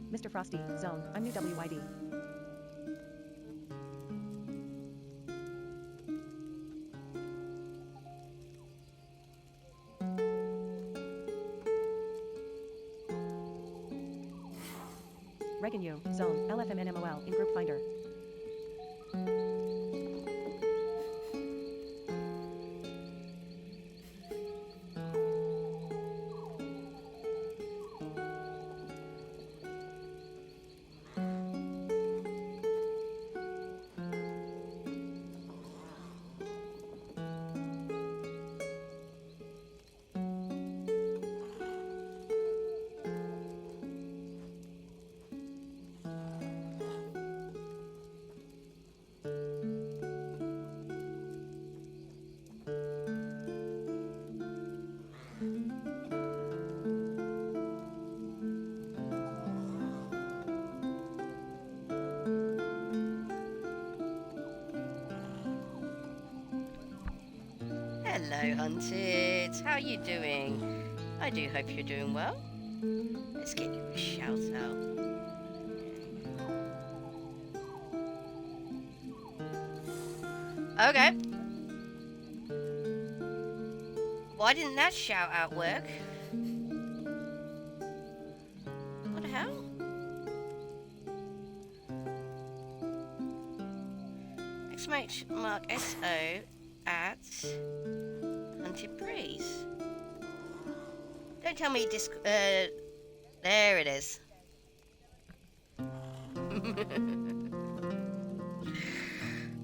Mr. Frosty, Zone, I'm new WYD. Regan U, Zone, LFMNMOL, in Group Finder. Hello, Hunted. How are you doing? I do hope you're doing well. Let's get you a shout out. Okay. Why didn't that shout out work? What the hell? Exclamation mark SO at Hunted Breeze. Don't tell me there it is.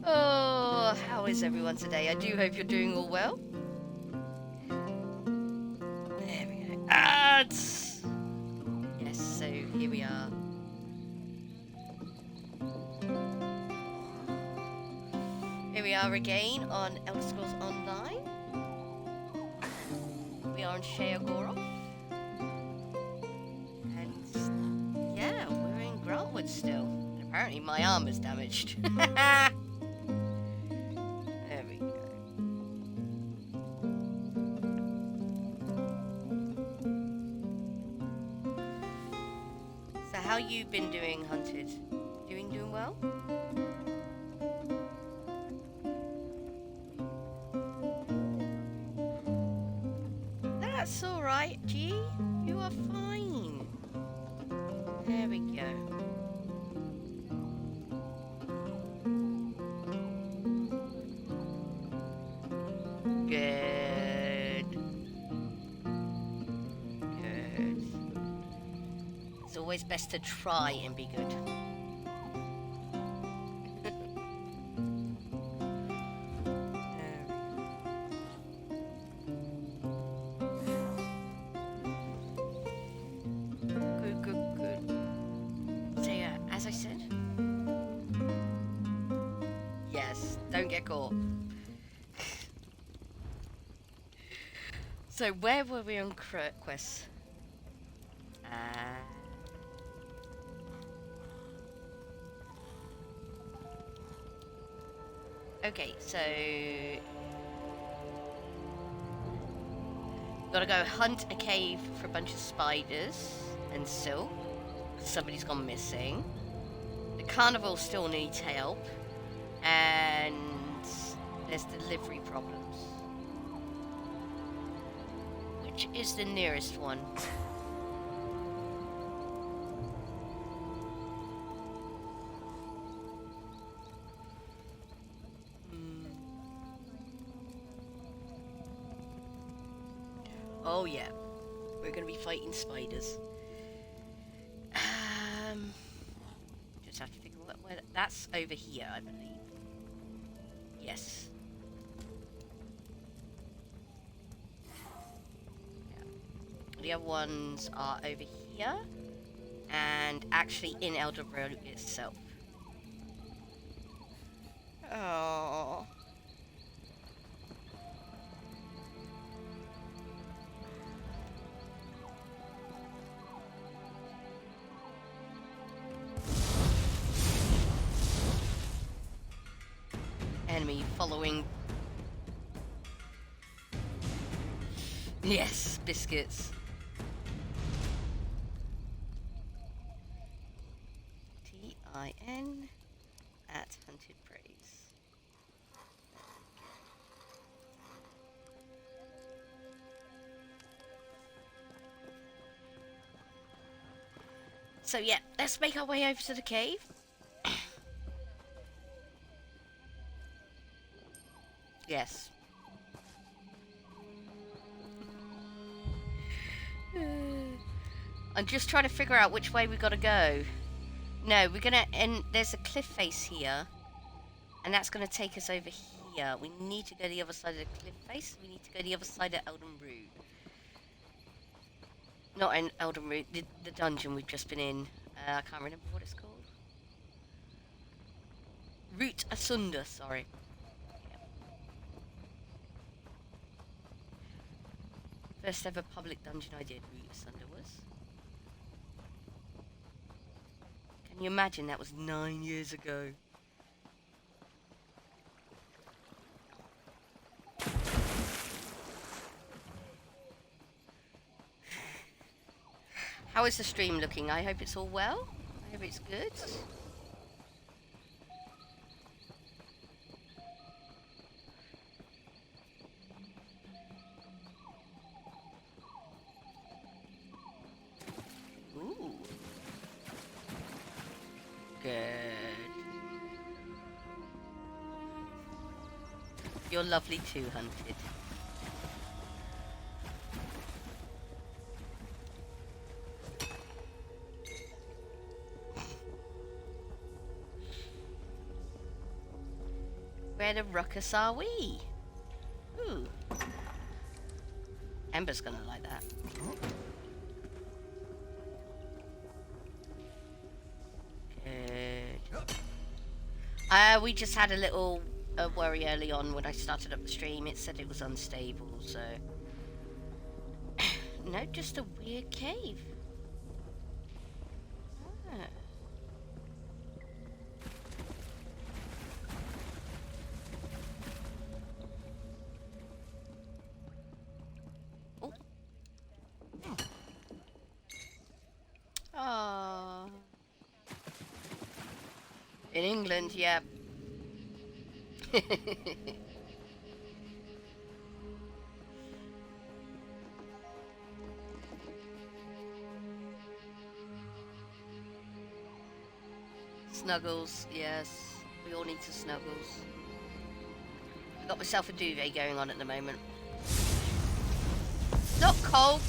Oh, how is everyone today? I do hope you're doing all well. There we go. Yes, so here we are. Here we are again on Elder Scrolls Online. We are on Sheogoroth. And yeah, we're in Grantwood still. And apparently my arm is damaged. There we go. So how you been doing, Hunted? Doing well? That's alright, G. You are fine. There we go. Good. Good. It's always best to try and be good. Caught. So where were we on quest? Okay, so gotta go hunt a cave for a bunch of spiders and silk. Somebody's gone missing. The carnival still needs help, and there's delivery problems. Which is the nearest one? Oh yeah, we're gonna be fighting spiders. Just have to figure out where that's over here, I believe. Yes. Yeah. The other ones are over here, and actually in Elderberry itself. Oh. Enemy following. Yes, biscuits. TIN at Hunted Praise. So yeah, let's make our way over to the cave. Yes. I'm just trying to figure out which way we gotta go. No, we're gonna, and there's a cliff face here, and that's gonna take us over here. We need to go the other side of the cliff face. We need to go the other side of Elden Root. Not in Elden Root, the dungeon we've just been in. I can't remember what it's called. Root Asunder, sorry. First ever public dungeon I did, Root Asunder was. Can you imagine that was 9 years ago? How is the stream looking? I hope it's all well. I hope it's good. Ooh. Good. You're lovely too, Hunted. Where the ruckus are we? Ooh. Ember's gonna like that. Good. We just had a little worry early on when I started up the stream. It said it was unstable, so... No, just a weird cave. Ah. Oh. In England, yeah. Snuggles, yes. We all need to snuggles. I've got myself a duvet going on at the moment. Not cold,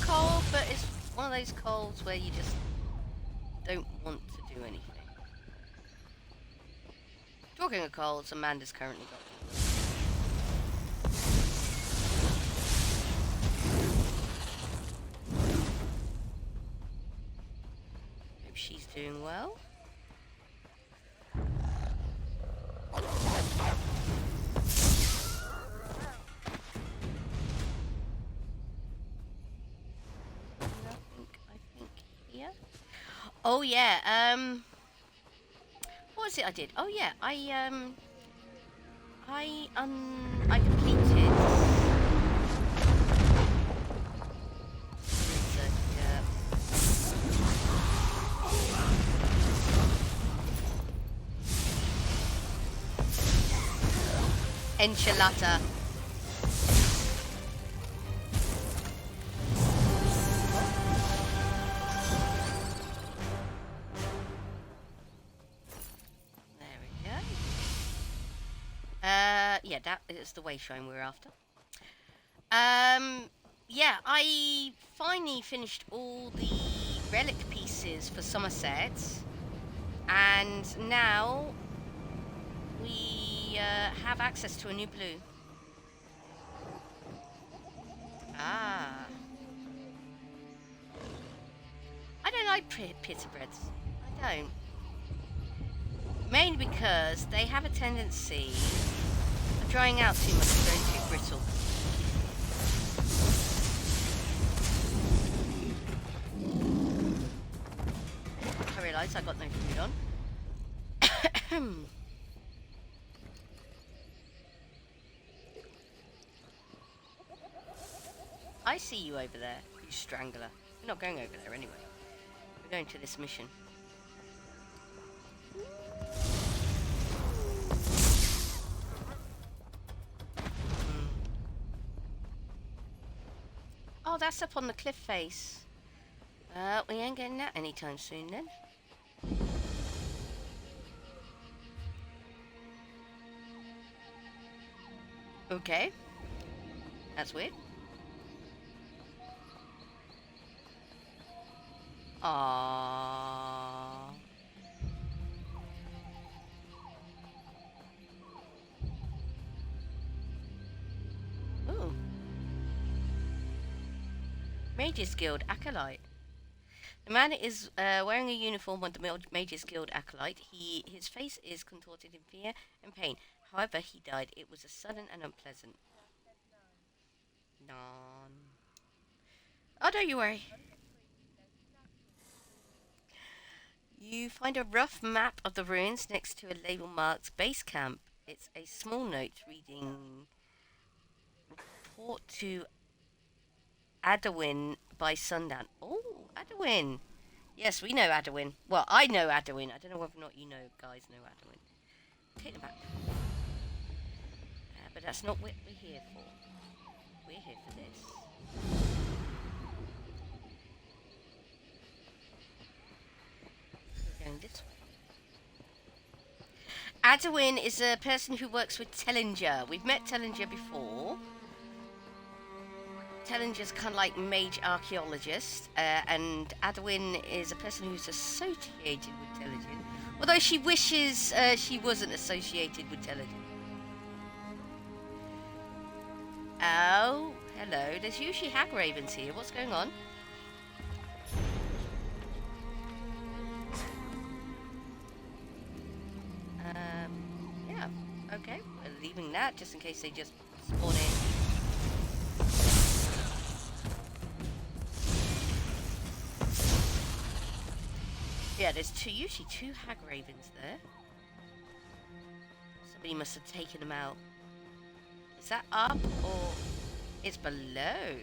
but it's one of those colds where you just don't want to do anything. Talking of colds, Amanda's currently got one. Hope she's doing well. I think here. Oh yeah, what was it I did? Oh yeah, I completed. Yeah. Enchilada. Yeah, that is the wayshine we're after. yeah, I finally finished all the relic pieces for Somerset, and now we have access to a new blue. Ah. I don't like pita breads. I don't. Mainly because they have a tendency of drying out too much and going too brittle. I realise I got no food on. I see you over there, you strangler. We're not going over there anyway. We're going to this mission. Oh, that's up on the cliff face. We ain't getting that anytime soon then. Okay. That's weird. Aww. Ooh. Mages Guild Acolyte. The man is wearing a uniform of the Mages Guild Acolyte. His face is contorted in fear and pain. However, he died. It was a sudden and unpleasant. Non. Oh, don't you worry. You find a rough map of the ruins next to a label marked base camp. It's a small note reading report to Adawin by sundown. Oh, Adawin. Yes, we know Adawin. Well, I know Adawin. I don't know whether or not you guys know Adawin. Take the map. But that's not what we're here for. We're here for this. We're going this way. Adawin is a person who works with Tellinger. We've met Tellinger before. Tellinger's kind of like mage archaeologist, and Adawin is a person who's associated with Tellinger, although she wishes she wasn't associated with Tellinger. Oh, hello. There's usually hag ravens here. What's going on? Yeah. Okay. We're leaving that just in case they just spawn in. Yeah, there's usually two hag ravens there. Somebody must have taken them out. Is that up or it's below?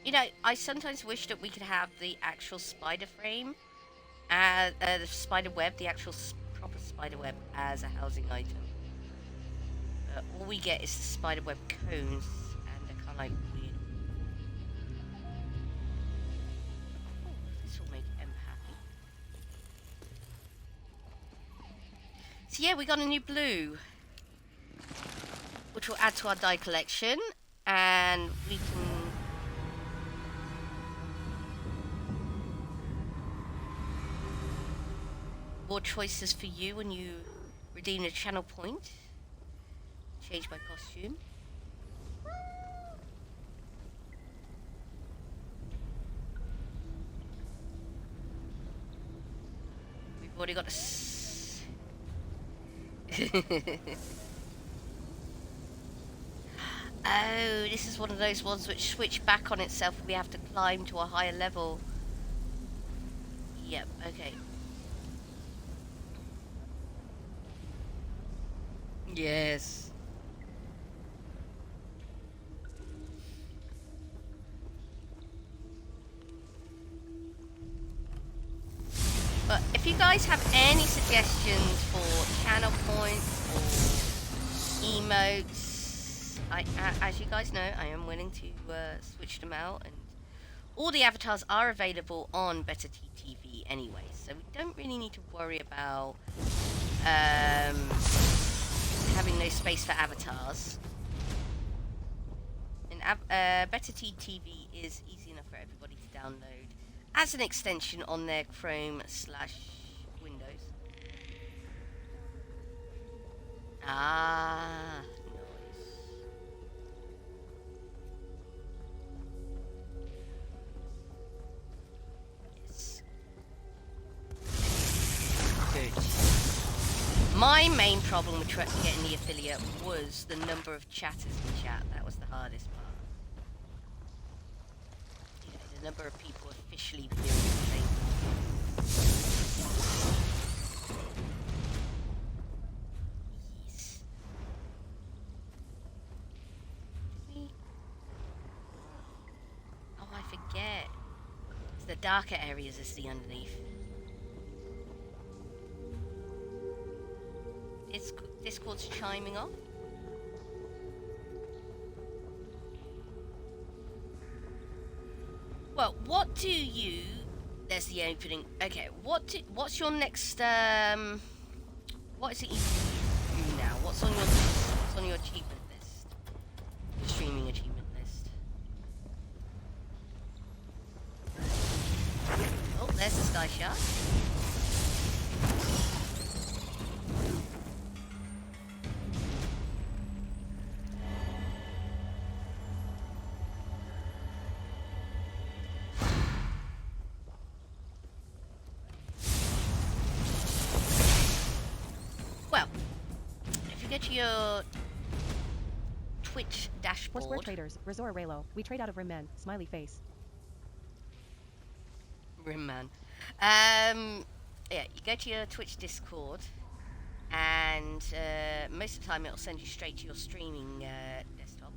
You know, I sometimes wish that we could have the actual spider frame, the spider web, the actual proper spider web as a housing item. All we get is the spider web cones, and they're kind of like weird. Oh, this will make M happy. So yeah, we got a new blue, which will add to our die collection, and we can... more choices for you when you redeem a channel point. Change my costume. We've already got a Oh, this is one of those ones which switch back on itself if we have to climb to a higher level. Yep, okay. Yes. But if you guys have any suggestions for channel points or emotes, as you guys know, I am willing to switch them out. And all the avatars are available on Better TV anyway, so we don't really need to worry about having no space for avatars. And Better TV is easy enough for everybody to download as an extension on their Chrome/Windows. Ah, nice. Yes. Good. My main problem with getting the affiliate was the number of chatters in chat. That was the hardest part. You know, the number of people officially viewing the thing. Yes. Oh, I forget. It's the darker areas is the underneath. Discord's chiming off. Well, what do you... There's the opening. Okay, what's your next... What is it you do now? What's on your achievement list? Your streaming achievement list. Oh, there's the sky shot. Your Twitch dashboard. Foursquare traders, Razor Raylo. We trade out of Rimman. Smiley face. Rimman. Yeah, you go to your Twitch Discord, and most of the time it'll send you straight to your streaming desktop.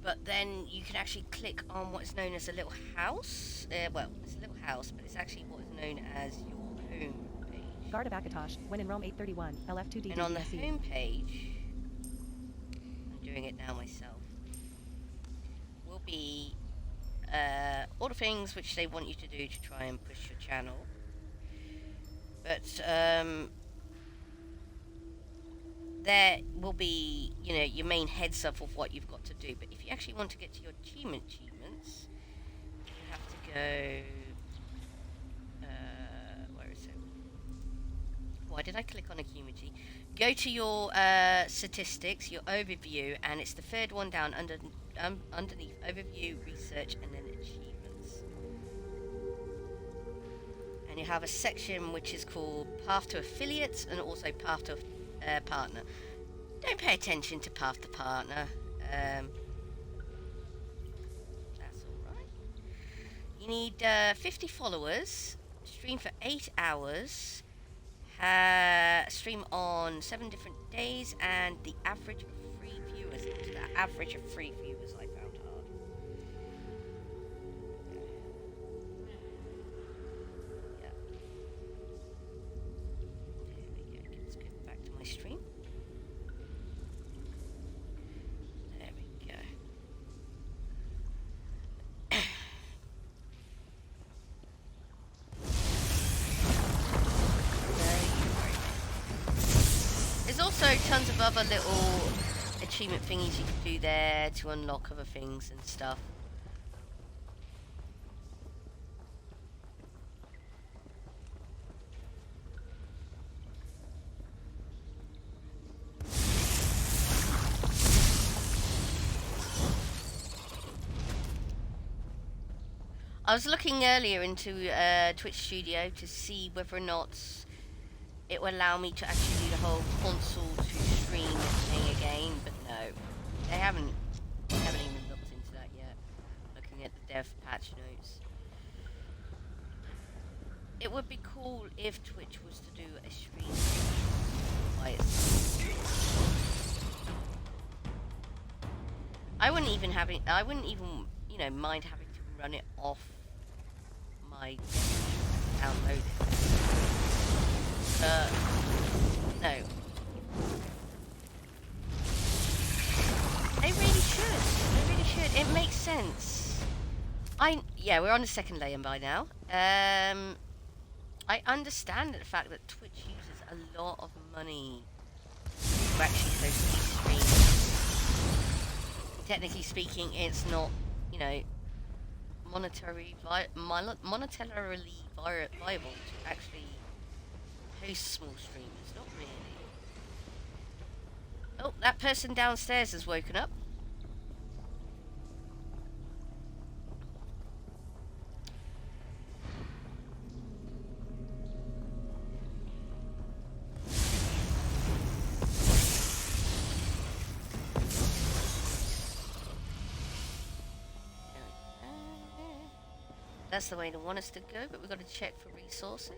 But then you can actually click on what is known as a little house. Well, it's a little house, but it's actually what is known as your home. Guard of Akatosh, when in Rome 831, LF2D. And on the home page, I'm doing it now myself, will be all the things which they want you to do to try and push your channel. But there will be, you know, your main heads up of what you've got to do. But if you actually want to get to your achievements, you have to go. Why did I click on achievement? Go to your statistics, your overview, and it's the third one down underneath overview, research, and then achievements. And you have a section which is called path to affiliates and also path to partner. Don't pay attention to path to partner. That's alright. You need 50 followers, stream for 8 hours. Stream on 7 different days, and the average of free viewers. The average of free viewers I found hard. Yeah. There we go. Let's go back to my stream. There we go. There's also tons of other little achievement thingies you can do there to unlock other things and stuff. I was looking earlier into Twitch Studio to see whether or not it will allow me to actually do the whole console to stream thing again, but no, they haven't even looked into that yet. Looking at the dev patch notes, it would be cool if Twitch was to do a stream by itself. I wouldn't even, you know, mind having to run it off my download it. No. They really should. It makes sense. Yeah, we're on the second layer by now. I understand the fact that Twitch uses a lot of money to actually host these streams. Technically speaking, it's not, you know, monetarily viable to actually host small streamers. Not really. Oh, that person downstairs has woken up. That's the way they want us to go, but we've got to check for resources.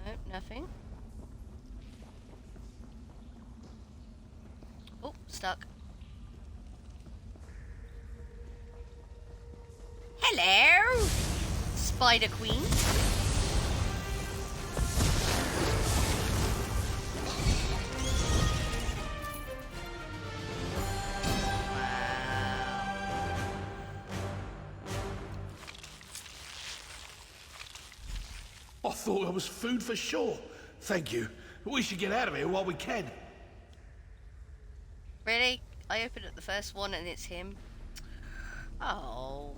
Nope, nothing. Oh, stuck. Hello, Spider Queen. I thought I was food for sure. Thank you. We should get out of here while we can. Really? I opened up the first one and it's him. Oh.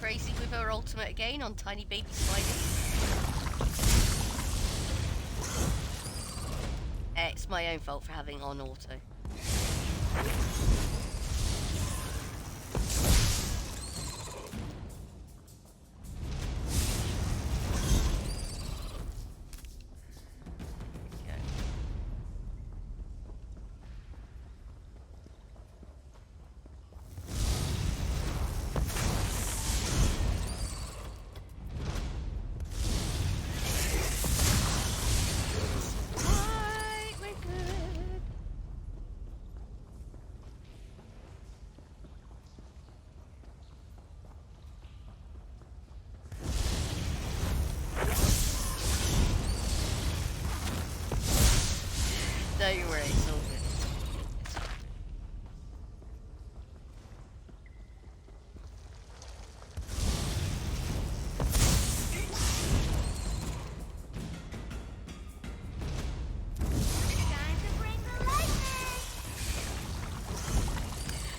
Crazy with her ultimate again on tiny baby spiders. It's my own fault for having on auto. No, you're right, it's all good. It's all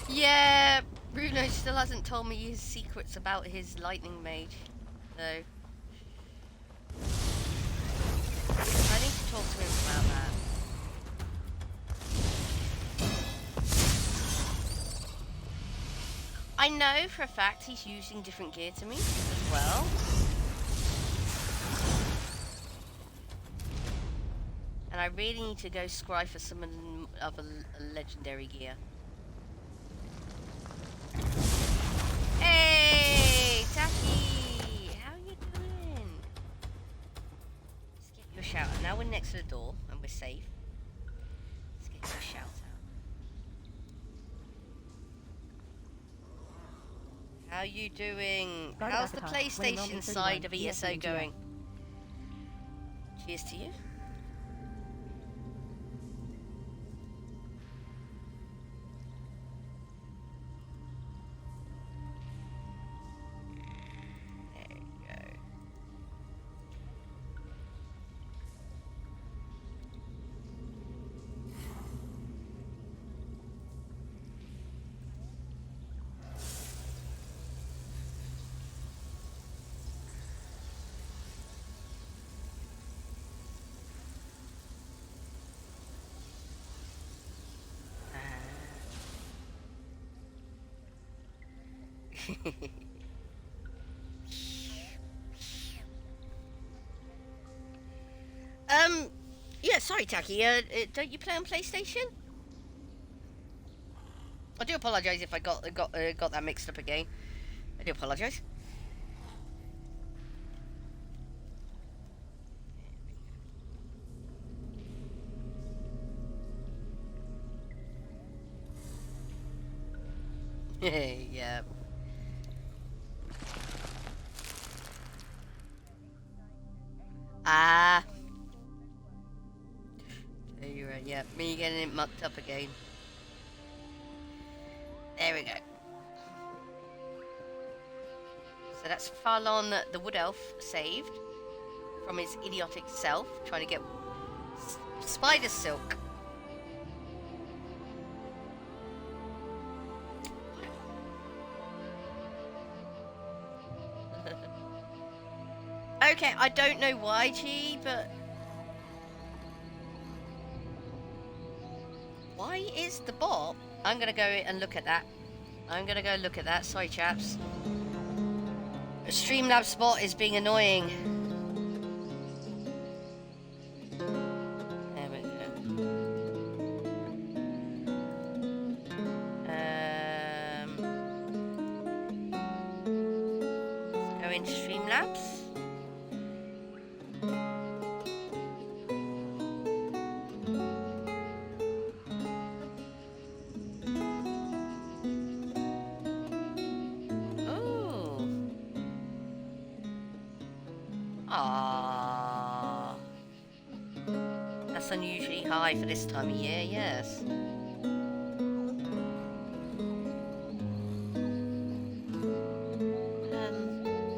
good. Yeah, Bruno still hasn't told me his secrets about his lightning mage, though. I need to talk to him about that. I know for a fact he's using different gear to me as well. And I really need to go scry for some of a legendary gear. Hey, Taki! How you doing? Let's get you a shout out. Now we're next to the door and we're safe. Let's get you a shout out. How you doing? How's the PlayStation side of ESO going? Cheers to you. There you go. Yeah, sorry, Taki. Don't you play on PlayStation? I do apologise if I got that mixed up again. I do apologise. Yeah. Ah. There you are. Yeah, me getting it mucked up again. There we go. So that's Farlon the Wood Elf saved from his idiotic self, trying to get spider silk. Okay, I don't know why, G, but why is the bot? I'm gonna go and look at that. Sorry, chaps. The Streamlabs bot is being annoying. There we go. Let's go into Streamlabs. That's unusually high for this time of year, yes.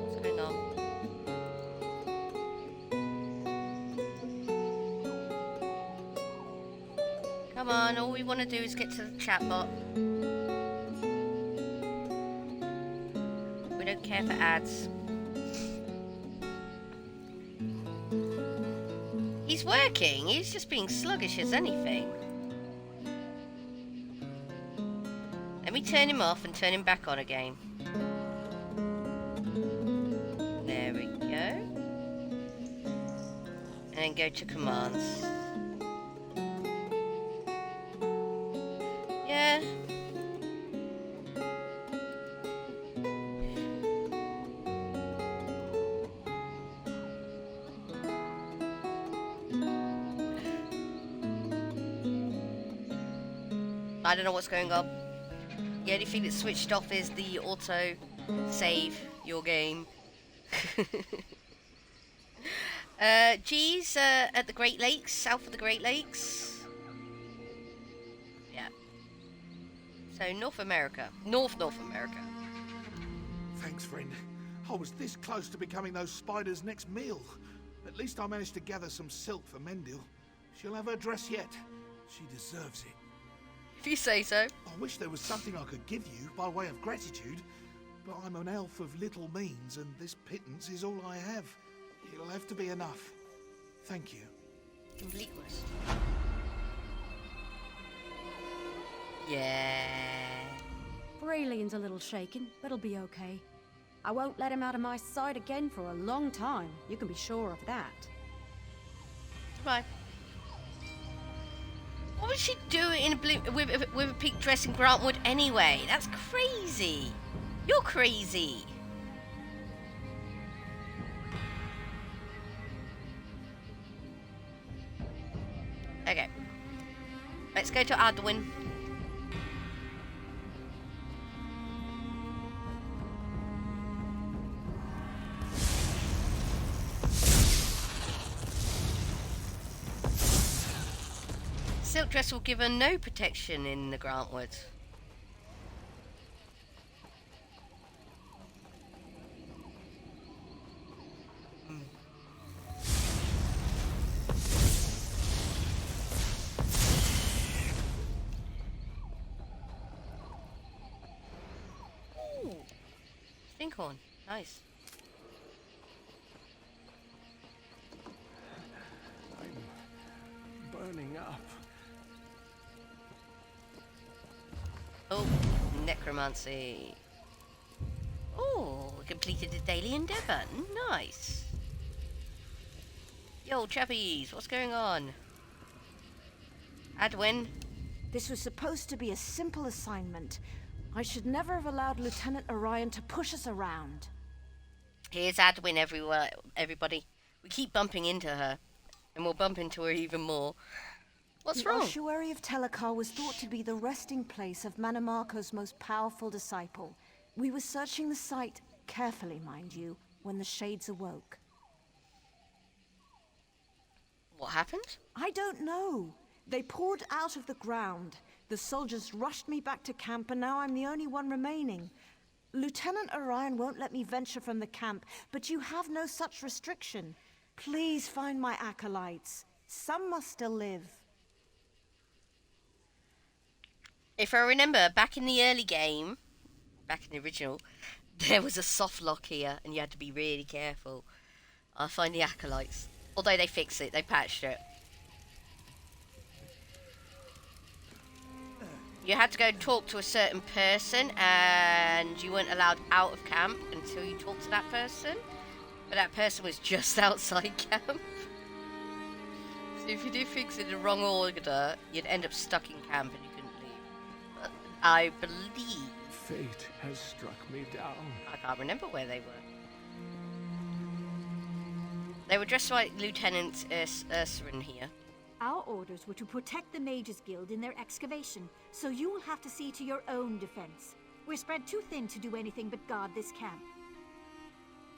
What's going on? Come on, all we want to do is get to the chat bot. We don't care for ads. He's working, he's just being sluggish as anything. Let me turn him off and turn him back on again. There we go. And then go to commands. Yeah. I don't know what's going on. The only thing that's switched off is the auto save your game. G's at the Great Lakes, south of the Great Lakes. Yeah. So North America. North America. Thanks, friend. I was this close to becoming those spiders' next meal. At least I managed to gather some silk for Mendil. She'll have her dress yet. She deserves it. If you say so. I wish there was something I could give you by way of gratitude, but I'm an elf of little means, and this pittance is all I have. It'll have to be enough. Thank you. Completeness. Yeah. Braylion's a little shaken, but he'll be okay. I won't let him out of my sight again for a long time. You can be sure of that. Bye. What would she do in a blue with a pink dress in Grantwood anyway? That's crazy. You're crazy. Okay. Let's go to Adwin. Silk dress will give her no protection in the Grantwood. Ooh, stinkhorn, nice. I'm burning up. Oh, necromancy. Oh, we completed a daily endeavour. Nice. Yo, chappies, what's going on? Adwin, This was supposed to be a simple assignment. I should never have allowed Lieutenant Orion to push us around. Here's Adwin everywhere, everybody. We keep bumping into her, and we'll bump into her even more. What's wrong? The ossuary of Telekar was thought to be the resting place of Mannimarco's most powerful disciple. We were searching the site, carefully mind you, when the Shades awoke. What happened? I don't know. They poured out of the ground. The soldiers rushed me back to camp, and now I'm the only one remaining. Lieutenant Orion won't let me venture from the camp, but you have no such restriction. Please find my acolytes. Some must still live. If I remember, back in the early game, back in the original, there was a soft lock here, and you had to be really careful. I'll find the acolytes. Although they fixed it, they patched it. You had to go talk to a certain person, and you weren't allowed out of camp until you talked to that person. But that person was just outside camp. So if you did things in the wrong order, you'd end up stuck in camp and you couldn't leave. But I believe... Fate has struck me down. I can't remember where they were. They were dressed like Lieutenant Ursarin here. Our orders were to protect the Mages Guild in their excavation, so you will have to see to your own defense. We're spread too thin to do anything but guard this camp.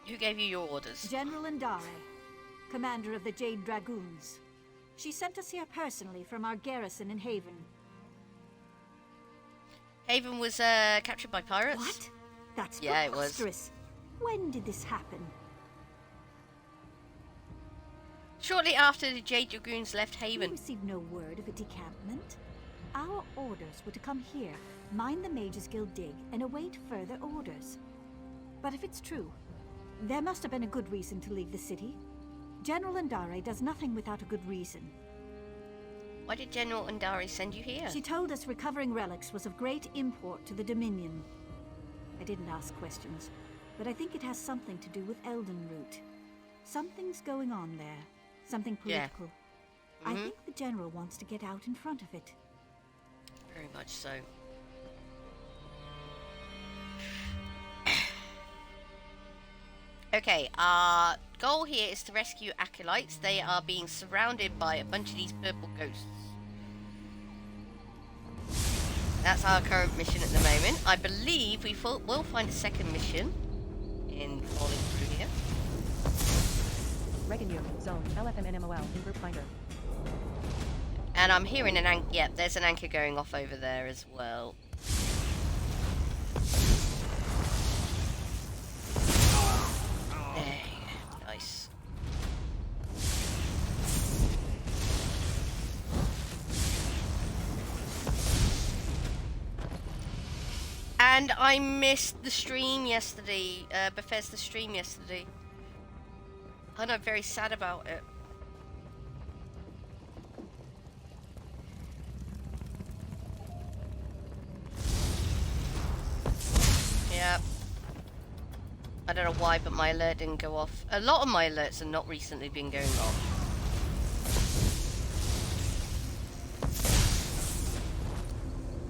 Who gave you your orders? General Andare, commander of the Jade Dragoons. She sent us here personally from our garrison in Haven. Haven was captured by pirates? What? That's Yeah, it was. preposterous. When did this happen? Shortly after the Jade Dragoons left We Haven. received no word of a decampment. Our orders were to come here, mine the Mages Guild dig, and await further orders. But if it's true, there must have been a good reason to leave the city. General Andare does nothing without a good reason. Why did General Andare send you here? She told us recovering relics was of great import to the Dominion. I didn't ask questions, but I think it has something to do with Elden Root. Something's going on there. Something political. I think the General wants to get out in front of it. Very much so. Okay, our goal here is to rescue acolytes. They are being surrounded by a bunch of these purple ghosts. That's our current mission at the moment. I believe we will find a second mission in falling through here. Reckon you, zone, LFM NMOL in group finder. And I'm hearing an anchor. Yep, there's an anchor going off over there as well. Hey, nice. And I missed the stream yesterday, Bethesda stream yesterday. And I'm very sad about it. Yeah. I don't know why, but my alert didn't go off. A lot of my alerts have not recently been going off.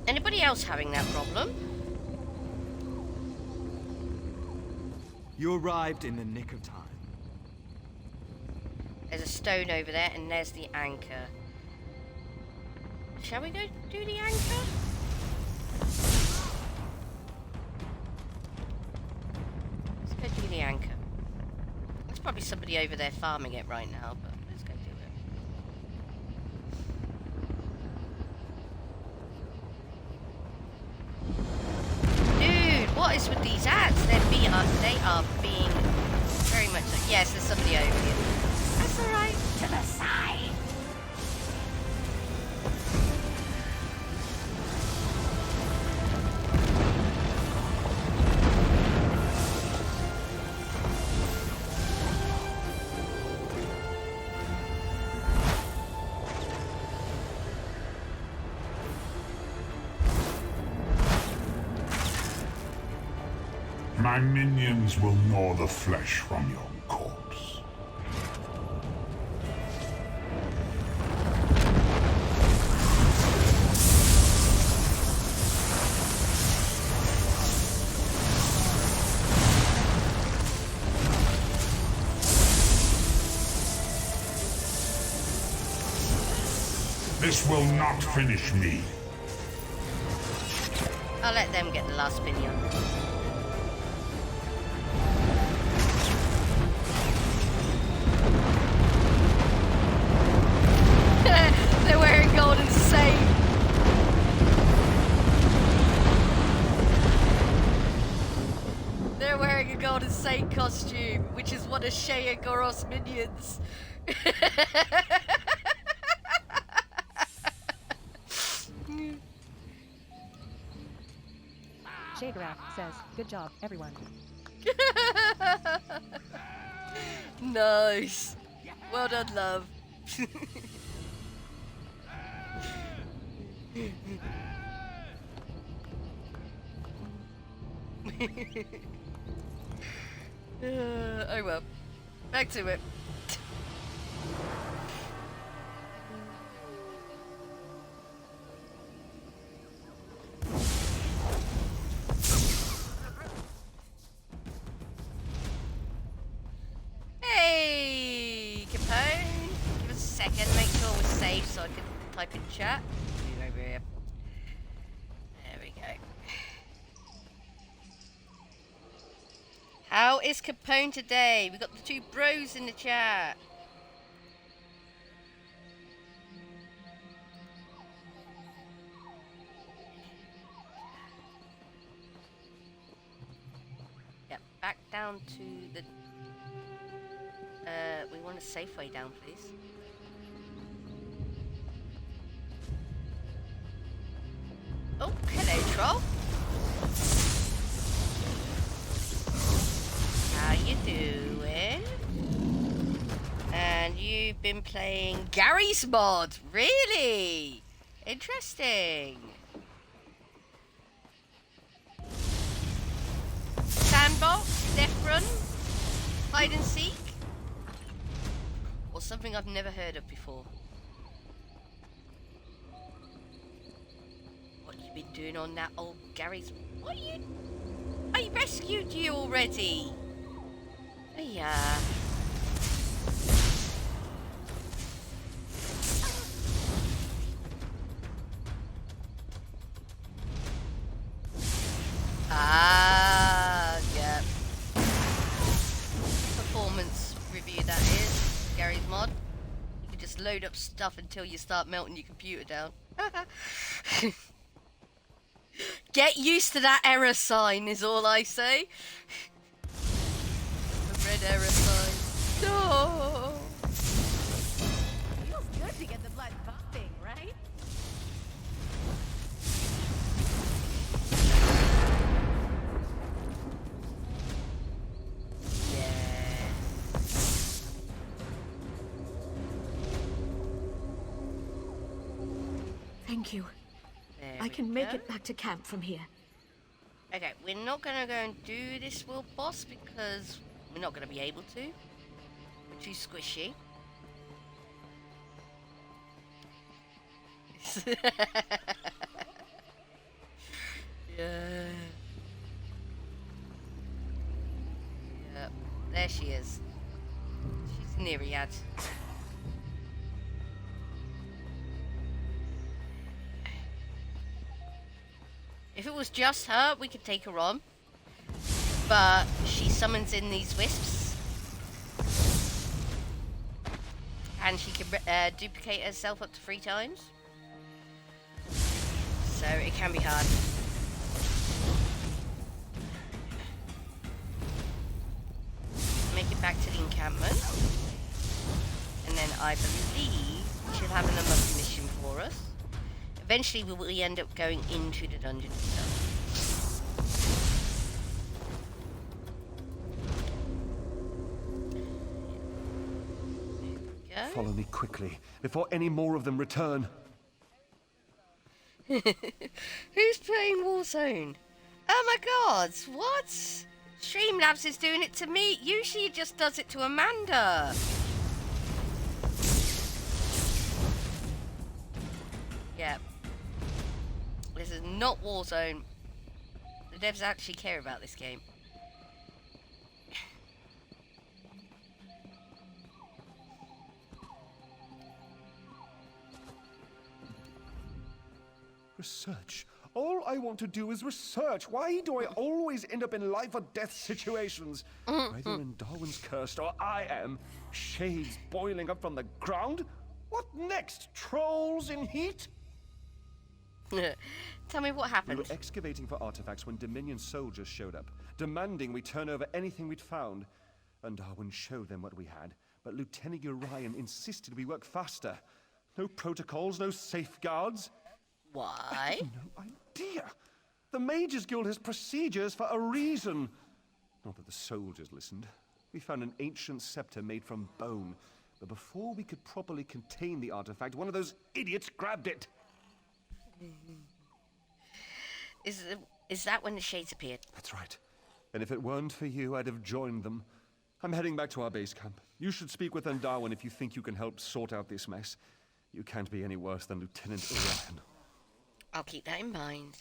Anybody else having that problem? You arrived in the nick of time. There's a stone over there, and there's the anchor. Shall we go do the anchor? Let's go do the anchor. There's probably somebody over there farming it right now, but let's go do it. Dude, what is with these ads? They are being very much like, yes, there's somebody over here. That's alright. To the side. My minions will gnaw the flesh from your corpse. This will not finish me. I'll let them get the last minion. They're wearing golden saint. They're wearing a golden saint costume, which is one of Shea and Goros minions. Shagraf says, good job, everyone. Nice. Well done, love. Oh well. Back to it. Hey, Capone. Give us a second, make sure we're safe so I can type in chat. Move over here. There we go. How is Capone today? We got the two bros in the chat. Yep, back down to the... we want a safe way down, please. Oh, hello, troll. How you doing? And you've been playing Gary's mod, really? Interesting. Sandbox, Death Run, Hide and Seek, or something I've never heard of before. What you been doing on that old Gary's? What you? I rescued you already. Yeah. Ah, yeah. Performance review, that is. Gary's mod. You can just load up stuff until you start melting your computer down. Get used to that error sign is all I say. The red error sign. No! Feels good to get the blood pumping, right? Thank you. There I we can make go. it back to camp from here. Okay, we're not gonna go and do this world boss because we're not gonna be able to. We're too squishy. Yeah. Yep. There she is. She's Nereid. If it was just her, we could take her on. But she summons in these wisps. And she can duplicate herself up to 3 times. So it can be hard. Make it back to the encampment. And then I believe she'll have another mission for us. Eventually we will end up going into the dungeon itself. Follow me quickly, before any more of them return. Who's playing Warzone? Oh my god, what? Streamlabs is doing it to me. Usually it just does it to Amanda. Yep. This is not Warzone. The devs actually care about this game. Research. All I want to do is research. Why do I always end up in life or death situations? Either in Darwin's cursed or I am. Shades boiling up from the ground? What next? Trolls in heat? Tell me what We happened. were excavating for artifacts when Dominion soldiers showed up, demanding we turn over anything we'd found. And Darwin showed them what we had, but Lieutenant Orion insisted we work faster. No protocols, no safeguards. Why? No idea. The Majors Guild has procedures for a reason. Not that the soldiers listened. We found an ancient scepter made from bone, but before we could properly contain the artifact, one of those idiots grabbed it. Is that when the shades appeared? That's right. And if it weren't for you, I'd have joined them. I'm heading back to our base camp. You should speak with Darwin if you think you can help sort out this mess. You can't be any worse than Lieutenant Orion. I'll keep that in mind.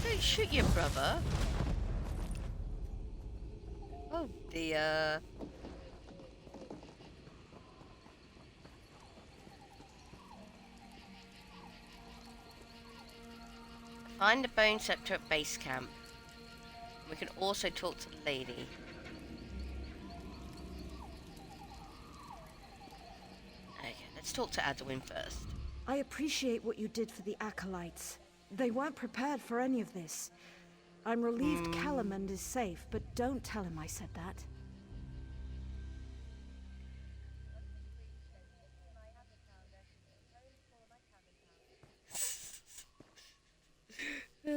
Don't shoot your brother. Oh dear. Find the bone scepter at base camp. We can also talk to the lady. Okay, let's talk to Adwin first. I appreciate what you did for the Acolytes. They weren't prepared for any of this. I'm relieved Calamand is safe, but don't tell him I said that. There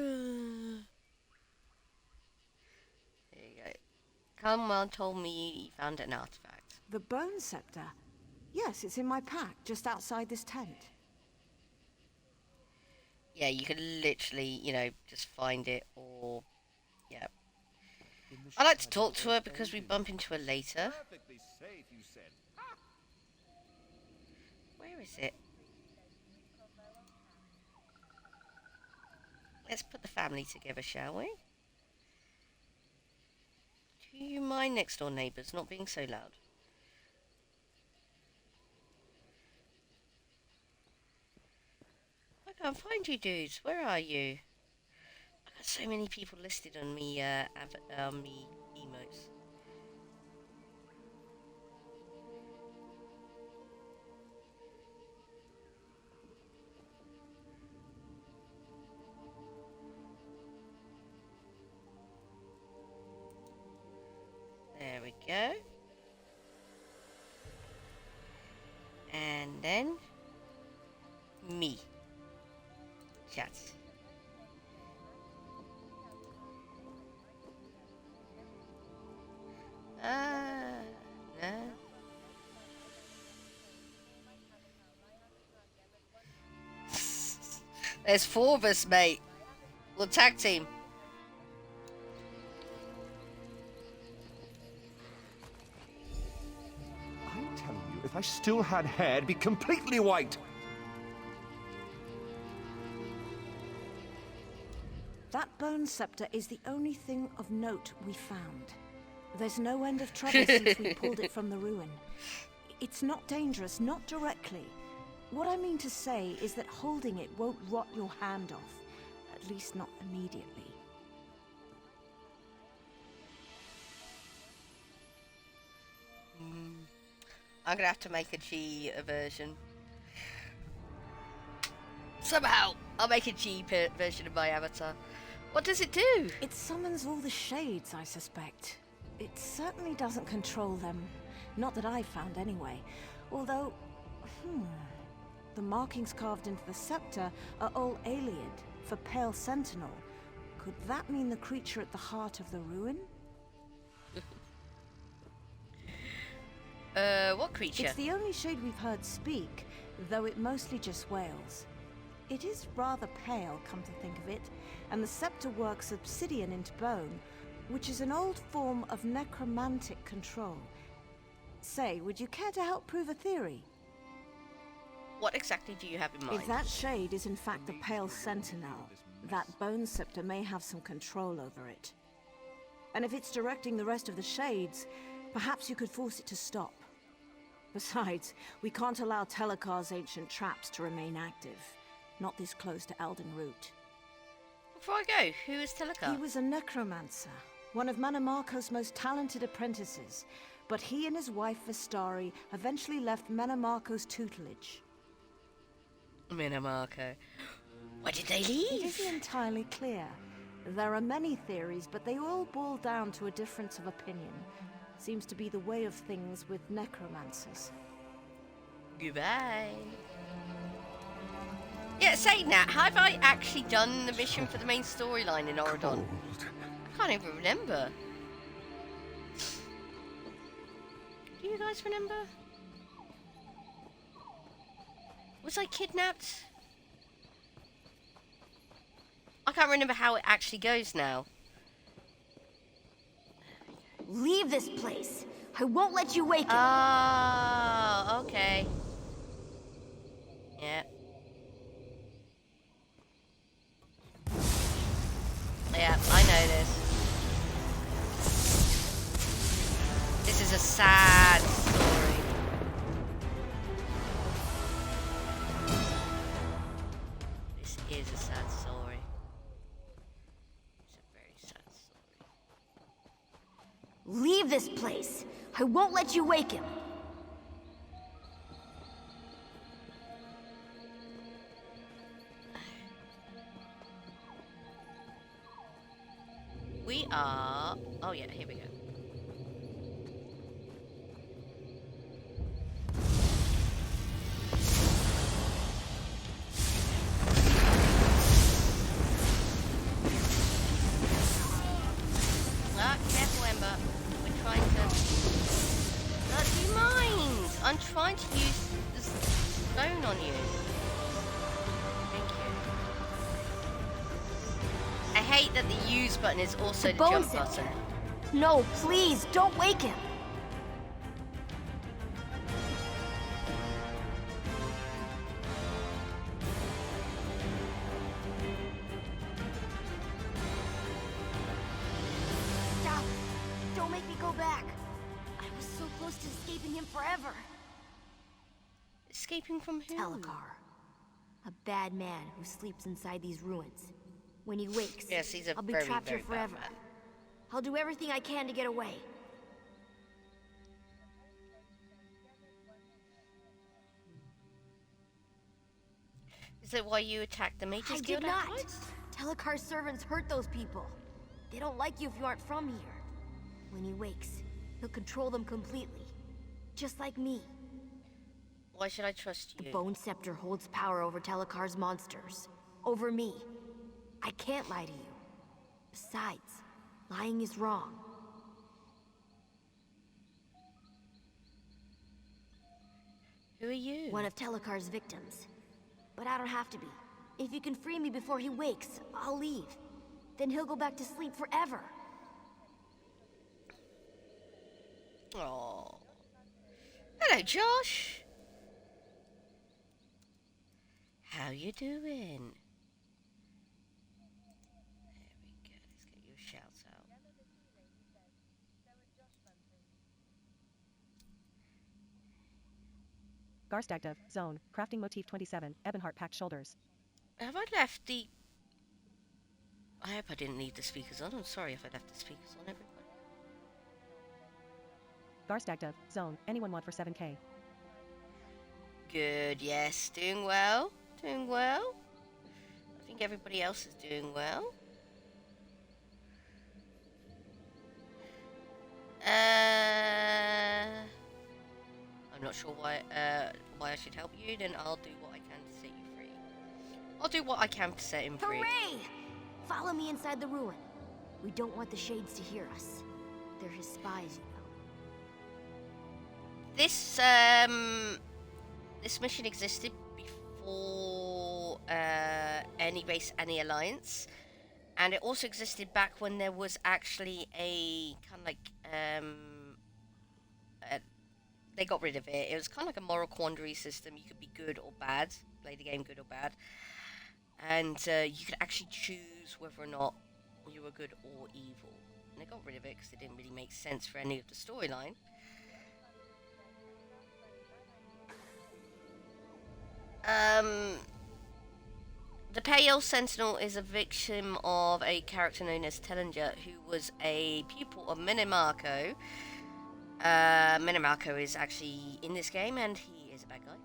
you go. Calamand told me he found an artifact. The bone scepter? Yes, it's in my pack, just outside this tent. Yeah, you could literally, you know, just find it or... yeah. I like to talk to her because we bump into her later. Perfectly safe, you said. Where is it? Let's put the family together, shall we? Do you mind, next door neighbours, not being so loud? I can't find you dudes. Where are you? I got so many people listed on me, me emotes. There we go. And then me. Chat. No. There's 4 of us, mate. We'll tag team. I'm telling you, if I still had hair, it'd be completely white. That bone scepter is the only thing of note we found. There's no end of trouble since we pulled it from the ruin. It's not dangerous, not directly. What I mean to say is that holding it won't rot your hand off. At least not immediately. I'm gonna have to make a G version. Somehow, I'll make a G version of my avatar. What does it do? It summons all the shades, I suspect. It certainly doesn't control them. Not that I've found anyway. Although, the markings carved into the scepter are all Aliad, for Pale Sentinel. Could that mean the creature at the heart of the ruin? What creature? It's the only shade we've heard speak, though it mostly just wails. It is rather pale, come to think of it, and the scepter works obsidian into bone, which is an old form of necromantic control. Say, would you care to help prove a theory? What exactly do you have in mind? If that shade is in fact the Pale Sentinel, that bone scepter may have some control over it. And if it's directing the rest of the Shades, perhaps you could force it to stop. Besides, we can't allow Telekar's ancient traps to remain active. Not this close to Elden Root. Before I go, who is Telekar? He was a necromancer, one of Menamarco's most talented apprentices. But he and his wife Vestari eventually left Menamarco's tutelage. Menamarco. Why did they It leave? isn't entirely clear. There are many theories, but they all boil down to a difference of opinion. Seems to be the way of things with necromancers. Goodbye. Yeah, saying that, have I actually done the mission for the main storyline in Oradon? Cold. I can't even remember. Do you guys remember? Was I kidnapped? I can't remember how it actually goes now. Leave this place. I won't let you wake him. Oh, okay. Yeah. Yeah, I know this. This is a sad story. This is a sad story. It's a very sad story. Leave this place. I won't let you wake him. We are... Oh yeah, here we go. Ah, careful, Ember. We're trying to... do you mind? I'm trying to use the stone on you. Thank you. I hate that the use button is also the bone jump scepter. button. No, please, don't wake him. Stop. Don't make me go back. I was so close to escaping him forever. Escaping from who? Telekar. A bad man who sleeps inside these ruins. When he wakes, Yes, he's a I'll be very, trapped very here bad forever. man. I'll do everything I can to get away. Is that why you attacked the Mage's I Guild did not. afterwards? Telekar's servants hurt those people. They don't like you if you aren't from here. When he wakes, he'll control them completely. Just like me. Why should I trust you? The Bone Scepter holds power over Telekar's monsters. Over me. I can't lie to you. Besides, lying is wrong. Who are you? One of Telekar's victims. But I don't have to be. If you can free me before he wakes, I'll leave. Then he'll go back to sleep forever. Oh. Hello, Josh. How you doing? There we go. Let's get your shouts out. Garstagdov, Zone, Crafting Motif 27, Ebonheart Packed Shoulders. Have I left the... I hope I didn't leave the speakers on. I'm sorry if I left the speakers on, everybody. Garstagdov, Zone, anyone want for 7k? Good, yes. Doing well. Doing well. I think everybody else is doing well. I'm not sure why I should help you. Then I'll do what I can to set you free. I'll do what I can to set him free. Hooray! Follow me inside the ruin. We don't want the Shades to hear us. They're his spies, you know. This mission existed before any base, any alliance, and it also existed back when there was actually a kind of like they got rid of it. It was kind of like a moral quandary system. You could be good or bad, play the game good or bad. And you could actually choose whether or not you were good or evil. And they got rid of it because it didn't really make sense for any of the storyline. The Pale Sentinel is a victim of a character known as Tellinger, who was a pupil of Minimarco. Minimarco is actually in this game, and he is a bad guy.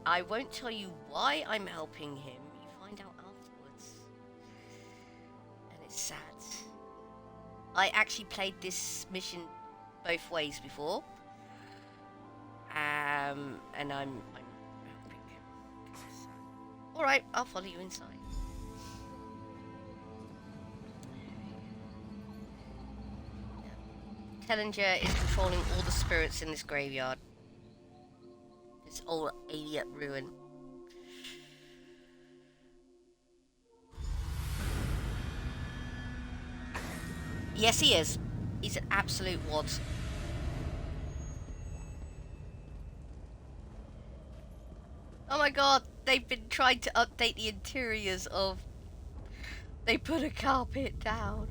I won't tell you why I'm helping him. You find out afterwards. And it's sad. I actually played this mission both ways before. And I'm helping him. Alright, I'll follow you inside. Tellinger is controlling all the spirits in this graveyard. This old idiot ruin. Yes, he is. He's an absolute wad. Oh my god, they've been trying to update the interiors of... They put a carpet down.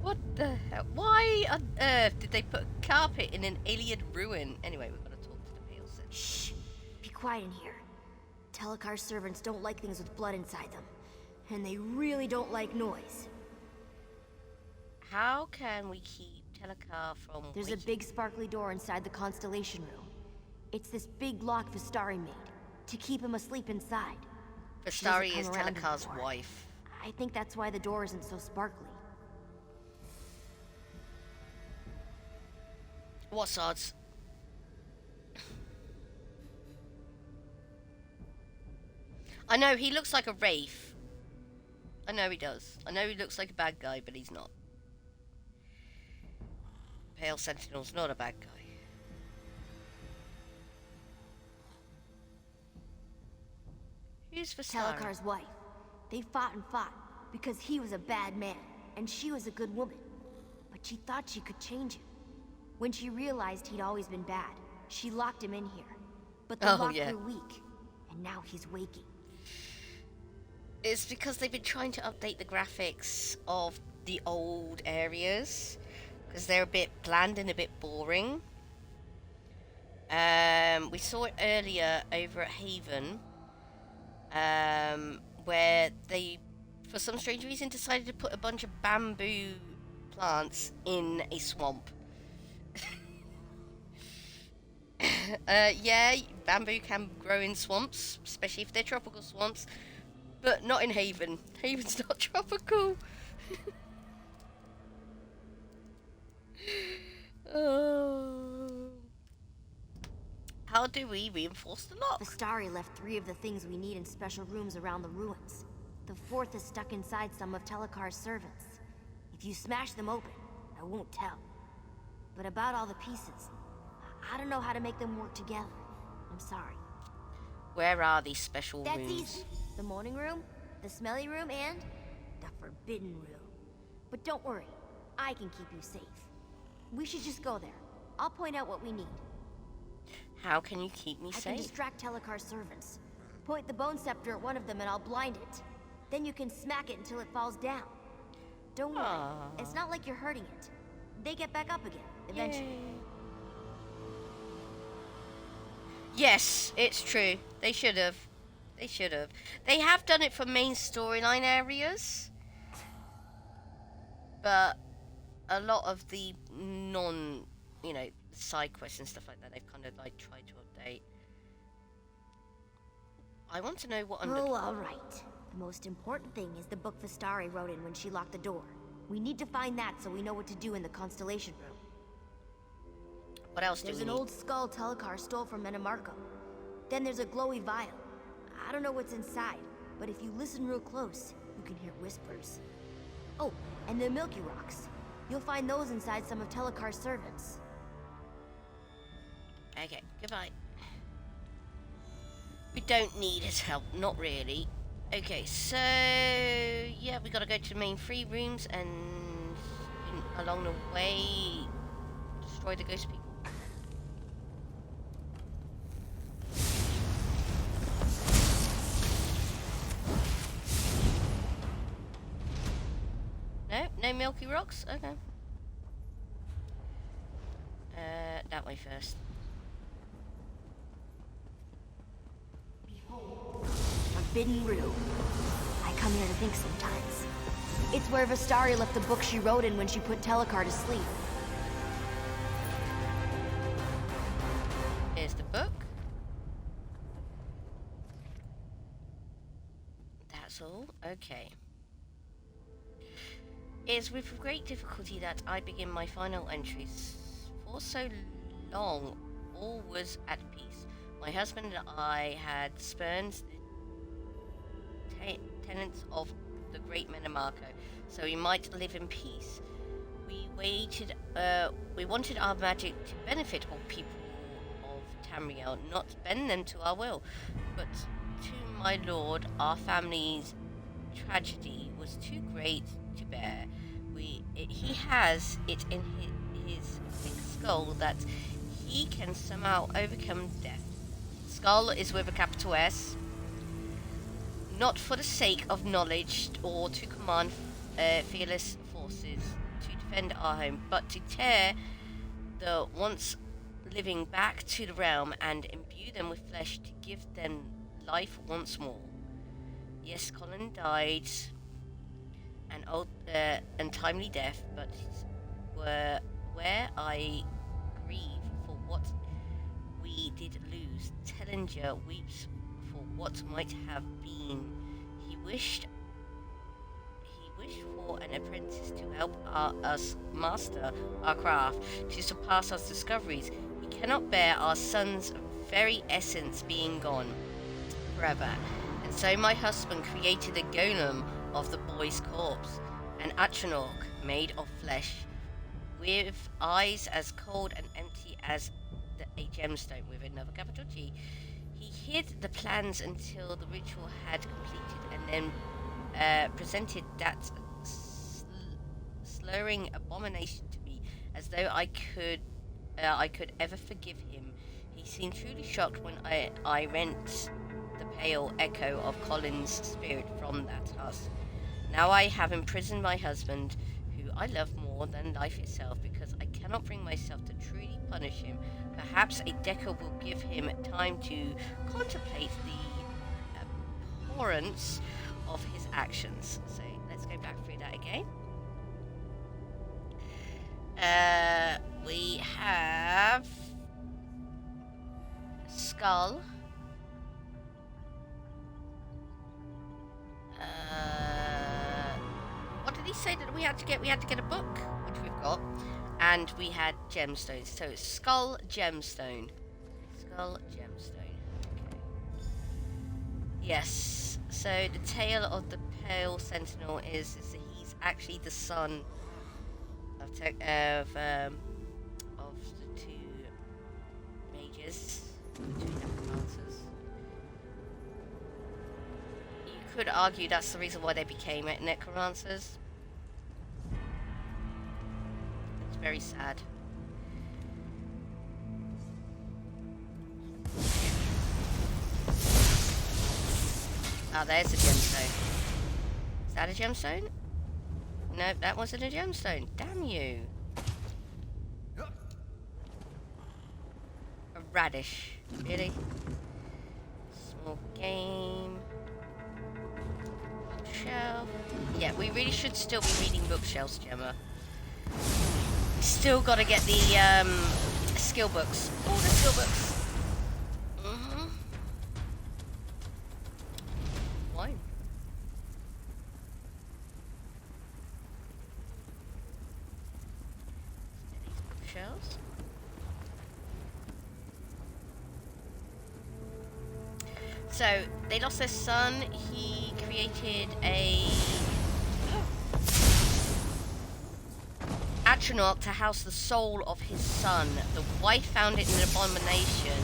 What the hell? Why on earth did they put a carpet in an alien ruin? Anyway, we've got to talk to the Pale Sentinel. Shh. Be quiet in here. Telecar servants don't like things with blood inside them. And they really don't like noise. How can we keep Telecar from... There's a big sparkly door inside the Constellation Room. It's this big lock Vistari made, to keep him asleep inside. Vistari is Telecar's wife. I think that's why the door isn't so sparkly. What's odds? I know, he looks like a wraith. I know he does. I know he looks like a bad guy, but he's not. Pale Sentinel's not a bad guy. Who's Vistari? Telecar's wife. They fought and fought, because he was a bad man, and she was a good woman. But she thought she could change him. When she realized he'd always been bad, she locked him in here. But the lock grew weak, and now he's waking. It's because they've been trying to update the graphics of the old areas, because they're a bit bland and a bit boring. We saw it earlier over at Haven, where they, for some strange reason, decided to put a bunch of bamboo plants in a swamp. Yeah, bamboo can grow in swamps, especially if they're tropical swamps, but not in Haven. Haven's not tropical. Oh. How do we reinforce the lock? Vistari left 3 of the things we need in special rooms around the ruins. The 4th is stuck inside some of Telecar's servants. If you smash them open, I won't tell. But about all the pieces, I don't know how to make them work together. I'm sorry. Where are these special That's rooms? easy. The morning room, the smelly room, and the forbidden room. But don't worry, I can keep you safe. We should just go there. I'll point out what we need. How can you keep me I safe? can distract Telecar's servants. Point the bone scepter at one of them and I'll blind it. Then you can smack it until it falls down. Don't worry, it's not like you're hurting it. They get back up again, eventually. Yay. Yes, it's true. They should have. They should have. They have done it for main storyline areas, but a lot of the side quests and stuff like that, they've kind of like tried to update. I want to know what under... Oh, all right. The most important thing is the book Vistari wrote in when she locked the door. We need to find that so we know what to do in the Constellation Room. What else do we There's need? an old skull Telecar stole from Minimarco. Then there's a glowy vial. I don't know what's inside, but if you listen real close, you can hear whispers. Oh, and the Milky Rocks. You'll find those inside some of Telecar's servants. Okay, goodbye. We don't need his help, not really. Okay, so yeah, we gotta go to the main 3 rooms and along the way destroy the ghost people. No milky rocks? Okay. That way first. Forbidden Room. I come here to think sometimes. It's where Vistari left the book she wrote in when she put Telekar to sleep. Here's the book. That's all? Okay. It is with great difficulty that I begin my final entries. For so long, all was at peace. My husband and I had spurned the tenets of the great Menamarco, so we might live in peace. We wanted our magic to benefit all people of Tamriel, not bend them to our will. But to my lord, our family's tragedy was too great to bear. He has it in his thick skull that he can somehow overcome death. Skull is with a capital S. Not for the sake of knowledge or to command fearless forces to defend our home, but to tear the once living back to the realm and imbue them with flesh to give them life once more. Yes, Colin died an old untimely death, but where I grieve for what we did lose, Tellinger weeps for what might have been. He wished for an apprentice to help us master our craft, to surpass our discoveries. He cannot bear our son's very essence being gone forever. And so my husband created a golem of the boy's corpse, an Atronach made of flesh, with eyes as cold and empty as a gemstone with another capital G. He hid the plans until the ritual had completed, and then presented that slurring abomination to me, as though I could ever forgive him. He seemed truly shocked when I rent the pale echo of Colin's spirit from that husk. Now I have imprisoned my husband, who I love more than life itself, because I cannot bring myself to truly punish him. Perhaps a decade will give him time to contemplate the abhorrence of his actions. So let's go back through that again. We have Skull. What did he say that we had to get? We had to get a book, which we've got, and we had gemstones. So it's Skull Gemstone. Skull Gemstone. Okay. Yes. So the tale of the Pale Sentinel is that he's actually the son of the two mages, the two necromancers. You could argue that's the reason why they became necromancers. It's very sad. Ah, there's a gemstone. Is that a gemstone? No, that wasn't a gemstone. Damn you. A radish. Really? Small game. Bookshelf. Yeah, we really should still be reading bookshelves, Gemma. Still gotta get the skill books. All the skill books. Why? Bookshelves. So they lost their son. He created a Atronach to house the soul of his son. The wife found it an abomination,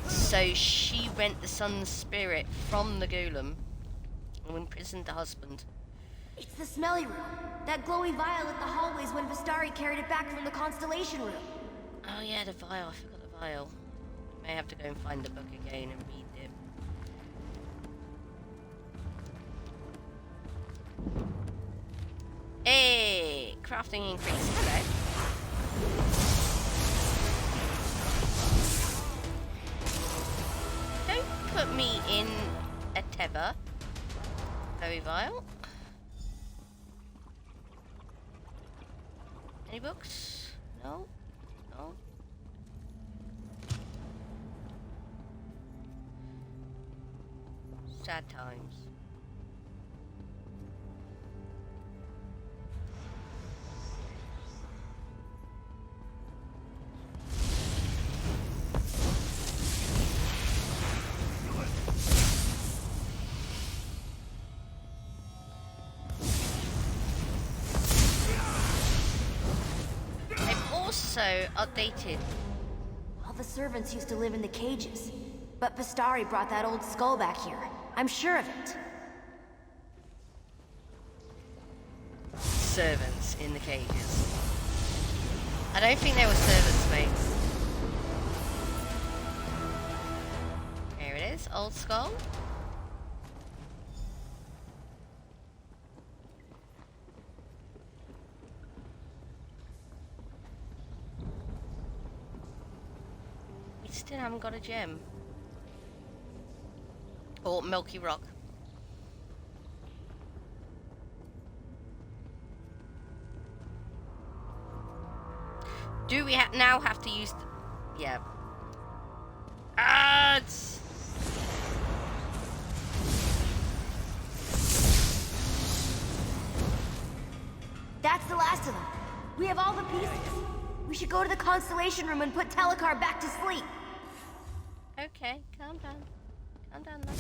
so she rent the son's spirit from the golem and imprisoned the husband. It's the smelly room. That glowy vial lit the hallways when Vistari carried it back from the constellation room. Oh yeah, the vial. I forgot the vial. May have to go and find the book again and read it. Hey! crafting increase. Hello. Don't put me in a tether. Very vile. Any books? No? No? Sad times. They've also updated. All the servants used to live in the cages, but Bastari brought that old skull back here. I'm sure of it. Servants in the cages. I don't think they were servants, mate. Here it is, old skull. We still haven't got a gem. Or Milky Rock. Do we now have to use the... Yeah. It's... That's the last of them. We have all the pieces. We should go to the Constellation Room and put Telekar back to sleep. Okay, calm down. Calm down, love.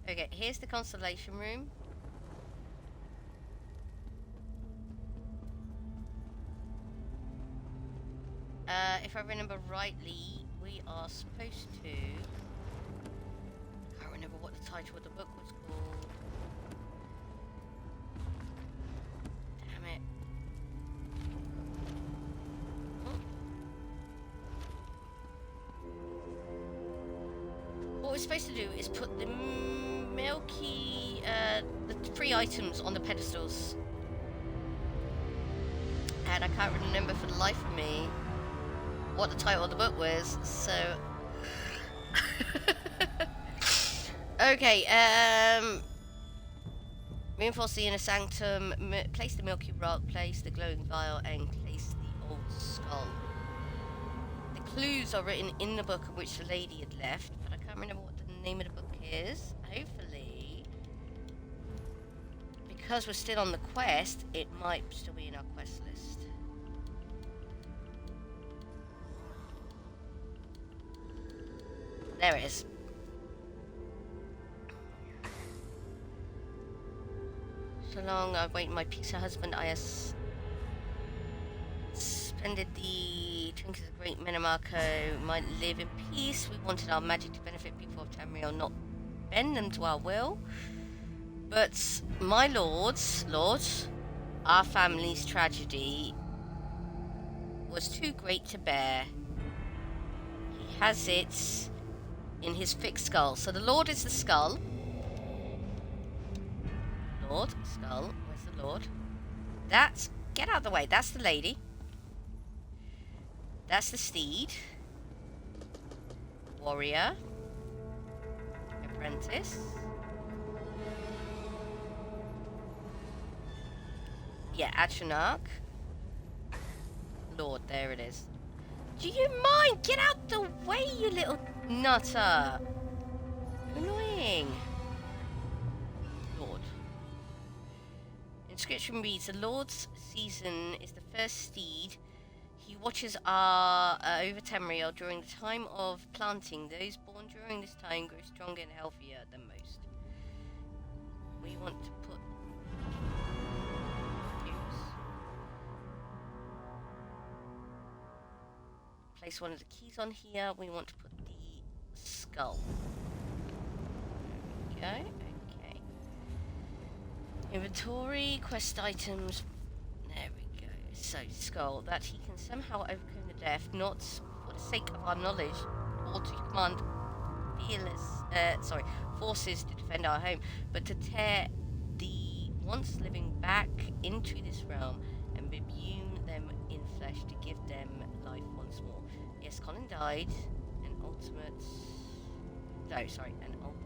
Okay, here's the Constellation Room. If I remember rightly, we are supposed to... I can't remember what the title of the book was called. Damn it. What we're supposed to do is put the milky, the 3 items on the pedestals. And I can't remember for the life of me what the title of the book was, so... Okay, reinforce the inner sanctum, place the milky rock, place the glowing vial, and place the old skull. The clues are written in the book in which the lady had left, but I can't remember what the name of the book is. Hopefully, because we're still on the quest, it might still be in our quest list. There it is. So long I've waited my peace husband, I has suspended the trinkets of great Menamarco might live in peace. We wanted our magic to benefit people of Tamriel, not bend them to our will. But my lords, our family's tragedy was too great to bear. He has it in his fixed skull. So the Lord is the skull. Lord, skull. Where's the Lord? That's... Get out of the way. That's the lady. That's the steed. Warrior. Apprentice. Yeah, Atronach. Lord, there it is. Do you mind? Get out the way, you little nutter. Annoying. Lord. Inscription reads, the Lord's season is the first steed. He watches over Tamriel during the time of planting. Those born during this time grow stronger and healthier than most. We want to put... Place one of the keys on here. We want to put the skull. Okay, okay. Inventory, quest items. There we go. So, skull. That he can somehow overcome the death, not for the sake of our knowledge, or to command forces to defend our home, but to tear the once living back into this realm and imbue them in flesh to give them life once more. Yes, Colin died an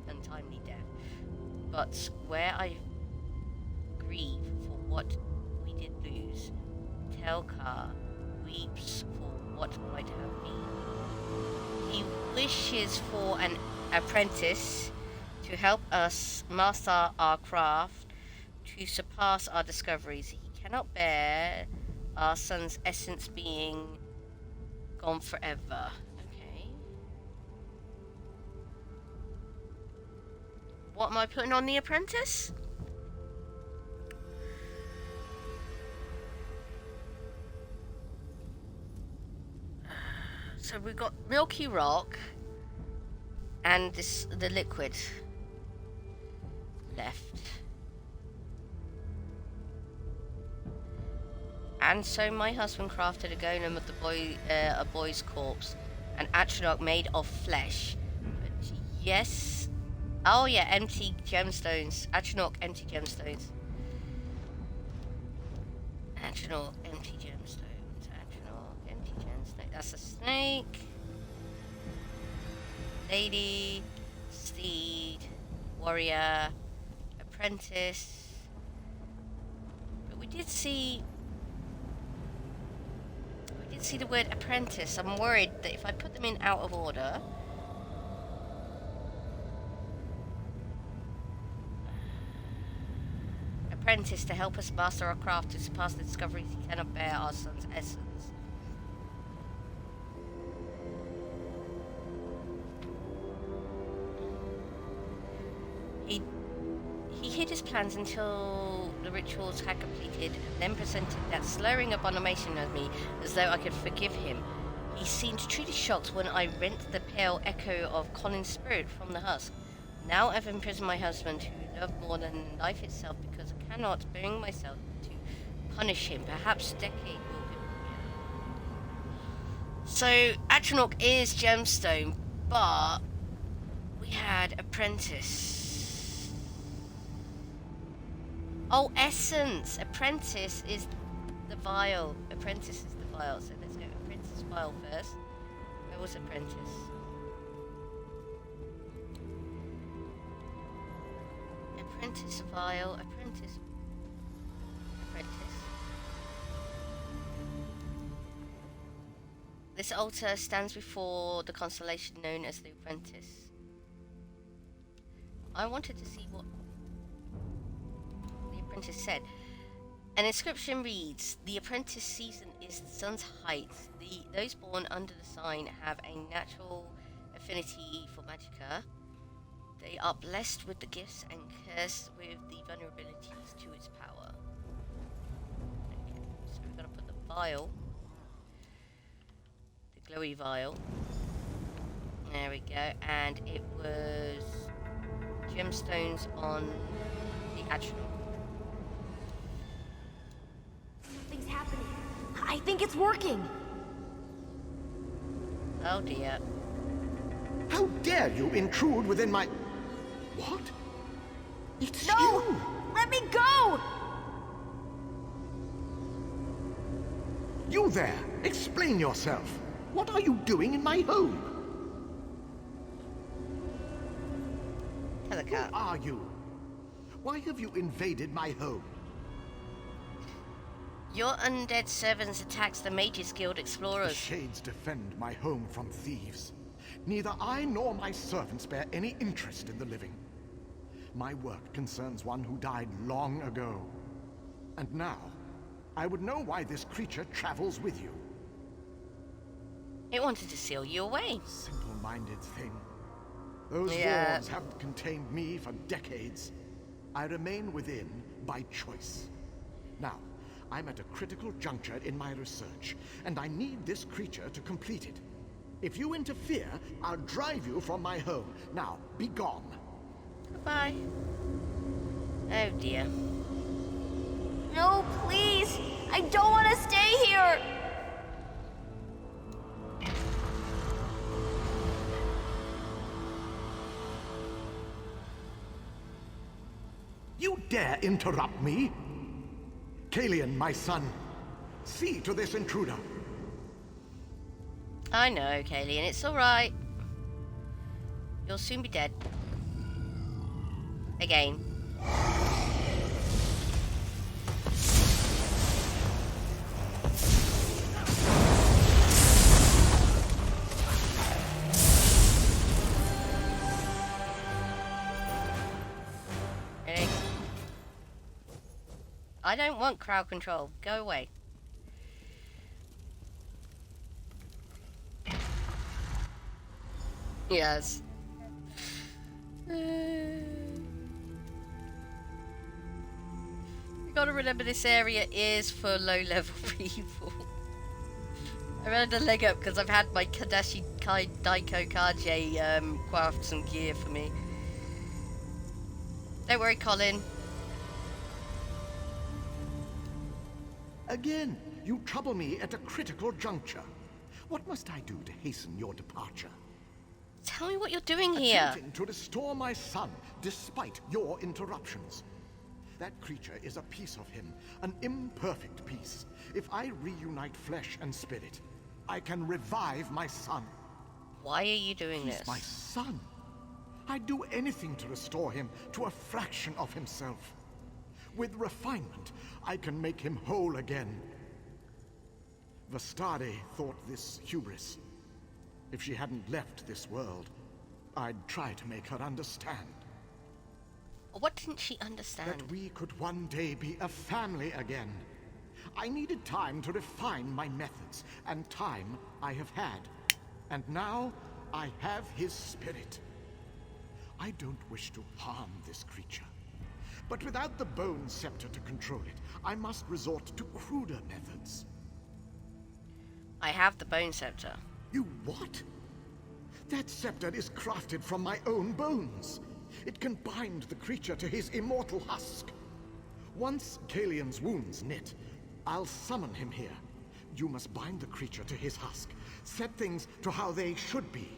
untimely death. But where I grieve for what we did lose, Telkar weeps for what might have been. He wishes for an apprentice to help us master our craft, to surpass our discoveries. He cannot bear our son's essence being gone forever. Okay. What am I putting on the apprentice? So we've got Milky Rock and the liquid left. And so my husband crafted a golem of a boy's corpse, an atronach made of flesh. But yes. Oh yeah, empty gemstones. Atronach, empty gemstones. Atronach, empty gemstones. Atronach, empty gemstones. That's a snake. Lady, steed, warrior, apprentice. But we did see the word apprentice. I'm worried that if I put them in out of order, apprentice to help us master our craft, to surpass the discoveries he cannot bear our son's essence. He hid his plans until the rituals had completed, and then presented that slurring abomination at me as though I could forgive him. He seemed truly shocked when I rent the pale echo of Colin's spirit from the husk. Now I've imprisoned my husband, who loved more than life itself, because I cannot bring myself to punish him. Perhaps a decade will be. So Atronach is gemstone, but we had apprentice. Oh, essence! Apprentice is the vial. Apprentice is the vial. So let's go apprentice vial first. Where was apprentice? Apprentice vial. Apprentice. This altar stands before the constellation known as the Apprentice. I wanted to see what said. An inscription reads, "The apprentice season is the sun's height. Those born under the sign have a natural affinity for magicka. They are blessed with the gifts and cursed with the vulnerabilities to its power." Okay, so we're gonna put the vial, the glowy vial. There we go, and it was gemstones on the atronach. Happening. I think it's working. Oh dear. How dare you intrude within my... What? It's you! Let me go! You there! Explain yourself. What are you doing in my home? Hello, cat. Who are you? Why have you invaded my home? Your undead servants attacks the Mages Guild explorers. The Shades defend my home from thieves. Neither I nor my servants bear any interest in the living. My work concerns one who died long ago. And now, I would know why this creature travels with you. It wanted to seal you away. Simple-minded thing. Those walls haven't contained me for decades. I remain within by choice. Now, I'm at a critical juncture in my research, and I need this creature to complete it. If you interfere, I'll drive you from my home. Now, be gone. Goodbye. Oh dear. No, please! I don't want to stay here! You dare interrupt me? Kalian, my son, see to this intruder. I know, Kalian, it's alright. You'll soon be dead. Again. Really? I don't want crowd control. Go away. Yes. You gotta remember this area is for low-level people. I ran a leg up because I've had my Kadashi Daiko Kaje craft some gear for me. Don't worry, Colin. Again, you trouble me at a critical juncture. What must I do to hasten your departure? Tell me what you're doing here. Attempting to restore my son, despite your interruptions. That creature is a piece of him, an imperfect piece. If I reunite flesh and spirit, I can revive my son. Why are you doing this? He's my son. I'd do anything to restore him to a fraction of himself. With refinement, I can make him whole again. Vastade thought this hubris. If she hadn't left this world, I'd try to make her understand. What didn't she understand? That we could one day be a family again. I needed time to refine my methods, and time I have had. And now, I have his spirit. I don't wish to harm this creature. But without the bone scepter to control it, I must resort to cruder methods. I have the bone scepter. You what? That scepter is crafted from my own bones. It can bind the creature to his immortal husk. Once Kalian's wounds knit, I'll summon him here. You must bind the creature to his husk. Set things to how they should be.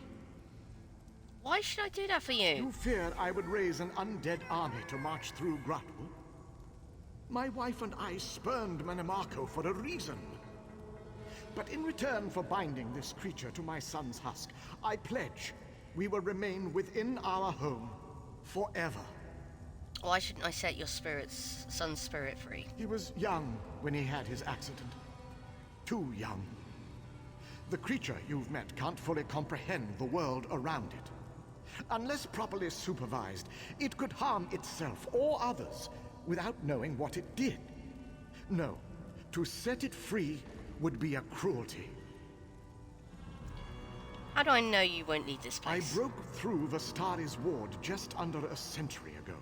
Why should I do that for you? You feared I would raise an undead army to march through Gratwell? My wife and I spurned Manamako for a reason. But in return for binding this creature to my son's husk, I pledge we will remain within our home forever. Why shouldn't I set your son's spirit free? He was young when he had his accident. Too young. The creature you've met can't fully comprehend the world around it. Unless properly supervised, it could harm itself or others without knowing what it did. No, to set it free would be a cruelty. How do I know you won't leave this place? I broke through Vastade's ward just under a century ago.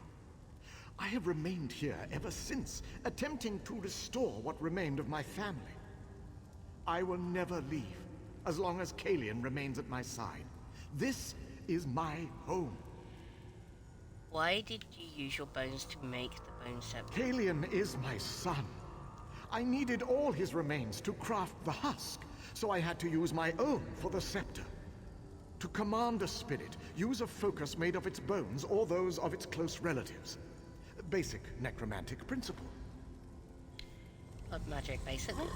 I have remained here ever since, attempting to restore what remained of my family. I will never leave, as long as Kalian remains at my side. This is my home. Why did you use your bones to make the bone scepter? Kalian is my son. I needed all his remains to craft the husk, so I had to use my own for the scepter. To command a spirit, use a focus made of its bones or those of its close relatives. Basic necromantic principle. Blood magic, basically.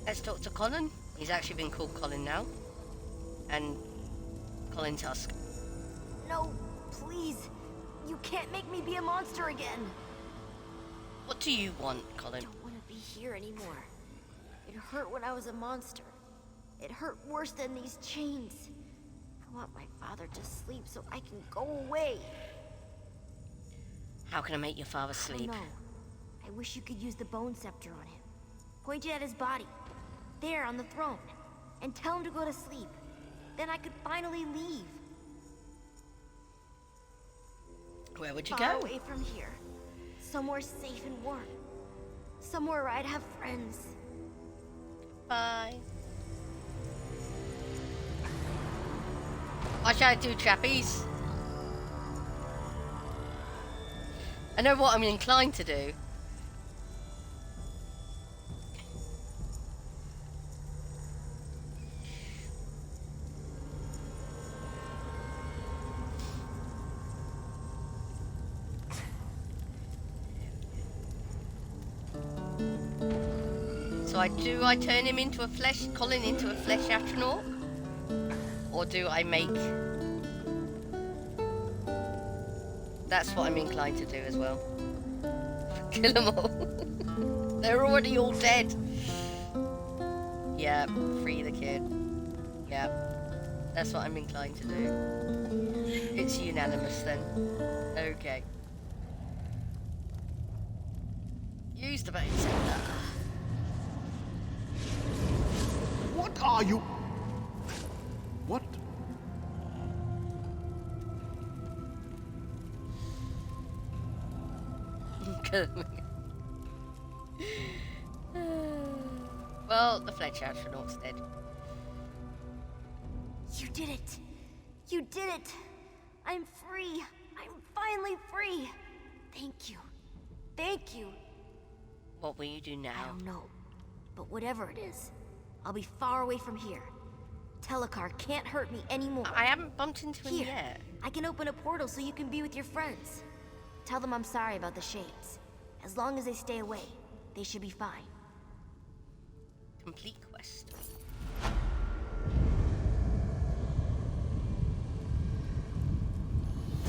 Let's talk to Colin. He's actually been called Colin now. And Colin Tusk. No, please. You can't make me be a monster again. What do you want, Colin? I don't want to be here anymore. It hurt when I was a monster. It hurt worse than these chains. I want my father to sleep so I can go away. How can I make your father sleep? No. I wish you could use the bone scepter on him. Point it at his body. There on the throne. And tell him to go to sleep. Then I could finally leave. Where would you Far go? away from here. Somewhere safe and warm. Somewhere where I'd have friends. Bye. Why should I do trapeze? I know what I'm inclined to do. So do I turn him into a Colin into a flesh astronaut? Or do I make... That's what I'm inclined to do as well. Kill them all. They're already all dead. Yeah, free the kid. Yeah, that's what I'm inclined to do. It's unanimous then. Okay. Use the bait. What are you? What? Well, the Fletch astronaut's dead. You did it! You did it! I'm free! I'm finally free! Thank you. Thank you. What will you do I now? don't know. But whatever it is, I'll be far away from here. Telecar can't hurt me anymore. I haven't bumped into him Here, yet. I can open a portal so you can be with your friends. Tell them I'm sorry about the shades. As long as they stay away, they should be fine. Complete quest.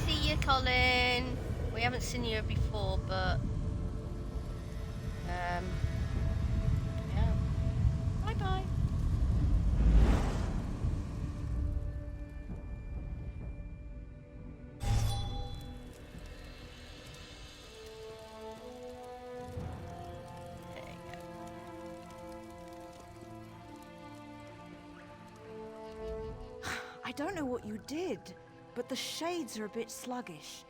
See you, Colin. We haven't seen you before, but yeah. Bye bye. I don't know what you did, but the shades are a bit sluggish.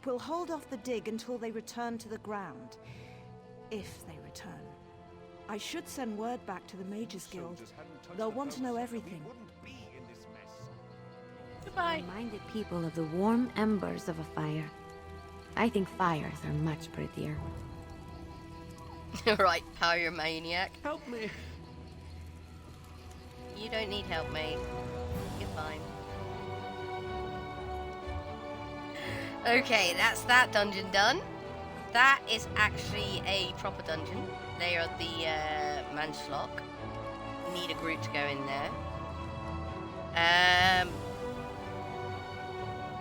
We'll hold off the dig until they return to the ground. If they return. I should send word back to the Mages Guild. They'll want to know everything. Goodbye. Reminded people of the warm embers of a fire. I think fires are much prettier. Right, Pyromaniac. Help me. You don't need help, mate. You're fine. Okay, that's that dungeon done. That is actually a proper dungeon. They are the Manschlock. Need a group to go in there.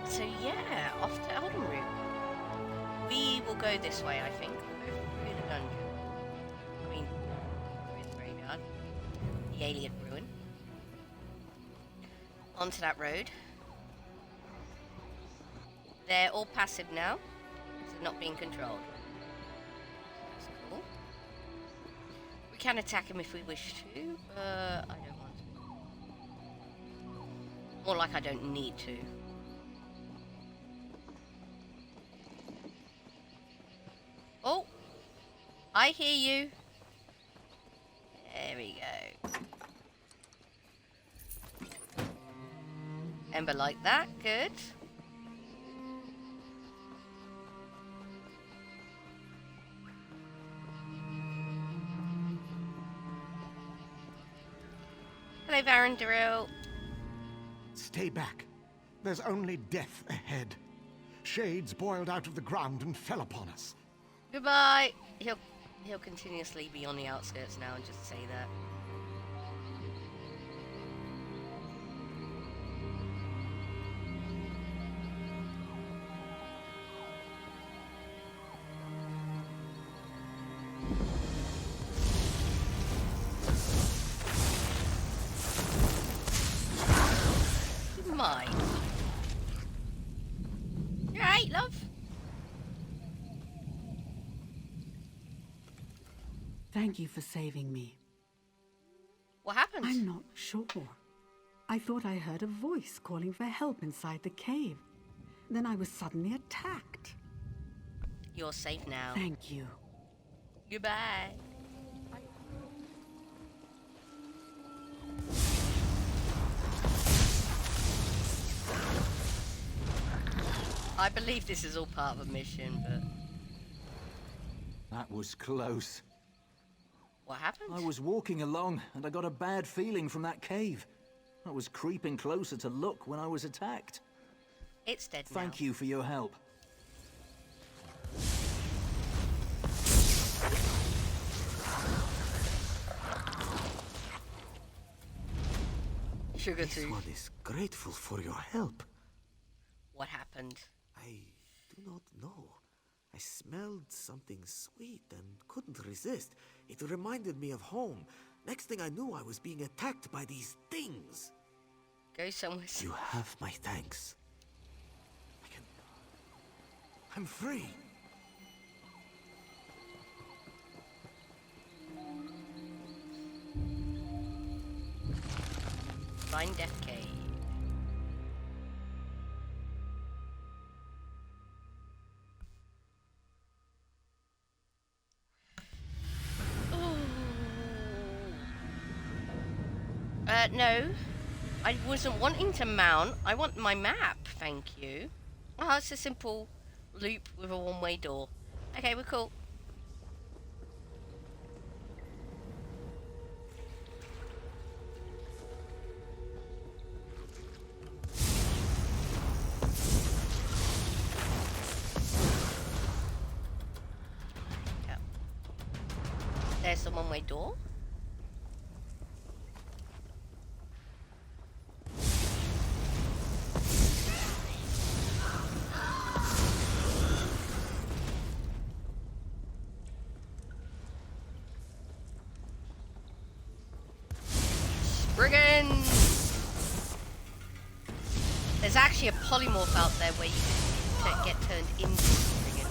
So yeah, off to Elden Root. We will go this way, I think. We'll go through the dungeon. I mean, through the graveyard. The alien ruin. Onto that road. They're all passive now, so not being controlled. That's cool. We can attack him if we wish to, but I don't want to. More like I don't need to. Oh! I hear you. There we go. Ember like that, good. Hello, Varandoril. Stay back. There's only death ahead. Shades boiled out of the ground and fell upon us. Goodbye. He'll continuously be on the outskirts now and just say that. Mine. You alright, love? Thank you for saving me. What happened? I'm not sure. I thought I heard a voice calling for help inside the cave. Then I was suddenly attacked. You're safe now. Thank you. Goodbye. I believe this is all part of a mission, but... That was close. What happened? I was walking along, and I got a bad feeling from that cave. I was creeping closer to look when I was attacked. It's dead now. Thank you for your help. Sugar This tooth. one is grateful for your help. What happened? I do not know. I smelled something sweet and couldn't resist. It reminded me of home. Next thing I knew, I was being attacked by these things. Go somewhere. You have my thanks. I'm free. Find Death Cave. No. I wasn't wanting to mount. I want my map, thank you. Oh, it's a simple loop with a one-way door. Okay, we're cool. Yep. There's the one-way door. There's actually a polymorph out there where you can get turned into Spriggan.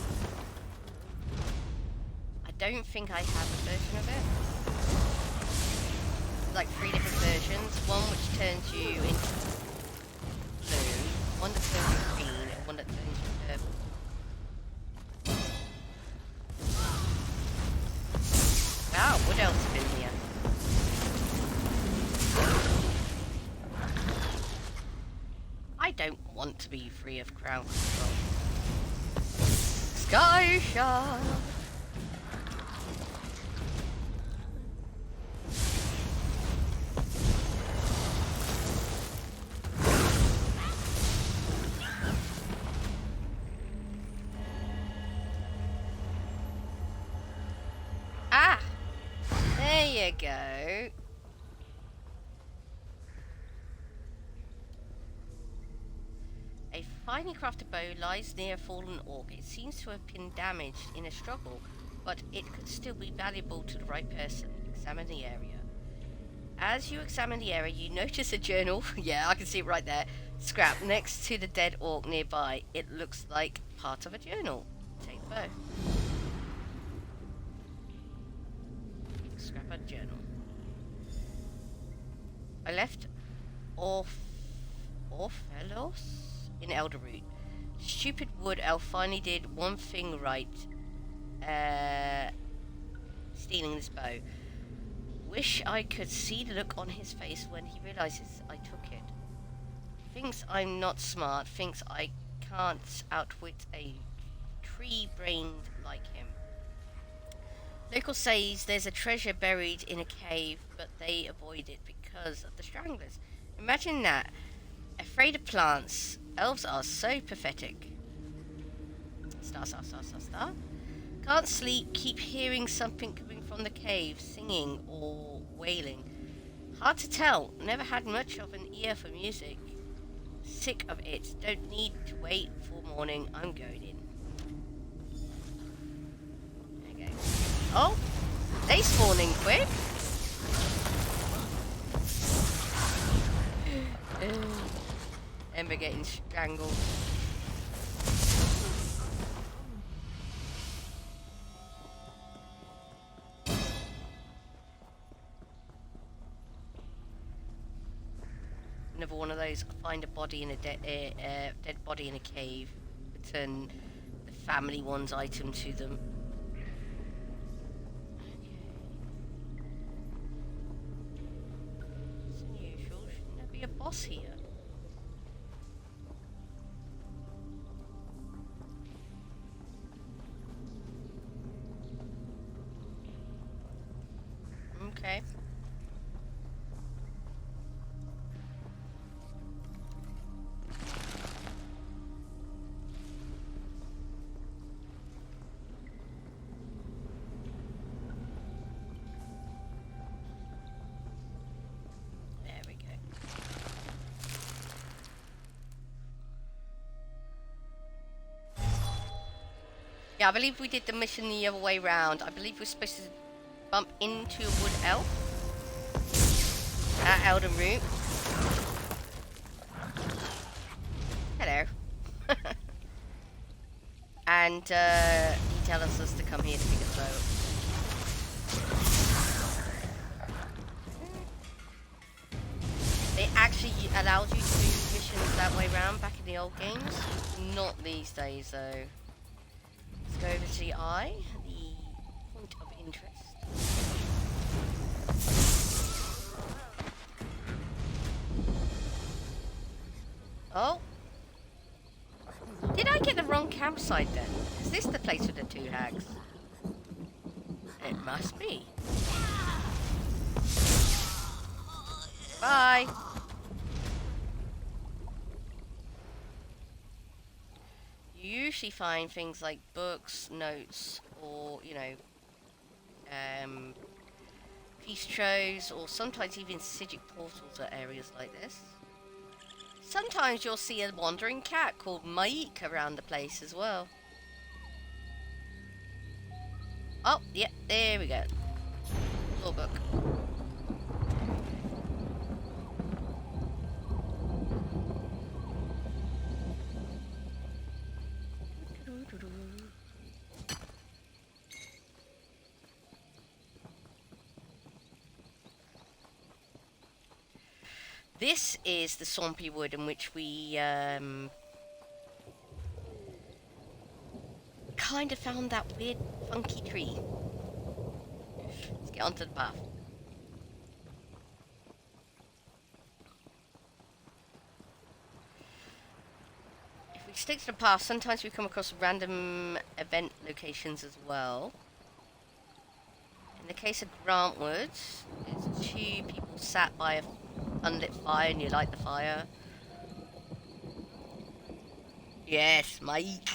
I don't think I have a version of it. There's like 3 different versions. One which turns you into blue, one that turns you green, and one that turns you purple. Wow, what else is in here? I don't want to be free of crowd control. Sky Shard! Ah! There you go. A finely crafted bow lies near a fallen orc. It seems to have been damaged in a struggle, but it could still be valuable to the right person. Examine the area. As you examine the area, you notice a journal. Yeah, I can see it right there. Scrap next to the dead orc nearby. It looks like part of a journal. Take the bow. Scrap a journal. I left Orphelos in Elderroot. Stupid wood elf finally did one thing right. Stealing this bow. Wish I could see the look on his face when he realizes I took it. Thinks I'm not smart, thinks I can't outwit a tree-brained like him. Local says there's a treasure buried in a cave, but they avoid it because of the stranglers. Imagine that. Afraid of plants. Elves are so pathetic. Star. Can't sleep, keep hearing something coming from the cave, singing or wailing. Hard to tell, never had much of an ear for music. Sick of it, don't need to wait for morning, I'm going in. There you go. Oh, they spawn in quick. Ember getting strangled. Another one of those. Find a body in a dead body in a cave. Return the family one's item to them. It's unusual. Shouldn't there be a boss here? Okay. Yeah, I believe we did the mission the other way round. I believe we're supposed to bump into a wood elf at Elden Root. Hello. And he tells us to come here to pick a boat. They actually allowed you to do missions that way round back in the old games. Not these days, though. Let's go over to the eye, the point of interest. Oh. Did I get the wrong campsite then? Is this the place with the two hags? It must be. Bye. You usually find things like books, notes, or, you know, peace troves, or sometimes even sigil portals at areas like this. Sometimes you'll see a wandering cat called Maik around the place as well. Oh, yeah, there we go. Law book. This is the swampy wood in which we kind of found that weird funky tree. Let's get onto the path. If we stick to the path, sometimes we come across random event locations as well. In the case of Grantwood, it's two people sat by a unlit fire and you light the fire. Yes, Mike.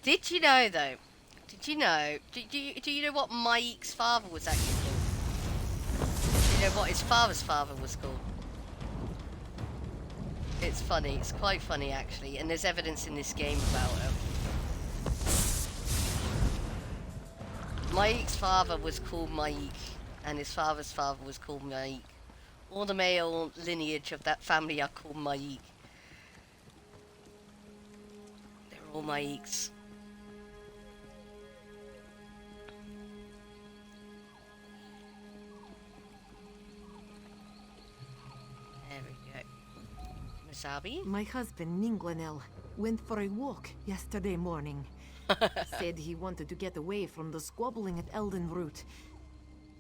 Did you know though? Do you know what Mike's father was actually called? Do you know what his father's father was called? It's funny. It's quite funny actually, and there's evidence in this game about it. Mike's father was called Mike, and his father's father was called Mike. All the male lineage of that family are called Mike. They're all Mikes. There we go. Miss Abby? My husband, Ninglanel, went for a walk yesterday morning. Said he wanted to get away from the squabbling at Elden Root.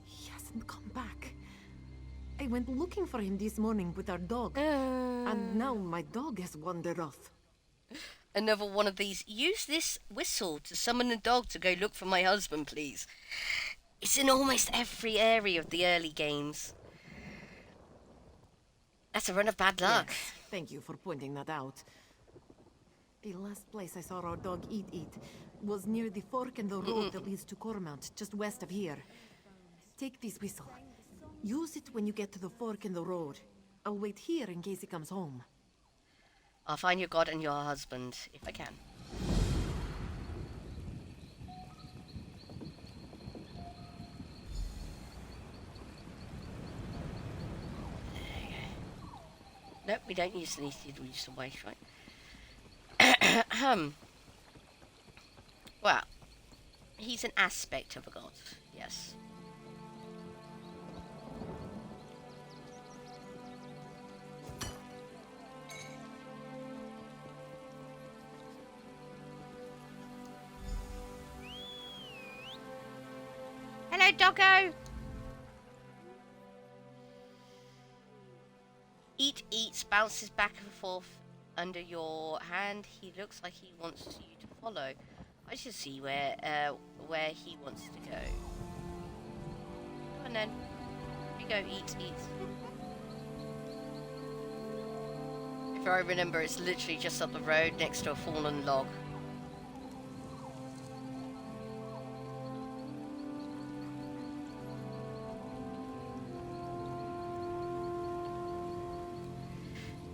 He hasn't come back. I went looking for him this morning with our dog. And now my dog has wandered off. Another one of these. Use this whistle to summon the dog to go look for my husband, please. It's in almost every area of the early games. That's a run of bad luck. Yes, thank you for pointing that out. The last place I saw our dog eat was near the fork in the road that leads to Cormount, just west of here. Take this whistle. Use it when you get to the fork in the road. I'll wait here in case he comes home. I'll find your god and your husband, if I can. There you go. Nope, we don't use the use the waste, right? Well, he's an aspect of a god, yes. Hello, doggo! Eats, bounces back and forth under your hand. He looks like he wants you to follow. I should see where he wants to go. Come on then. Here you go, eat. If I remember, it's literally just up the road next to a fallen log.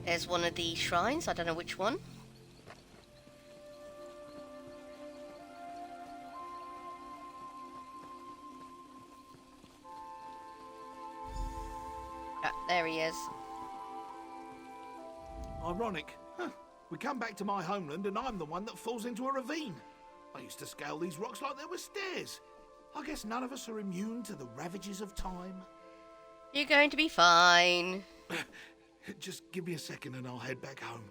There's one of the shrines. I don't know which one. Ah, there he is. Ironic. Huh. We come back to my homeland and I'm the one that falls into a ravine. I used to scale these rocks like they were stairs. I guess none of us are immune to the ravages of time. You're going to be fine. Just give me a second and I'll head back home.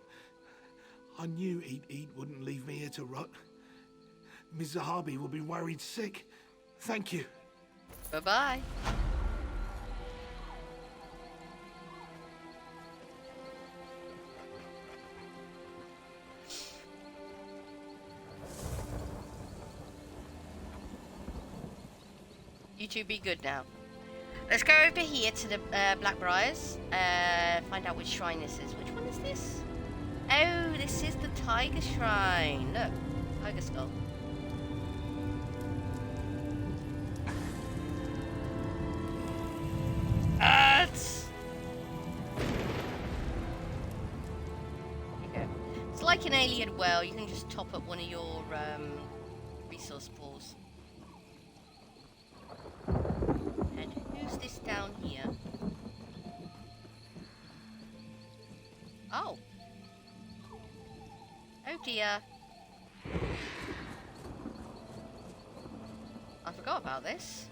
I knew Eat wouldn't leave me here to rot. Ms. Zahabi will be worried sick. Thank you. Bye-bye. You two be good now. Let's go over here to the Blackbriars. Find out which shrine this is. Which one is this? Oh, this is the Tiger Shrine. Look, Tiger Skull. It's like an alien well. You can just top up one of your resource pools. And who's this down here? Oh. Oh dear. I forgot about this.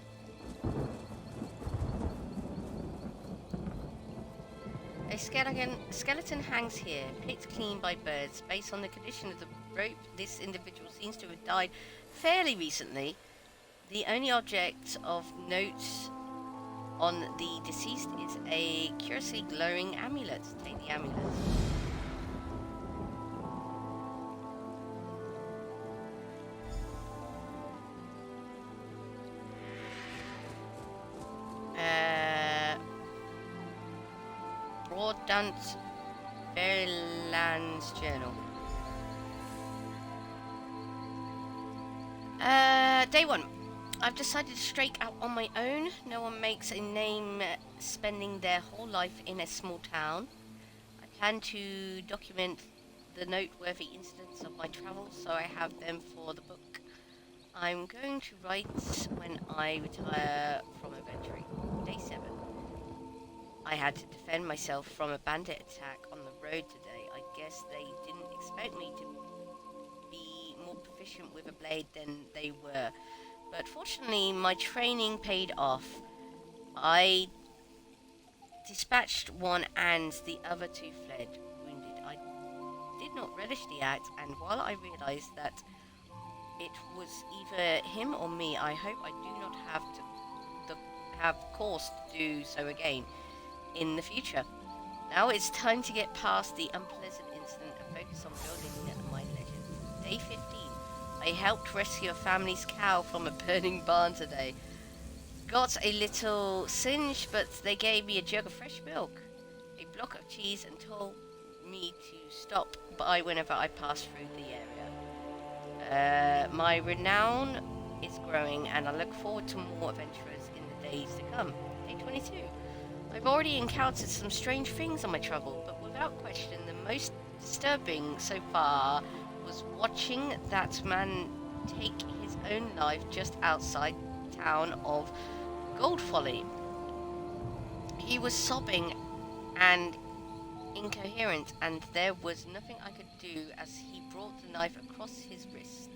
A skeleton hangs here, picked clean by birds. Based on the condition of the rope, this individual seems to have died fairly recently. The only object of note on the deceased is a curiously glowing amulet. Take the amulet. Broaddunt Fairylands Journal. Day 1. I've decided to strike out on my own. No one makes a name spending their whole life in a small town. I plan to document the noteworthy incidents of my travels, so I have them for the book. I'm going to write when I retire from adventuring. Day 7. I had to defend myself from a bandit attack on the road today. I guess they didn't expect me to be more proficient with a blade than they were. But fortunately, my training paid off. I dispatched one and the other two fled wounded. I did not relish the act, and while I realized that it was either him or me, I hope I do not have cause to do so again in the future. Now it's time to get past the unpleasant incident and focus on building my legend. Day 15. I helped rescue a family's cow from a burning barn today. Got a little singe, but they gave me a jug of fresh milk, a block of cheese, and told me to stop by whenever I pass through the area. My renown is growing, and I look forward to more adventurers in the days to come. Day 22. I've already encountered some strange things on my travel, but without question, the most disturbing so far was watching that man take his own life just outside the town of Goldfolly. He was sobbing and incoherent, and there was nothing I could do as he brought the knife across his wrist.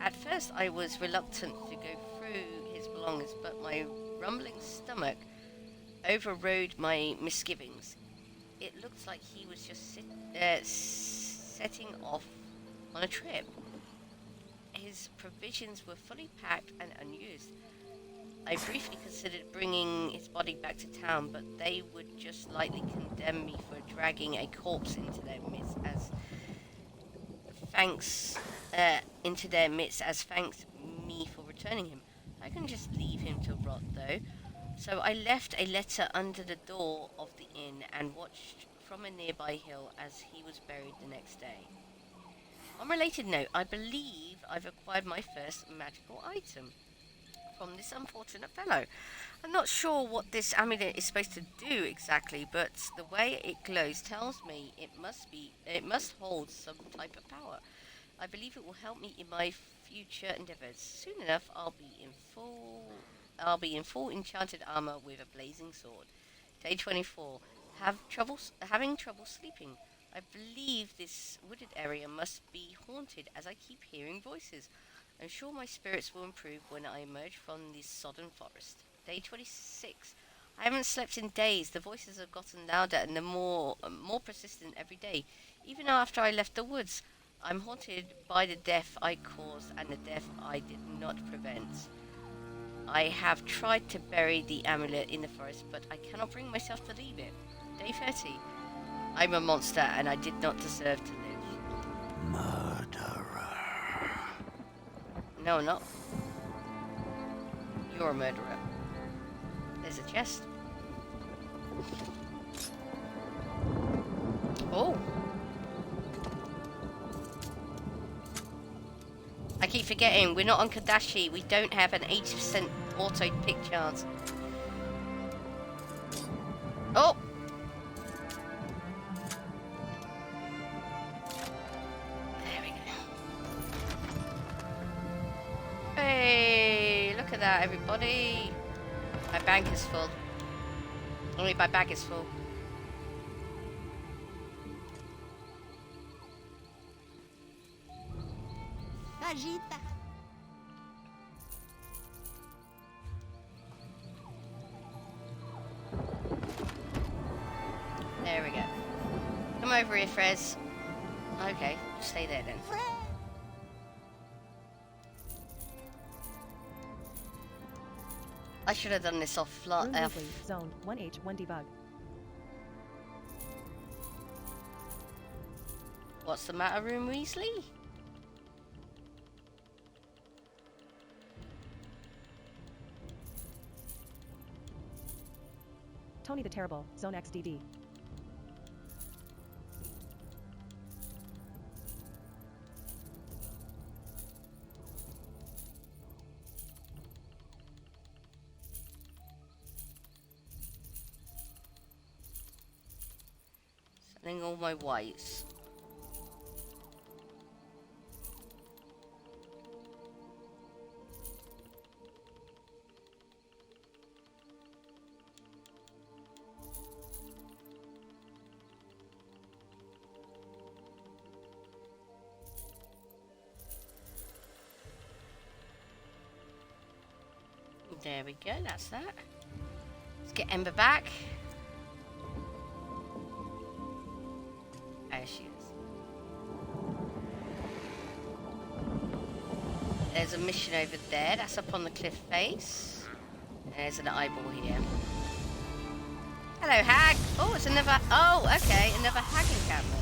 At first I was reluctant to go through his belongings, but my rumbling stomach overrode my misgivings. It looked like he was just setting off on a trip. His provisions were fully packed and unused. I briefly considered bringing his body back to town, but they would just lightly condemn me for dragging a corpse into their midst as thanks me for returning him. I can just leave him to rot though. So I left a letter under the door of the inn and watched from a nearby hill as he was buried the next day. On a related note, I believe I've acquired my first magical item. from this unfortunate fellow. I'm not sure what this amulet is supposed to do exactly, but the way it glows tells me it must hold some type of power. I believe it will help me in my future endeavors. Soon enough, I'll be in full enchanted armor with a blazing sword. Day 24. Having trouble sleeping. I believe this wooded area must be haunted as I keep hearing voices. I'm sure my spirits will improve when I emerge from this sodden forest. Day 26. I haven't slept in days. The voices have gotten louder and more persistent every day. Even after I left the woods, I'm haunted by the death I caused and the death I did not prevent. I have tried to bury the amulet in the forest, but I cannot bring myself to leave it. Day 30. I'm a monster and I did not deserve to live. Murderer. No, not. You're a murderer. There's a chest. Oh. I keep forgetting, we're not on Kadashi. We don't have an 80% auto pick chance. Oh! There we go. Hey, look at that, everybody. My bank is full. Only my bag is full. Vegeta. There we go. Come over here, Frez. Okay, stay there then. I should have done this offline. Room Weasley, Zone 1H, 1 debug. What's the matter, Room Weasley? Tony the Terrible, Zone XDD. Selling all my whites. There we go, that's that. Let's get Ember back. There she is. There's a mission over there, that's up on the cliff face. There's an eyeball here. Hello, hag! Oh, it's another... Oh, okay, another hag encampment.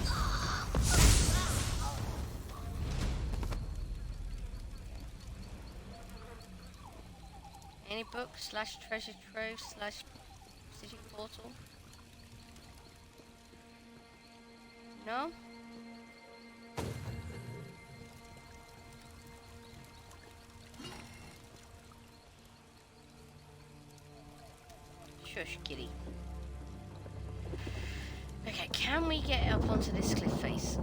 Any book / treasure trove / city portal? No? Shush, kitty. Okay, can we get up onto this cliff face?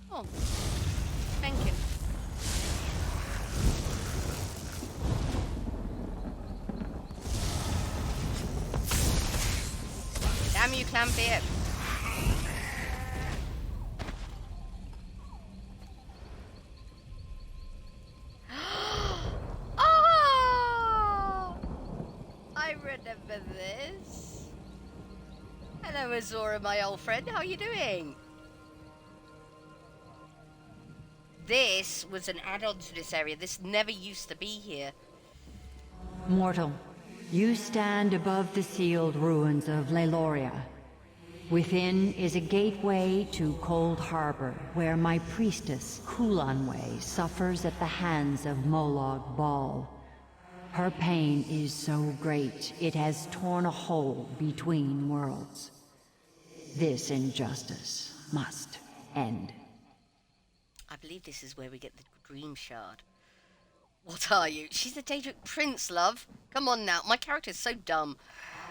Oh, thank you. Damn you, Clambeard. Oh! I remember this. Hello, Azora, my old friend. How are you doing? This was an add-on to this area. This never used to be here. Mortal, you stand above the sealed ruins of Leiloria. Within is a gateway to Cold Harbor, where my priestess, Kulanway, suffers at the hands of Molag Bal. Her pain is so great, it has torn a hole between worlds. This injustice must end. I believe this is where we get the dream shard. What are you? She's the Daedric Prince, love. Come on now, my character's so dumb.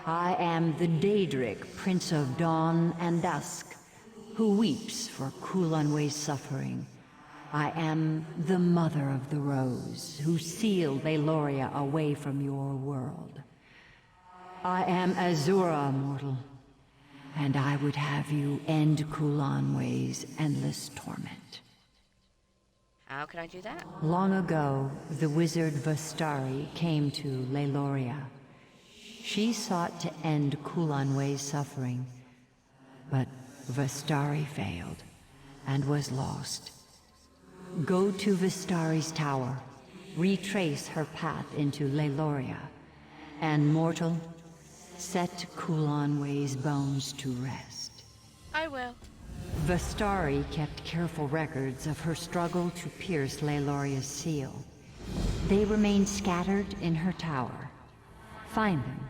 I am the Daedric, Prince of Dawn and Dusk, who weeps for Kulanway's suffering. I am the Mother of the Rose, who sealed Leloria away from your world. I am Azura, mortal, and I would have you end Kulanway's endless torment. How can I do that? Long ago, the wizard Vastari came to Leloria. She sought to end Kulanway's suffering, but Vastari failed and was lost. Go to Vastari's tower, retrace her path into Leloria, and mortal, set Kulanway's bones to rest. I will. Vastari kept careful records of her struggle to pierce Leloria's seal. They remain scattered in her tower. Find them.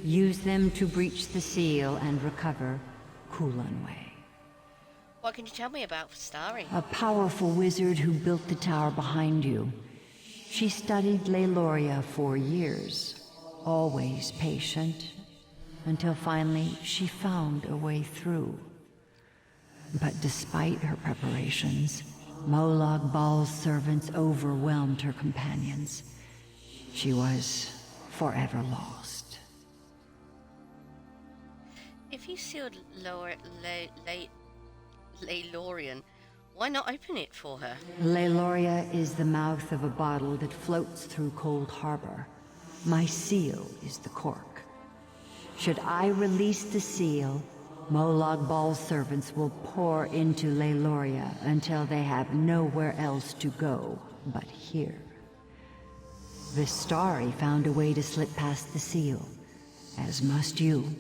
Use them to breach the seal and recover Kulanway. What can you tell me about Vastari? A powerful wizard who built the tower behind you. She studied Leloria for years, always patient, until finally she found a way through. But despite her preparations, Molag Bal's servants overwhelmed her companions. She was forever lost. If you sealed Lelorian, why not open it for her? Leloria is the mouth of a bottle that floats through Cold Harbor. My seal is the cork. Should I release the seal, Molag Bal's servants will pour into Leloria until they have nowhere else to go but here. Vistari found a way to slip past the seal, as must you.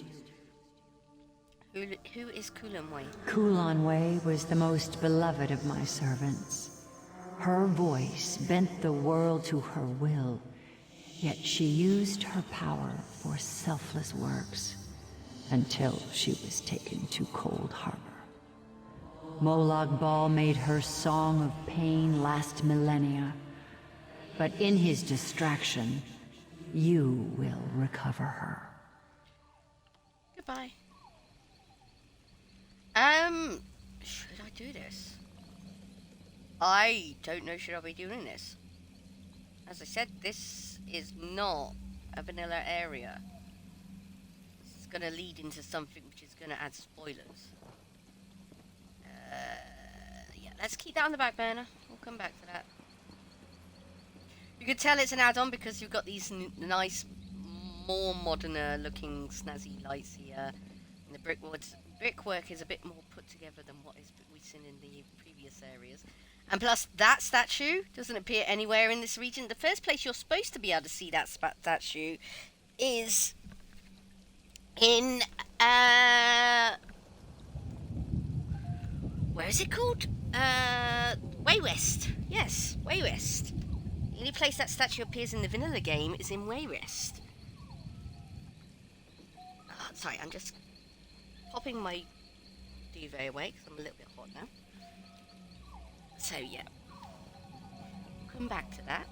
Who is Kulanway? Kulanway was the most beloved of my servants. Her voice bent the world to her will, yet she used her power for selfless works until she was taken to Cold Harbor. Molag Bal made her song of pain last millennia, but in his distraction, you will recover her. Goodbye. Should I do this? I don't know, should I be doing this? As I said, this is not a vanilla area. This is going to lead into something which is going to add spoilers. Yeah, let's keep that on the back burner. We'll come back to that. You can tell it's an add-on because you've got these nice, more modern looking snazzy lights here. And the brickwork is a bit more put together than what we've seen in the previous areas. And plus, that statue doesn't appear anywhere in this region. The first place you're supposed to be able to see that statue is in, where is it called? Way West. Yes, Way West. The only place that statue appears in the vanilla game is in Way West. Sorry, I'm just popping my duvet away because I'm a little bit hot now. So yeah, come back to that.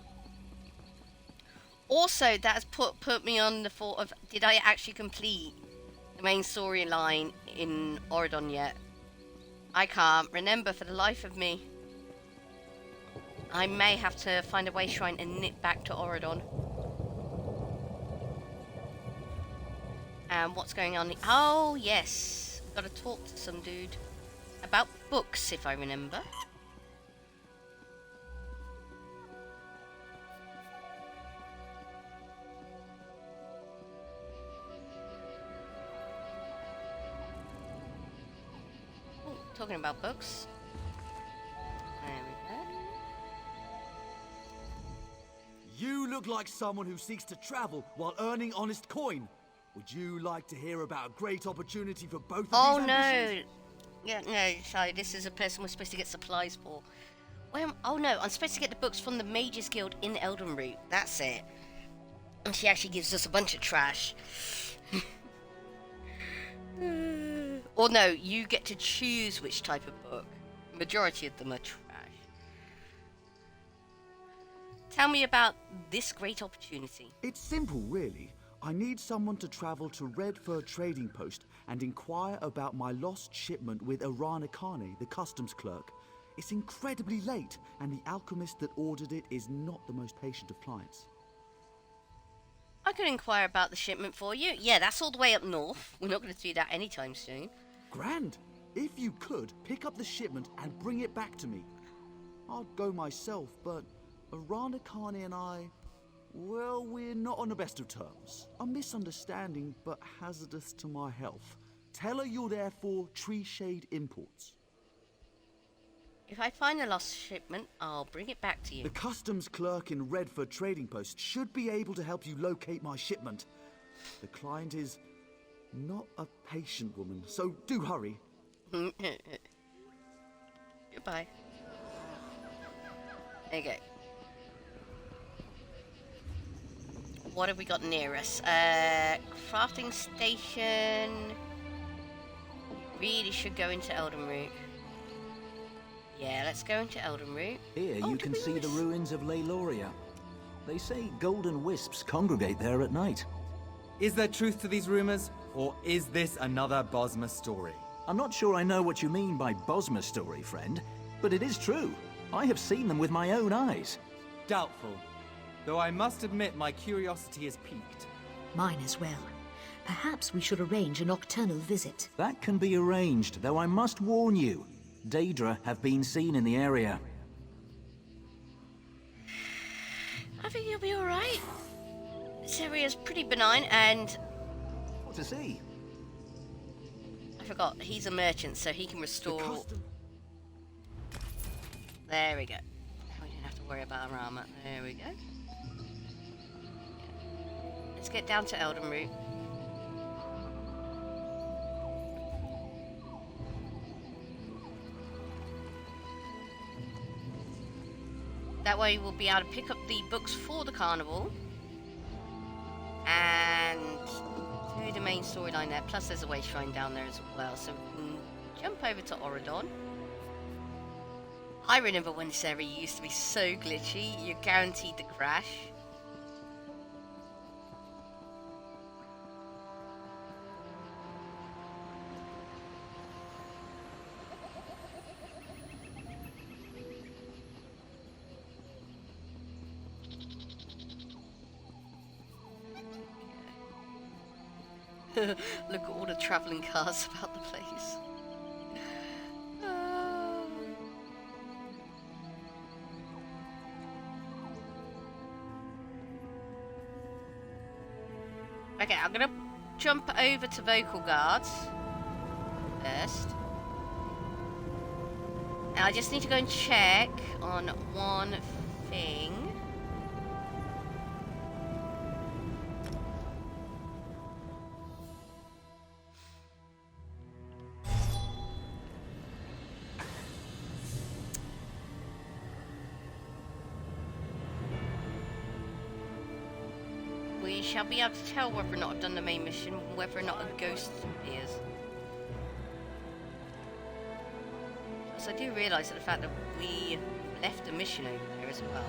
Also, that has put me on the thought of, did I actually complete the main storyline in Auradon yet? I can't remember for the life of me. I may have to find a way shrine and nip back to Auradon. And what's going on? Oh yes, got to talk to some dude about books, if I remember. Talking about books. There we go. You look like someone who seeks to travel while earning honest coin. Would you like to hear about a great opportunity for both of these ambitions? Yeah, no, sorry, this is a person we're supposed to get supplies for. Oh no, I'm supposed to get the books from the Mages Guild in Elden Root. That's it. And she actually gives us a bunch of trash. Or no, you get to choose which type of book. Majority of them are trash. Tell me about this great opportunity. It's simple, really. I need someone to travel to Redford Trading Post and inquire about my lost shipment with Arana Kane, the customs clerk. It's incredibly late, and the alchemist that ordered it is not the most patient of clients. I could inquire about the shipment for you. Yeah, that's all the way up north. We're not going to do that anytime soon. Grand. If you could, pick up the shipment and bring it back to me. I'd go myself, but Arana Kane and I, well, we're not on the best of terms. A misunderstanding, but hazardous to my health. Tell her you're there for Tree Shade Imports. If I find a lost shipment, I'll bring it back to you. The customs clerk in Redford Trading Post should be able to help you locate my shipment. The client is not a patient woman, so do hurry. Goodbye. There you go. What have we got near us? Crafting station. Really should go into Eldenroot. Yeah, let's go into Eldenroot. Here you can see the ruins of Leyloria. They say golden wisps congregate there at night. Is there truth to these rumors, or is this another Bosma story? I'm not sure I know what you mean by Bosma story, friend, but it is true. I have seen them with my own eyes. Doubtful. Though I must admit my curiosity is piqued. Mine as well. Perhaps we should arrange a nocturnal visit. That can be arranged, though I must warn you. Daedra have been seen in the area. I think you'll be alright. This area is pretty benign and... What to see? I forgot, he's a merchant, so he can restore... There we go. We don't have to worry about our armor. There we go. Let's get down to Eldenroot. That way we'll be able to pick up the books for the carnival and do the main storyline there. Plus there's a way shrine down there as well, so we can jump over to Auradon. I remember when this area used to be so glitchy, you're guaranteed to crash. Look at all the travelling cars about the place. Okay, I'm gonna jump over to Vocal Guards first. And I just need to go and check on one thing. We shall be able to tell whether or not I've done the main mission, whether or not a ghost appears. Because I do realise that the fact that we left a mission over there as well.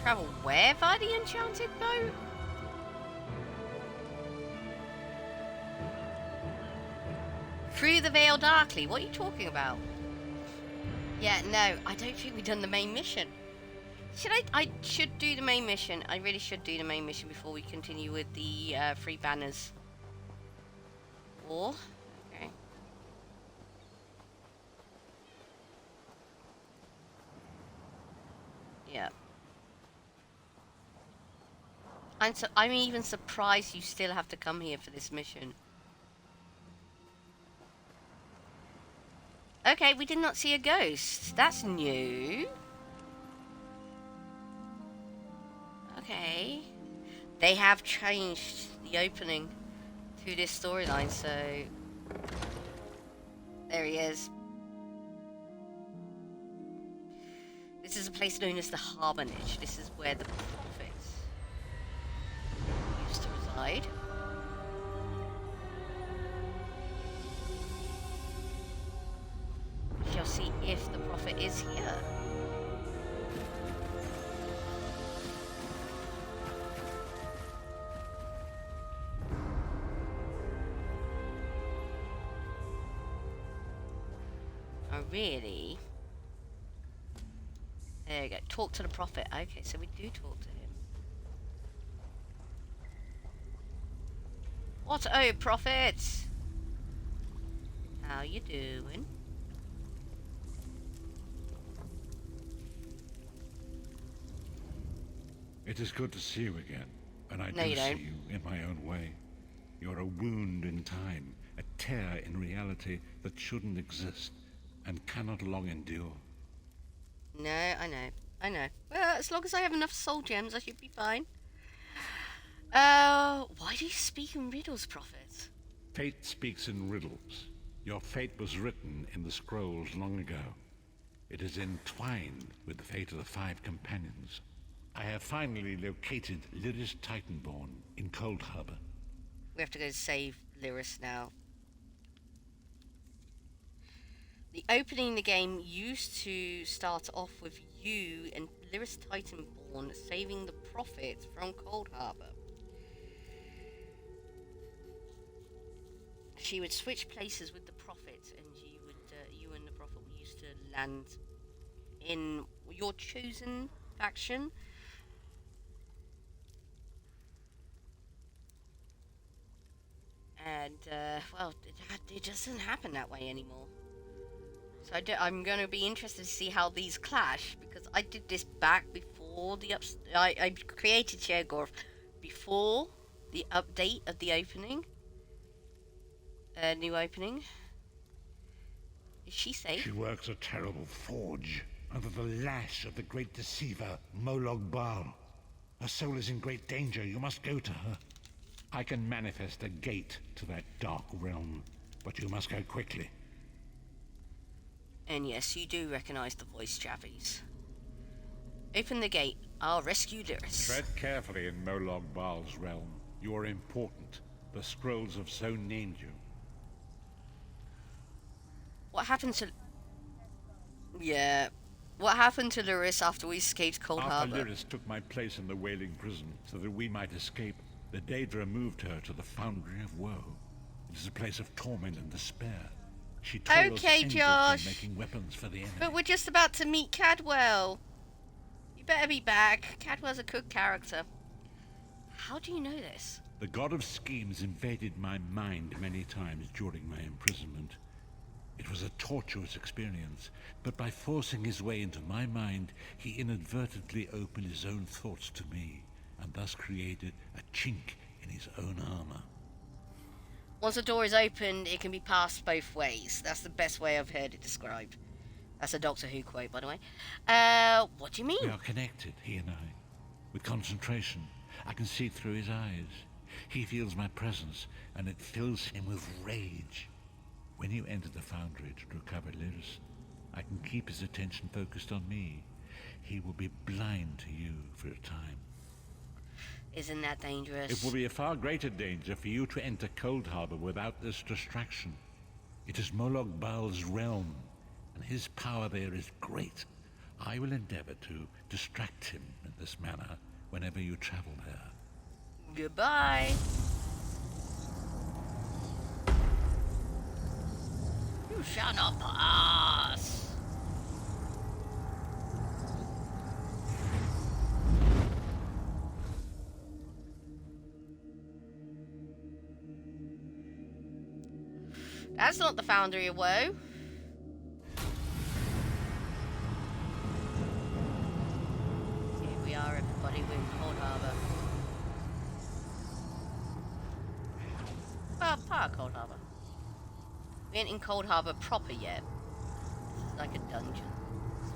Travel where via the enchanted boat? Through the Veil Darkly, what are you talking about? Yeah, no, I don't think we've done the main mission. I should do the main mission. I really should do the main mission before we continue with the free banners. Or, okay. Yeah. I'm even surprised you still have to come here for this mission. Okay, we did not see a ghost. That's new. Okay. They have changed the opening to this storyline, so... There he is. This is a place known as the Harbinage. This is where the prophets used to reside. We shall see if the prophet is here. Oh, really? There you go. Talk to the prophet. Okay, so we do talk to him. What, oh, prophet? How you doing? It is good to see you again, and I No, do you see don't. you in my own way. You're a wound in time, a tear in reality that shouldn't exist and cannot long endure. No, I know. Well, as long as I have enough soul gems, I should be fine. Why do you speak in riddles, prophet? Fate speaks in riddles. Your fate was written in the scrolls long ago. It is entwined with the fate of the 5 companions. I have finally located Lyris Titanborn in Cold Harbor. We have to go save Lyris now. The opening of the game used to start off with you and Lyris Titanborn saving the prophet from Cold Harbor. She would switch places with the prophet, and you and the prophet used to land in your chosen faction. And, well, it doesn't happen that way anymore. So I'm going to be interested to see how these clash, because I did this back before the I created Shergorth before the update of the opening. New opening. Is she safe? She works a terrible forge under the lash of the great deceiver, Molog Baal. Her soul is in great danger. You must go to her. I can manifest a gate to that dark realm, but you must go quickly. And yes, you do recognize the voice, Javies. Open the gate. I'll rescue Lyris. Tread carefully in Molog Baal's realm. You are important. The scrolls have so named you. What happened to... Yeah. What happened to Lyris after we escaped Cold After Harbor? Lyris took my place in the Wailing Prison so that we might escape, the Daedra moved her to the Foundry of Woe. It is a place of torment and despair. She toils Okay, endlessly Josh. making weapons for the enemy. But we're just about to meet Cadwell. You better be back. Cadwell's a good character. How do you know this? The god of schemes invaded my mind many times during my imprisonment. It was a tortuous experience, but by forcing his way into my mind, he inadvertently opened his own thoughts to me, and thus created a chink in his own armor. Once a door is opened, it can be passed both ways. That's the best way I've heard it described. That's a Doctor Who quote, by the way. What do you mean? We are connected, he and I. With concentration, I can see through his eyes. He feels my presence, and it fills him with rage. When you enter the Foundry to recover Lyris, I can keep his attention focused on me. He will be blind to you for a time. Isn't that dangerous? It will be a far greater danger for you to enter Cold Harbor without this distraction. It is Molog Baal's realm, and his power there is great. I will endeavor to distract him in this manner whenever you travel there. Goodbye. You shall not pass. That's not the Foundry of Woe. Here we are, everybody. We're in Cold Harbor. Well, part of Cold Harbor. We ain't in Cold Harbor proper yet. This is like a dungeon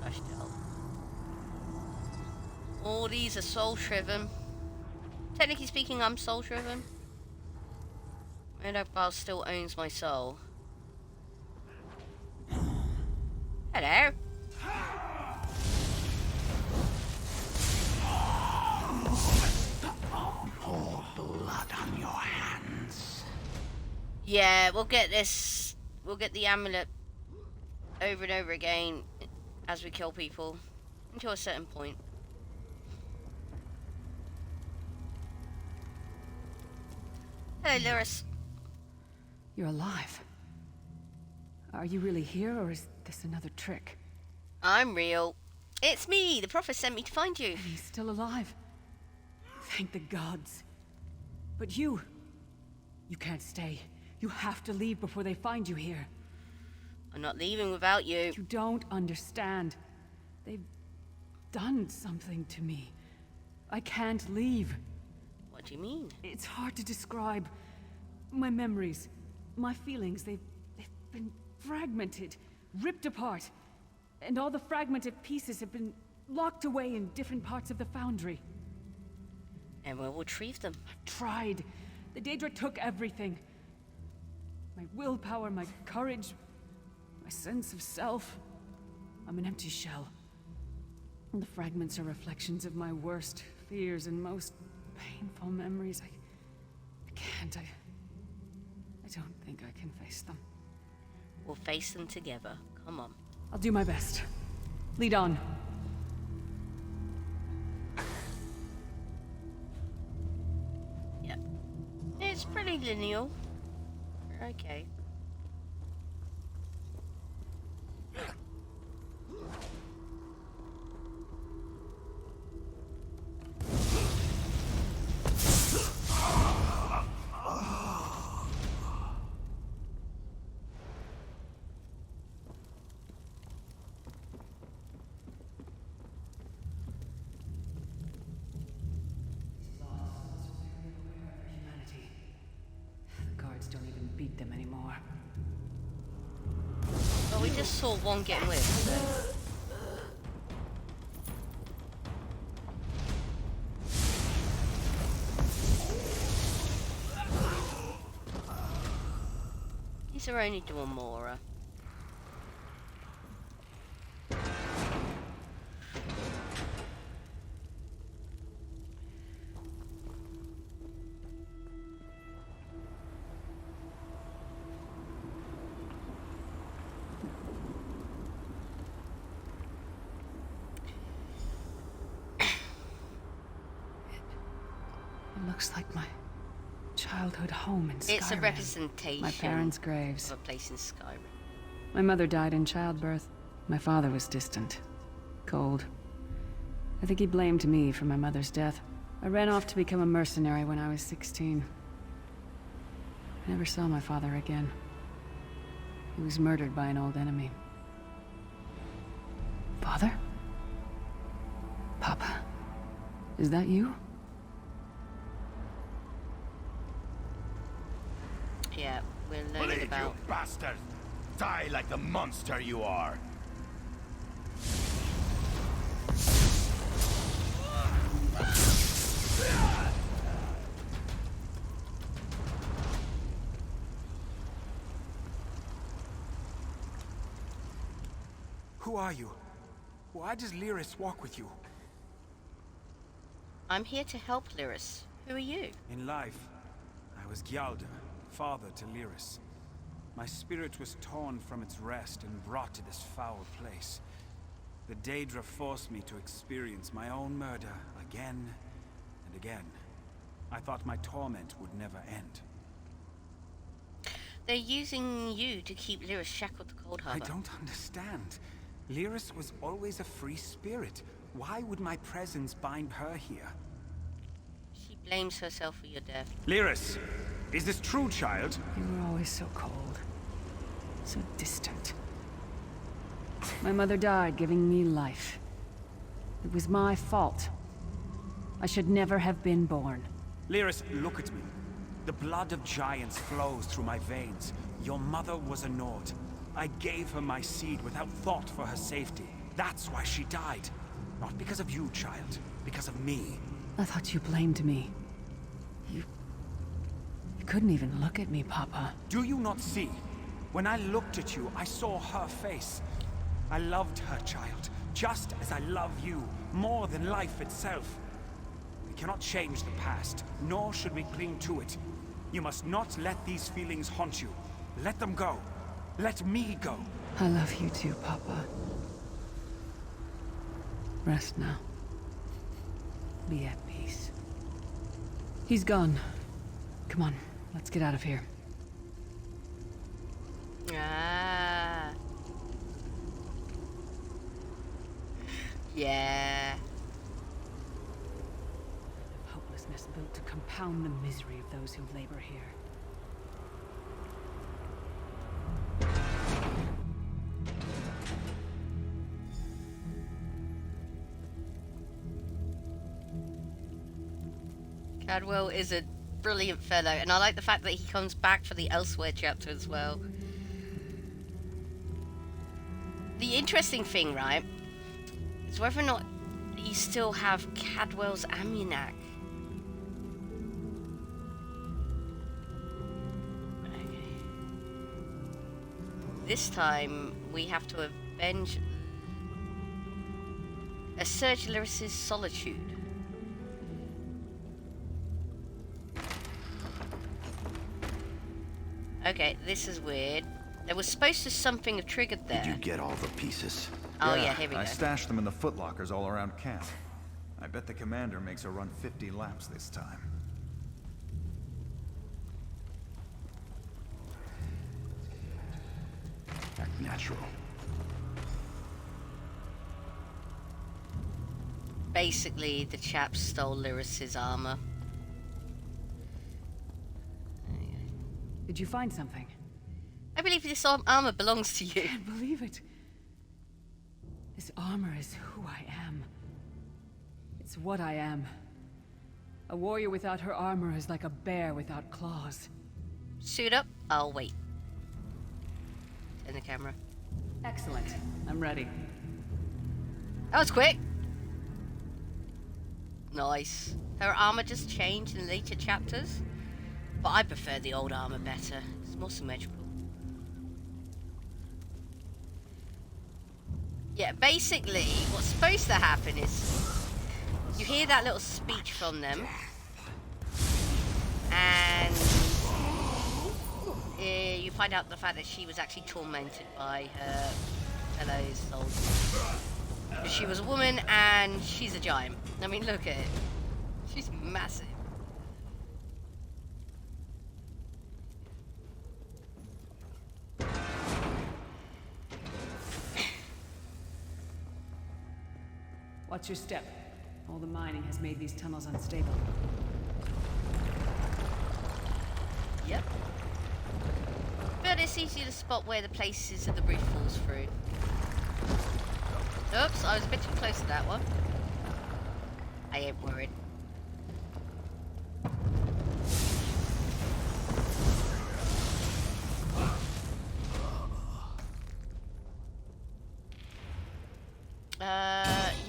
/ delve. All these are soul-shriven. Technically speaking, I'm soul-shriven. Molog Baal still owns my soul. Hello. Yeah, we'll get this. We'll get the amulet over and over again as we kill people until a certain point. Hello, Lyris. You're alive. Are you really here, or is this another trick? I'm real. It's me. The prophet sent me to find you. And he's still alive. Thank the gods. But you can't stay. You have to leave before they find you here. I'm not leaving without you. You don't understand. They've done something to me. I can't leave. What do you mean? It's hard to describe. My memories, my feelings, they've been fragmented, ripped apart. And all the fragmented pieces have been locked away in different parts of the foundry. And we'll retrieve them. I've tried. The Daedra took everything. My willpower, my courage, my sense of self. I'm an empty shell. And the fragments are reflections of my worst fears and most painful memories. I can't. I don't think I can face them. We'll face them together. Come on. I'll do my best. Lead on. Yep. It's pretty linear. Okay. Don't even beat them anymore. Well, we just saw one get whipped, so. These are only doing more. Looks like my childhood home in Skyrim. It's a representation my parents' graves. of a place in Skyrim. My mother died in childbirth. My father was distant, cold. I think he blamed me for my mother's death. I ran off to become a mercenary when I was 16. I never saw my father again. He was murdered by an old enemy. Father? Papa? Is that you? Yeah, we're learning Bleed, about... you bastard! Die like the monster you are! Who are you? Why does Lyris walk with you? I'm here to help Lyris. Who are you? In life, I was Gyalda, father to Lyris. My spirit was torn from its rest and brought to this foul place. The Daedra forced me to experience my own murder again and again. I thought my torment would never end. They're using you to keep Lyris shackled to Cold Harbor. I don't understand. Lyris was always a free spirit. Why would my presence bind her here? She blames herself for your death. Lyris! Is this true, child? You were always so cold. So distant. My mother died giving me life. It was my fault. I should never have been born. Lyris, look at me. The blood of giants flows through my veins. Your mother was a Nord. I gave her my seed without thought for her safety. That's why she died. Not because of you, child. Because of me. I thought you blamed me. You couldn't even look at me, Papa. Do you not see? When I looked at you, I saw her face. I loved her, child, just as I love you, more than life itself. We cannot change the past, nor should we cling to it. You must not let these feelings haunt you. Let them go. Let me go. I love you too, Papa. Rest now. Be at peace. He's gone. Come on, let's get out of here. Ah. Yeah. Hopelessness built to compound the misery of those who labor here. Cadwell is a brilliant fellow, and I like the fact that he comes back for the Elsewhere chapter as well. The interesting thing, right, is whether or not you still have Cadwell's Amunak. Okay. This time, we have to avenge Assurge Lyris's solitude. Okay, this is weird. There was supposed to something have triggered there. Did you get all the pieces? Oh yeah, here we go. I stashed them in the footlockers all around camp. I bet the commander makes her run 50 laps this time. Act natural. Basically, the chap stole Lyris's armor. Did you find something? I believe this armor belongs to you. I can't believe it. This armor is who I am. It's what I am. A warrior without her armor is like a bear without claws. Suit up, I'll wait. In the camera. Excellent. I'm ready. That was quick. Nice. Her armor just changed in later chapters, but I prefer the old armor better. It's more symmetrical. Yeah, basically, what's supposed to happen is you hear that little speech from them, and you find out the fact that she was actually tormented by her fellow soldiers. She was a woman, and she's a giant. I mean, look at it. She's massive. Watch your step. All the mining has made these tunnels unstable. Yep. But it's easy to spot where the places of the roof falls through. Oops, I was a bit too close to that one. I ain't worried.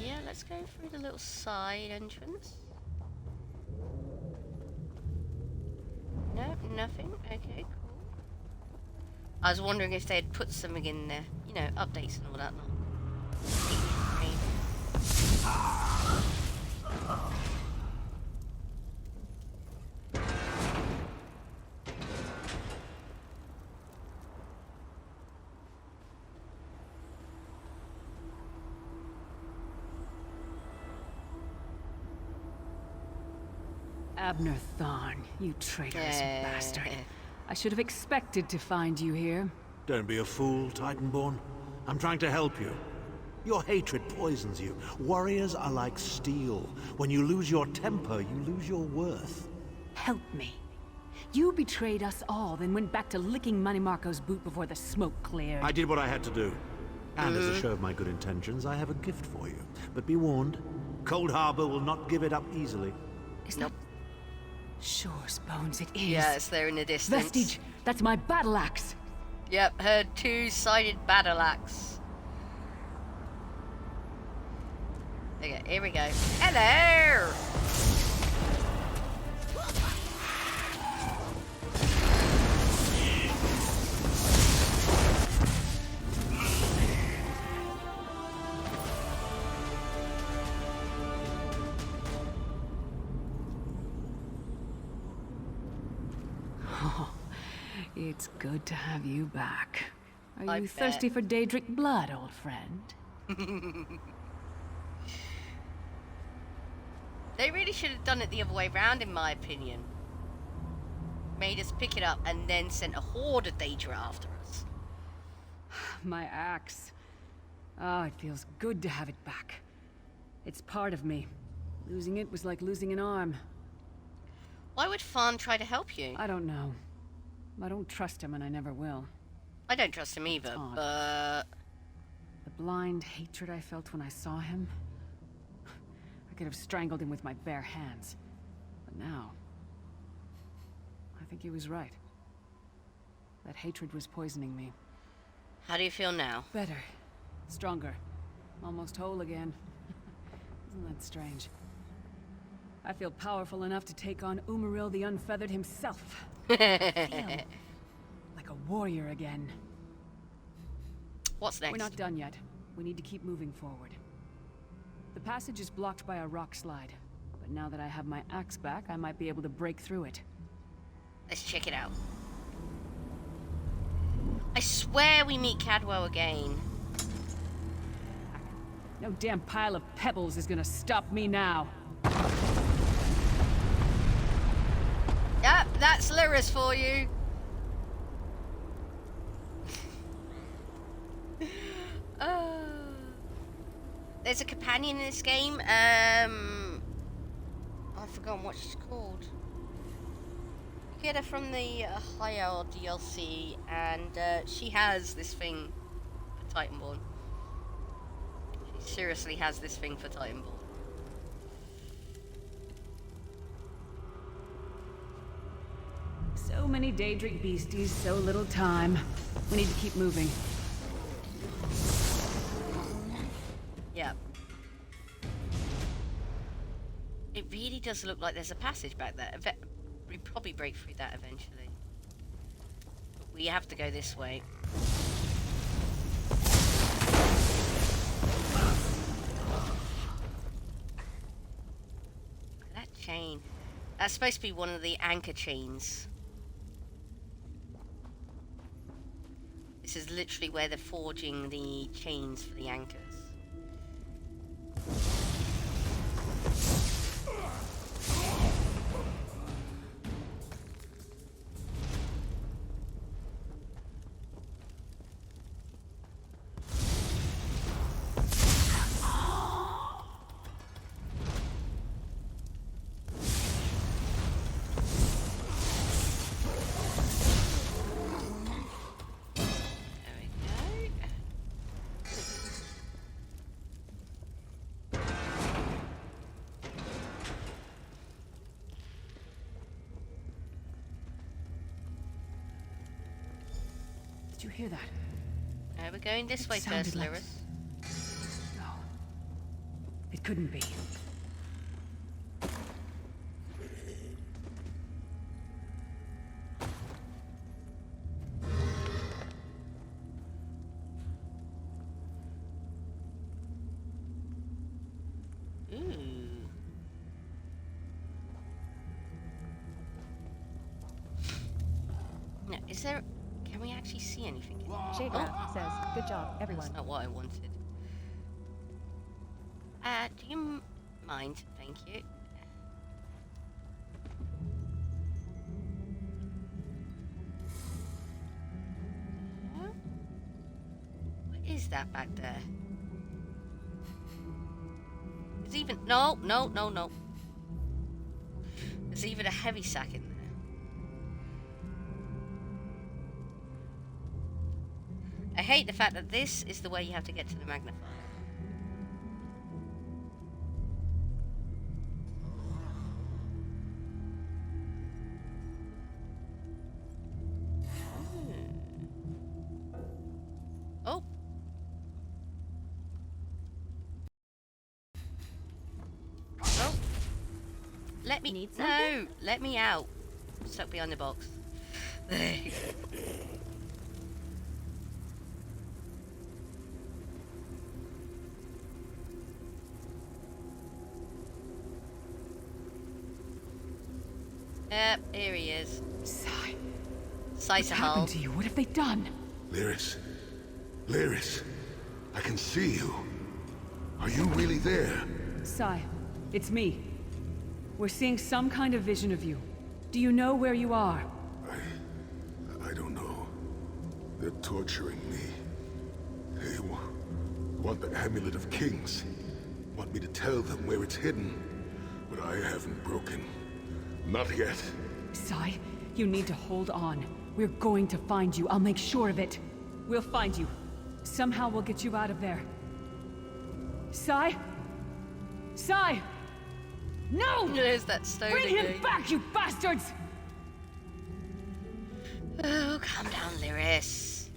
Yeah, let's go through the little side entrance. No, nothing. Okay, cool. I was wondering if they had put something in there. You know, updates and all that. Abner Thorn, you traitorous bastard. I should have expected to find you here. Don't be a fool, Titanborn. I'm trying to help you. Your hatred poisons you. Warriors are like steel. When you lose your temper, you lose your worth. Help me. You betrayed us all, then went back to licking Manny Marco's boot before the smoke cleared. I did what I had to do. And as a show of my good intentions, I have a gift for you. But be warned, Cold Harbor will not give it up easily. Is that... Sure, Bones, it is. Yeah, it's there in the distance. Vestige, that's my battle axe. Yep, her two-sided battle axe. Okay, here we go. Hello! Oh, it's good to have you back. Are I you bet. thirsty for Daedric blood, old friend? They really should have done it the other way around, in my opinion. Made us pick it up and then sent a horde of Daedra after us. My axe. Oh, it feels good to have it back. It's part of me. Losing it was like losing an arm. Why would Fawn try to help you? I don't know. I don't trust him and I never will. I don't trust him either, but... The blind hatred I felt when I saw him... I could have strangled him with my bare hands. But now... I think he was right. That hatred was poisoning me. How do you feel now? Better. Stronger. Almost whole again. Isn't that strange? I feel powerful enough to take on Umaril the Unfeathered himself. I feel like a warrior again. What's next? We're not done yet. We need to keep moving forward. The passage is blocked by a rock slide, but now that I have my axe back, I might be able to break through it. Let's check it out. I swear we meet Cadwell again. No damn pile of pebbles is gonna stop me now. Yep, that's Lyris for you. There's a companion in this game. I've forgotten what she's called. You get her from the higher DLC, and she has this thing for Titanborn. She seriously has this thing for Titanborn. So many Daedric beasties, so little time. We need to keep moving. Yep. It really does look like there's a passage back there. We probably break through that eventually. But we have to go this way. That chain. That's supposed to be one of the anchor chains. This is literally where they're forging the chains for the anchors. Did you hear that? We're going this way sounded first, like- Lyris. No. It couldn't be. Now, is there... Can we actually see anything? Shadrap says, good job, everyone. That's not what I wanted. Do you mind? Thank you. What is that back there? There's even... No. There's even a heavy sack in there. I hate the fact that this is the way you have to get to the magnifier. Oh. Oh. Let me... Need No! something? Let me out. I'm stuck behind the box. There you go. Yep, here he is. Sai. What's happened to you? What have they done? Lyris. Lyris. I can see you. Are you really there? Sai, it's me. We're seeing some kind of vision of you. Do you know where you are? I don't know. They're torturing me. They want the Amulet of Kings. Want me to tell them where it's hidden. But I haven't broken. Not yet. Sai, you need to hold on. We're going to find you. I'll make sure of it. We'll find you. Somehow we'll get you out of there. Sai? Sai! No! There's that stone Bring again. him back, you bastards! Oh, calm down, Lyris.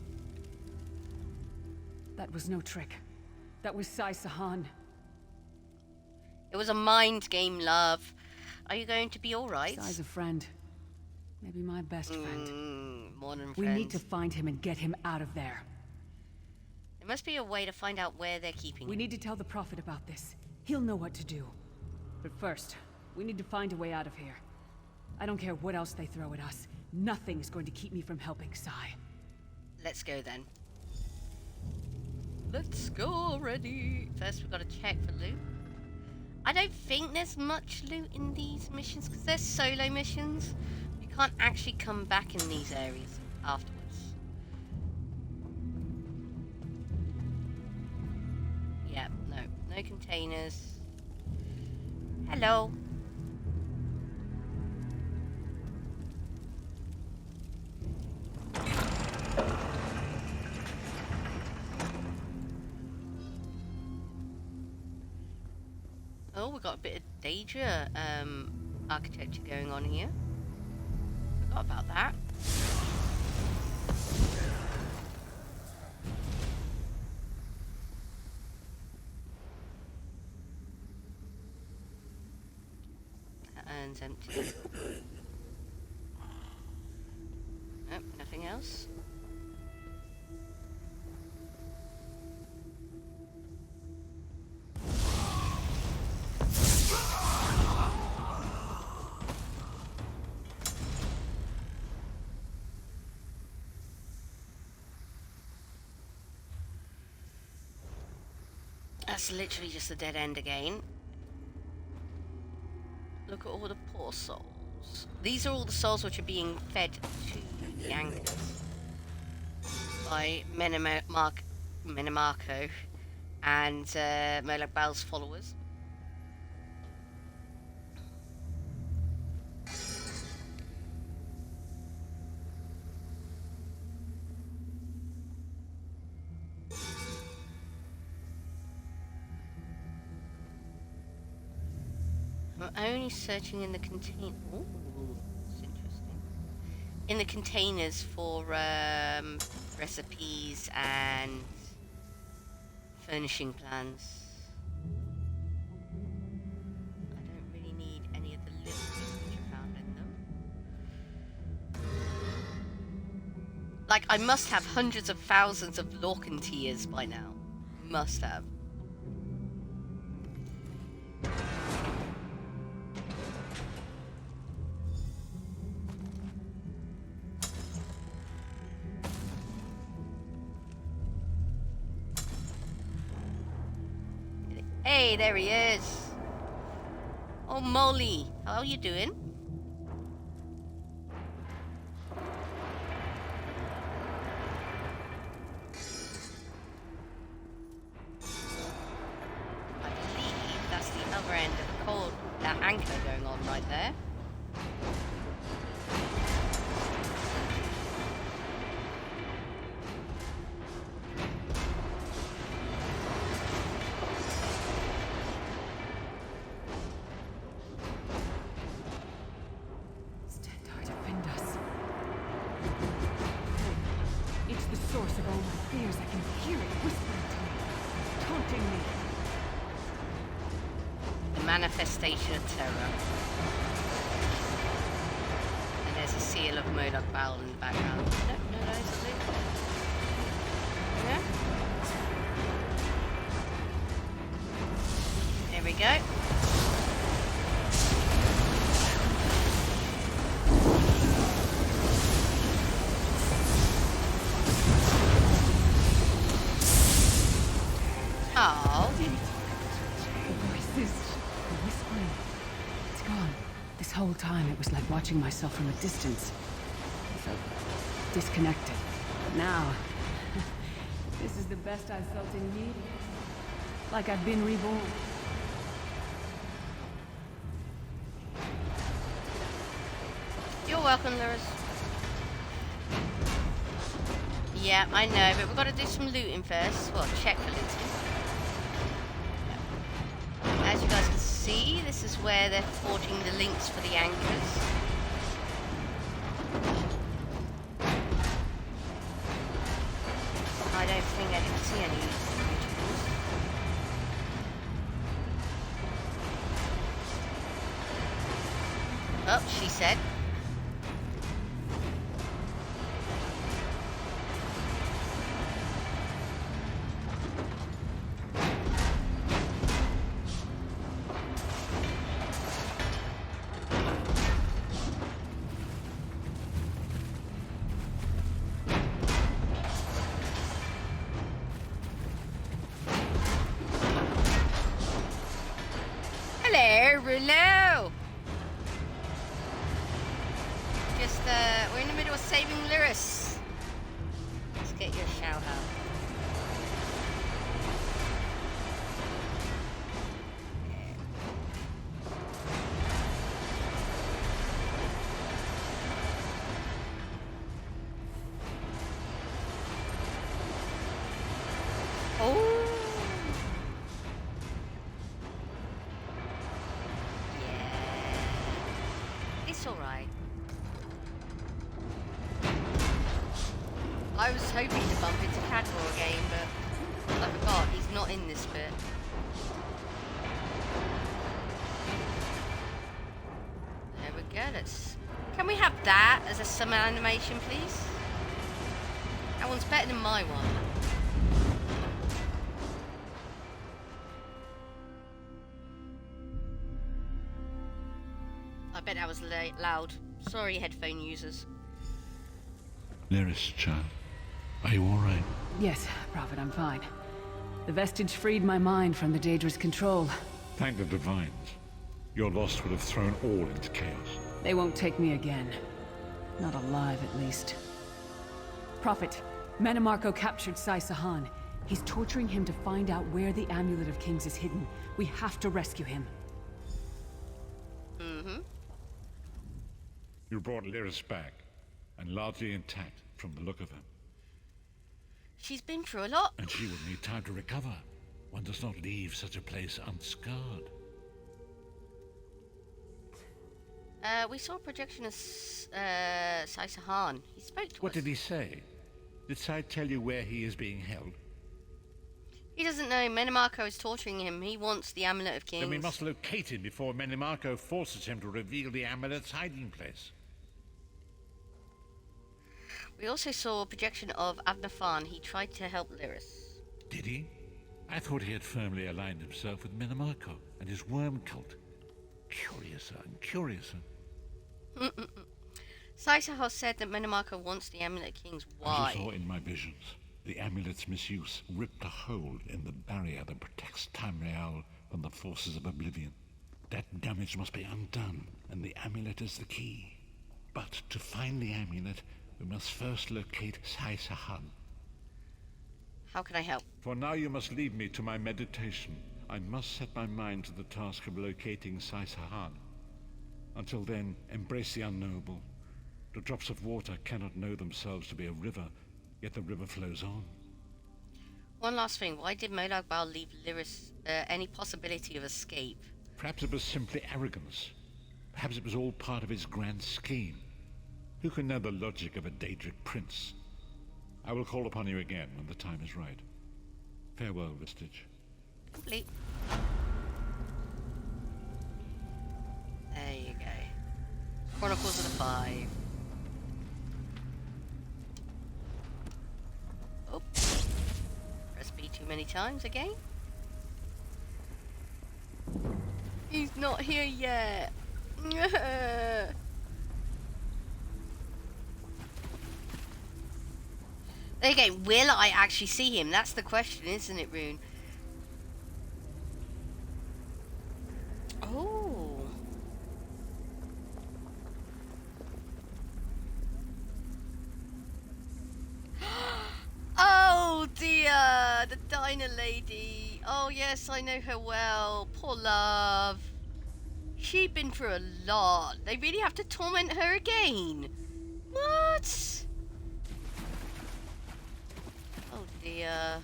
That was no trick. That was Sai Sahan. It was a mind game, love. Are you going to be alright? Sai's a friend. Maybe my best friend. More than friends. We need to find him and get him out of there. There must be a way to find out where they're keeping We him. need to tell the Prophet about this. He'll know what to do. But first, we need to find a way out of here. I don't care what else they throw at us. Nothing's going to keep me from helping Sai. Let's go then. Let's go already. First, we've got to check for loot. I don't think there's much loot in these missions because they're solo missions. You can't actually come back in these areas afterwards. Yeah, no containers. Hello. Oh, we've got a bit of Daedra architecture going on here. Forgot about that. And empty. Nope, nothing else. That's literally just a dead end again. Look at all the poor souls. These are all the souls which are being fed to the anchors by Menemarco and Molag Bal's followers. I'm only searching in the container. Ooh, that's interesting. In the containers for recipes and furnishing plans. I don't really need any of the little things which are found in them. Like, I must have hundreds of thousands of Lorcan tears by now. Must have. Hey, there he is. Oh, Molly, how are you doing? I believe that's the other end of the cord, that anchor going on right there. Manifestation of terror. And there's a seal of Molag Bal in the background. No, it's a loot. Yeah? There we go. whole time, it was like watching myself from a distance. I felt disconnected. But now, this is the best I've felt in years. Like I've been reborn. You're welcome, Lyris. Yeah, I know, but we've got to do some looting first. Well, check for looting. As you guys can see, this is where they're forging the links for the anchors. I don't think I can see any. Oh, she said. Hello! Just, we're in the middle of saving Lyris. Let's get your shout out. I was hoping to bump into Cadwell again, but I forgot he's not in this bit. There we go. Can we have that as a summer animation, please? That one's better than my one. I bet that was loud. Sorry, headphone users. Lyris, child. Are you all right? Yes, Prophet, I'm fine. The vestige freed my mind from the Daedra's control. Thank the Divines. Your loss would have thrown all into chaos. They won't take me again. Not alive, at least. Prophet, Manamarco captured Sai Sahan. He's torturing him to find out where the Amulet of Kings is hidden. We have to rescue him. Mm-hmm. You brought Lyris back, and largely intact from the look of her. She's been through a lot. And she would need time to recover. One does not leave such a place unscarred. We saw a projection of Sai Sahan. He spoke to us. What did he say? Did Sai tell you where he is being held? He doesn't know. Manamarco is torturing him. He wants the Amulet of Kings. Then we must locate him before Manamarco forces him to reveal the amulet's hiding place. We also saw a projection of Avnafan. He tried to help Lyris. Did he? I thought he had firmly aligned himself with Manamarco and his worm cult. Curiouser and curiouser. Sai Sahan said that Manamarco wants the Amulet of Kings. Why? As I saw in my visions, the amulet's misuse ripped a hole in the barrier that protects Tamriel from the forces of oblivion. That damage must be undone, and the amulet is the key. But to find the amulet, we must first locate Sai Sahan. How can I help? For now you must leave me to my meditation. I must set my mind to the task of locating Sai Sahan. Until then, embrace the unknowable. The drops of water cannot know themselves to be a river, yet the river flows on. One last thing. Why did Molag Bal leave Lyris any possibility of escape? Perhaps it was simply arrogance. Perhaps it was all part of his grand scheme. Who can know the logic of a Daedric prince? I will call upon you again when the time is right. Farewell, Vestige. Complete. There you go. Chronicles of the Five. Oh. Press B too many times again. He's not here yet. Okay, will I actually see him? That's the question, isn't it, Rune? Oh. TheTeaLady. Oh yes, I know her well. Poor love. She'd been through a lot. They really have to torment her again. What? Oh dear.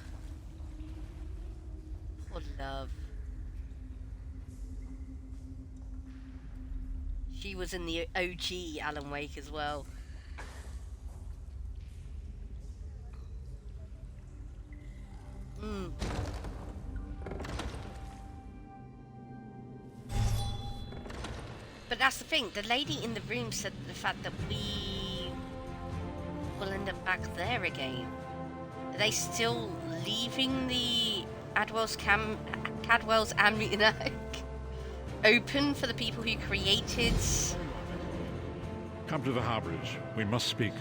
Poor love. She was in the OG Alan Wake as well. But that's the thing, the lady in the room said the fact that we will end up back there again. Are they still leaving the Cadwell's Almanac open for the people who created? Come to the harbourage. We must speak.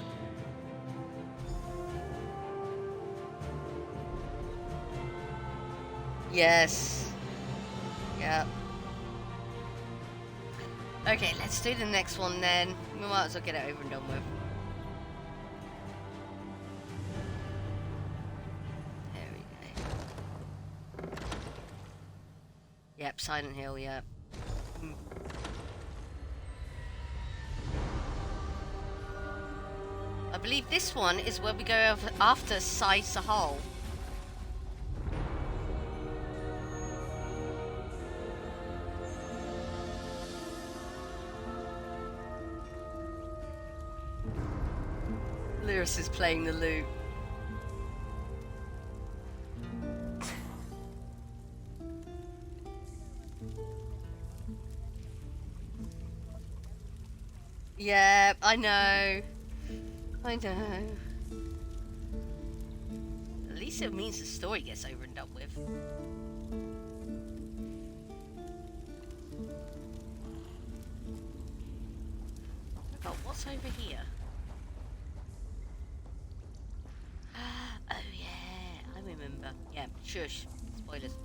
Yes. Yeah. Okay, let's do the next one then. We might as well get it over and done with. There we go. Yep, Silent Hill, yeah. I believe this one is where we go after Sai Sahal. Lyris is playing the lute. Yeah, I know. I know. At least it means the story gets over and done with. Oh, what's over here? Oh yeah, I remember. Yeah, shush. Spoilers.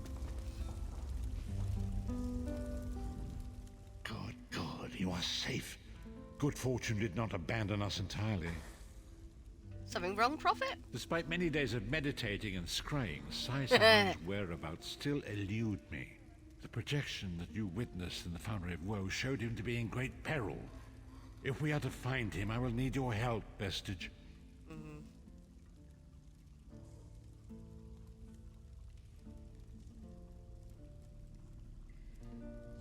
God, you are safe. Good fortune did not abandon us entirely. Something wrong, Prophet? Despite many days of meditating and scrying, Sai Sahan's whereabouts still elude me. The projection that you witnessed in the Foundry of Woe showed him to be in great peril. If we are to find him, I will need your help, Vestige.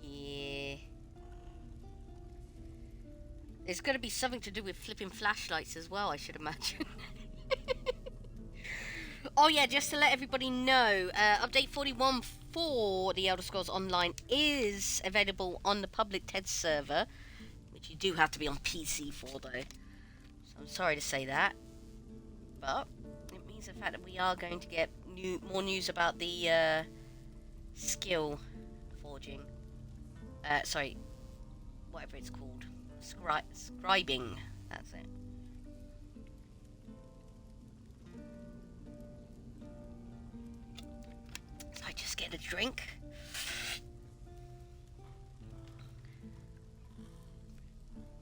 Yeah. It's going to be something to do with flipping flashlights as well, I should imagine. Oh yeah, just to let everybody know, update 41 for the Elder Scrolls Online is available on the public TED server, which you do have to be on PC for though. So I'm sorry to say that, but it means the fact that we are going to get more news about the skill forging. Sorry, whatever it's called. Scribing, that's it. So I just get a drink.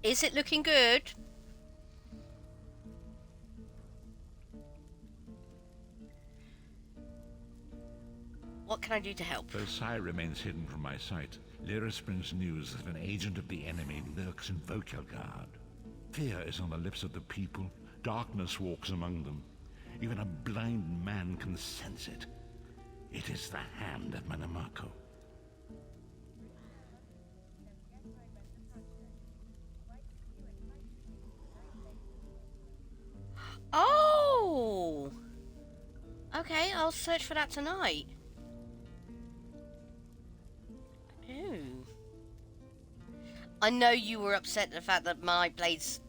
Is it looking good? What can I do to help? Though Sai remains hidden from my sight, Lyris brings news that an agent of the enemy lurks in Vokelgard. Fear is on the lips of the people. Darkness walks among them. Even a blind man can sense it. It is the hand of Manamako. Oh! Okay, I'll search for that tonight. Ooh. I know you were upset at the fact that my blades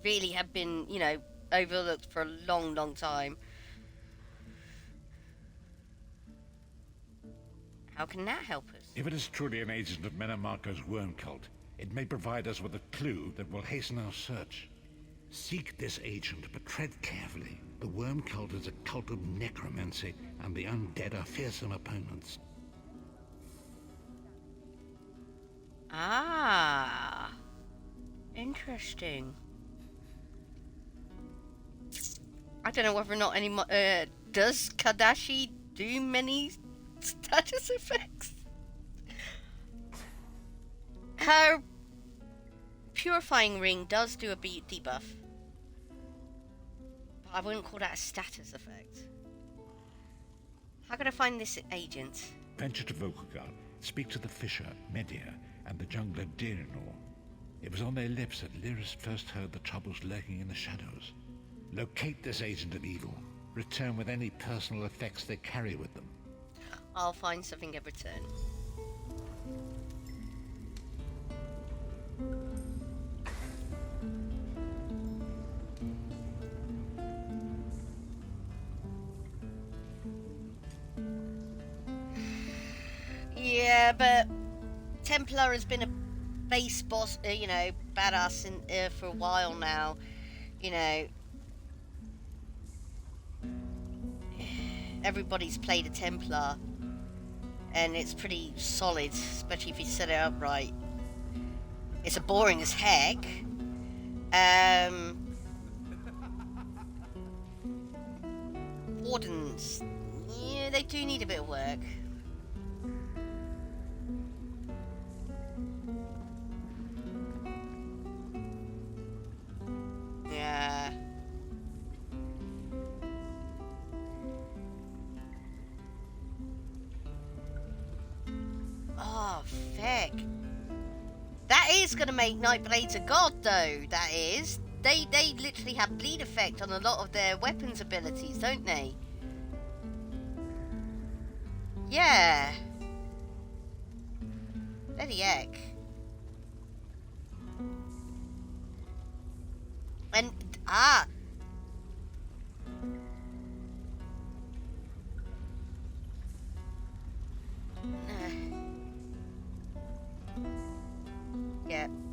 really have been, you know, overlooked for a long, long time. How can that help us? If it is truly an agent of Menamako's worm cult, it may provide us with a clue that will hasten our search. Seek this agent, but tread carefully. The worm cult is a cult of necromancy, and the undead are fearsome opponents. Ah, interesting. I don't know whether or not does Kadashi do many status effects. Her purifying ring does do a debuff. But I wouldn't call that a status effect. How can I find this agent? Venture to Vokalgar, speak to the fisher, Media, and the jungler Dirinor. It was on their lips that Lyris first heard the troubles lurking in the shadows. Locate this agent of evil. Return with any personal effects they carry with them. I'll find something in return. Yeah, but Templar has been a base boss, you know, badass for a while now. You know, everybody's played a Templar, and it's pretty solid, especially if you set it up right. It's boring as heck. Wardens, yeah, they do need a bit of work. Yeah. Oh, feck. That is gonna make Nightblades a god, though. That is. They literally have bleed effect on a lot of their weapons abilities, don't they? Yeah. Bloody heck. And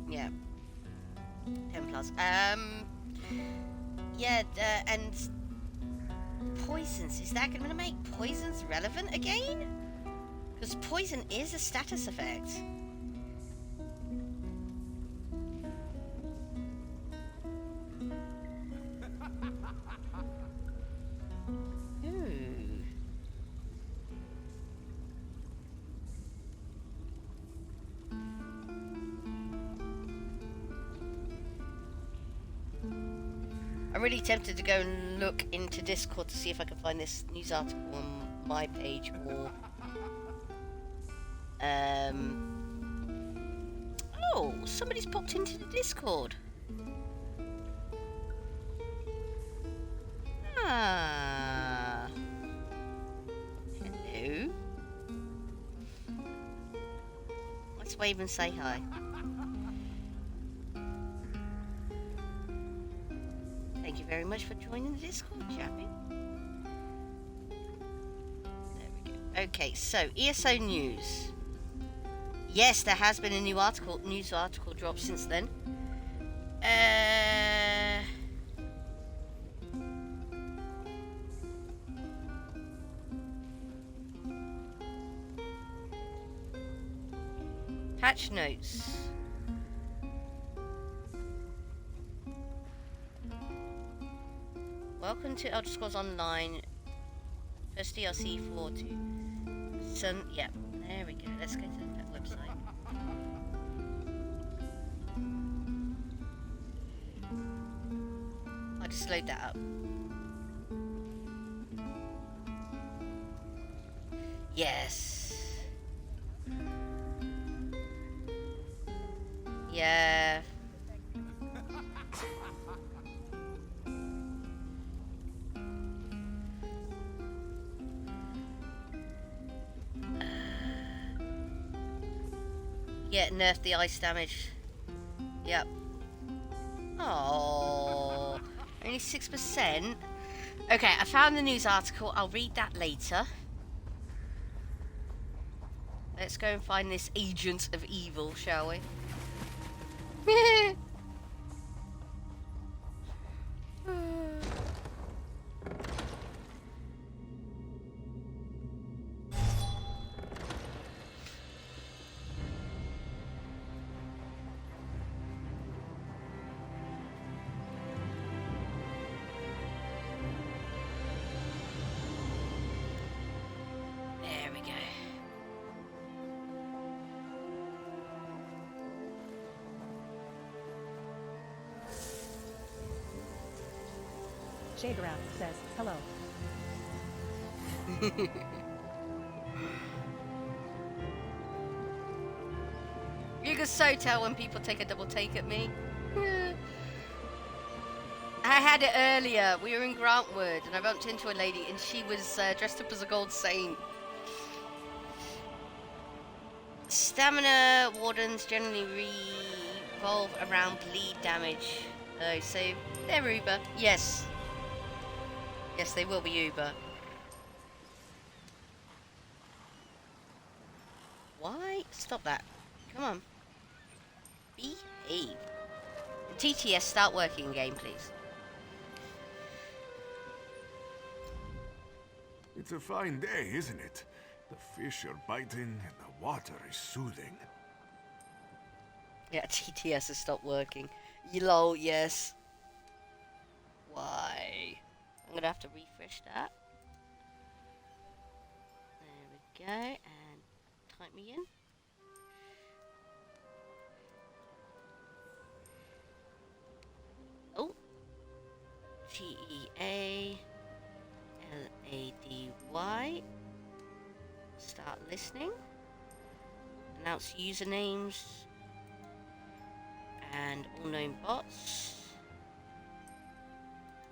yeah. Templars. Yeah, and poisons. Is that going to make poisons relevant again? Because poison is a status effect. I'm really tempted to go and look into Discord to see if I can find this news article on my page or... Oh, somebody's popped into the Discord. Ah. Hello. Let's wave and say hi. Thank you very much for joining the Discord, chappy. There we go. Okay, so ESO news. Yes, there has been a news article dropped since then. Patch notes. Welcome to Elder Scrolls Online. First DLC 4.2. Yeah, there we go. Let's go to that website. I'll just load that up. Yes. Yeah. Yeah, nerf the ice damage. Yep. Oh, only 6%. Okay, I found the news article. I'll read that later. Let's go and find this agent of evil, shall we? Shaderound says, hello. You can so tell when people take a double take at me. I had it earlier. We were in Grantwood and I bumped into a lady and she was dressed up as a gold saint. Stamina wardens generally revolve around bleed damage. Oh, so they're Uber. Yes. Yes, they will be Uber. Why? Stop that. Come on. Behave. TTS, start working again, please. It's a fine day, isn't it? The fish are biting and the water is soothing. Yeah, TTS has stopped working. Lol, yes. Why? I'm gonna have to refresh that. There we go, and type me in. Oh. TEALADY. Start listening. Announce usernames. And all known bots.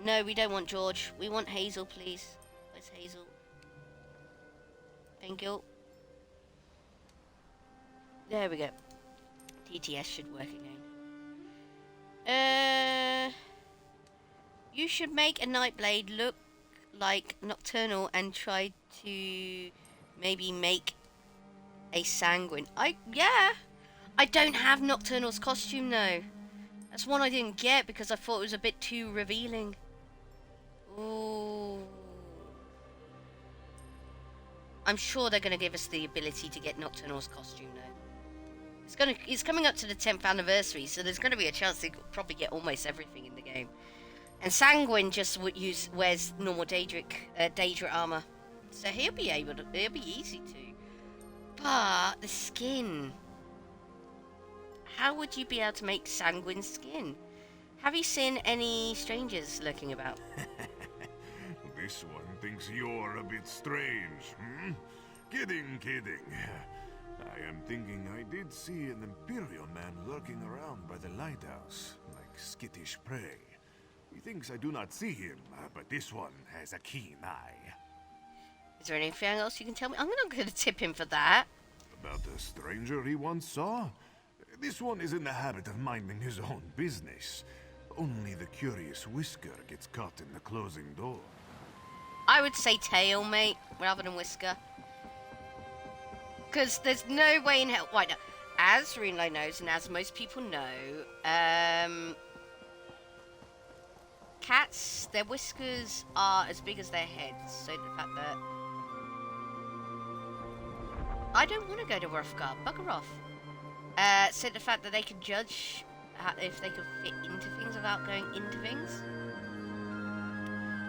No, we don't want George. We want Hazel, please. Where's Hazel? Thank you. There we go. TTS should work again. You should make a Nightblade look like Nocturnal and try to maybe make a Sanguine. Yeah! I don't have Nocturnal's costume though. That's one I didn't get because I thought it was a bit too revealing. Ooh. I'm sure they're going to give us the ability to get Nocturnal's costume though. It's coming up to the 10th anniversary, so there's going to be a chance they could probably get almost everything in the game. And Sanguine just wears normal Daedric armor, so he'll be easy to. But the skin. How would you be able to make Sanguine skin? Have you seen any strangers lurking about? This one thinks you're a bit strange, hmm? Kidding. I am thinking I did see an Imperial man lurking around by the lighthouse, like skittish prey. He thinks I do not see him, but this one has a keen eye. Is there anything else you can tell me? I'm not going to tip him for that. About the stranger he once saw? This one is in the habit of minding his own business. Only the curious Whisker gets caught in the closing door. I would say tail, mate, rather than Whisker. Because there's no way in hell... Why, no. As Runelay knows, and as most people know, cats, their whiskers are as big as their heads. So the fact that... I don't want to go to Wrathgar. Bugger off. So the fact that they can judge if they can fit into things without going into things.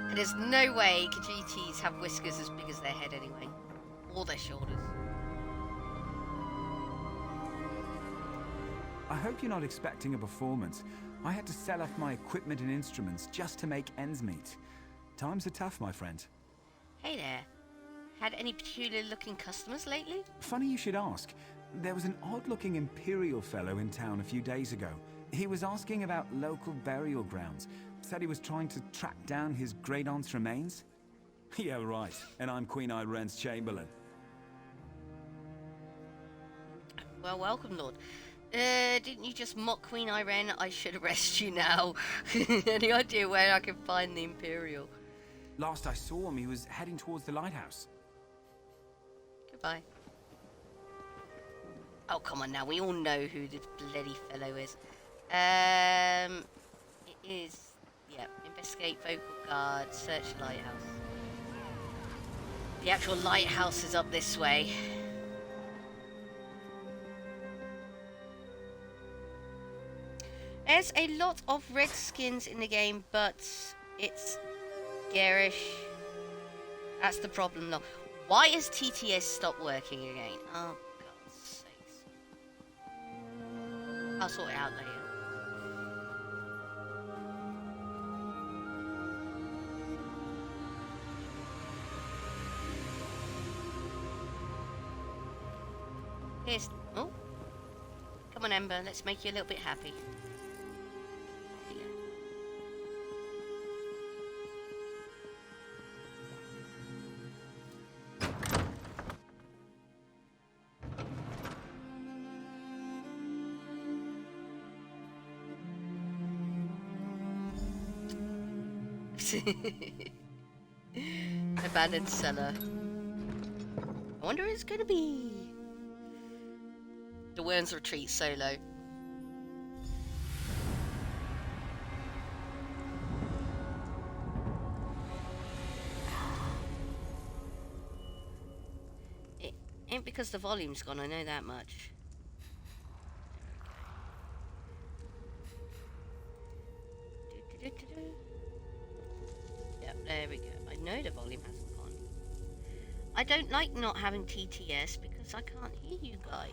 And there's no way Khajiits have whiskers as big as their head anyway. Or their shoulders. I hope you're not expecting a performance. I had to sell off my equipment and instruments just to make ends meet. Times are tough, my friend. Hey there. Had any peculiar looking customers lately? Funny you should ask. There was an odd-looking Imperial fellow in town a few days ago. He was asking about local burial grounds. Said he was trying to track down his great-aunt's remains. Yeah, right. And I'm Queen Irene's Chamberlain. Well, welcome, Lord. Didn't you just mock Queen Irene? I should arrest you now. Any idea where I can find the Imperial? Last I saw him, he was heading towards the lighthouse. Goodbye. Oh, come on now. We all know who the bloody fellow is. It is... Yeah, investigate vocal guard, search lighthouse. The actual lighthouse is up this way. There's a lot of redskins in the game, but it's garish. That's the problem, though. Why has TTS stopped working again? Oh, God's sakes. I'll sort it out later. Here's... Oh. Come on, Ember. Let's make you a little bit happy. There you go. Abandoned cellar. I wonder who it's gonna be. The Worms retreat solo. It ain't because the volume's gone, I know that much. Yep, there we go. I know the volume hasn't gone. I don't like not having TTS because I can't hear you guys.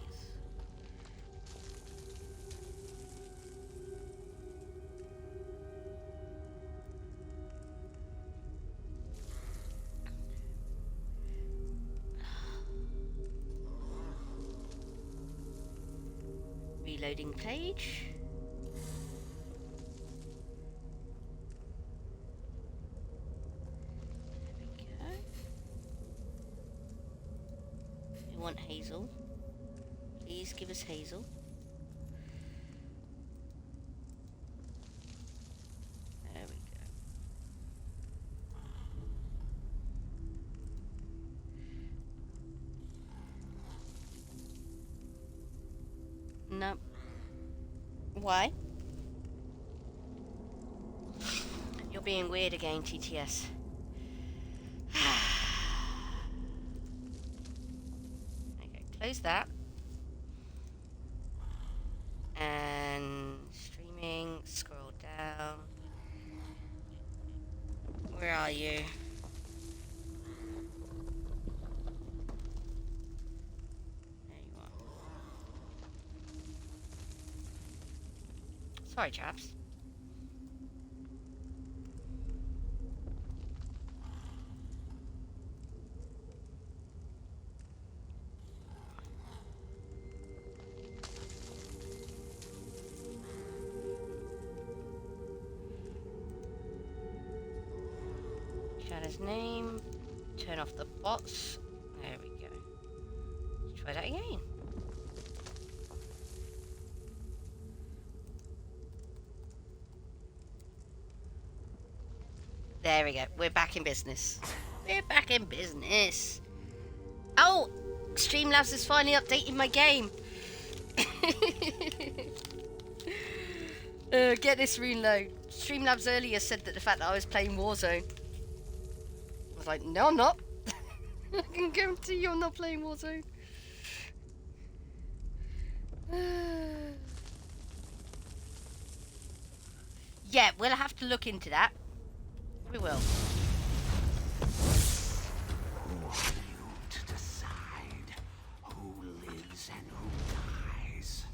Reloading page. We want Hazel. Please give us Hazel. There we go. No. Why? You're being weird again, TTS. Close that. And streaming, scroll down. Where are you? There you are. Sorry, chaps. His name, turn off the bots. There we go. Let's try that again. There we go. We're back in business. We're back in business. Oh, Streamlabs is finally updating my game. Get this reload. Streamlabs earlier said that the fact that I was playing Warzone. I was like, no, I'm not. I can guarantee you I'm not playing Warzone. Yeah, we'll have to look into that. We will. Who are you to decide who lives and who dies?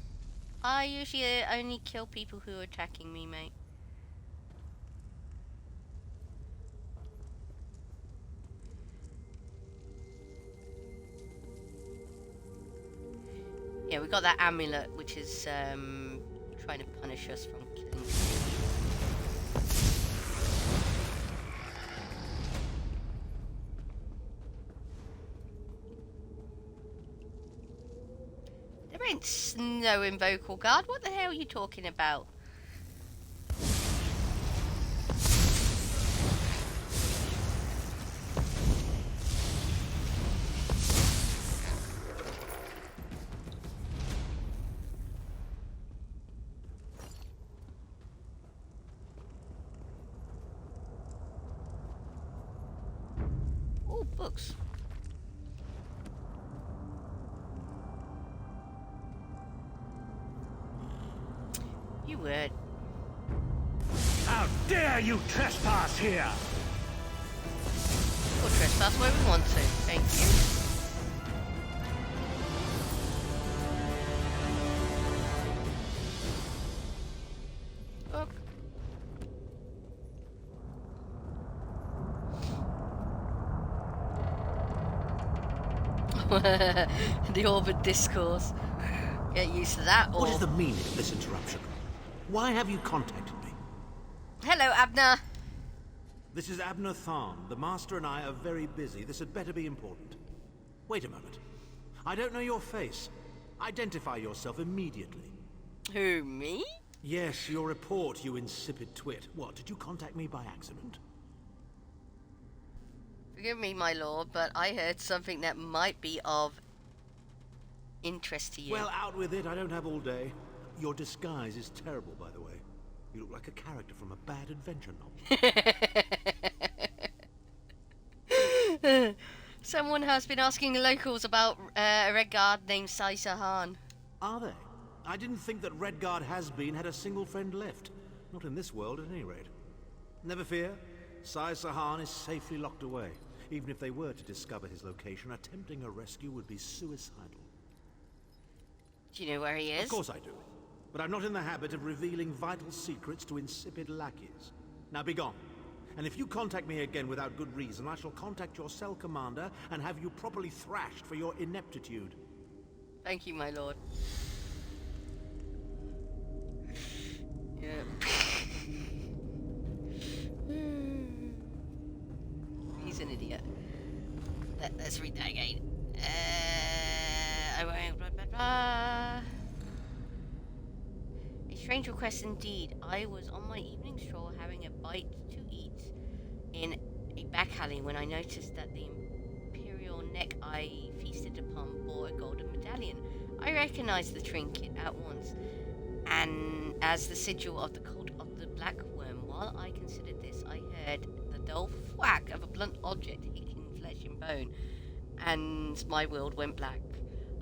I usually only kill people who are attacking me, mate. Yeah, we got that amulet, which is trying to punish us from killing people. There ain't snow in Vocal Guard. What the hell are you talking about? Books. You would. How dare you trespass here! We'll trespass where we want to. Thank you. The Orbit Discourse. Get used to that. What is the meaning of this interruption? Why have you contacted me? Hello, Abner. This is Abner Tharn. The Master and I are very busy. This had better be important. Wait a moment. I don't know your face. Identify yourself immediately. Who, me? Yes, your report, you insipid twit. What, did you contact me by accident? Forgive me, my lord, but I heard something that might be of interest to you. Well, out with it. I don't have all day. Your disguise is terrible, by the way. You look like a character from a bad adventure novel. Someone has been asking the locals about a red guard named Sai Sahan. Are they? I didn't think that Redguard has-been had a single friend left. Not in this world, at any rate. Never fear. Sai Sahan is safely locked away. Even if they were to discover his location, attempting a rescue would be suicidal. Do you know where he is? Of course I do. But I'm not in the habit of revealing vital secrets to insipid lackeys. Now be gone. And if you contact me again without good reason, I shall contact your cell commander and have you properly thrashed for your ineptitude. Thank you, my lord. Yeah. He's an idiot. Let's read that again. A strange request indeed. I was on my evening stroll having a bite to eat in a back alley when I noticed that the imperial neck I feasted upon bore a golden medallion. I recognized the trinket at once, and as the sigil of the cult of the Black Worm. While I considered this, I heard the dull thwack of a blunt object hitting flesh and bone, and my world went black.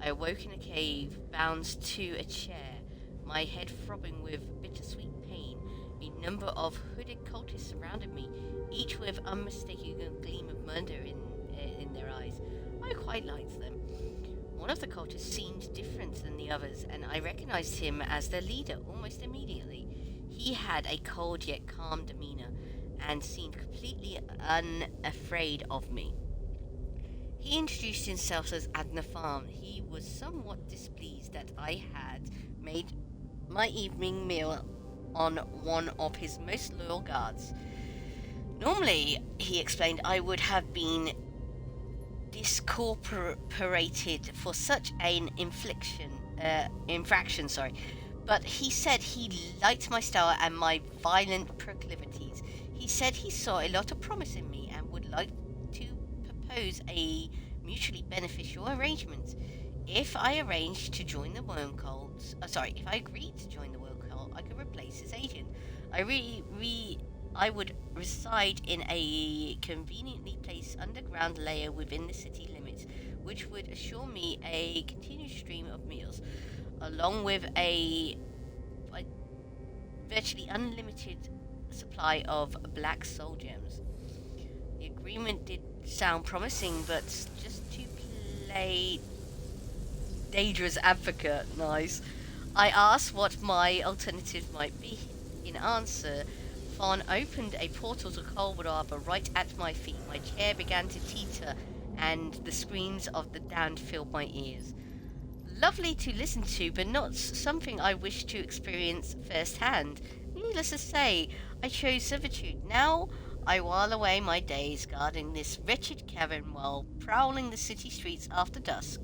I awoke in a cave, bound to a chair, my head throbbing with bittersweet pain. A number of hooded cultists surrounded me, each with unmistakable gleam of murder in their eyes. I quite liked them. One of the cultists seemed different than the others, and I recognized him as their leader almost immediately. He had a cold yet calm demeanor, and seemed completely unafraid of me. He introduced himself as Abner Tharn. He was somewhat displeased that I had made my evening meal on one of his most loyal guards. Normally, he explained, I would have been discorporated for such an infraction, but he said he liked my style and my violent proclivities. He said he saw a lot of promise in me and would like to propose a mutually beneficial arrangement. If I arranged to join the worm cult, if I agreed to join the worm cult, I could replace his agent. I would reside in a conveniently placed underground layer within the city limits, which would assure me a continuous stream of meals, along with a virtually unlimited supply of black soul gems. The agreement did sound promising, but just to play Daedra's advocate, nice, I asked what my alternative might be. In answer, Fawn opened a portal to Cold Arbor right at my feet. My chair began to teeter, and the screams of the damned filled my ears. Lovely to listen to, but not something I wish to experience firsthand. Needless to say, I chose servitude. Now I while away my days guarding this wretched cavern while prowling the city streets after dusk.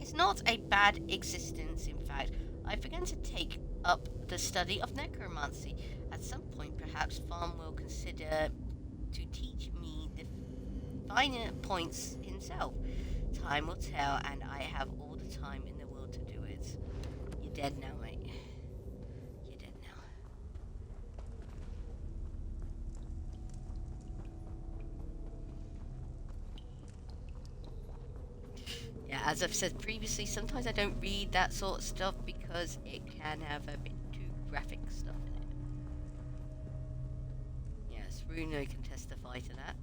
It's not a bad existence, in fact. I've begun to take up the study of necromancy. At some point, perhaps Farm will consider to teach me the finer points himself. Time will tell, and I have all the time in the world to do it. You're dead now, mate. You're dead now. Yeah, as I've said previously, sometimes I don't read that sort of stuff because it can have a bit too graphic stuff in it. Yes, Bruno can testify to that.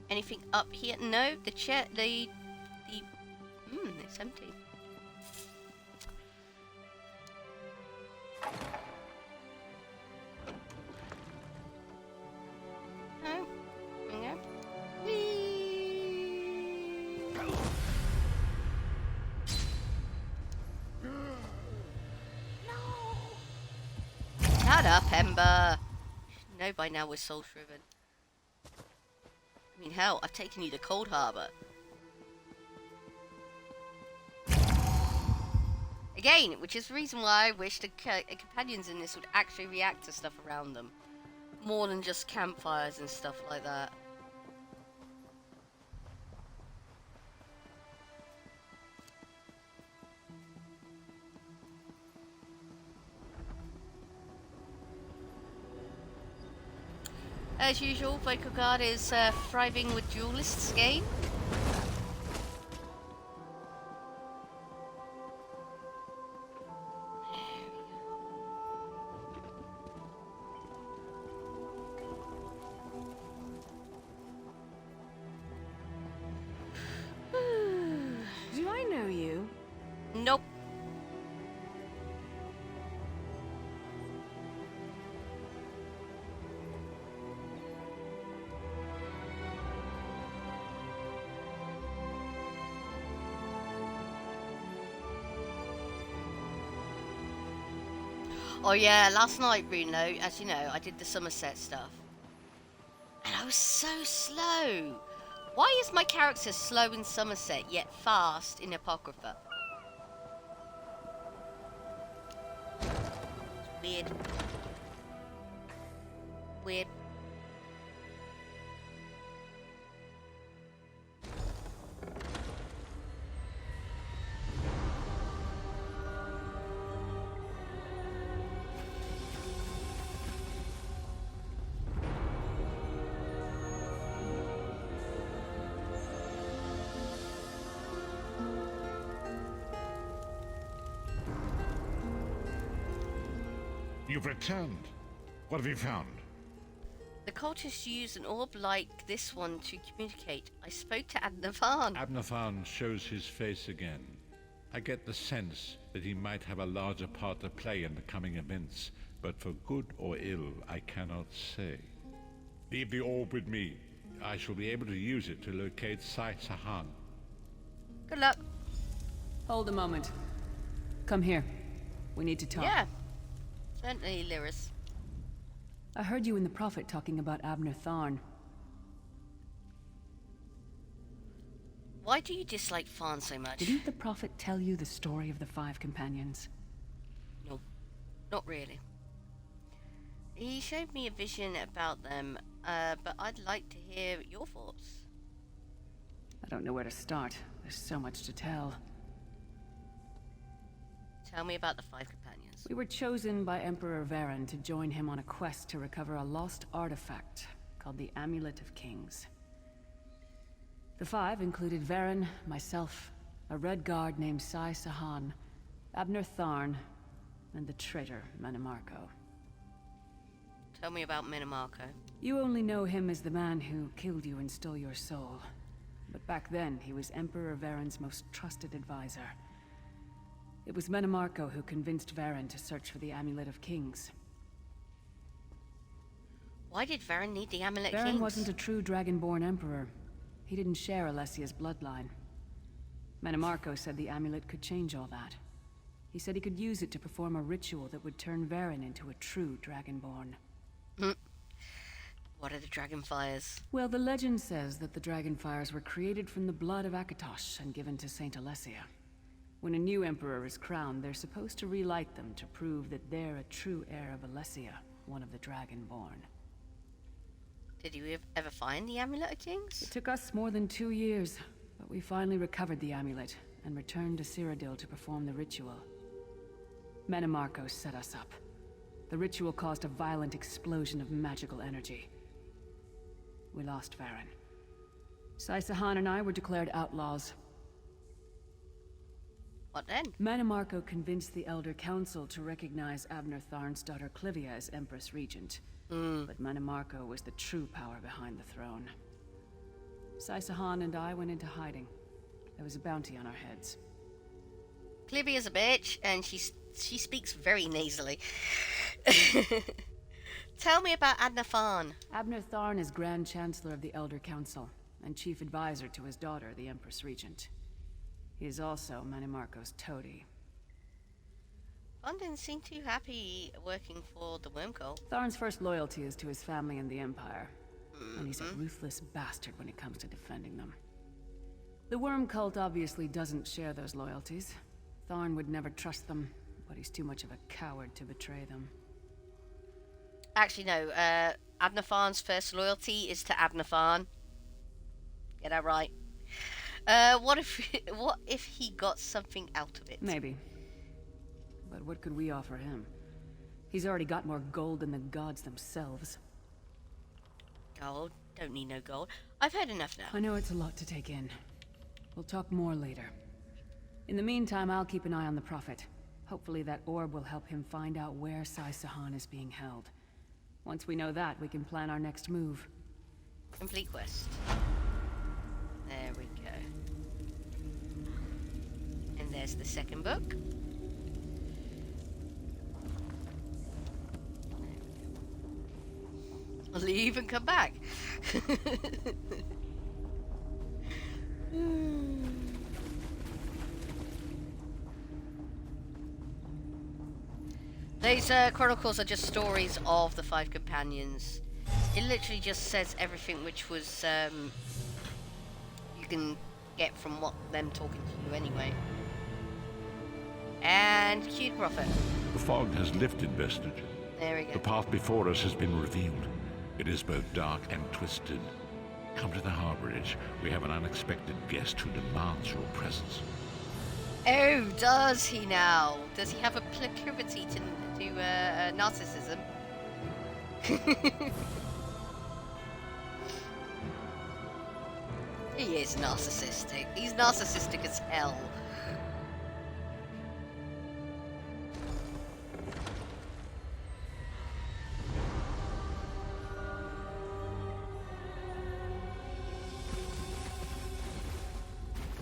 Anything up here? No, the chair, this It's empty. Oh, yeah. Shut up, Ember. You know by now we're soul-shriven. I mean, hell, I've taken you to Cold Harbor. Again, which is the reason why I wish the companions in this would actually react to stuff around them. More than just campfires and stuff like that. As usual, Vocal Guard is thriving with duelists game. Do I know you? Nope. Oh yeah, last night, Bruno, as you know, I did the Somerset stuff. And I was so slow. Why is my character slow in Somerset, yet fast in Apocrypha? It's weird. Weird. You've returned. What have you found? The cultists use an orb like this one to communicate. I spoke to Adnathan. Adnathan shows his face again. I get the sense that he might have a larger part to play in the coming events, but for good or ill, I cannot say. Leave the orb with me. I shall be able to use it to locate Sai Sahan. Good luck. Hold a moment. Come here. We need to talk. Yeah. Certainly, Lyris. I heard you and the Prophet talking about Abner Tharn. Why do you dislike Tharn so much? Didn't the Prophet tell you the story of the 5 companions? No, not really. He showed me a vision about them, but I'd like to hear your thoughts. I don't know where to start. There's so much to tell. Tell me about the 5 companions. We were chosen by Emperor Varen to join him on a quest to recover a lost artifact called the Amulet of Kings. The 5 included Varen, myself, a Red Guard named Sai Sahan, Abner Tharn, and the traitor Manamarco. Tell me about Manamarco. You only know him as the man who killed you and stole your soul. But back then, he was Emperor Varen's most trusted advisor. It was Manamarco who convinced Varen to search for the Amulet of Kings. Why did Varen need the Amulet Varen Kings? wasn't a true Dragonborn Emperor. He didn't share Alessia's bloodline. Manamarco said the amulet could change all that. He said he could use it to perform a ritual that would turn Varen into a true Dragonborn. What are the Dragonfires? Well, the legend says that the Dragonfires were created from the blood of Akatosh and given to Saint Alessia. When a new emperor is crowned, they're supposed to relight them to prove that they're a true heir of Alessia, one of the Dragonborn. Did you ever find the Amulet of Kings? It took us more than 2 years, but we finally recovered the amulet and returned to Cyrodiil to perform the ritual. Manamarco set us up. The ritual caused a violent explosion of magical energy. We lost Varen. Sai Sahan and I were declared outlaws. What then? Manamarco convinced the Elder Council to recognize Abner Tharn's daughter Clivia as Empress Regent. But Manamarco was the true power behind the throne. Sai Sahan and I went into hiding. There was a bounty on our heads. Clivia's a bitch, and she speaks very nasally. Tell me about Adna Tharn. Abner Tharn is Grand Chancellor of the Elder Council, and Chief Advisor to his daughter, the Empress Regent. He is also Manimarco's toady. Tharn didn't seem too happy working for the Worm Cult. Tharn's first loyalty is to his family and the Empire, and he's a ruthless bastard when it comes to defending them. The Worm Cult obviously doesn't share those loyalties. Tharn would never trust them, but he's too much of a coward to betray them. Actually, no. Abner Tharn's first loyalty is to Abner Tharn. Get that right. What if he got something out of it? Maybe. But what could we offer him? He's already got more gold than the gods themselves. Gold? Don't need no gold. I've had enough now. I know it's a lot to take in. We'll talk more later. In the meantime, I'll keep an eye on the Prophet. Hopefully that orb will help him find out where Sai Sahan is being held. Once we know that, we can plan our next move. Complete quest. There we go. And there's the second book. I'll leave and come back. These chronicles are just stories of the 5 companions. It literally just says everything which was you can get from what them talking to you anyway. And cue the Prophet. The fog has lifted, Vestige. There we go. The path before us has been revealed. It is both dark and twisted. Come to the harborage. We have an unexpected guest who demands your presence. Oh, does he now? Does he have a proclivity to narcissism? He is narcissistic. He's narcissistic as hell.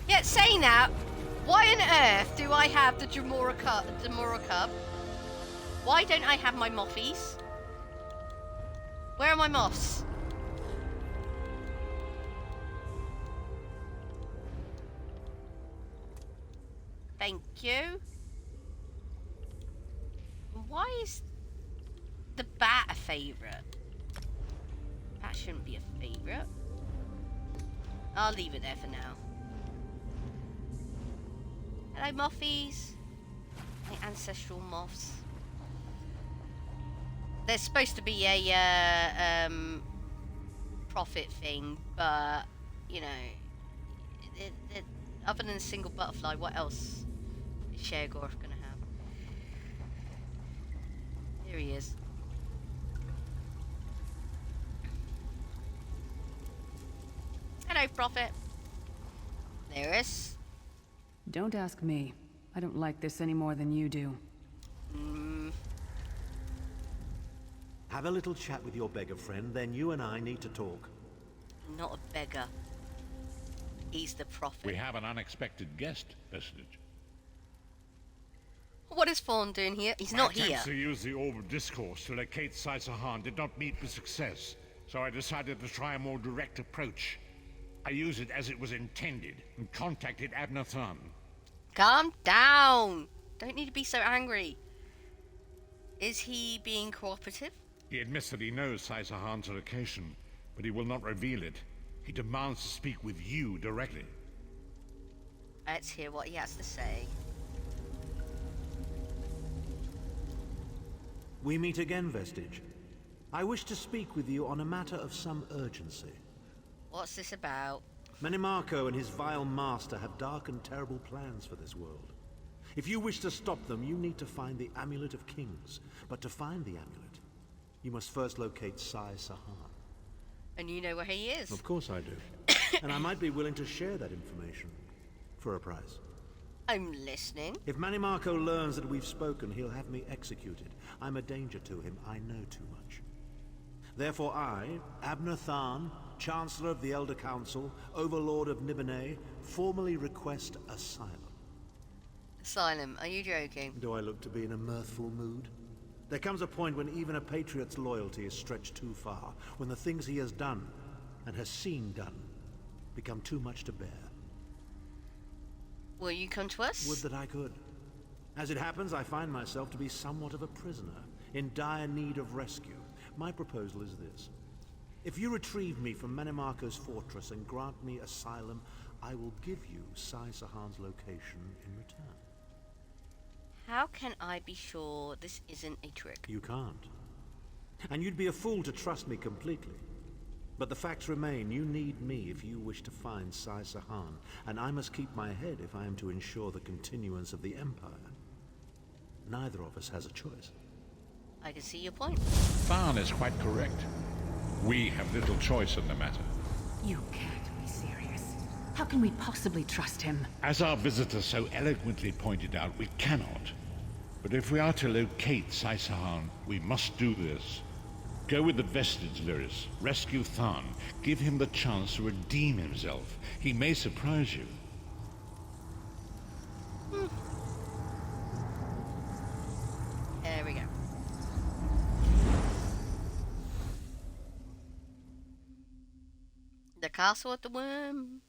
Yet saying that, why on earth do I have the Gemma Cup? Why don't I have my moffies? Where are my moths? Thank you. Why is the bat a favourite? That shouldn't be a favourite. I'll leave it there for now. Hello, moffies. My ancestral moths. There's supposed to be a profit thing, but you know, other than a single butterfly, what else is Shergorth gonna have? Here he is. Hello, Prophet. There is. Don't ask me. I don't like this any more than you do. Have a little chat with your beggar friend, then you and I need to talk. Not a beggar. He's the Prophet. We have an unexpected guest, Vestige. What is Fawn doing here? He's not here. My attempts to use the Orb of Discourse to locate Sai Sahan did not meet with success, so I decided to try a more direct approach. I used it as it was intended and contacted Abner Tharn. Calm down! Don't need to be so angry. Is he being cooperative? He admits that he knows Sai Sahan's location, but he will not reveal it. He demands to speak with you directly. Let's hear what he has to say. We meet again, Vestige. I wish to speak with you on a matter of some urgency. What's this about? Manimarco and his vile master have dark and terrible plans for this world. If you wish to stop them, you need to find the Amulet of Kings. But to find the amulet, you must first locate Sai Sahan. And you know where he is? Of course I do. And I might be willing to share that information. For a price. I'm listening. If Manimarco learns that we've spoken, he'll have me executed. I'm a danger to him. I know too much. Therefore I, Abner Tharn, Chancellor of the Elder Council, Overlord of Nibene, formally request asylum. Asylum, are you joking? Do I look to be in a mirthful mood? There comes a point when even a patriot's loyalty is stretched too far, when the things he has done, and has seen done, become too much to bear. Will you come to us? Would that I could. As it happens, I find myself to be somewhat of a prisoner, in dire need of rescue. My proposal is this. If you retrieve me from Manimarco's fortress and grant me asylum, I will give you Sai Sahan's location in return. How can I be sure this isn't a trick? You can't. And you'd be a fool to trust me completely. But the facts remain, you need me if you wish to find Sai Sahan, and I must keep my head if I am to ensure the continuance of the Empire. Neither of us has a choice. I can see your point. Tharn is quite correct. We have little choice in the matter. You can't be serious. How can we possibly trust him? As our visitor so eloquently pointed out, we cannot. But if we are to locate Sai Sahan, we must do this. Go with the vestige, Lyris. Rescue Tharn. Give him the chance to redeem himself. He may surprise you. There we go. The castle at the worm.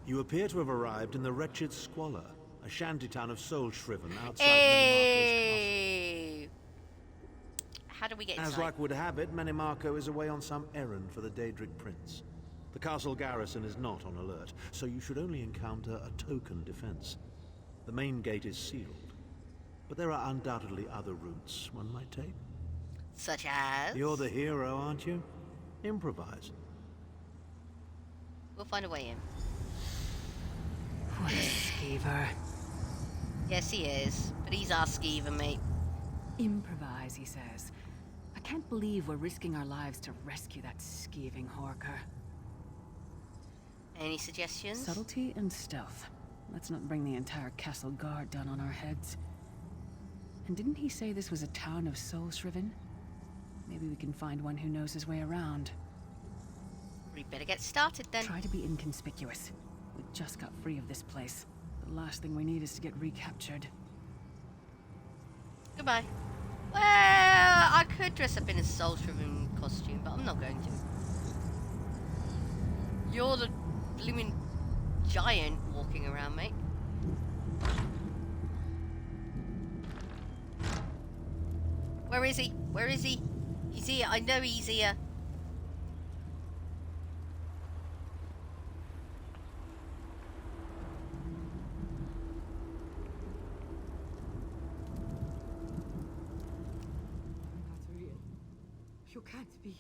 You appear to have arrived in the wretched Squalor, a shantytown of soul-shriven outside Hey! Manimarco's castle. How do we get As inside? luck would have it, Manimarco is away on some errand for the Daedric Prince. The castle garrison is not on alert, so you should only encounter a token defense. The main gate is sealed, but there are undoubtedly other routes one might take. Such as? You're the hero, aren't you? Improvise. We'll find a way in. What a skeever. Yes, he is. But he's our skeever, mate. Improvise, he says. I can't believe we're risking our lives to rescue that skeeving horker. Any suggestions? Subtlety and stealth. Let's not bring the entire castle guard down on our heads. And didn't he say this was a town of soul-shriven? Maybe we can find one who knows his way around. We better get started then. Try to be inconspicuous. We just got free of this place. The last thing we need is to get recaptured. Goodbye. Well, I could dress up in a soul-shriven costume, but I'm not going to. You're the blooming giant walking around, mate. Where is he? Where is he? He's here. I know he's here. That's real. You can't be.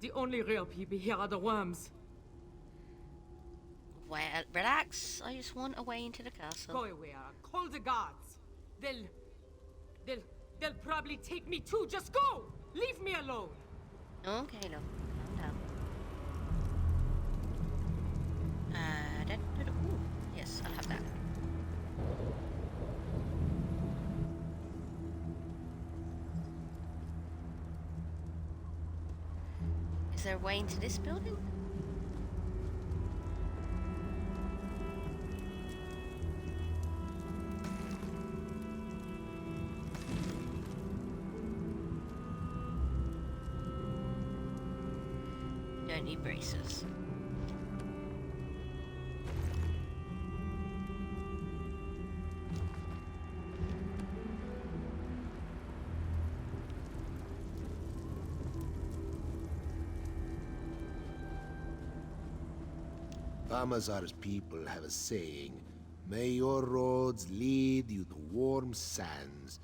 The only real people here are the worms. Well, relax. I just want a way into the castle. Go away, call the guards. They'll probably take me too. Just go! Leave me alone! Okay, love. Calm down. Ooh, yes, I'll have that. Is there a way into this building? Don't need braces. Famazar's people have a saying, "May your roads lead you to warm sands."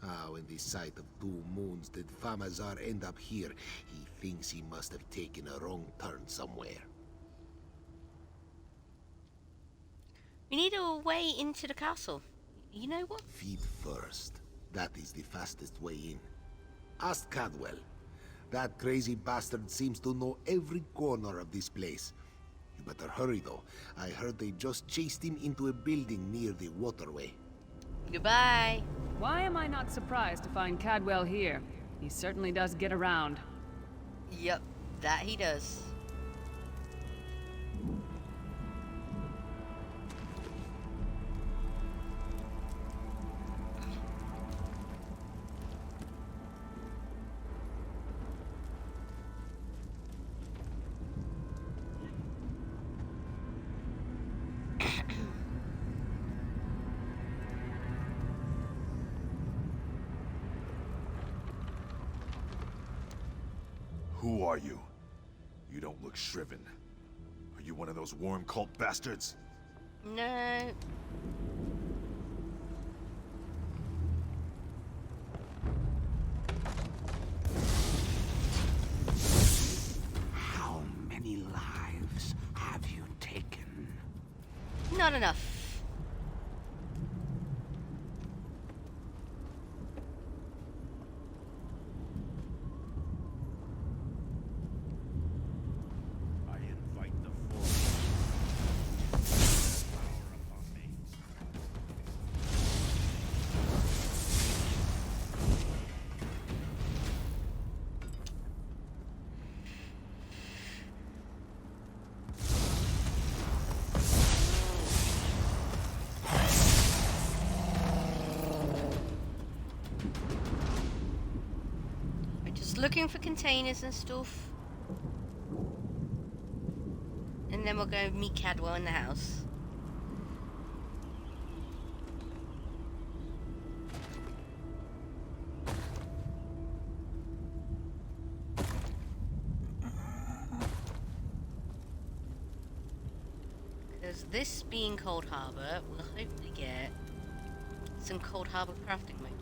How in the sight of 2 moons did Famazar end up here? He thinks he must have taken a wrong turn somewhere. We need a way into the castle. You know what? Feet first. That is the fastest way in. Ask Cadwell. That crazy bastard seems to know every corner of this place. You better hurry though. I heard they just chased him into a building near the waterway. Goodbye. Why am I not surprised to find Cadwell here? He certainly does get around. Yep, that he does. Who are you? You don't look shriven. Are you one of those worm cult bastards? No. How many lives have you taken? Not enough. Looking for containers and stuff. And then we'll go meet Cadwell in the house. Because this being Cold Harbor, we'll hopefully get some Cold Harbor crafting motifs.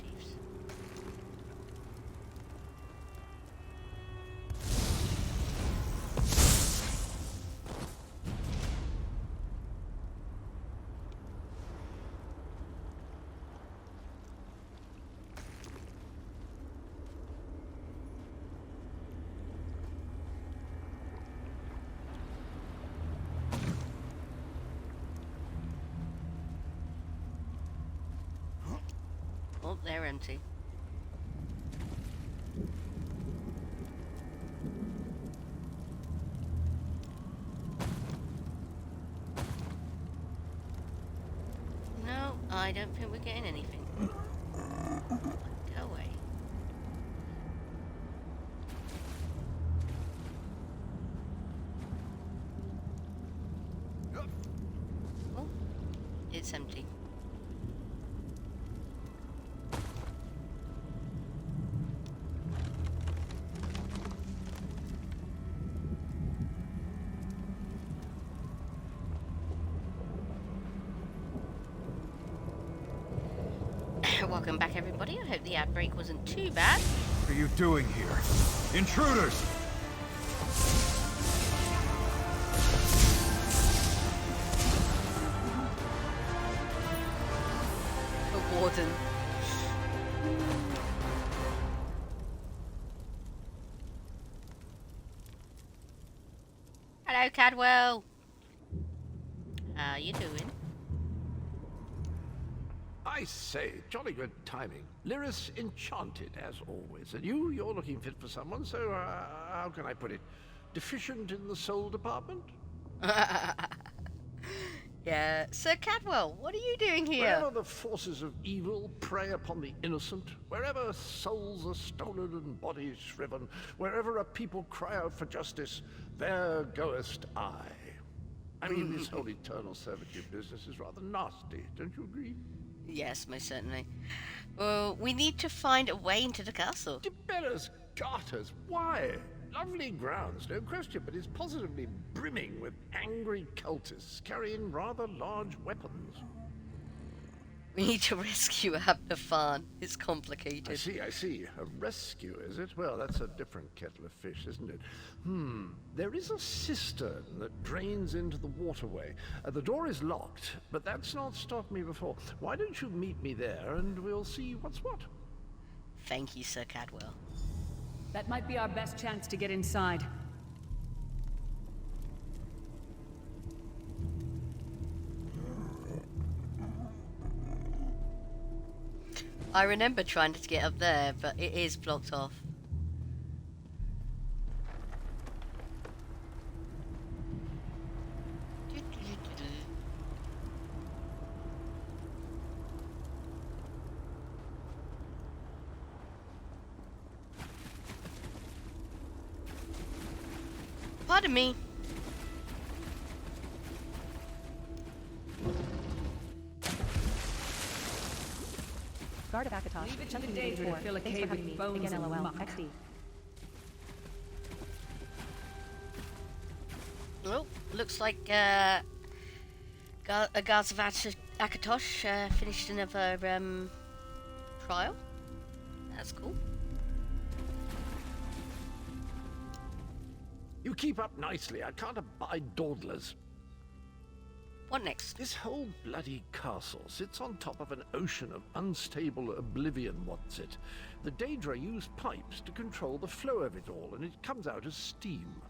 Oh, they're empty. No, I don't think we're getting anything. Go away. Oh, it's empty. Welcome back, everybody. I hope the outbreak wasn't too bad. What are you doing here? Intruders! The warden. Hello, Cadwell. How you doing? I say, jolly good timing. Lyris enchanted, as always. And you're looking fit for someone, so, how can I put it? Deficient in the soul department? Yeah. Sir Cadwell, what are you doing here? Wherever the forces of evil prey upon the innocent, wherever souls are stolen and bodies shriven, wherever a people cry out for justice, there goest I. I mean, this whole eternal servitude business is rather nasty, don't you agree? Yes, most certainly. Well, we need to find a way into the castle. Tiberius Garters, why? Lovely grounds, no question, but it's positively brimming with angry cultists carrying rather large weapons. We need to rescue Abnafan. It's complicated. I see. A rescue, is it? Well, that's a different kettle of fish, isn't it? There is a cistern that drains into the waterway. The door is locked, but that's not stopped me before. Why don't you meet me there, and we'll see what's what? Thank you, Sir Cadwell. That might be our best chance to get inside. I remember trying to get up there, but it is blocked off. Pardon me. Guard of Akatosh. Leave it to Chunky the Daedra to 84. fill a Thanks cave for having with me. bones Again, and LOL. muck. XD. Well, looks like Guards of Akatosh finished another trial. That's cool. You keep up nicely. I can't abide dawdlers. What next? This whole bloody castle sits on top of an ocean of unstable oblivion, what's it? The Daedra use pipes to control the flow of it all, and it comes out as steam.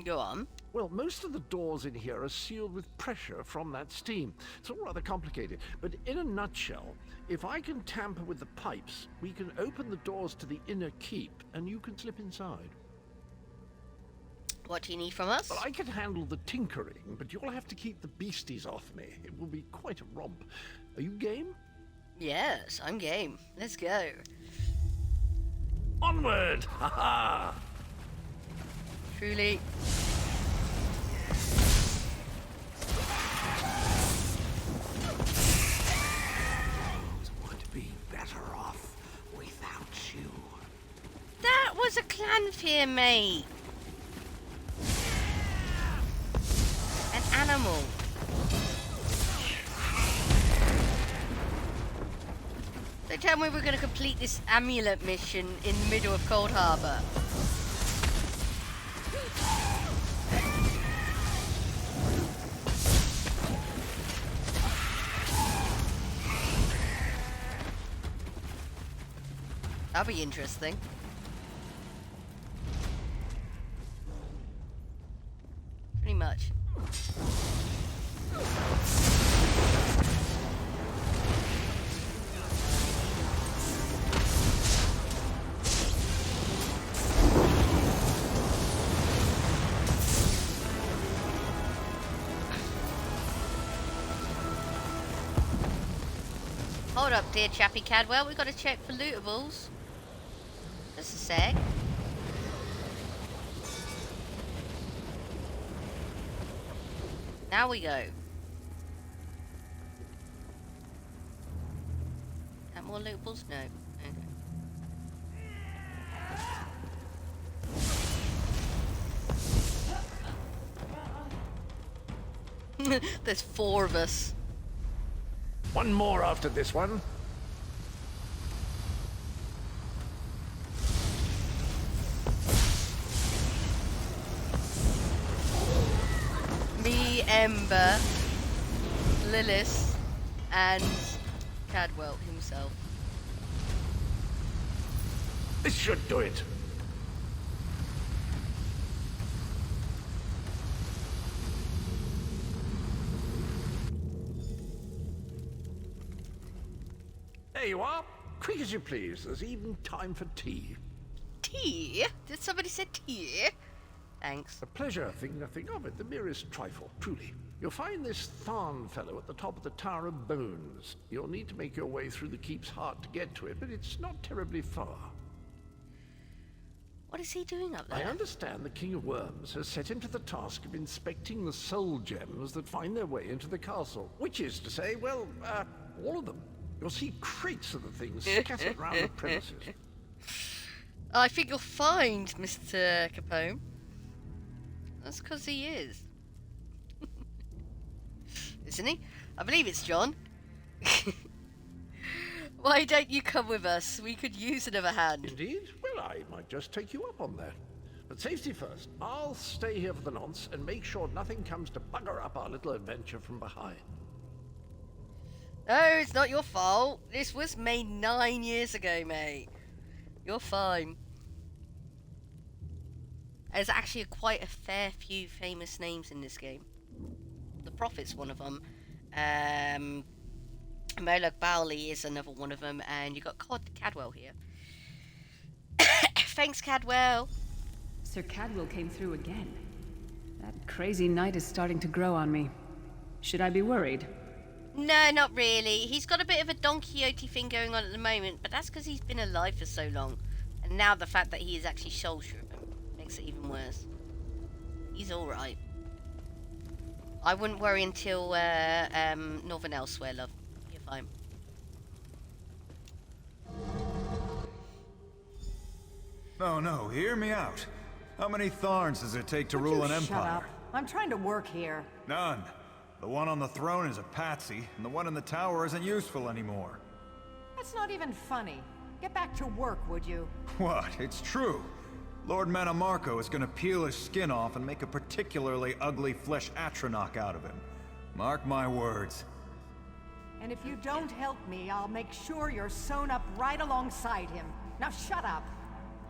Go on. Well, most of the doors in here are sealed with pressure from that steam. It's all rather complicated, but in a nutshell, if I can tamper with the pipes, we can open the doors to the inner keep, and you can slip inside. What do you need from us? Well, I can handle the tinkering, but you'll have to keep the beasties off me. It will be quite a romp. Are you game? Yes, I'm game. Let's go. Onward! Ha ha! Truly. Would be better off without you. That was a clan fear, mate. An animal. They tell me we're going to complete this amulet mission in the middle of Cold Harbor. That'll be interesting. Pretty much. Hold up, dear Chappie Cadwell, we've got to check for lootables. Just a sec. Now we go. Got more lootables? No. Okay. There's 4 of us. One more after this one. Me, Ember, Lilith, and Cadwell himself. This should do it. There you are. Quick as you please. There's even time for tea. Tea? Did somebody say tea? Thanks. A pleasure, think nothing of it. The merest trifle, truly. You'll find this Tharn fellow at the top of the Tower of Bones. You'll need to make your way through the keep's heart to get to it, but it's not terribly far. What is he doing up there? I understand the King of Worms has set him to the task of inspecting the soul gems that find their way into the castle. Which is to say, well, all of them. You'll see crates of the things scattered around the premises. I think you'll find Mr. Capone. That's because he is. Isn't he? I believe it's John. Why don't you come with us? We could use another hand. Indeed? Well, I might just take you up on that. But safety first. I'll stay here for the nonce and make sure nothing comes to bugger up our little adventure from behind. No, it's not your fault. This was made 9 years ago, mate. You're fine. There's actually quite a fair few famous names in this game. The Prophet's one of them. Moloch Bowley is another one of them, and you got Cadwell here. Thanks, Cadwell. Sir Cadwell came through again. That crazy night is starting to grow on me. Should I be worried? No, not really. He's got a bit of a Don Quixote thing going on at the moment, but that's because he's been alive for so long. And now the fact that he is actually soul-shriven makes it even worse. He's alright. I wouldn't worry until Northern Elsewhere, love. You're fine. No, hear me out. How many Tharns does it take to rule an empire? Shut up. I'm trying to work here. None. The one on the throne is a patsy, and the one in the tower isn't useful anymore. That's not even funny. Get back to work, would you? What? It's true. Lord Manamarco is gonna peel his skin off and make a particularly ugly flesh Atronach out of him. Mark my words. And if you don't help me, I'll make sure you're sewn up right alongside him. Now shut up.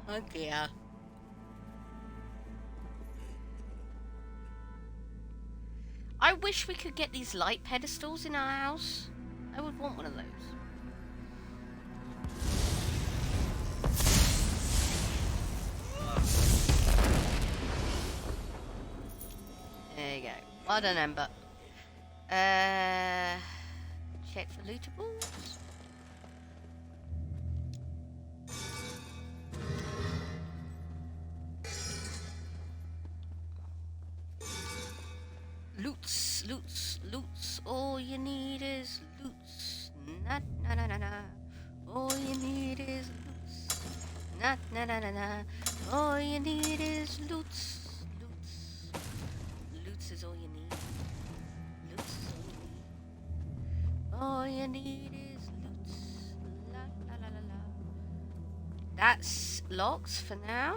Oh dear. I wish we could get these light pedestals in our house. I would want one of those. There you go. Well done, Ember. Check for lootables. Loots. All you need is loots. Na na na na na. All you need is loots. Na na na na na. All you need is loots. Loots is all you need. Loots is all you need. All you need is loots. La la la la la. That's locked for now.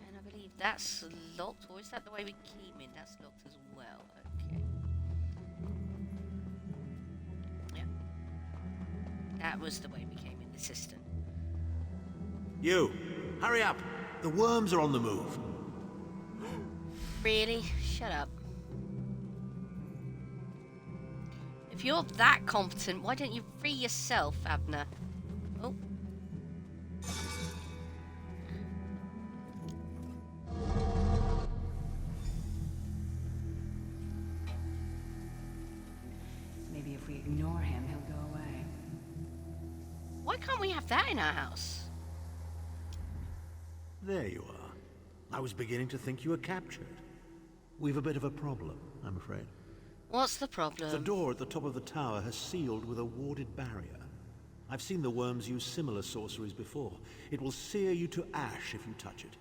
And I believe that's locked. Or is that the way we came in? That's locked as well. Okay. Yeah. That was the way we came in the system. You! Hurry up! The worms are on the move. Really? Shut up. If you're that competent, why don't you free yourself, Abner? Oh. Maybe if we ignore him, he'll go away. Why can't we have that in our house? There you are. I was beginning to think you were captured. We've a bit of a problem, I'm afraid. What's the problem? The door at the top of the tower has sealed with a warded barrier. I've seen the worms use similar sorceries before. It will sear you to ash if you touch it.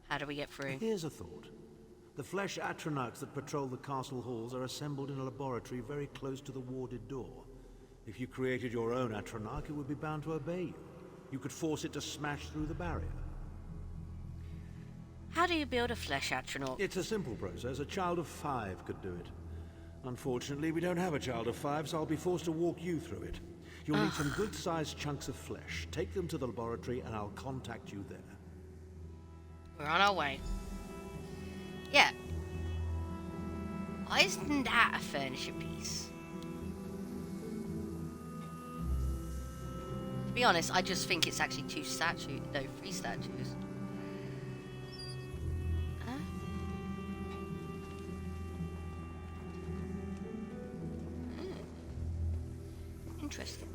How do we get through? Here's a thought. The flesh Atronachs that patrol the castle halls are assembled in a laboratory very close to the warded door. If you created your own Atronach, it would be bound to obey you. You could force it to smash through the barrier. How do you build a flesh Atronach? It's a simple process. A child of 5 could do it. Unfortunately, we don't have a child of 5, so I'll be forced to walk you through it. You'll need some good-sized chunks of flesh. Take them to the laboratory, and I'll contact you there. We're on our way. Yeah. Why isn't that a furniture piece? To be honest, I just think it's actually 3 statues. Interesting.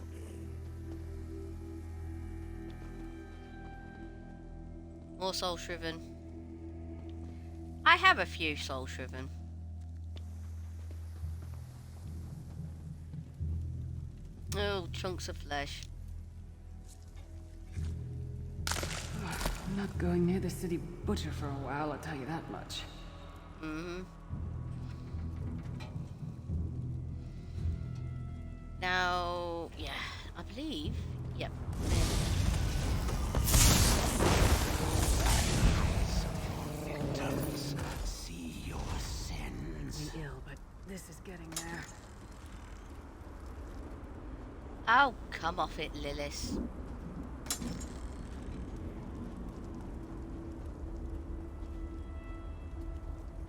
More soul shriven. I have a few soul shriven. Oh, chunks of flesh. I'm not going near the city butcher for a while, I'll tell you that much. Mm-hmm. Now, yeah, I believe, yep. Victims, see your sins. I'm ill, but this is getting there. Oh, come off it, Lilith.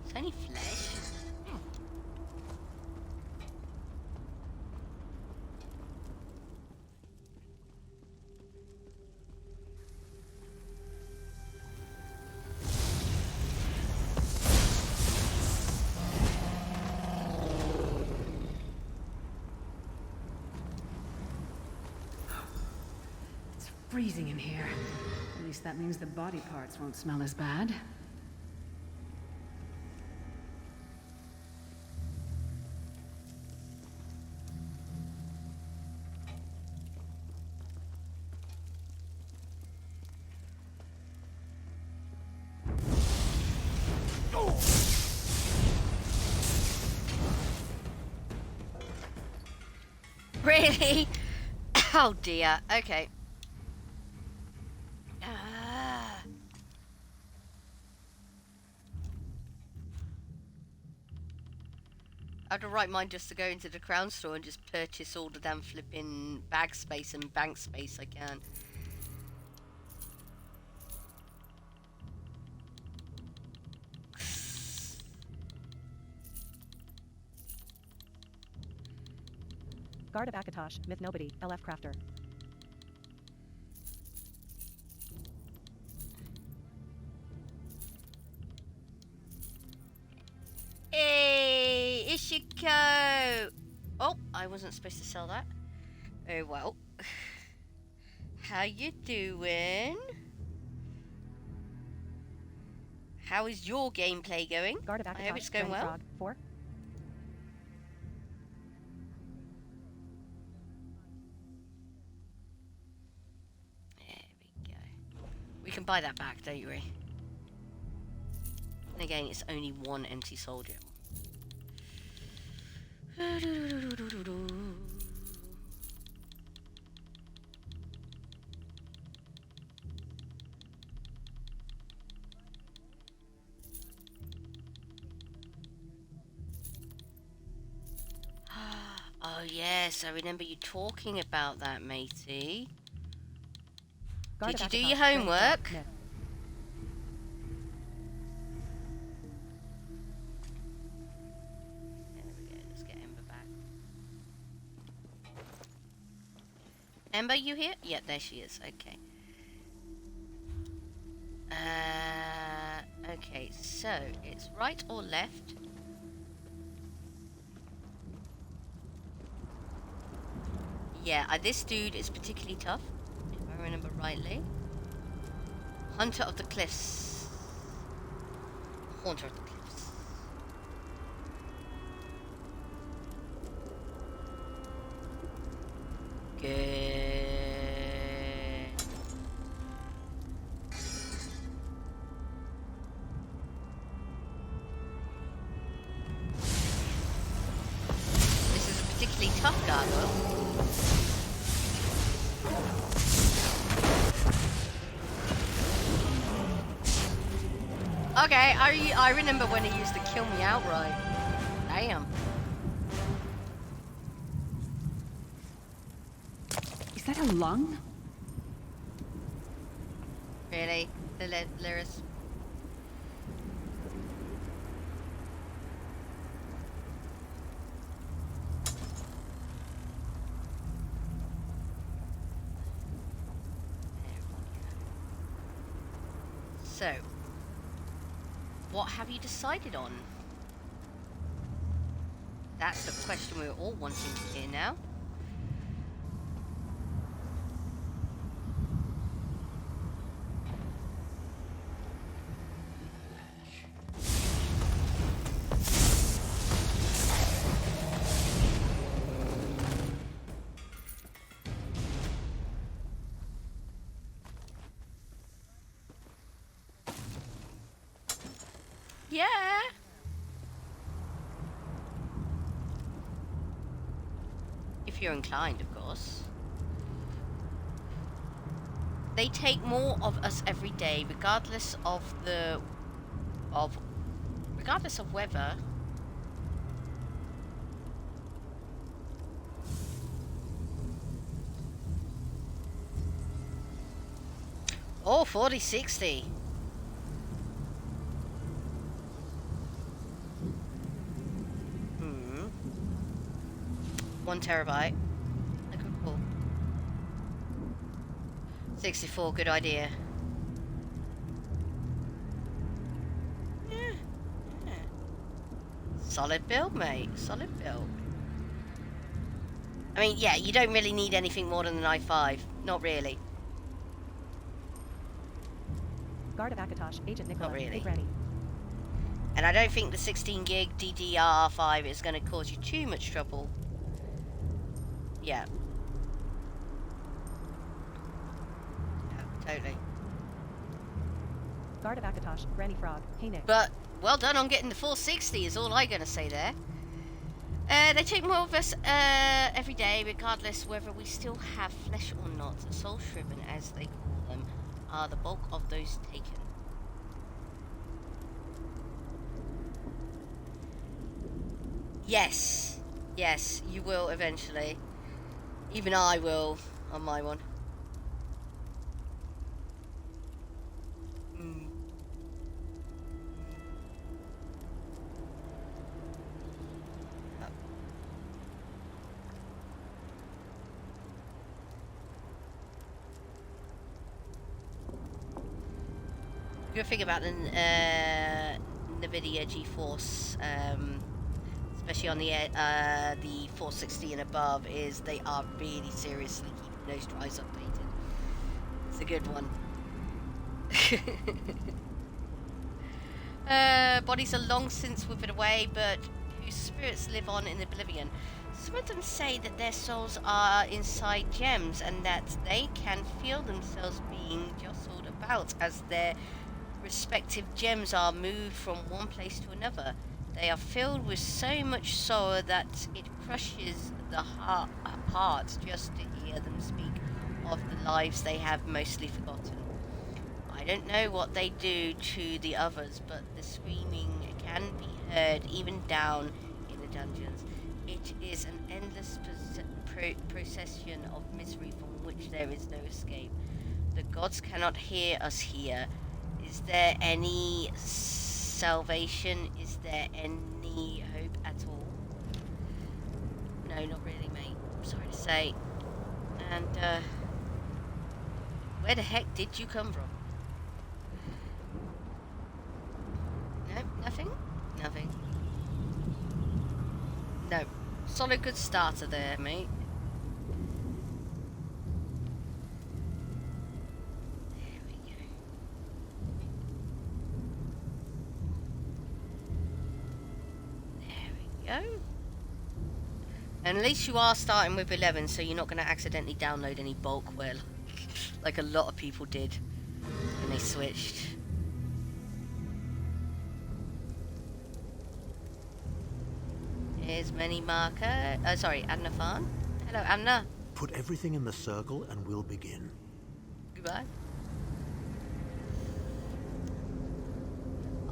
It's only flesh. freezing in here. At least that means the body parts won't smell as bad. Really? Oh dear. Okay. I had a right mind just to go into the Crown Store and just purchase all the damn flipping bag space and bank space I can. Guard of Akatosh, Myth Nobody, LF Crafter. Hey, Ishiko! Oh, I wasn't supposed to sell that. Oh well. How you doing? How is your gameplay going? Guard of Akatosh, I hope it's going well. Frog, 4. We can buy that back, don't we? And again, it's only one empty soldier. Oh yes, I remember you talking about that, matey. Did you do your homework? No. There we go, let's get Ember back. Ember, you here? Yeah, there she is, okay. Okay, so it's right or left? Yeah, this dude is particularly tough. I remember rightly. Hunter of the Cliffs. Haunter of the Cliffs. Good. This is a particularly tough gargoyle. Okay, I remember when he used to kill me outright. Damn. Is that a lung? Really? Lyris? So, what have you decided on? That's the question we're all wanting to hear now. Yeah. If you're inclined, of course. They take more of us every day, regardless of whether. Oh, 4060. Hmm. 1 terabyte. Okay, cool. 64, good idea. Yeah. Solid build, mate. Solid build. I mean, yeah, you don't really need anything more than an i5. Not really. Guard of Akatosh, Agent Nicola. Not really. Hey, Granny. And I don't think the 16 gig DDR5 is going to cause you too much trouble. Yeah. Yeah, totally. Guard of Akatosh, Granny Frog. Hey, Nick. But well done on getting the 460 is all I'm going to say there. They take more of us every day, regardless whether we still have flesh or not. Soul shriven, as they call them, are the bulk of those taken. Yes. Yes, you will eventually. Even I will on my one. Good thing about the NVIDIA GeForce, especially on the 460 and above, is they are really seriously keeping those drives updated. It's a good one. Bodies are long since withered away, but whose spirits live on in oblivion. Some of them say that their souls are inside gems and that they can feel themselves being jostled about as their respective gems are moved from one place to another. They are filled with so much sorrow that it crushes the heart just to hear them speak of the lives they have mostly forgotten. I don't know what they do to the others, but the screaming can be heard even down in the dungeons. It is an endless procession of misery from which there is no escape. The gods cannot hear us here. Is there any salvation? Is there any hope at all? No, not really, mate. I'm sorry to say. And, where the heck did you come from? No, nothing? Nothing. No. Solid good starter there, mate. Go. And at least you are starting with 11, so you're not going to accidentally download any bulkware like a lot of people did when they switched. Here's Many Marker. Sorry, Adna Farn. Hello, Amna. Put everything in the circle and we'll begin. Goodbye.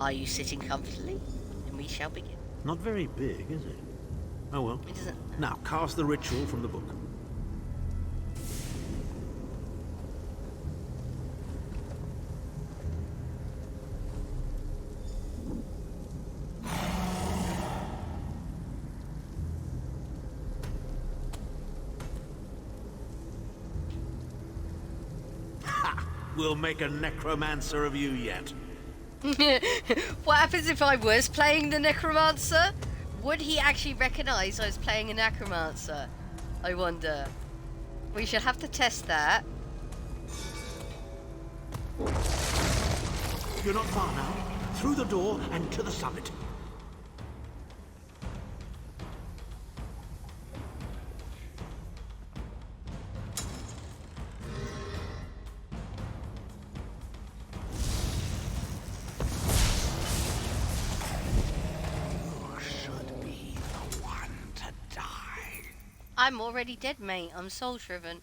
Are you sitting comfortably? And we shall begin. Not very big, is it? Oh well. It isn't. Now, cast the ritual from the book. Ha! We'll make a necromancer of you yet. What happens if I was playing the necromancer? Would he actually recognize I was playing a necromancer? I wonder. We should have to test that. You're not far now. Through the door and to the summit. I'm already dead, mate. I'm soul shriven.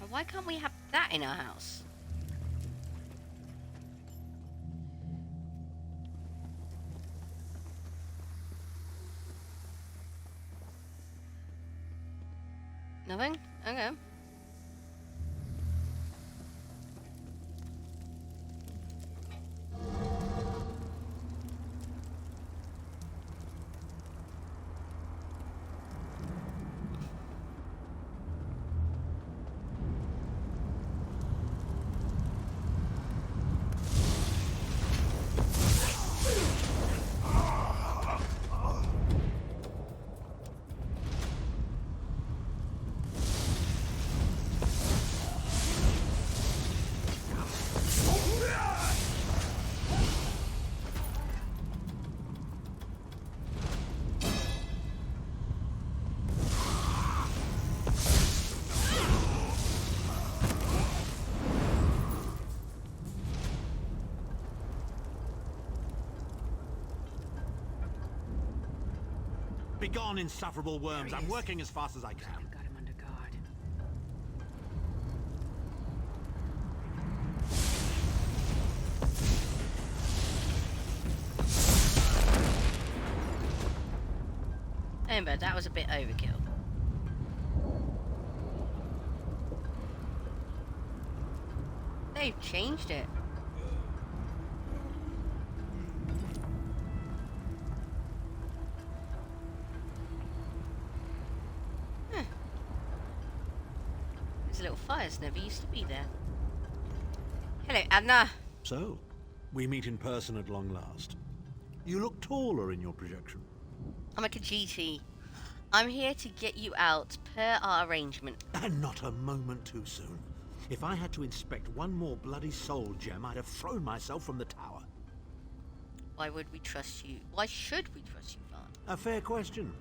Why can't we have that in our house? Nothing? Okay. Begone, insufferable worms. I'm working as fast as I can. Got him under guard. Amber, that was a bit overkill. They've changed it. Huh. There's a little fires never used to be there. Hello, Adna. So, we meet in person at long last. You look taller in your projection. I'm a Khajiit. I'm here to get you out per our arrangement. And not a moment too soon. If I had to inspect one more bloody soul gem, I'd have thrown myself from the tower. Why would we trust you? Why should we trust you, Vaughn? A fair question.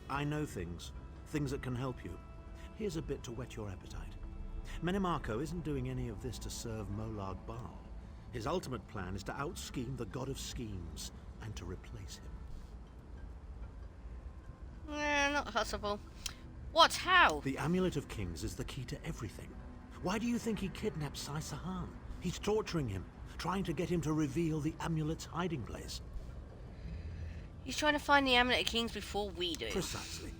I know things. Things that can help you. Here's a bit to whet your appetite. Menimarco isn't doing any of this to serve Molag Bal. His ultimate plan is to out-scheme the god of schemes and to replace him. Not possible. What? How? The Amulet of Kings is the key to everything. Why do you think he kidnapped Sai Sahan? He's torturing him, trying to get him to reveal the amulet's hiding place. He's trying to find the Amulet of Kings before we do. Precisely.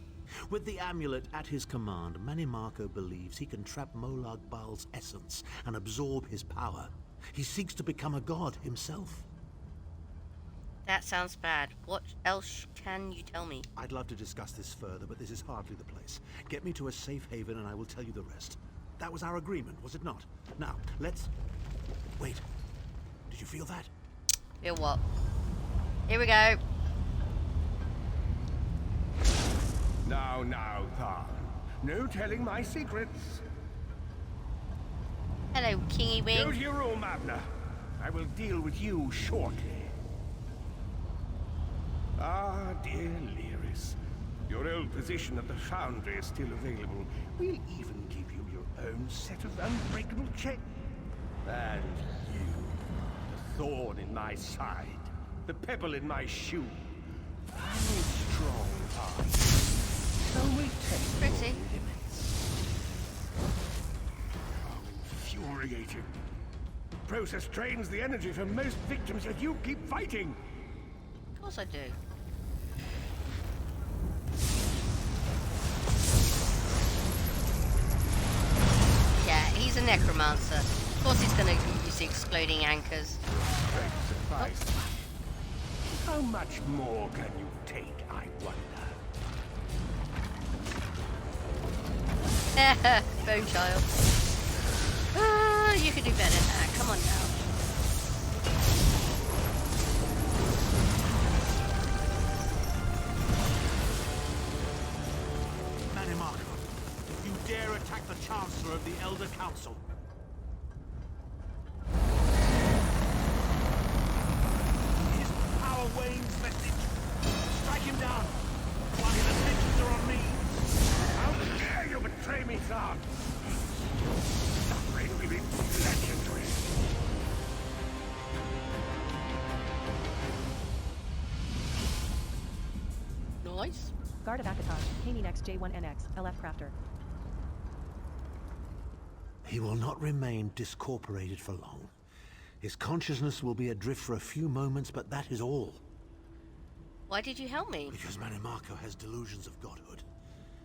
With the amulet at his command, Menimarco believes he can trap Molag Bal's essence and absorb his power. He seeks to become a god himself. That sounds bad. What else can you tell me? I'd love to discuss this further, but this is hardly the place. Get me to a safe haven and I will tell you the rest. That was our agreement, was it not? Now, let's... Wait. Did you feel that? Feel what? Here we go. Now, Tharn. No telling my secrets. Hello, Kingy Wing. Go to your room, Abner. I will deal with you shortly. Ah, dear Lyris. Your old position at the Foundry is still available. We'll even give you your own set of unbreakable chains. And you, the thorn in my side, the pebble in my shoe. How strong are you? Only test your limits. How infuriating. The process drains the energy from most victims, yet you keep fighting. Of course I do. Yeah, he's a necromancer. Of course he's gonna use the exploding anchors. Great surprise. How much more can you take, I wonder? Bone child. Ah, you can do better than that. Come on now. Menimarco, if you dare attack the Chancellor of the Elder Council. His power wanes message. Strike him down while his attentions are on me. How dare you betray me, Tharn? Suffering will be legendary. Nice. Guard of Akatosh, K-Nex J1NX, LF Crafter. He will not remain discorporated for long. His consciousness will be adrift for a few moments, but that is all. Why did you help me? Because Menimarco has delusions of godhood.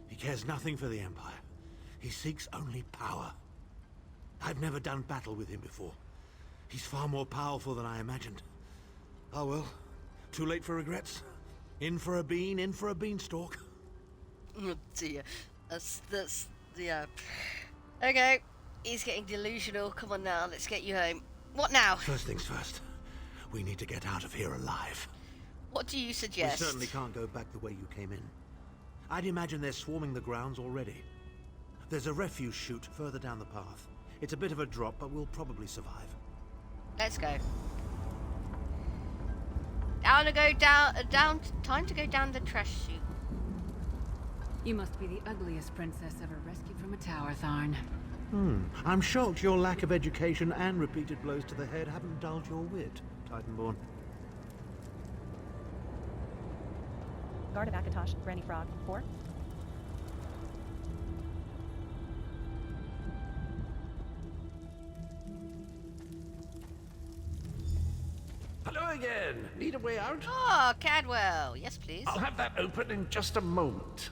He cares nothing for the Empire. He seeks only power. I've never done battle with him before. He's far more powerful than I imagined. Oh well, too late for regrets. In for a bean, in for a beanstalk. Oh dear. Yeah. Okay, he's getting delusional. Come on now, let's get you home. What now? First things first. We need to get out of here alive. What do you suggest? We certainly can't go back the way you came in. I'd imagine they're swarming the grounds already. There's a refuse chute further down the path. It's a bit of a drop, but we'll probably survive. Let's go. Time to go down the trash chute. You must be the ugliest princess ever rescued from a tower, Tharn. I'm shocked your lack of education and repeated blows to the head haven't dulled your wit, Titanborn. Guard of Akatosh, Granny Frog, 4. Hello again. Need a way out? Oh, Cadwell. Yes, please. I'll have that open in just a moment.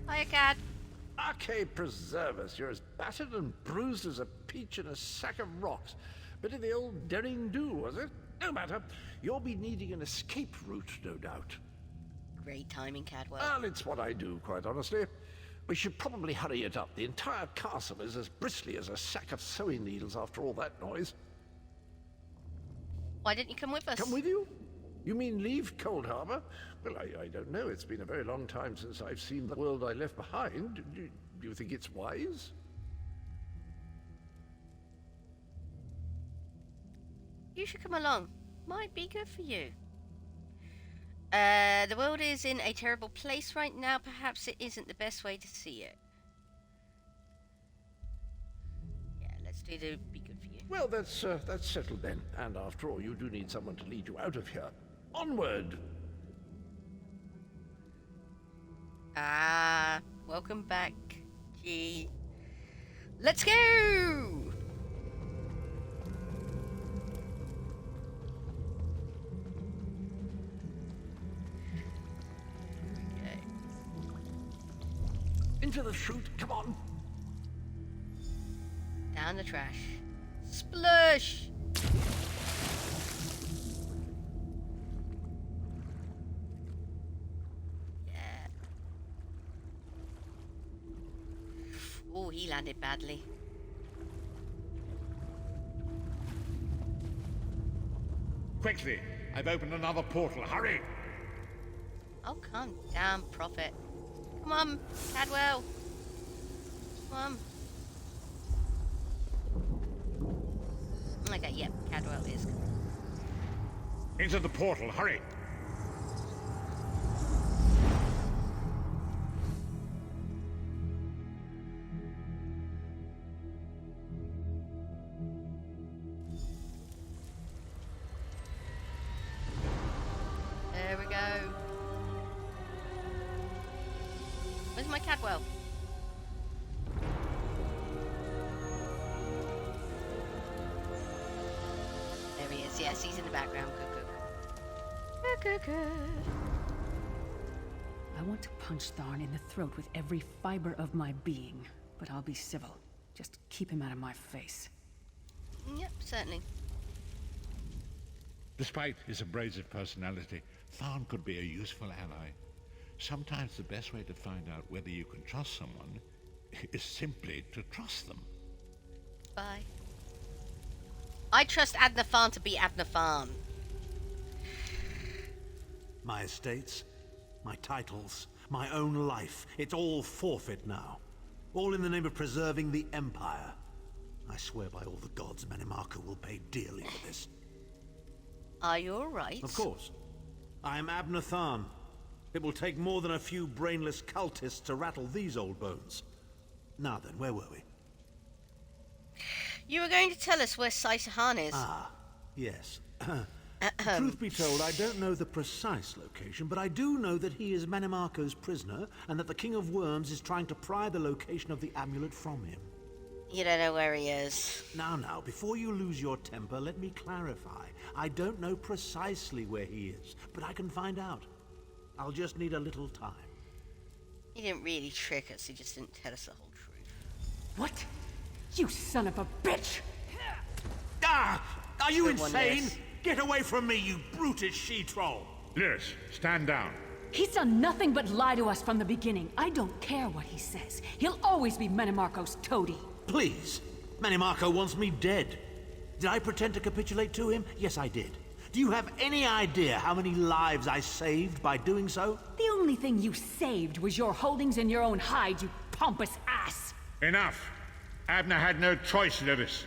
Hiya, Cad. Arcade preservers. You're as battered and bruised as a peach in a sack of rocks. Bit of the old daring-do, was it? No matter. You'll be needing an escape route, no doubt. Great timing, Cadwell. Well, it's what I do, quite honestly. We should probably hurry it up. The entire castle is as bristly as a sack of sewing needles after all that noise. Why didn't you come with us? Come with you? You mean leave Cold Harbor? Well, I don't know. It's been a very long time since I've seen the world I left behind. Do you think it's wise? You should come along. Might be good for you. The world is in a terrible place right now. Perhaps it isn't the best way to see it. Yeah, let's do the be good for you. Well, that's settled then. And after all, you do need someone to lead you out of here. Onward! Ah, welcome back, G. Let's go! Into the chute, come on. Down the trash. Splush! Yeah. Oh, he landed badly. Quickly! I've opened another portal. Hurry! Oh, calm down, Prophet. Come on, Cadwell. Come on. Okay, yep, Cadwell is. Into the portal. Hurry! There we go. Where's my Cadwell? There he is. Yes, he's in the background. Good. I want to punch Tharn in the throat with every fiber of my being, but I'll be civil. Just keep him out of my face. Yep, certainly. Despite his abrasive personality, Tharn could be a useful ally. Sometimes the best way to find out whether you can trust someone is simply to trust them. Bye. I trust Adnafan to be Adnafan. My estates, my titles, my own life, it's all forfeit now. All in the name of preserving the Empire. I swear by all the gods, Manimarco will pay dearly for this. Are you alright? Of course. I am Abner Tharn. It will take more than a few brainless cultists to rattle these old bones. Now then, where were we? You were going to tell us where Saisahan is. Ah, yes. Truth be told, I don't know the precise location, but I do know that he is Manimarco's prisoner, and that the King of Worms is trying to pry the location of the amulet from him. You don't know where he is. Now, before you lose your temper, let me clarify. I don't know precisely where he is, but I can find out. I'll just need a little time. He didn't really trick us, he just didn't tell us the whole truth. What? You son of a bitch! Ah! Are you Good one, insane? Liz. Get away from me, you brutish she-troll! Lyris, stand down. He's done nothing but lie to us from the beginning. I don't care what he says. He'll always be Manimarco's toady. Please. Manimarco wants me dead. Did I pretend to capitulate to him? Yes, I did. Do you have any idea how many lives I saved by doing so? The only thing you saved was your holdings in your own hide, you pompous ass! Enough! Abner had no choice, Lyris.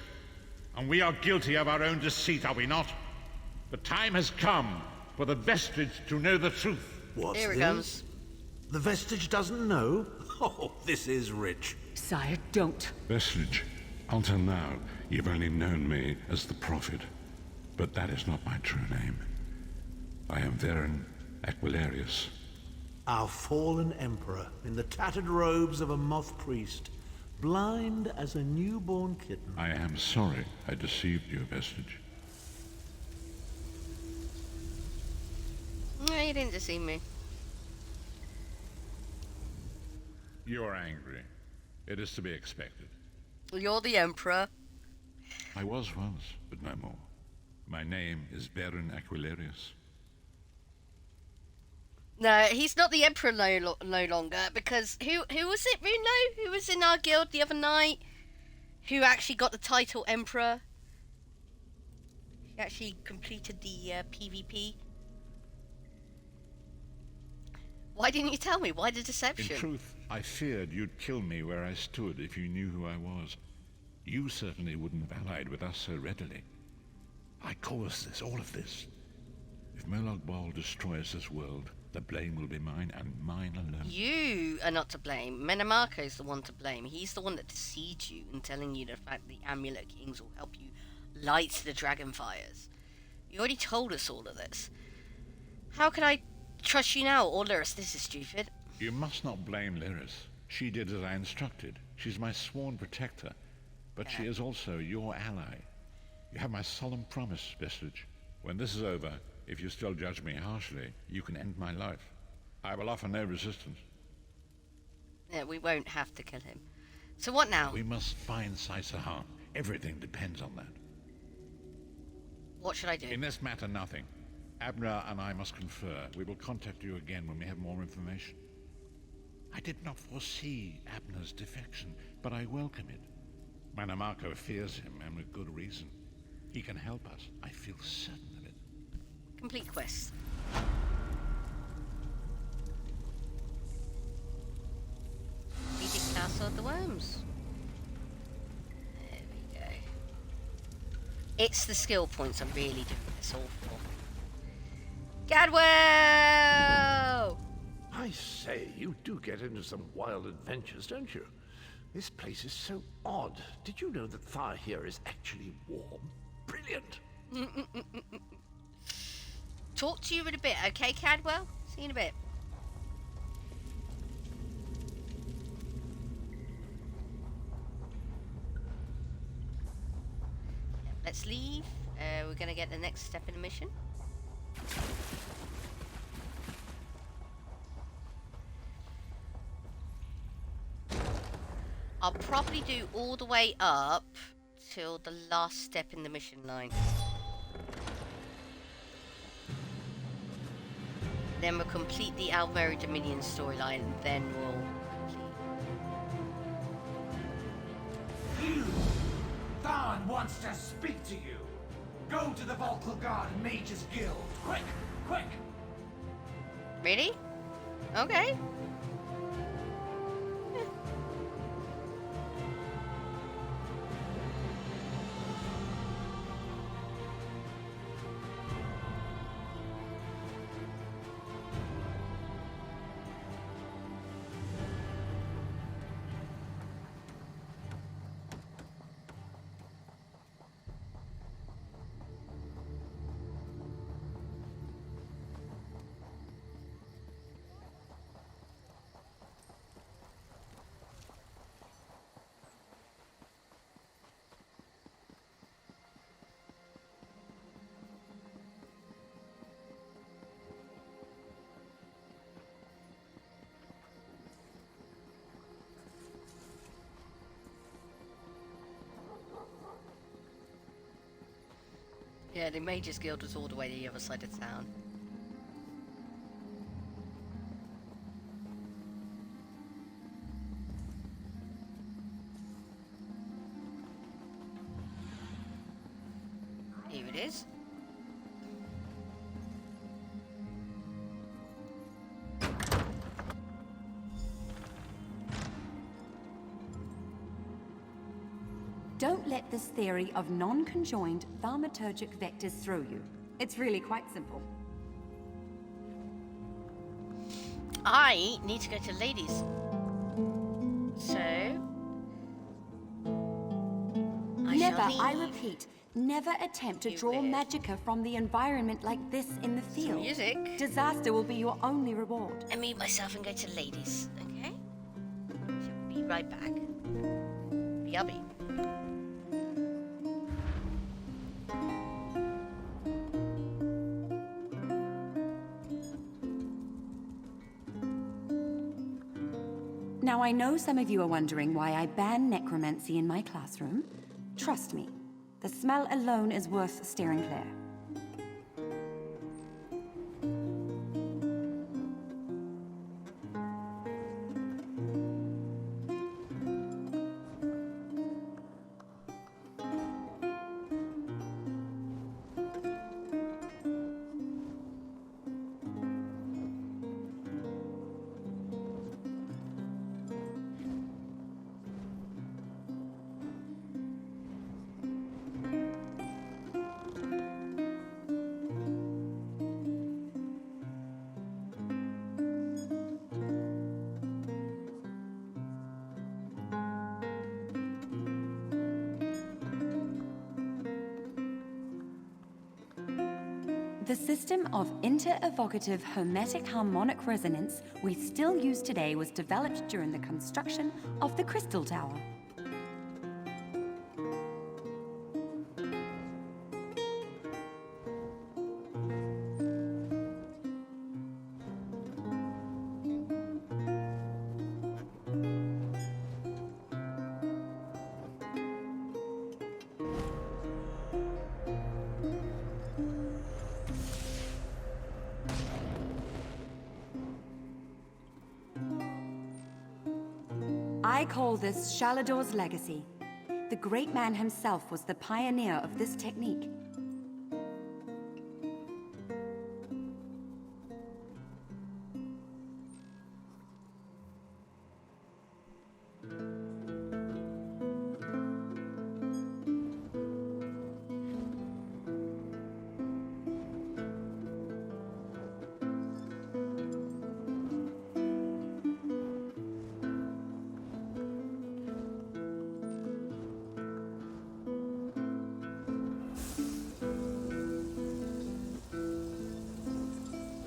And we are guilty of our own deceit, are we not? The time has come for the Vestige to know the truth. What's Here it this? comes. The Vestige doesn't know? Oh, this is rich. Sire, don't. Vestige, until now, you've only known me as the Prophet. But that is not my true name. I am Varen Aquilarius. Our fallen emperor, in the tattered robes of a moth priest, blind as a newborn kitten. I am sorry I deceived you, Vestige. No, you didn't deceive me. You are angry. It is to be expected. You're the emperor. I was once, but no more. My name is Varen Aquilarius. No, he's not the emperor no longer, because who was it, Runo? Who was in our guild the other night? Who actually got the title emperor? He actually completed the PvP. Why didn't you tell me? Why the deception? In truth, I feared you'd kill me where I stood if you knew who I was. You certainly wouldn't have allied with us so readily. I caused this, all of this. If Molag Bal destroys this world, the blame will be mine, and mine alone. You are not to blame. Menamarco is the one to blame. He's the one that deceived you in telling you the fact the Amulet Kings will help you light the dragon fires. You already told us all of this. How can I trust you now? Or Lyris, this is stupid. You must not blame Lyris. She did as I instructed. She's my sworn protector, but she is also your ally. You have my solemn promise, Vestige. When this is over, if you still judge me harshly, you can end my life. I will offer no resistance. Yeah, we won't have to kill him. So what now? We must find Sai-Sahan. Everything depends on that. What should I do? In this matter, nothing. Abner and I must confer. We will contact you again when we have more information. I did not foresee Abner's defection, but I welcome it. Menamarco fears him, and with good reason. He can help us. I feel certain of it. Complete quest. Beating Castle of the Worms. There we go. It's the skill points I'm really doing this all for. Gadwell! I say, you do get into some wild adventures, don't you? This place is so odd. Did you know that fire here is actually warm? Brilliant! Talk to you in a bit, okay, Cadwell? See you in a bit. Let's leave. We're gonna get the next step in the mission. I'll probably do all the way up till the last step in the mission line. Then we'll complete the Almeri Dominion storyline, and then we'll You! Tharn wants to speak to you! Go to the Vocal Guard Mages Guild! Quick! Quick! Really? Okay. Yeah, the Mages Guild was all the way to the other side of town. Here it is. Don't let this theory of non-conjoined thaumaturgic vectors throw you. It's really quite simple. I need to go to ladies. So... Never, I repeat, Never attempt to draw magicka from the environment like this in the field. Music. Disaster will be your only reward. I mute myself and go to ladies, okay? Shall be right back. BRB. Now, I know some of you are wondering why I ban necromancy in my classroom. Trust me, the smell alone is worth steering clear. The system of inter-evocative hermetic harmonic resonance we still use today was developed during the construction of the Crystal Tower. I call this Shalador's legacy. The great man himself was the pioneer of this technique.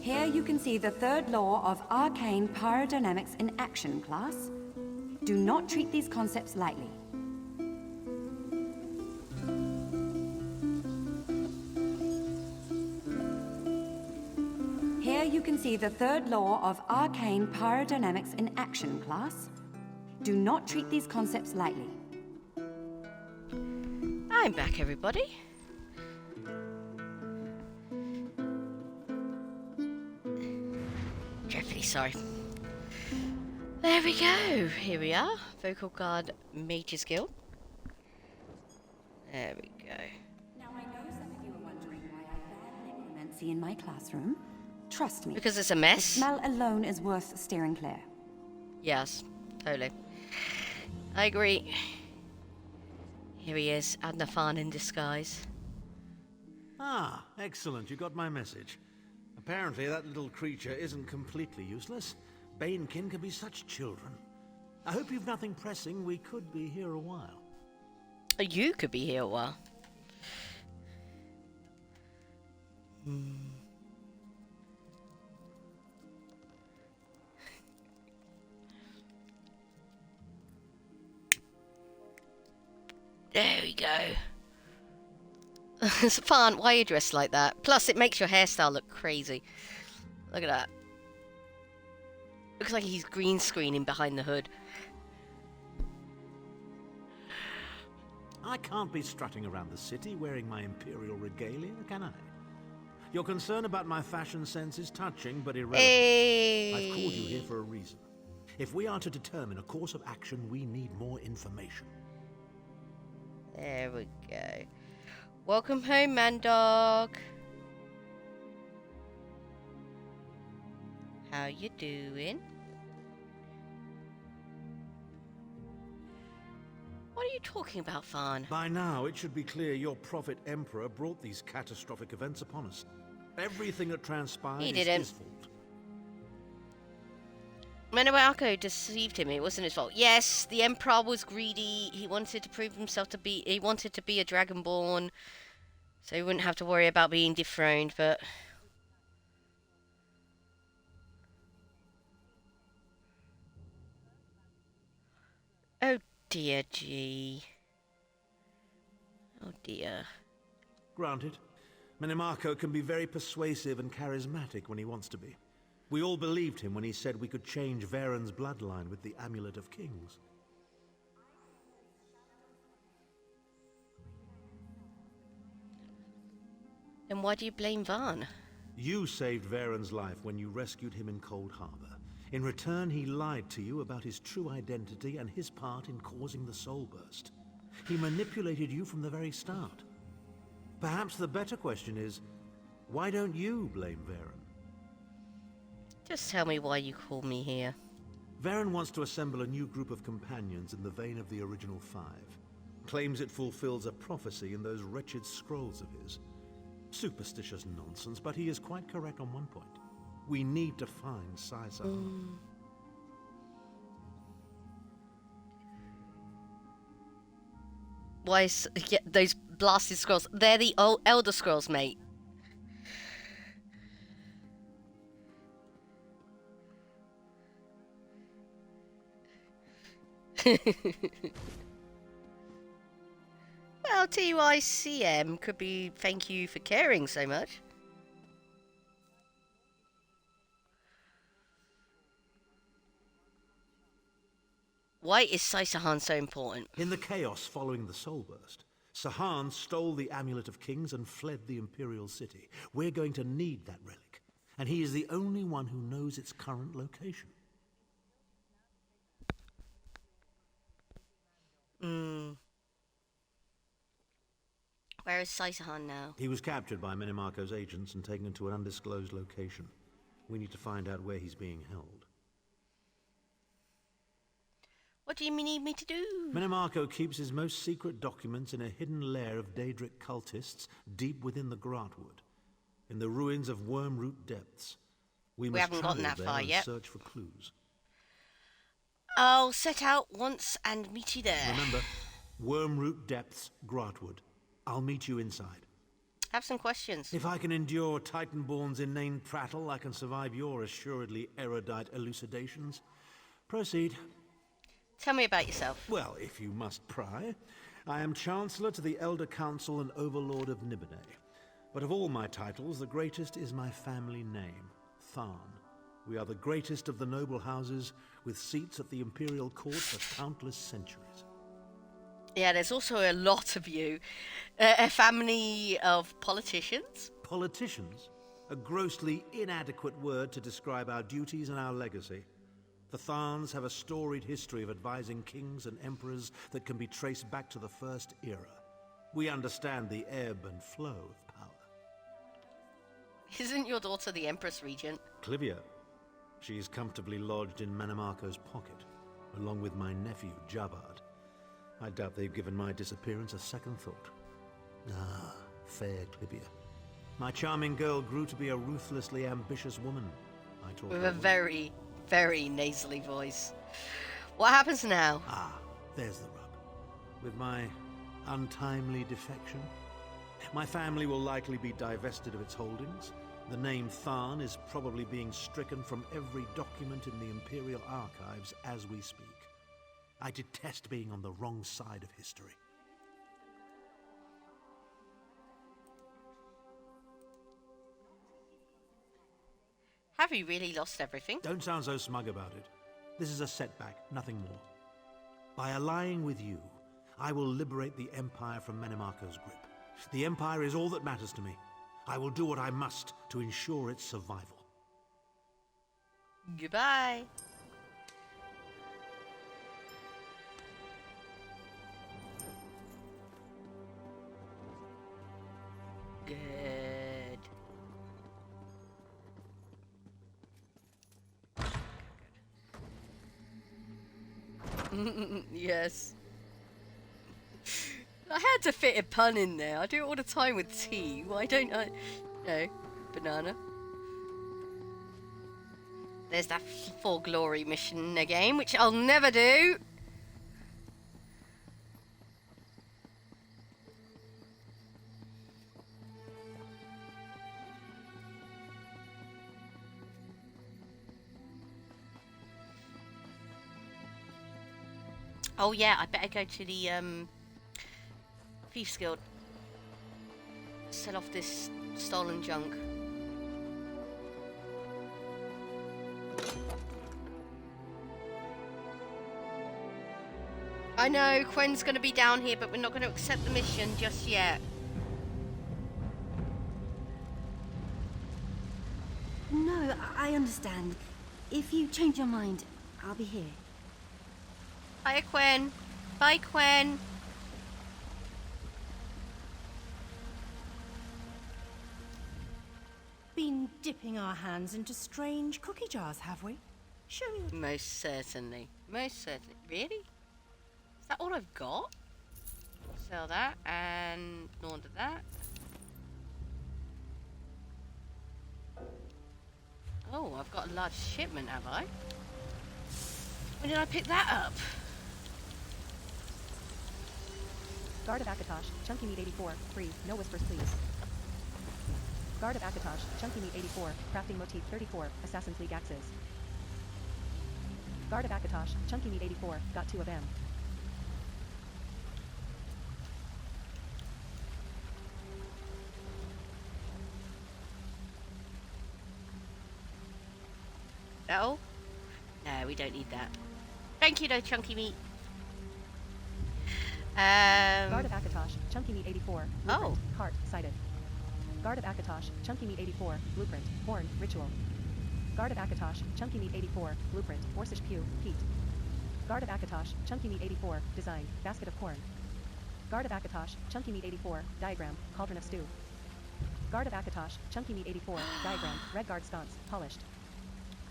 Here you can see the third law of arcane pyrodynamics in action, class. Do not treat these concepts lightly. Here you can see the third law of arcane pyrodynamics in action, class. Do not treat these concepts lightly. I'm back, everybody. Dreadfully sorry. There we go. Here we are. Vocal Guard Mage's Guild. There we go. Now I know some of you are wondering why I ban necromancy in my classroom. Trust me. Because it's a mess? The smell alone is worth steering clear. Yes, totally. I agree. Here he is, Adnafan in disguise. Ah, excellent. You got my message. Apparently that little creature isn't completely useless. Banekin can be such children. I hope you've nothing pressing. We could be here a while. You could be here a while. There we go. It's fun. Why are you dressed like that? Plus, it makes your hairstyle look crazy. Look at that. Looks like he's green screening behind the hood. I can't be strutting around the city wearing my imperial regalia, can I? Your concern about my fashion sense is touching, but irrelevant. Hey. I've called you here for a reason. If we are to determine a course of action, we need more information. There we go. Welcome home, man dog. How you doing? What are you talking about, Farn? By now, it should be clear your prophet emperor brought these catastrophic events upon us. Everything that transpired is his fault. Menowako deceived him. It wasn't his fault. Yes, the Emperor was greedy. He wanted to prove himself to be... He wanted to be a Dragonborn, so he wouldn't have to worry about being dethroned, but... Oh dear, G. Oh dear. Granted. Menowako can be very persuasive and charismatic when he wants to be. We all believed him when he said we could change Varen's bloodline with the Amulet of Kings. Then why do you blame Varn? You saved Varen's life when you rescued him in Cold Harbor. In return, he lied to you about his true identity and his part in causing the Soul Burst. He manipulated you from the very start. Perhaps the better question is, why don't you blame Varen? Just tell me why you called me here. Varen wants to assemble a new group of companions in the vein of the original 5. Claims it fulfills a prophecy in those wretched scrolls of his. Superstitious nonsense, but he is quite correct on one point. We need to find Sai-Sahan. Why is... Yeah, those blasted scrolls. They're the old Elder Scrolls, mate. Well, TYCM could be thank you for caring so much. Why is Sai-Sahan so important? In the chaos following the Soul Burst, Sahan stole the Amulet of Kings and fled the Imperial City. We're going to need that relic, and he is the only one who knows its current location. Where is Sai-Sahan now? He was captured by Menemako's agents and taken to an undisclosed location. We need to find out where he's being held. What do you need me to do? Menemako keeps his most secret documents in a hidden lair of Daedric cultists deep within the Grotwood, in the ruins of Wormroot Depths. We must haven't gotten that travel far there and yet. search for clues. I'll set out once and meet you there. Remember, Wormroot Depths, Grotwood. I'll meet you inside. Have some questions. If I can endure Titanborn's inane prattle, I can survive your assuredly erudite elucidations. Proceed. Tell me about yourself. Well, if you must pry, I am Chancellor to the Elder Council and Overlord of Nibene. But of all my titles, the greatest is my family name, Tharn. We are the greatest of the noble houses, with seats at the Imperial Court for countless centuries. Yeah, there's also a lot of you. A family of politicians? Politicians? A grossly inadequate word to describe our duties and our legacy. The Tharns have a storied history of advising kings and emperors that can be traced back to the First Era. We understand the ebb and flow of power. Isn't your daughter the Empress Regent? Clivia. She is comfortably lodged in Manamako's pocket, along with my nephew, Jabard. I doubt they've given my disappearance a second thought. Ah, fair Clivia. My charming girl grew to be a ruthlessly ambitious woman. I taught With her a very, very nasally voice. What happens now? Ah, there's the rub. With my untimely defection, my family will likely be divested of its holdings. The name Tharn is probably being stricken from every document in the Imperial Archives as we speak. I detest being on the wrong side of history. Have you really lost everything? Don't sound so smug about it. This is a setback, nothing more. By allying with you, I will liberate the Empire from Menemako's grip. The Empire is all that matters to me. I will do what I must to ensure its survival. Goodbye. Good. Yes. I had to fit a pun in there. I do it all the time with tea. Why don't I? No, banana. There's that For Glory mission again, which I'll never do. Oh yeah, I better go to the Thieves Guild. Sell off this stolen junk. I know Quen's gonna be down here, but we're not gonna accept the mission just yet. No, I understand. If you change your mind, I'll be here. Hiya, Quen. Bye, Quen. Been dipping our hands into strange cookie jars, have we? Show me. Most certainly. Most certainly. Really? Is that all I've got? Sell that and launder that. Oh, I've got a large shipment, have I? When did I pick that up? Guard of Akatosh, Chunky Meat 84, free, no whispers please. Guard of Akatosh, Chunky Meat 84, crafting motif 34, Assassin's League axes. Guard of Akatosh, Chunky Meat 84, got 2 of them. Oh? No, we don't need that. Thank you though, Chunky Meat. Guard of Akatosh, Chunky Meat 84, blueprint, oh. Cart, sighted. Guard of Akatosh, Chunky Meat 84, blueprint, horn, ritual. Guard of Akatosh, Chunky Meat 84, blueprint, Orsish Pew, Pete. Guard of Akatosh, Chunky Meat 84, design, basket of corn. Guard of Akatosh, Chunky Meat 84, diagram, cauldron of stew. Guard of Akatosh, Chunky Meat 84, diagram, red guard sconce, polished.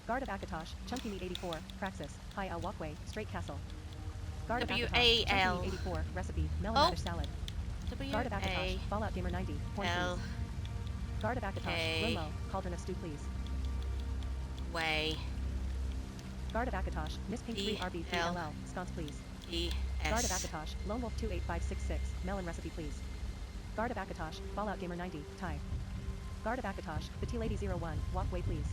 Guard of Akatosh, Chunky Meat 84, praxis, high L walkway, straight castle. Guard of Akatosh, Chunky Meat 84, recipe, melon radish salad. Guard of Akatosh, Fallout Gamer 90, corn please. Guard of Akatosh, Romo, cauldron of stew please. Way. Guard of Akatosh, Miss Pink 3 RB 3 LL, sconce please. Guard of Akatosh, Lone Wolf 28566, melon recipe please. Guard of Akatosh, Fallout Gamer 90, tie. Guard of Akatosh, TheTeaLady 01, walkway please.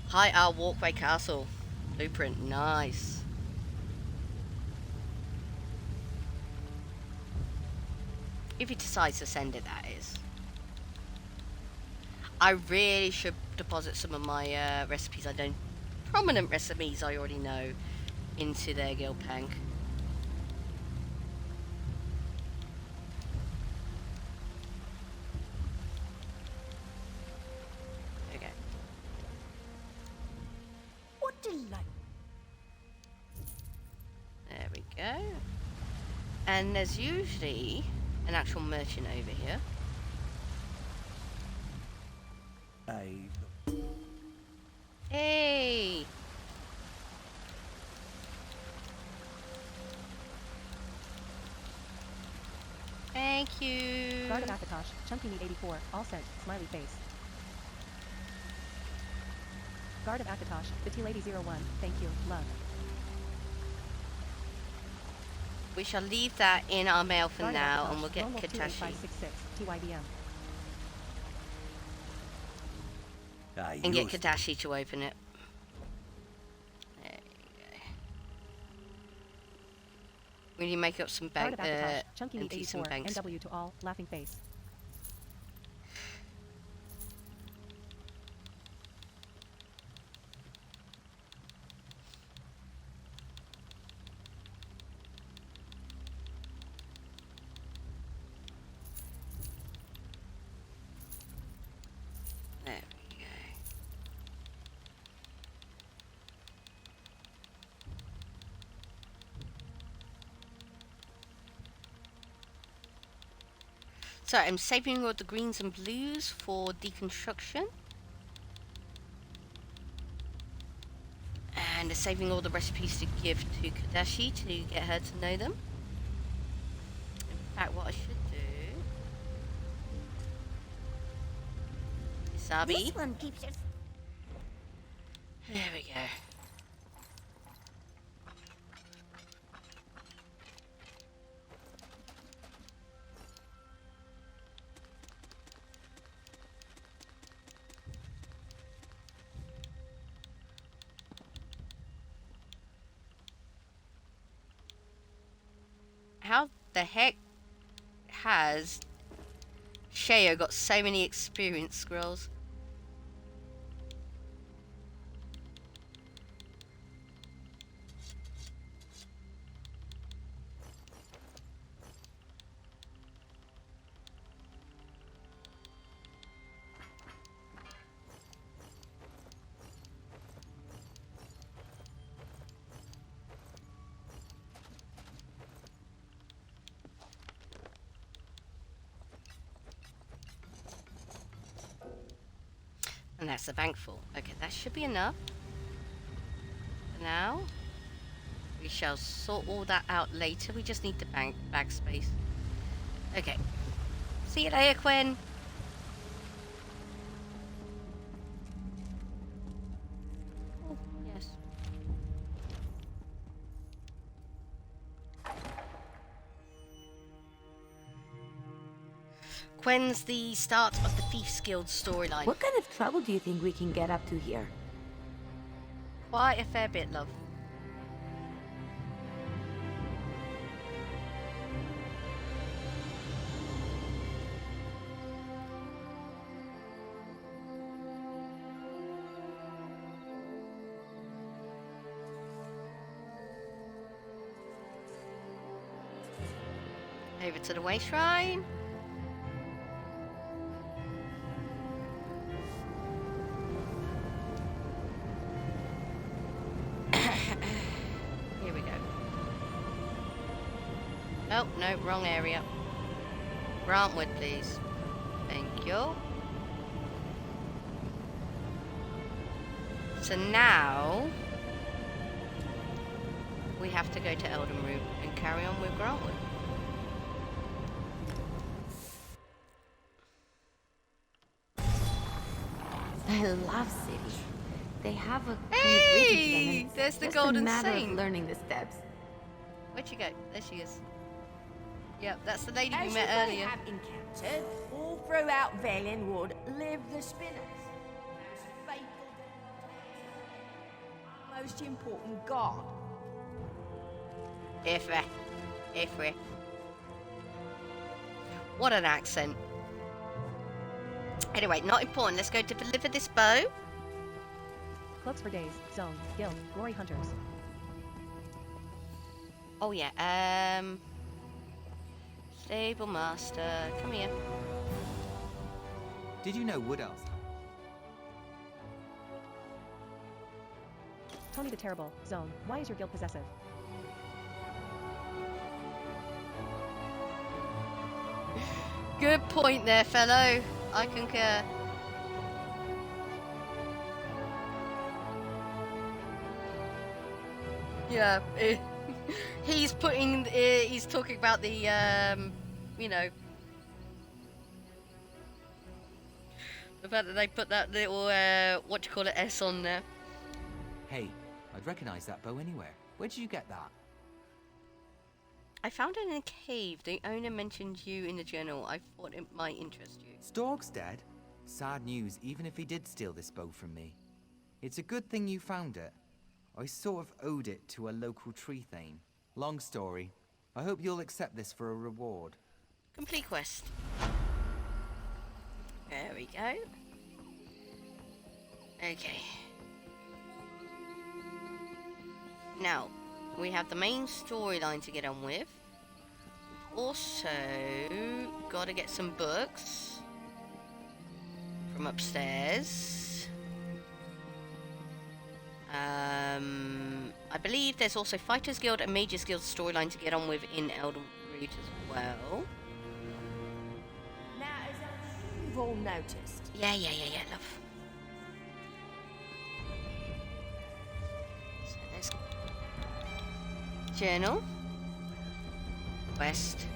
High Owl Walkway Castle. Blueprint, nice. If he decides to send it, that is. I really should deposit some of my recipes I don't... prominent recipes I already know into their guild bank. Okay. What delight. There we go. And there's usually an actual merchant over here. Hey! Thank you. Guard of Akatosh, Chunky Meat 84, all sent, smiley face. Guard of Akatosh, TheTeaLady 01, thank you, love. We shall leave that in our mail for Guard now, Akatosh, and we'll get Lone Wolf Katashi. 28566, TYBM. And get Katashi to open it. There you go. We need to make up some Guard bank, of Akatosh, Chunky Meat empty some 84, banks. NW to all, laughing face. There we go. So I'm saving all the greens and blues for deconstruction. And And they're saving all the recipes to give to Kadashi to get her to know them. In fact, what I should do... Sabi. This one keeps your... There we go. How the heck has Sheo got so many experience scrolls? And that's the bank full. Okay, that should be enough. For now, we shall sort all that out later. We just need the bag space. Okay. See you later, Quinn. Oh, yes. When's the start of the Thieves Guild storyline? What kind of trouble do you think we can get up to here? Quite a fair bit, love. Over to the Way Shrine. Here we go. Oh, no, wrong area. Grantwood, please. Thank you. So now we have to go to Eldenroot and carry on with Grantwood. I love City. They have a Hey! There's the just Golden a matter Saint. of learning the steps. Where'd she go? There she is. Yep, that's the lady we As met you may earlier. have encountered, all throughout Valian Wood live the Spinners. Those faithful to our most important god. Ifre. What an accent. Anyway, not important. Let's go to deliver this bow. Cloaks for days. Zone. Guild. Glory hunters. Oh yeah. Stable master. Come here. Did you know Wood Elves? Tony the Terrible. Zone. Why is your guild possessive? Good point there, fellow. I concur. Yeah, he's putting. He's talking about the, you know, the fact that they put that little, what do you call it, S on there. Hey, I'd recognize that bow anywhere. Where did you get that? I found it in a cave. The owner mentioned you in the journal. I thought it might interest you. Stork's dead. Sad news, even if he did steal this bow from me. It's a good thing you found it. I sort of owed it to a local tree thane. Long story. I hope you'll accept this for a reward. Complete quest. There we go. Okay. Now, we have the main storyline to get on with. Also, gotta get some books from upstairs. I believe there's also Fighters Guild and Mages Guild storyline to get on with in Eldenroot as well. Now, as I'm sure you've all noticed. Yeah, love. Journal. Quest.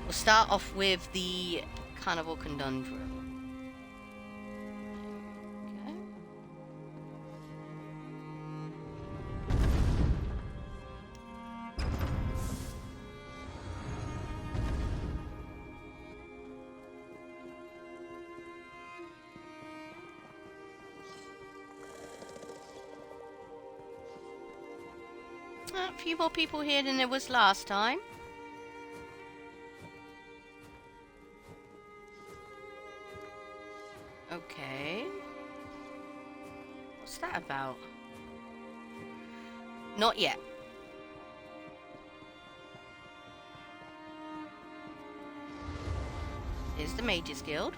We'll start off with the Carnival Conundrum. Okay. A few more people here than there was last time. Okay. What's that about? Not yet. Here's the Mages Guild.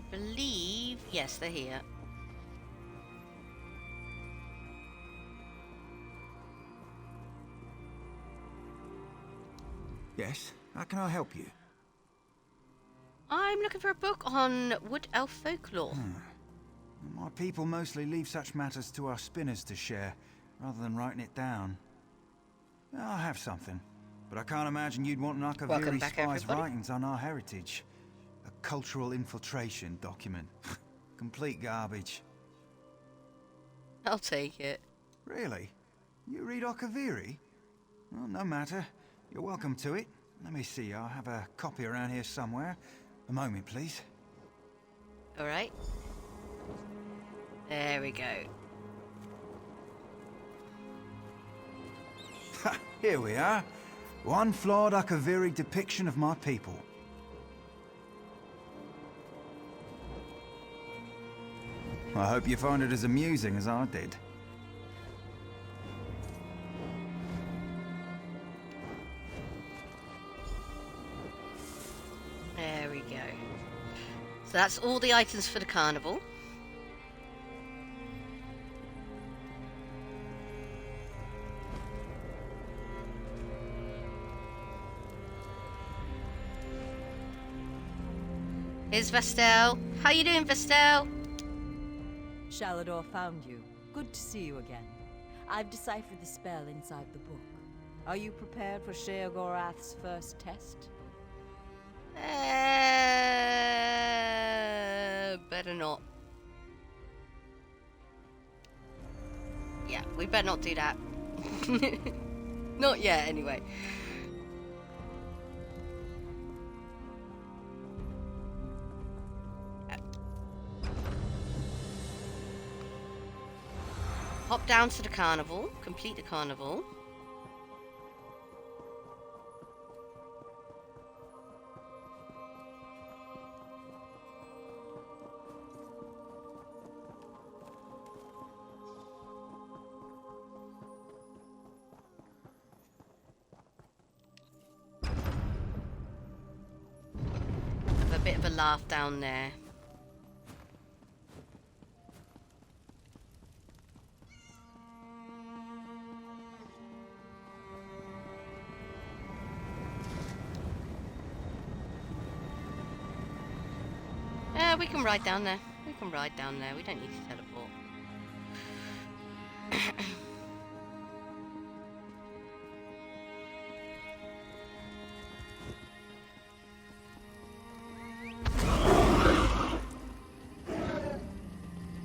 Believe, yes, they're here. Yes, how can I help you? I'm looking for a book on wood elf folklore. My people mostly leave such matters to our spinners to share, rather than writing it down. I have something, but I can't imagine you'd want an Akaviri spy's writings on our heritage. A cultural infiltration document. Complete garbage. I'll take it. Really? You read Akaviri? Well, no matter. You're welcome to it. Let me see, I'll have a copy around here somewhere. A moment, please. Alright. There we go. Ha! Here we are. One flawed Akaviri depiction of my people. I hope you find it as amusing as I did. There we go. So that's all the items for the carnival. Here's Vestel. How you doing, Vestel? Shalador found you. Good to see you again. I've deciphered the spell inside the book. Are you prepared for Sheogorath's first test? Better not. Yeah, we better not do that. Not yet, anyway. Hop down to the carnival, complete the carnival. Have a bit of a laugh down there. We can ride down there. We can ride down there. We don't need to teleport.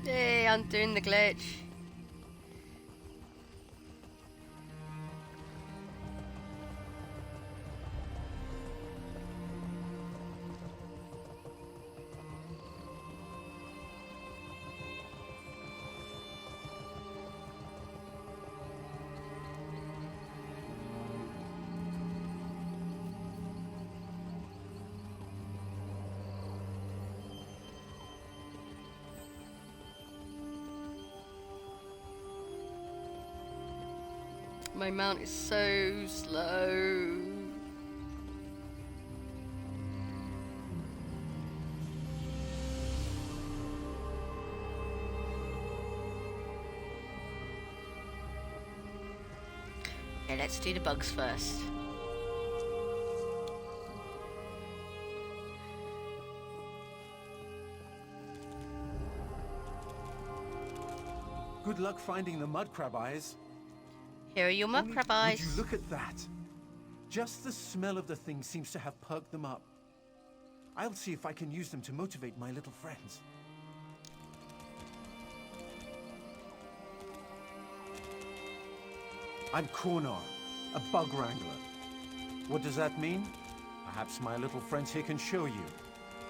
Hey, I'm doing the glitch. My mount is so slow. Okay, let's do the bugs first. Good luck finding the mud crab eyes. Here are your mud crab eyes. Would you look at that? Just the smell of the thing seems to have perked them up. I'll see if I can use them to motivate my little friends. I'm Kornor, a bug wrangler. What does that mean? Perhaps my little friends here can show you.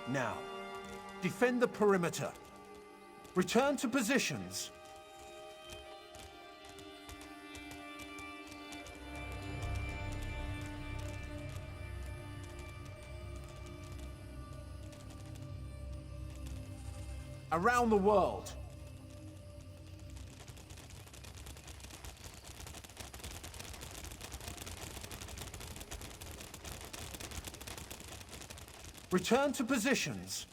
Now, defend the perimeter. Return to positions. Around the world. Return to positions.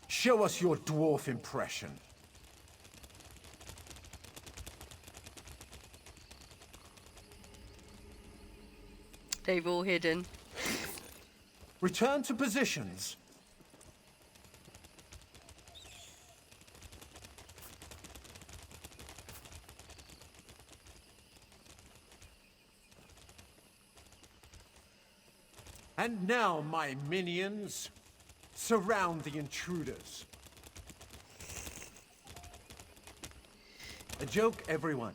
Show us your dwarf impression. They've all hidden. Return to positions. And now, my minions, surround the intruders. A joke, everyone.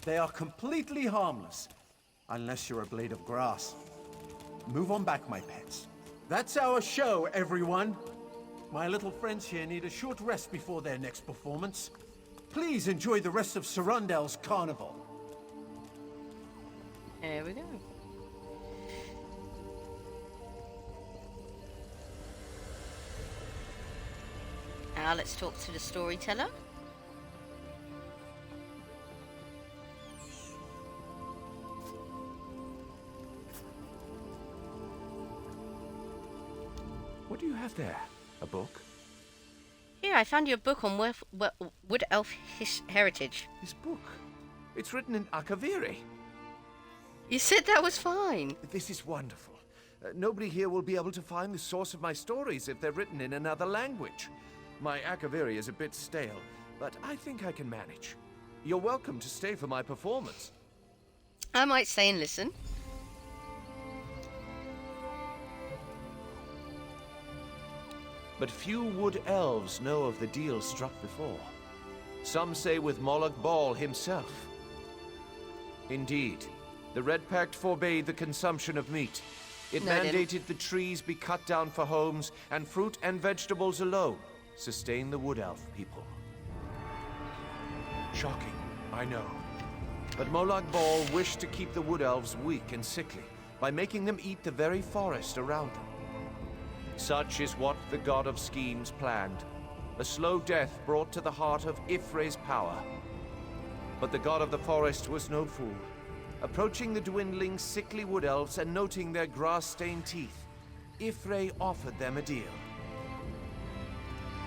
They are completely harmless. Unless you're a blade of grass. Move on back, my pets. That's our show, everyone. My little friends here need a short rest before their next performance. Please enjoy the rest of Surundel's carnival. There we go. Now let's talk to the storyteller. What do you have there? A book? Here, I found you a book on Wood Elf heritage. This book? It's written in Akaviri. You said that was fine. This is wonderful. Nobody here will be able to find the source of my stories if they're written in another language. My Akaviri is a bit stale, but I think I can manage. You're welcome to stay for my performance. I might stay and listen. But few wood elves know of the deal struck before. Some say with Moloch Ball himself. Indeed, the Red Pact forbade the consumption of meat. It mandated the trees be cut down for homes, and fruit and vegetables alone sustain the wood elf people. Shocking, I know. But Moloch Ball wished to keep the wood elves weak and sickly by making them eat the very forest around them. Such is what the god of schemes planned. A slow death brought to the heart of Ifre's power. But the god of the forest was no fool. Approaching the dwindling, sickly wood elves and noting their grass-stained teeth, Ifre offered them a deal.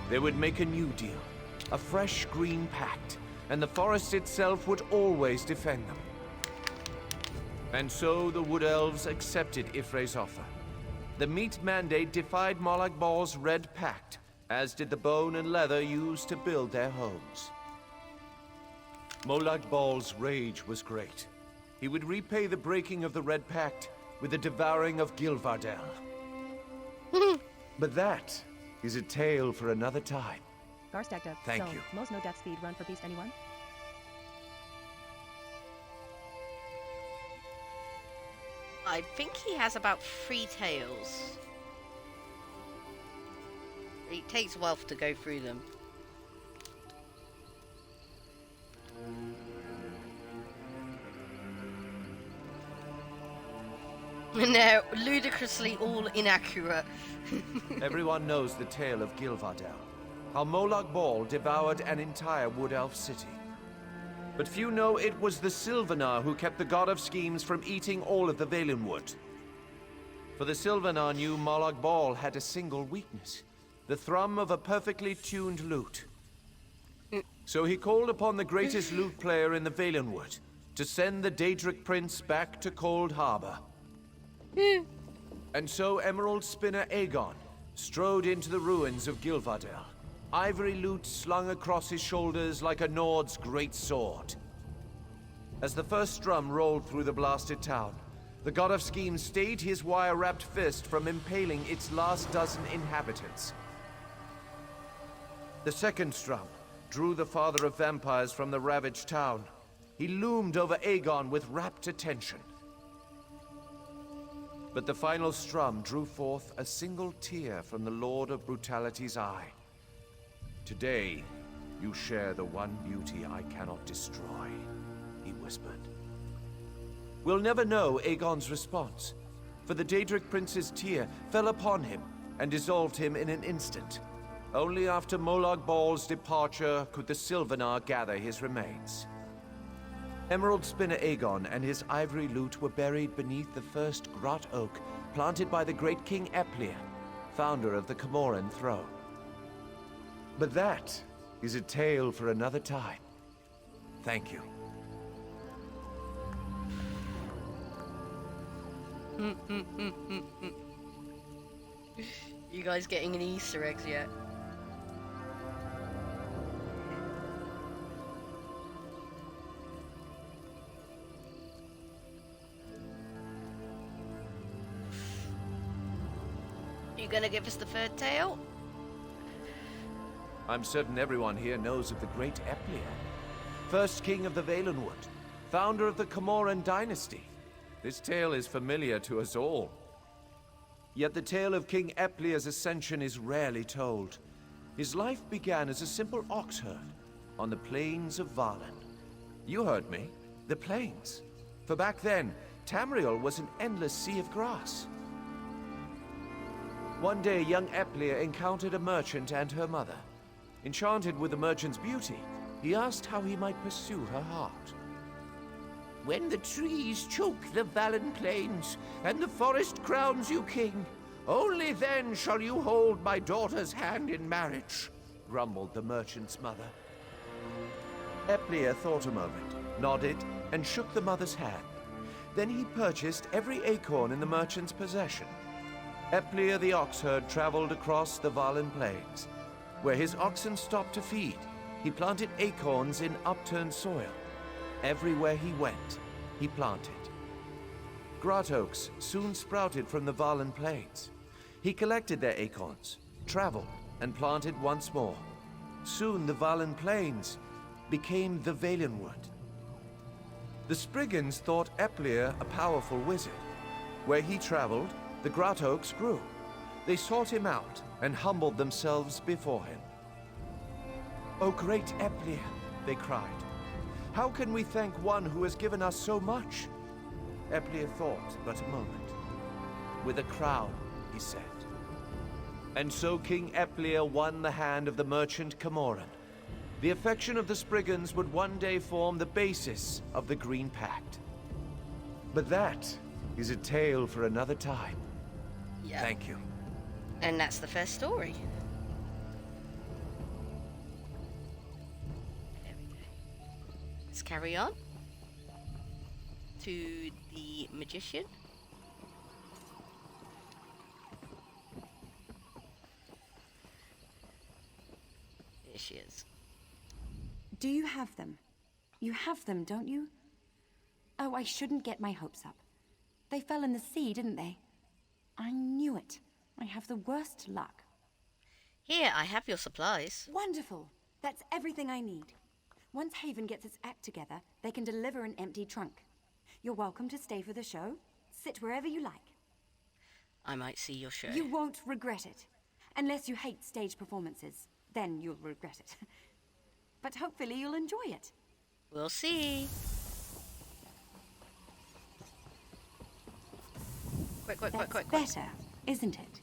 They would make a new deal, a fresh green pact, and the forest itself would always defend them. And so the wood elves accepted Ifre's offer. The meat mandate defied Moloch Ball's Red Pact, as did the bone and leather used to build their homes. Moloch Ball's rage was great. He would repay the breaking of the Red Pact with the devouring of Gilvardel. But that is a tale for another time. Garstagda, Thank zone. you. Most no death speed run for beast anyone? I think he has about 3 tails. It takes a while to go through them. And they're ludicrously all inaccurate. Everyone knows the tale of Gilvardel, how Moloch Ball devoured an entire wood elf city. But few know it was the Sylvanar who kept the god of schemes from eating all of the Valenwood. For the Sylvanar knew Molag Bal had a single weakness, the thrum of a perfectly tuned lute. So he called upon the greatest lute player in the Valenwood to send the Daedric Prince back to Cold Harbor. And so Emerald Spinner Aegon strode into the ruins of Gilvardel, ivory lute slung across his shoulders like a Nord's great sword. As the first drum rolled through the blasted town, the God of Schemes stayed his wire-wrapped fist from impaling its last dozen inhabitants. The second drum drew the Father of Vampires from the ravaged town. He loomed over Aegon with rapt attention. But the final strum drew forth a single tear from the Lord of Brutality's eye. Today, you share the one beauty I cannot destroy, he whispered. We'll never know Aegon's response, for the Daedric Prince's tear fell upon him and dissolved him in an instant. Only after Molag Bal's departure could the Sylvanar gather his remains. Emerald Spinner Aegon and his ivory lute were buried beneath the first grot oak planted by the great King Eplir, founder of the Camoran throne. But that is a tale for another time. Thank you. You guys getting any Easter eggs yet? You gonna give us the third tale? I'm certain everyone here knows of the great Eplir, first king of the Valenwood, founder of the Camoran dynasty. This tale is familiar to us all. Yet the tale of King Eplir's ascension is rarely told. His life began as a simple ox herd on the plains of Valen. You heard me, the plains. For back then, Tamriel was an endless sea of grass. One day, young Eplir encountered a merchant and her mother. Enchanted with the merchant's beauty, he asked how he might pursue her heart. When the trees choke the Valen plains, and the forest crowns you king, only then shall you hold my daughter's hand in marriage, grumbled the merchant's mother. Eplir thought a moment, nodded, and shook the mother's hand. Then he purchased every acorn in the merchant's possession. Eplir the oxherd traveled across the Valen plains. Where his oxen stopped to feed, he planted acorns in upturned soil. Everywhere he went, he planted. Grot oaks soon sprouted from the Valen plains. He collected their acorns, traveled, and planted once more. Soon the Valen plains became the Valenwood. The Spriggans thought Eplir a powerful wizard. Where he traveled, the grot oaks grew. They sought him out and humbled themselves before him. "O great Eplir," they cried, "how can we thank one who has given us so much?" Eplir thought but a moment. "With a crown," he said. And so King Eplir won the hand of the merchant Camoran. The affection of the Spriggans would one day form the basis of the Green Pact. But that is a tale for another time. Yeah. Thank you. And that's the first story. There we go. Let's carry on to the magician. There she is. Do you have them? You have them, don't you? Oh, I shouldn't get my hopes up. They fell in the sea, didn't they? I knew it. I have the worst luck. Here, I have your supplies. Wonderful. That's everything I need. Once Haven gets its act together, they can deliver an empty trunk. You're welcome to stay for the show. Sit wherever you like. I might see your show. You won't regret it. Unless you hate stage performances. Then you'll regret it. But hopefully you'll enjoy it. We'll see. Quick. Better, isn't it?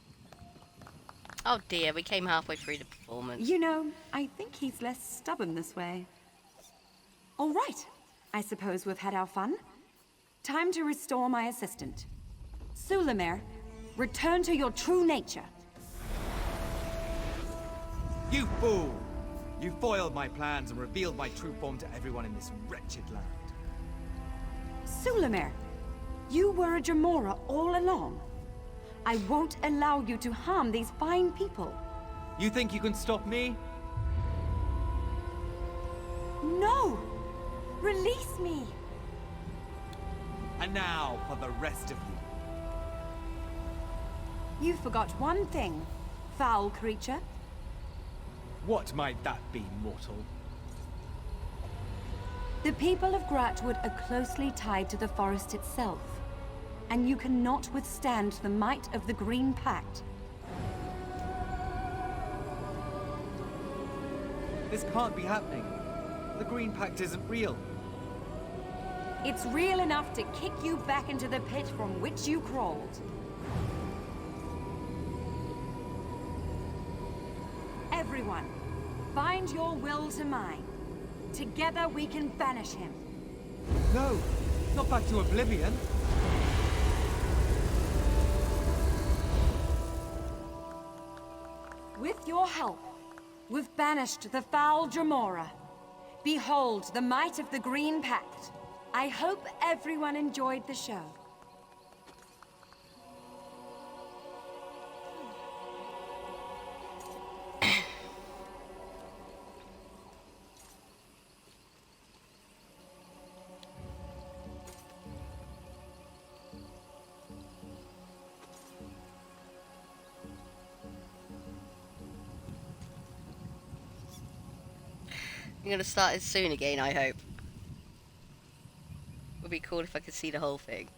Oh dear, we came halfway through the performance. You know, I think he's less stubborn this way. All right. I suppose we've had our fun. Time to restore my assistant. Sulamir, return to your true nature. You fool! You foiled my plans and revealed my true form to everyone in this wretched land. Sulamir, you were a Gemora all along. I won't allow you to harm these fine people. You think you can stop me? No! Release me! And now for the rest of you. You forgot one thing, foul creature. What might that be, mortal? The people of Gratwood are closely tied to the forest itself, and you cannot withstand the might of the Green Pact. This can't be happening. The Green Pact isn't real. It's real enough to kick you back into the pit from which you crawled. Everyone, bind your will to mine. Together we can banish him. No, not back to oblivion. With your help, we've banished the foul Gemora. Behold the might of the Green Pact. I hope everyone enjoyed the show. I'm gonna start it soon again, I hope. Would be cool if I could see the whole thing.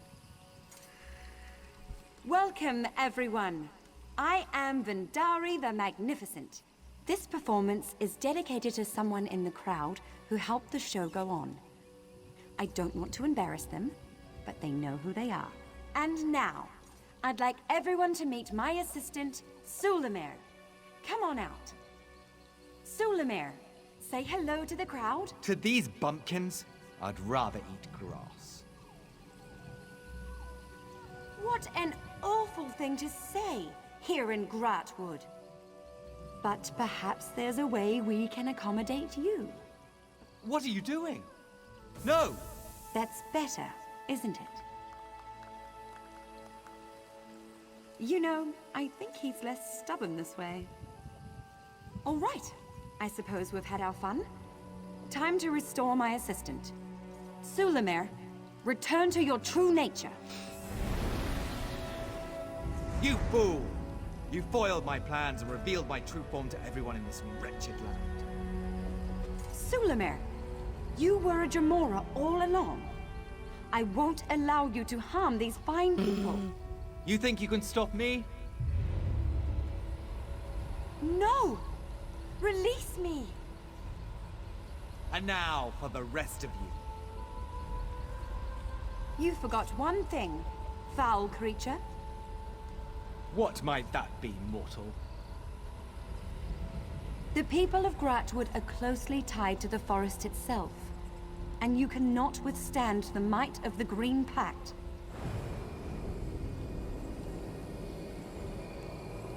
Welcome, everyone. I am Vendari the Magnificent. This performance is dedicated to someone in the crowd who helped the show go on. I don't want to embarrass them, but they know who they are. And now, I'd like everyone to meet my assistant, Sulamir. Come on out. Sulamir, say hello to the crowd. To these bumpkins, I'd rather eat grass. What an awful thing to say here in Gratwood. But perhaps there's a way we can accommodate you. What are you doing? No! That's better, isn't it? You know, I think he's less stubborn this way. All right, I suppose we've had our fun. Time to restore my assistant. Sulamir, return to your true nature. You fool! You foiled my plans and revealed my true form to everyone in this wretched land. Sulamir, you were a Gemora all along. I won't allow you to harm these fine people. You think you can stop me? No! Release me! And now for the rest of you. You forgot one thing, foul creature. What might that be, mortal? The people of Gratwood are closely tied to the forest itself, and you cannot withstand the might of the Green Pact.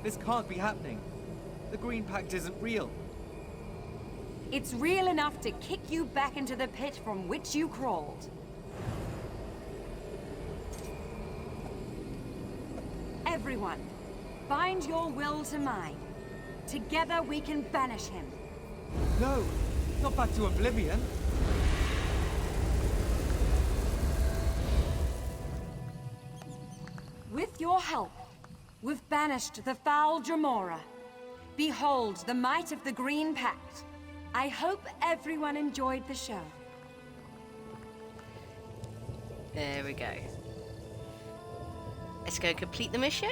This can't be happening. The Green Pact isn't real. It's real enough to kick you back into the pit from which you crawled. Everyone, bind your will to mine. Together we can banish him. No, not back to oblivion. With your help, we've banished the foul Gemora. Behold the might of the Green Pact. I hope everyone enjoyed the show. There we go. Let's go complete the mission.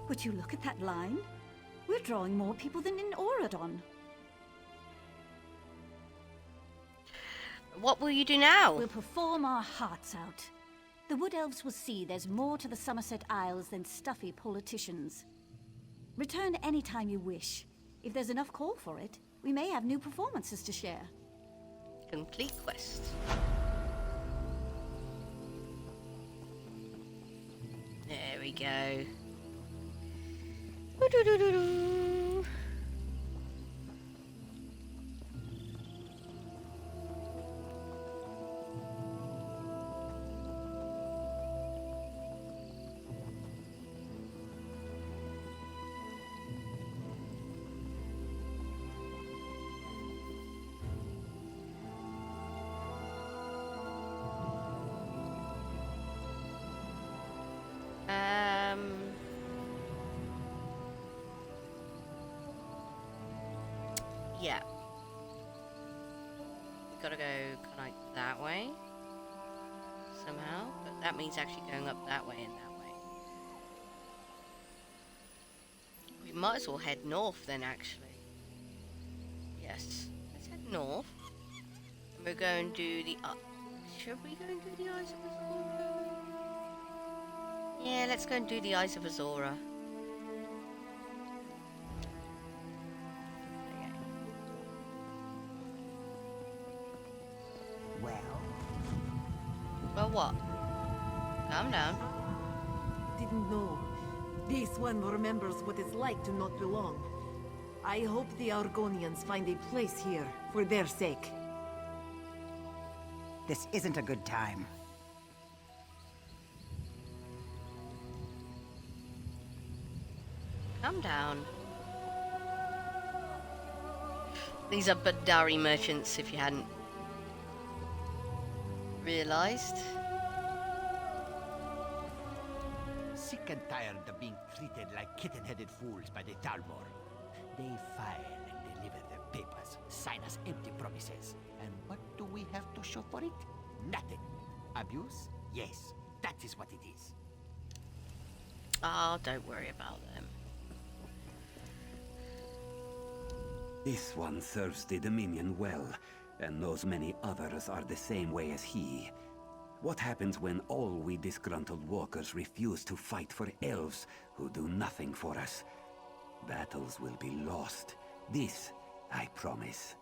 Would you look at that line? We're drawing more people than in Auradon. What will you do now? We'll perform our hearts out. The Wood Elves will see there's more to the Somerset Isles than stuffy politicians. Return any time you wish. If there's enough call for it, We may have new performances to share. Complete quest. There we go. Woo-doo-doo-doo-doo. Yeah. We gotta go kind of that way. Somehow. But that means actually going up that way and that way. We might as well head north then, actually. Yes. Let's head north. And we're going to do the... should we go and do the Eyes of Azora? Yeah, let's go and do the Eyes of Azora. Well, what? Calm down. Didn't know. This one remembers what it's like to not belong. I hope the Argonians find a place here, for their sake. This isn't a good time. Calm down. These are Badari merchants, if you hadn't realized. Sick and tired of being treated like kitten-headed fools by the Talmor. They file and deliver their papers, sign us empty promises. And what do we have to show for it? Nothing. Abuse? Yes, that is what it is. Oh, don't worry about them. This one serves the Dominion well, and knows many others are the same way as he. What happens when all we disgruntled walkers refuse to fight for elves who do nothing for us? Battles will be lost. This, I promise.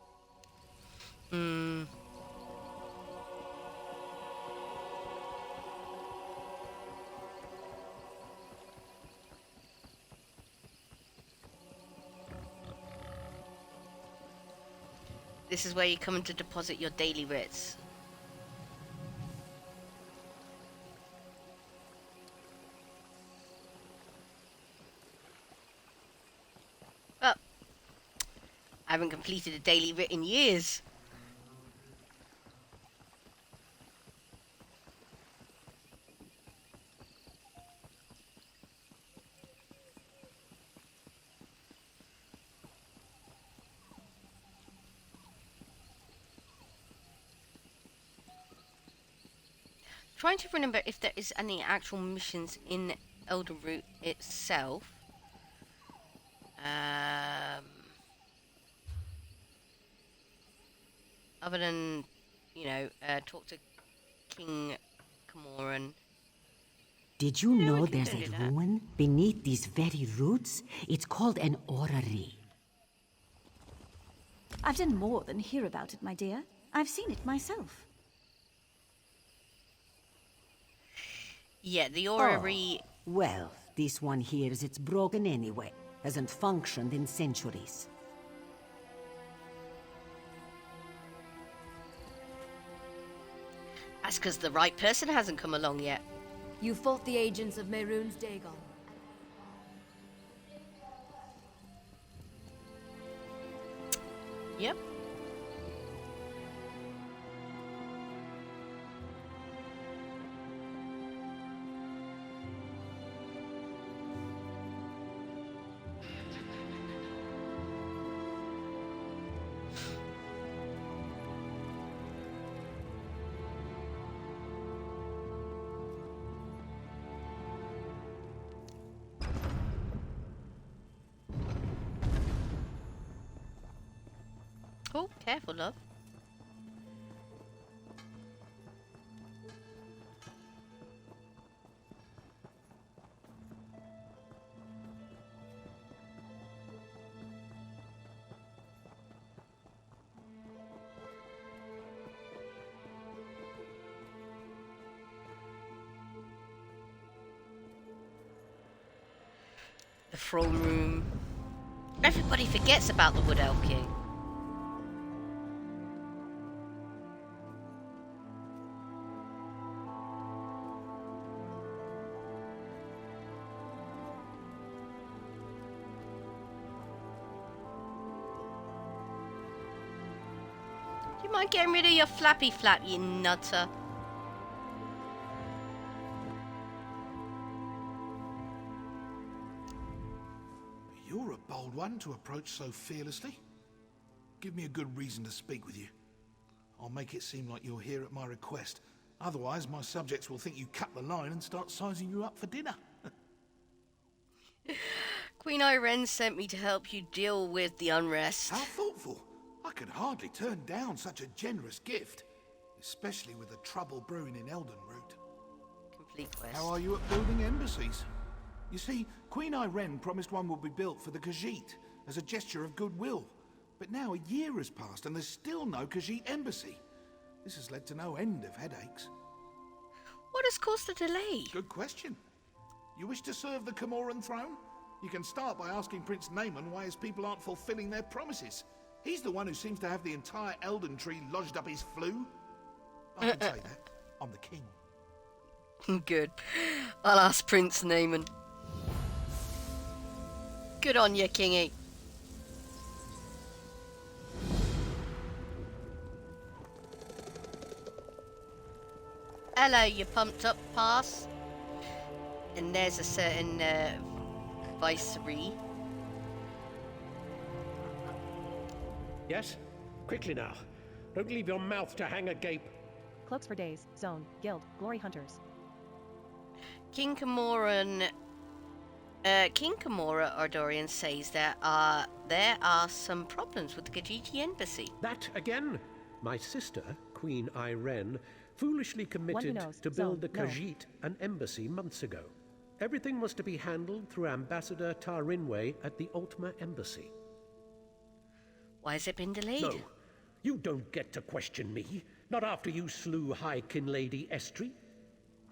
This is where you come in to deposit your daily writs. Well, I haven't completed a daily writ in years. Trying to remember if there is any actual missions in Elder Root itself. Other than, you know, talk to King Camoran. Did you know there's a ruin beneath these very roots? It's called an orrery. I've done more than hear about it, my dear. I've seen it myself. Yeah, the orrery... Oh, well, this one here is it's broken anyway. Hasn't functioned in centuries. That's because the right person hasn't come along yet. You fought the agents of Mehrunes Dagon. Yep. Oh, careful, love. throne room. Everybody forgets about the Wood Elf King. Do you mind getting rid of your flappy flap, you nutter? You're a bold one to approach so fearlessly. Give me a good reason to speak with you. I'll make it seem like you're here at my request. Otherwise, my subjects will think you cut the line and start sizing you up for dinner. Queen Irene sent me to help you deal with the unrest. How thoughtful. I could hardly turn down such a generous gift, especially with the trouble brewing in Eldenroot. Complete quest. How are you at building embassies? You see, Queen Irene promised one would be built for the Khajiit as a gesture of goodwill. But now a year has passed and there's still no Khajiit embassy. This has led to no end of headaches. What has caused the delay? Good question. You wish to serve the Comoran throne? You can start by asking Prince Naaman why his people aren't fulfilling their promises. He's the one who seems to have the entire Elden Tree lodged up his flue. I can say that. I'm the king. Good. I'll ask Prince Naaman. Good on you, Kingy. Hello, you pumped up pass. And there's a certain viceroy. Yes? Quickly now. Don't leave your mouth to hang agape. Cloaks for Days, Zone, Guild, Glory Hunters. King Comoran Ardorian says there are some problems with the Khajiit embassy. That again? My sister, Queen Irene, foolishly committed to build the Khajiit an embassy months ago. Everything was to be handled through Ambassador Tarinwe at the Ultima Embassy. Why has it been delayed? No, you don't get to question me. Not after you slew High Lady Estri.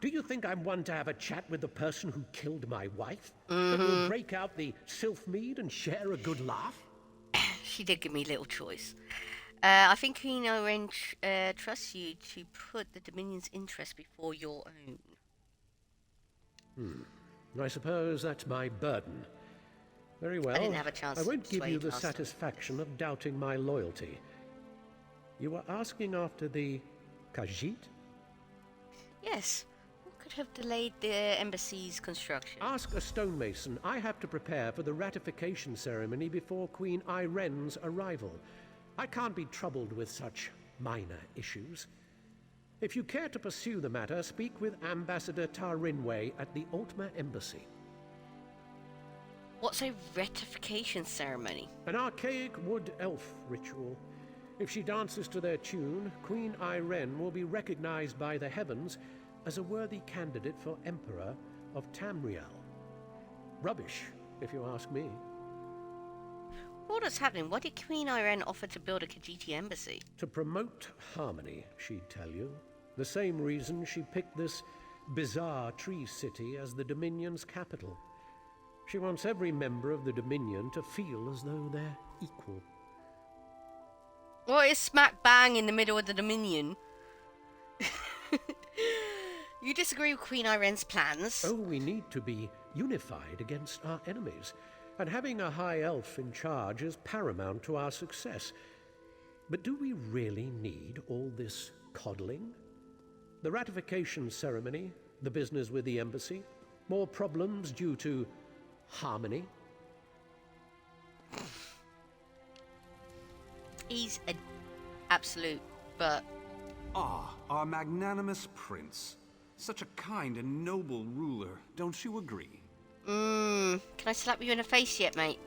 Do you think I'm one to have a chat with the person who killed my wife? That will break out the Sylphmead and share a good laugh? She did give me a little choice. I think Queen Irene trusts you to put the Dominion's interest before your own. I suppose that's my burden. Very well. I didn't have a chance I won't to give you the last time. satisfaction of doubting my loyalty. You were asking after the Khajiit? Yes. What could have delayed the embassy's construction? Ask a stonemason. I have to prepare for the ratification ceremony before Queen Irene's arrival. I can't be troubled with such minor issues. If you care to pursue the matter, speak with Ambassador Tarinwe at the Ultima Embassy. What's a ratification ceremony? An archaic wood elf ritual. If she dances to their tune, Queen Irene will be recognized by the heavens as a worthy candidate for Emperor of Tamriel. Rubbish, if you ask me. What is happening? Why did Queen Irene offer to build a Khajiit embassy? To promote harmony, she'd tell you. The same reason she picked this bizarre tree city as the Dominion's capital. She wants every member of the Dominion to feel as though they're equal. What is smack bang in the middle of the Dominion? You disagree with Queen Irene's plans? Oh, we need to be unified against our enemies. And having a high elf in charge is paramount to our success. But do we really need all this coddling? The ratification ceremony, the business with the embassy, more problems due to harmony. He's an absolute, but... Ah, our magnanimous prince. Such a kind and noble ruler, don't you agree? Can I slap you in the face yet, mate?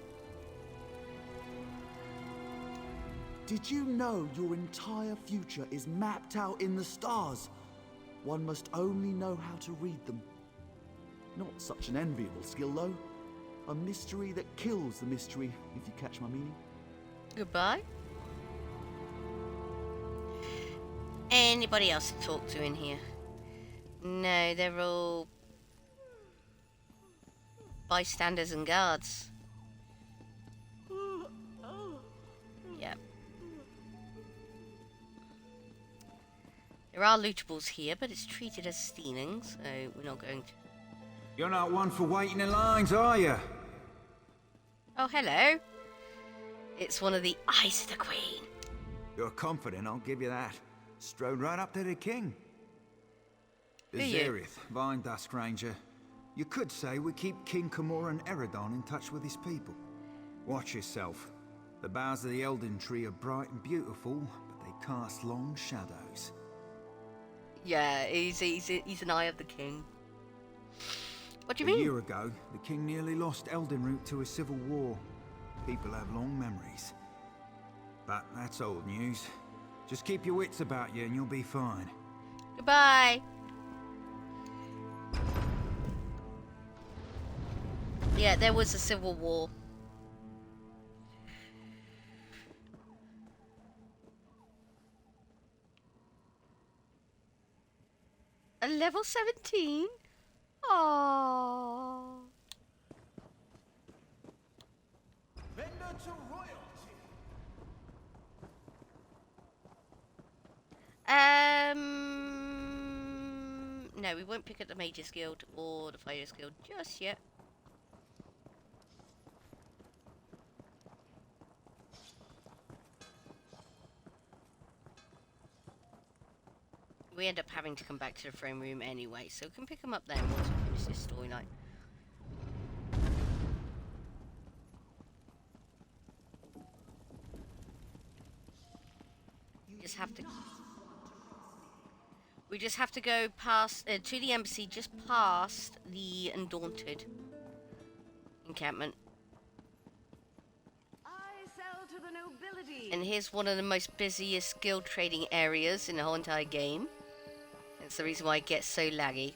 Did you know your entire future is mapped out in the stars? One must only know how to read them. Not such an enviable skill, though. A mystery that kills the mystery, if you catch my meaning. Goodbye. Anybody else to talk to in here? No, they're all... bystanders and guards. Yeah. There are lootables here, but it's treated as stealing, so we're not going to. You're not one for waiting in lines, are you? Oh, hello. It's one of the Eyes of the Queen. You're confident, I'll give you that. Strode right up to the king. Who you? Zerith, Vine Dusk Ranger. You could say we keep King Kimura and Eridon in touch with his people. Watch yourself. The boughs of the Elden Tree are bright and beautiful, but they cast long shadows. Yeah, he's an Eye of the King. What do you mean? A year ago, the king nearly lost Eldenroot to a civil war. People have long memories. But that's old news. Just keep your wits about you and you'll be fine. Goodbye. Yeah, there was a civil war. A level 17? Aww. Vendor to royalty. No, we won't pick up the Mages Guild or the Fighters Guild just yet. We end up having to come back to the throne room anyway, so we can pick them up then once we finish this storyline. We just have to go past to the embassy, just past the Undaunted encampment. I sell to the nobility. And here's one of the most busiest guild trading areas in the whole entire game. That's the reason why it gets so laggy.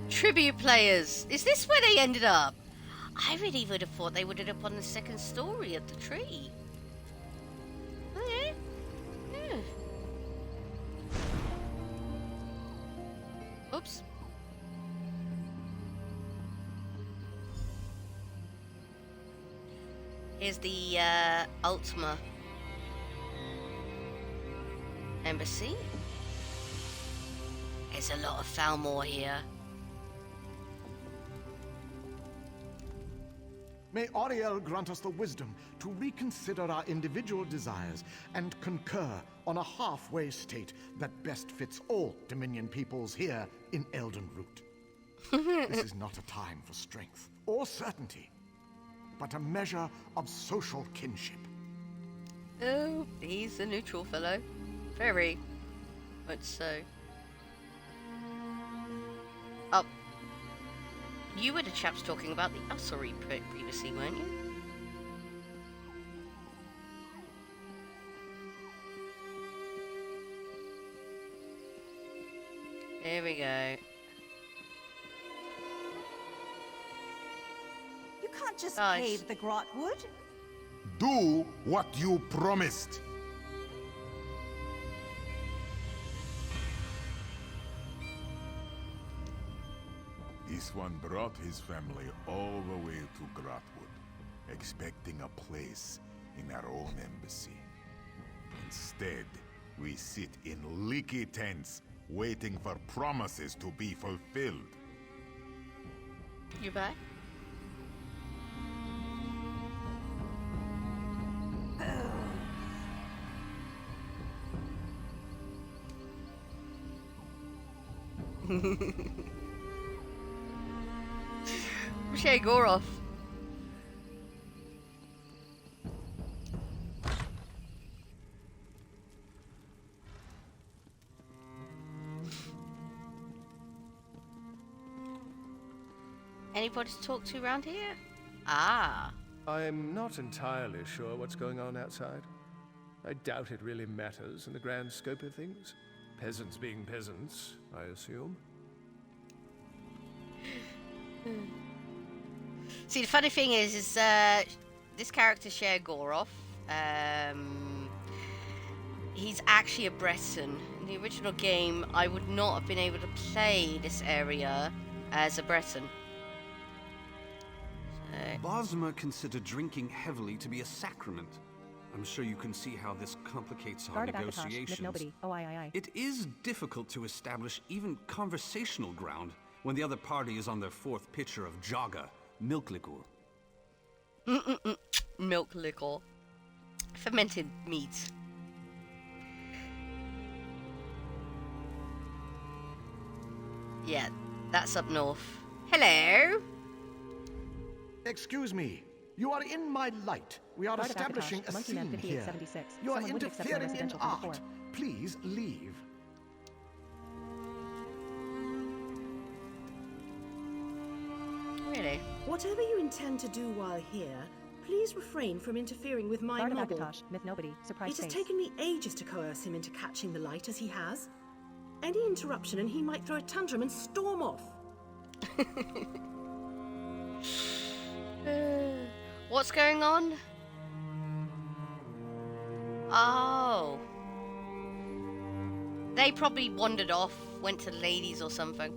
Tribute players! Is this where they ended up? I really would have thought they would end up on the second story of the tree. Oh, yeah. Oops. Here's the Ultima embassy. There's a lot of Falmor here. May Ariel grant us the wisdom to reconsider our individual desires and concur on a halfway state that best fits all Dominion peoples here in Eldenroot. This is not a time for strength or certainty, but a measure of social kinship. Oh, he's a neutral fellow. Very much so. Oh. You were the chaps talking about the Ussery previously, weren't you? There we go. You can't just cave the grot wood. Do what you promised. This one brought his family all the way to Grotwood, expecting a place in our own embassy. Instead, we sit in leaky tents, waiting for promises to be fulfilled. You back? Shay Goroff. Anybody to talk to around here? Ah. I'm not entirely sure what's going on outside. I doubt it really matters in the grand scope of things. Peasants being peasants, I assume. See, the funny thing is this character, Cher Goroff, he's actually a Breton. In the original game, I would not have been able to play this area as a Breton. Bosma considered drinking heavily to be a sacrament. I'm sure you can see how this complicates our negotiations. It is difficult to establish even conversational ground when the other party is on their fourth pitcher of Jaga, milk liquor. Milk liquor. Fermented meat. Yeah, that's up north. Hello? Excuse me. You are in my light. We are establishing a scene here. You are interfering in art. Please leave. Really? Whatever you intend to do while here, please refrain from interfering with my model. It has taken me ages to coerce him into catching the light as he has. Any interruption and he might throw a tantrum and storm off. What's going on? Oh. They probably wandered off, went to the ladies or something.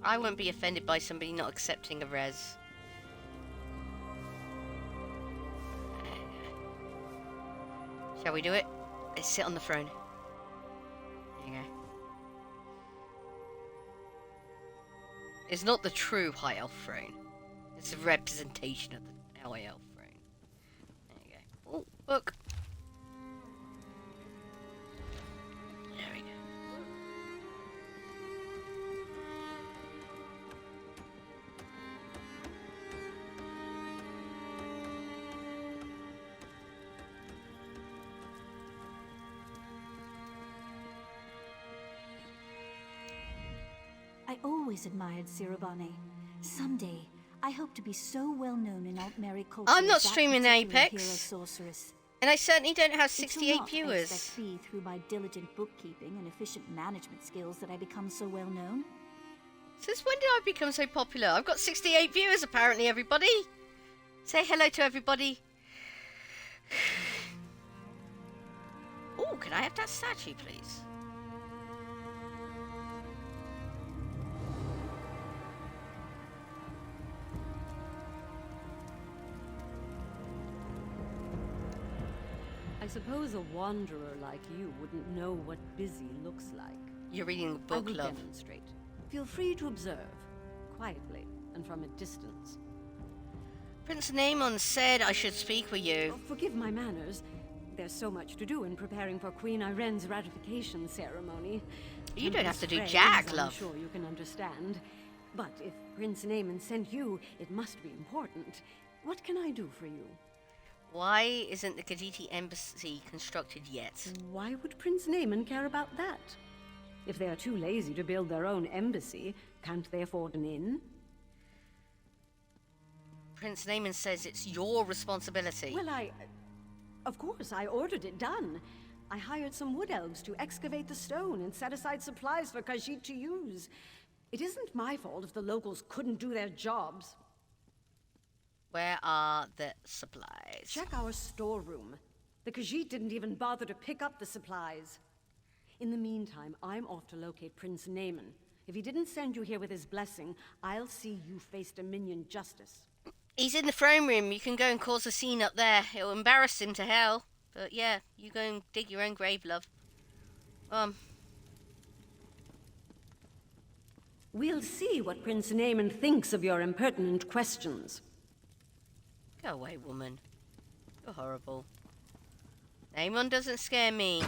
I won't be offended by somebody not accepting a res. Shall we do it? Let's sit on the throne. There you go. It's not the true High Elf throne. It's a representation of the High Elf throne. There you go. Oh, look. There we go. I always admired Sirabane. Someday, I hope to be so well known in Altmeri culture. I'm not as that streaming particular Apex. hero sorceress. And I certainly don't have It 68 will not, I viewers. expect, be through my diligent bookkeeping and efficient management skills that I become so well known. Since when did I become so popular? I've got 68 viewers apparently, everybody. Say hello to everybody. Oh, can I have that statue, please? I suppose a wanderer like you wouldn't know what busy looks like. You're reading the book, I will love. demonstrate. Feel free to observe, quietly and from a distance. Prince Naemon said I should speak with you. Oh, forgive my manners. There's so much to do in preparing for Queen Irene's ratification ceremony. You don't have to do Phrase, jack, I'm love. sure you can understand. But if Prince Naemon sent you, it must be important. What can I do for you? Why isn't the Khajiiti embassy constructed yet? Why would Prince Naemon care about that? If they are too lazy to build their own embassy, can't they afford an inn? Prince Naemon says it's your responsibility. Well, of course, I ordered it done. I hired some wood elves to excavate the stone and set aside supplies for Khajiit to use. It isn't my fault if the locals couldn't do their jobs. Where are the supplies? Check our storeroom. The Khajiit didn't even bother to pick up the supplies. In the meantime, I'm off to locate Prince Naemon. If he didn't send you here with his blessing, I'll see you face Dominion justice. He's in the throne room. You can go and cause a scene up there. It'll embarrass him to hell. But yeah, you go and dig your own grave, love. We'll see what Prince Naemon thinks of your impertinent questions. Go away, woman. You're horrible. Naemon doesn't scare me.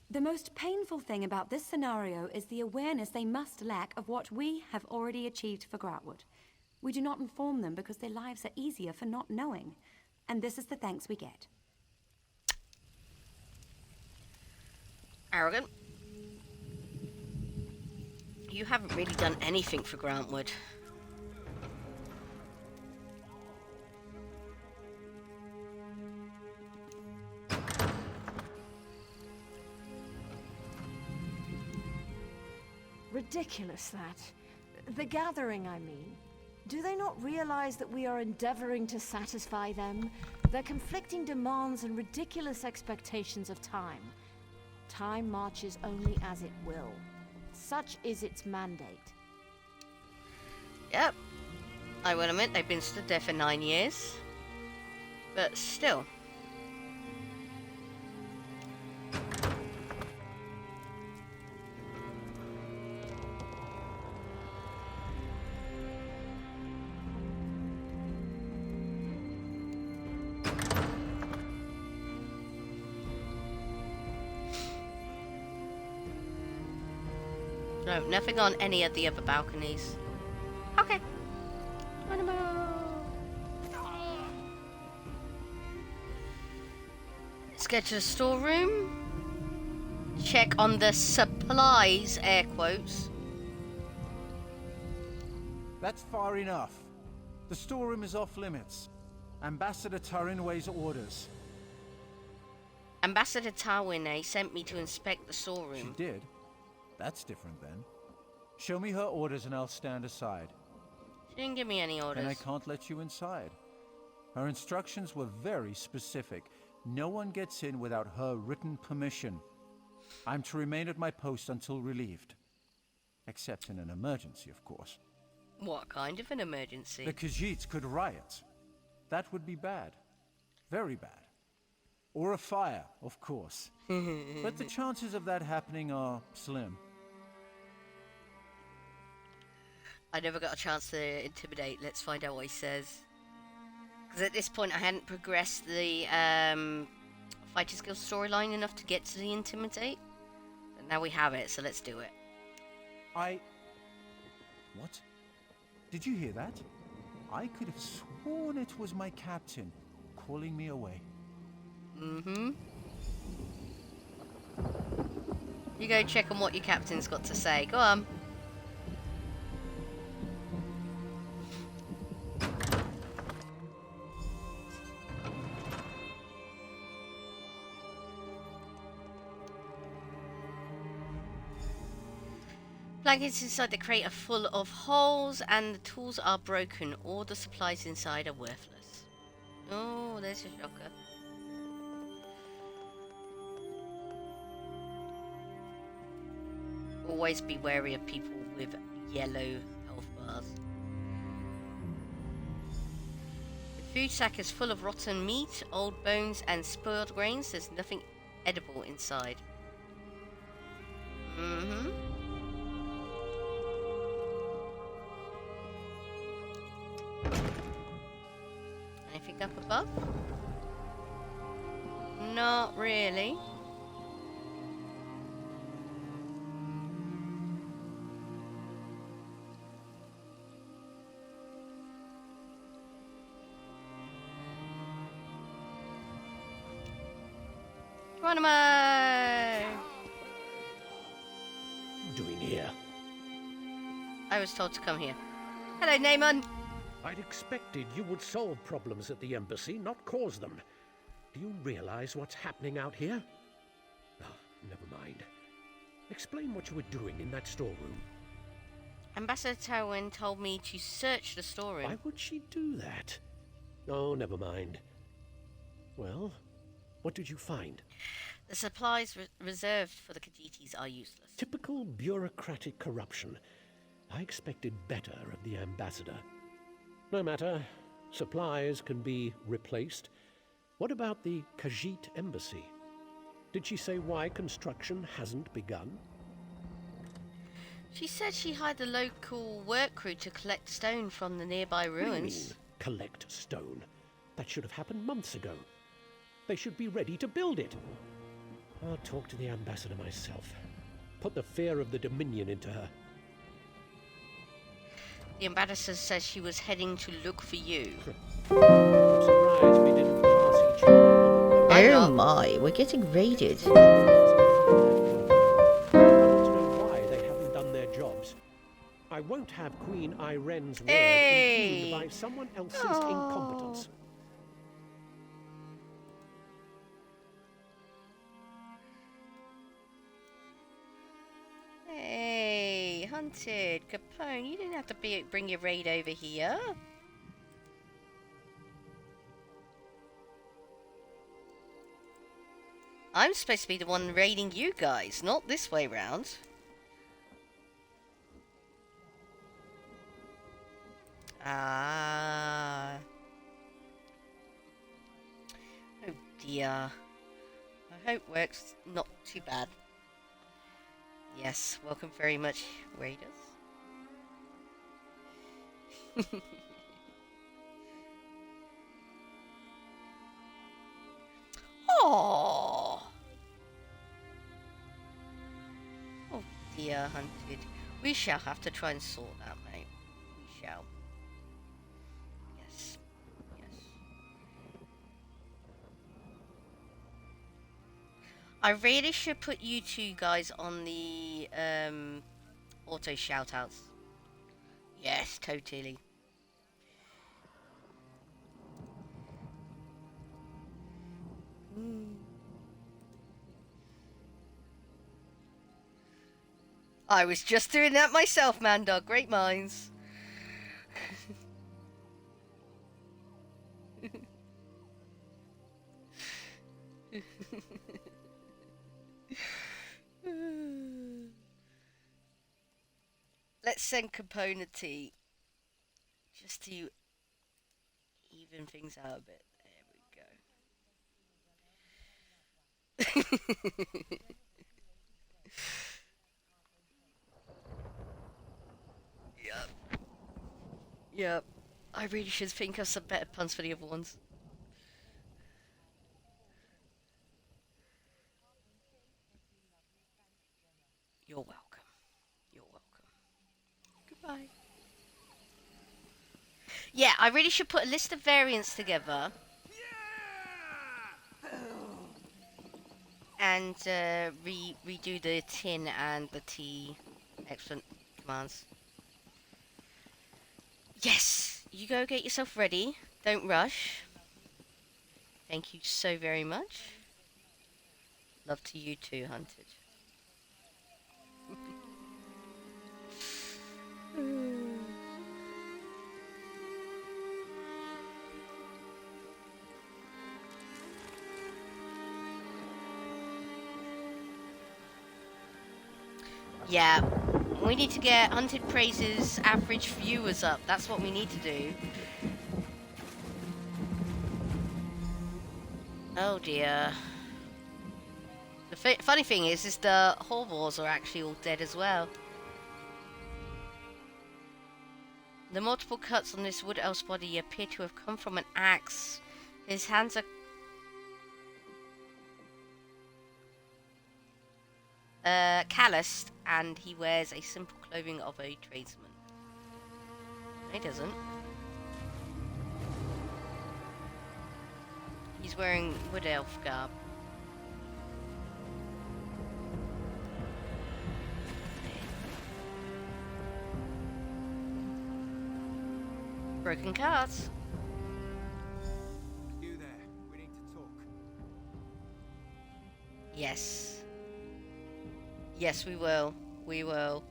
The most painful thing about this scenario is the awareness they must lack of what we have already achieved for Grautwood. We do not inform them because their lives are easier for not knowing. And this is the thanks we get. Arrogant. You haven't really done anything for Grautwood. Ridiculous, that. The gathering, I mean. Do they not realize that we are endeavoring to satisfy them? Their conflicting demands and ridiculous expectations of time. Time marches only as it will. Such is its mandate. Yep. I will admit they've been stood there for 9 years. But still. No, nothing on any of the other balconies. Okay. Let's get to the storeroom. Check on the supplies, air quotes. That's far enough. The storeroom is off limits. Ambassador Tarinway's orders. Ambassador Tarwine sent me to inspect the storeroom. She did? That's different then. Show me her orders and I'll stand aside. She didn't give me any orders. And I can't let you inside. Her instructions were very specific. No one gets in without her written permission. I'm to remain at my post until relieved. Except in an emergency, of course. What kind of an emergency? The Khajiits could riot. That would be bad. Very bad. Or a fire, of course. But the chances of that happening are slim. I never got a chance to intimidate. Let's find out what he says. Because at this point I hadn't progressed the fighter skill storyline enough to get to the intimidate. But now we have it, so let's do it. What? Did you hear that? I could have sworn it was my captain calling me away. Mm-hmm. You go check on what your captain's got to say. Go on. Blankets inside the crate are full of holes and the tools are broken. All the supplies inside are worthless. Oh, there's a shocker. Always be wary of people with yellow health bars. The food sack is full of rotten meat, old bones and spoiled grains. There's nothing edible inside. Mm-hmm. Anything up above? Not really. What am I doing here? I was told to come here. Hello, Naaman. I'd expected you would solve problems at the embassy, not cause them. Do you realize what's happening out here? Oh, never mind. Explain what you were doing in that storeroom. Ambassador Tarwin told me to search the storeroom. Why would she do that? Oh, never mind. Well, what did you find? The supplies reserved for the Khajiits are useless. Typical bureaucratic corruption. I expected better of the ambassador. No matter. Supplies can be replaced. What about the Khajiit embassy? Did she say why construction hasn't begun? She said she hired the local work crew to collect stone from the nearby ruins. What do you mean, collect stone? That should have happened months ago. They should be ready to build it. I'll talk to the ambassador myself. Put the fear of the Dominion into her. The ambassador says she was heading to look for you. I'm surprised we didn't pass each other. Oh my, we're getting raided. I want to know why they haven't done their jobs. I won't have Queen Iren's word impugned by someone else's incompetence. Hey, Hunter. Hunted, Capone, you didn't have to bring your raid over here. I'm supposed to be the one raiding you guys, not this way round. Ah. Oh dear. I hope works not too bad. Yes, welcome very much, raiders. Oh. Oh dear, Hunted. We shall have to try and sort that, mate. We shall. Yes. Yes. I really should put you two guys on the auto shoutouts. Yes, totally. I was just doing that myself, man dog. Great minds. Let's send Componenty just to even things out a bit. There we go. Yep. I really should think of some better puns for the other ones. You're welcome. You're welcome. Goodbye. Yeah, I really should put a list of variants together. And redo the tin and the T excellent commands. Yes! You go get yourself ready. Don't rush. Thank you so very much. Love to you too, Hunted. Yeah, we need to get Hunted Praise's average viewers up. That's what we need to do. Oh dear. The funny thing is the Horvors are actually all dead as well. The multiple cuts on this wood elf's body appear to have come from an axe. His hands are calloused, and he wears a simple clothing of a tradesman. He doesn't. He's wearing wood elf garb. Broken cards. You there? We need to talk. Yes. Yes, we will. We will.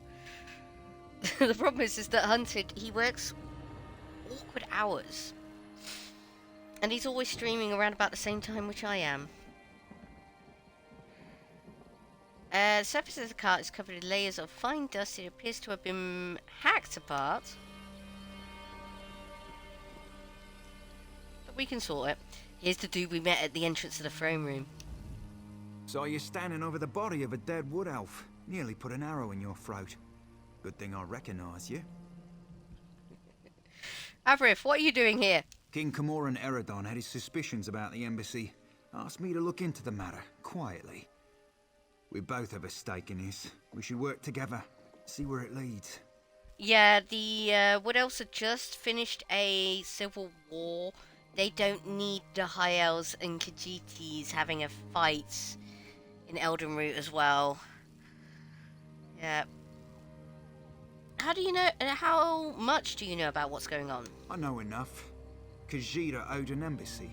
The problem is that Hunted, he works awkward hours. And he's always streaming around about the same time which I am. The surface of the cart is covered in layers of fine dust. It appears to have been hacked apart. But we can sort it. Here's the dude we met at the entrance to the throne room. So you're standing over the body of a dead wood elf. Nearly put an arrow in your throat. Good thing I recognize you. Avrith, what are you doing here? King Camoran Eredon had his suspicions about the embassy. Asked me to look into the matter, quietly. We both have a stake in this. We should work together, see where it leads. Yeah, the Wood Elves had just finished a civil war. They don't need the High Elves and Khajiits having a fight in Elden Root as well. Yeah. How do you know? How much do you know about what's going on? I know enough. Khajiit owed an embassy.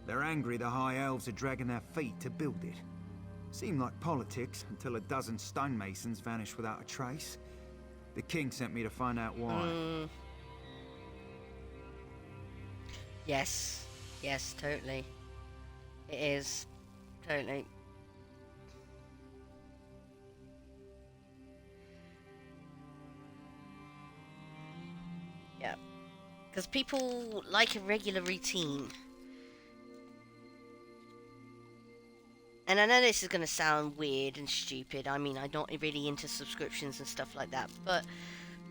They're angry the High Elves are dragging their feet to build it. Seemed like politics until a dozen stonemasons vanished without a trace. The king sent me to find out why. Yes. Yes, totally. It is. Totally. Yeah. Because people like a regular routine. And I know this is going to sound weird and stupid. I mean, I'm not really into subscriptions and stuff like that. But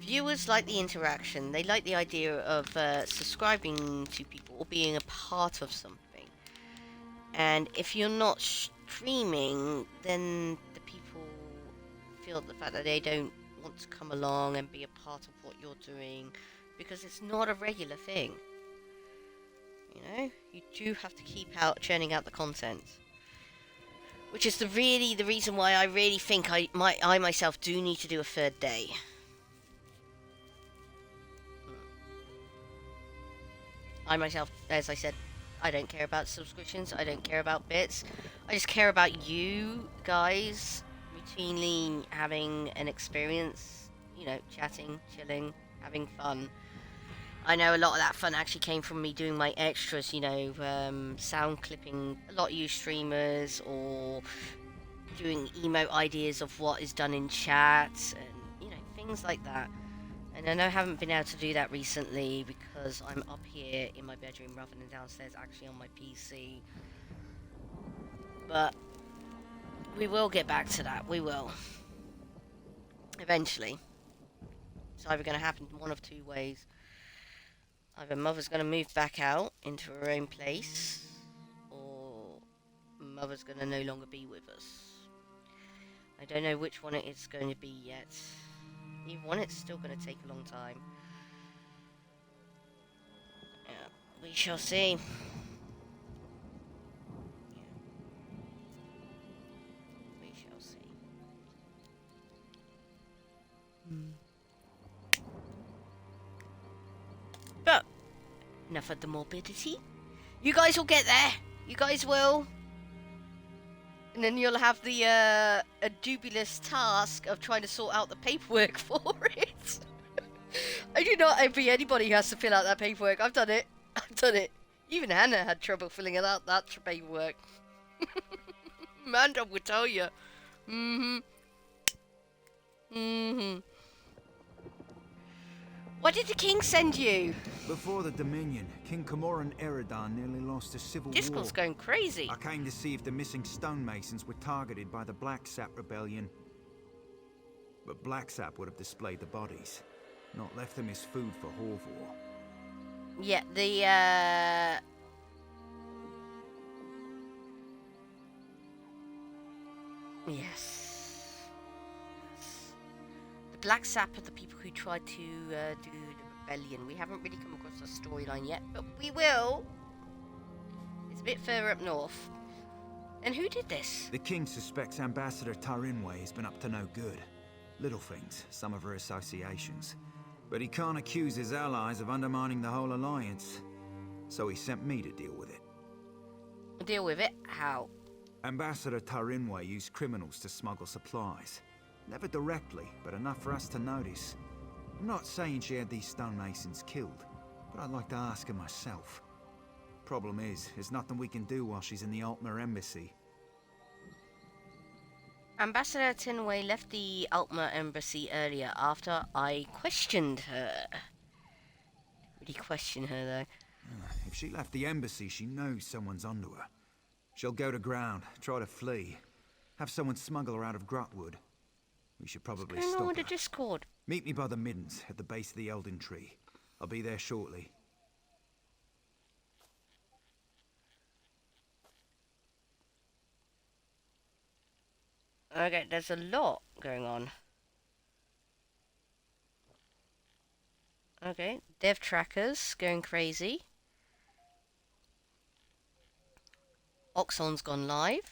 viewers like the interaction. They like the idea of subscribing to people or being a part of something. And if you're not streaming, then the people feel the fact that they don't want to come along and be a part of what you're doing. Because it's not a regular thing. You know? You do have to keep churning out the content. Which is the reason why I really think I myself do need to do a third day. I myself, as I said, I don't care about subscriptions, I don't care about bits. I just care about you guys routinely having an experience, you know, chatting, chilling, having fun. I know a lot of that fun actually came from me doing my extras, you know, sound clipping a lot of you streamers, or doing emote ideas of what is done in chat, and, you know, things like that. And I know I haven't been able to do that recently because I'm up here in my bedroom rather than downstairs actually on my PC. But we will get back to that, we will. Eventually. It's either going to happen one of two ways. Either Mother's going to move back out into her own place, or Mother's going to no longer be with us. I don't know which one it is going to be yet. Either one, it's still going to take a long time. Yeah, we shall see. Yeah. We shall see. But enough of the morbidity. You guys will get there. You guys will. And then you'll have the a dubious task of trying to sort out the paperwork for it. I do not envy anybody who has to fill out that paperwork. I've done it. I've done it. Even Hannah had trouble filling out that paperwork. Amanda would tell you. What did the king send you? Before the Dominion, King Camoran Eridan nearly lost a civil war. Discord's going crazy. I came to see if the missing stonemasons were targeted by the Black Sap rebellion. But Black Sap would have displayed the bodies, not left them as food for Horvor. Yeah, the yes. Black Sap are the people who tried to do the rebellion. We haven't really come across a storyline yet, but we will. It's a bit further up north. And who did this? The king suspects Ambassador Tarinway has been up to no good. Little things, some of her associations. But he can't accuse his allies of undermining the whole alliance. So he sent me to deal with it. Deal with it? How? Ambassador Tarinway used criminals to smuggle supplies. Never directly, but enough for us to notice. I'm not saying she had these stonemasons killed, but I'd like to ask her myself. Problem is, there's nothing we can do while she's in the Altmer embassy. Ambassador Tinway left the Altmer embassy earlier after I questioned her. Really question her, though. If she left the embassy, she knows someone's onto her. She'll go to ground, try to flee. Have someone smuggle her out of Grotwood. We should probably What's going stop on with her. the Discord? Meet me by the Middens, at the base of the Elden Tree. I'll be there shortly. Okay, there's a lot going on. Okay, dev trackers going crazy. Oxon's gone live.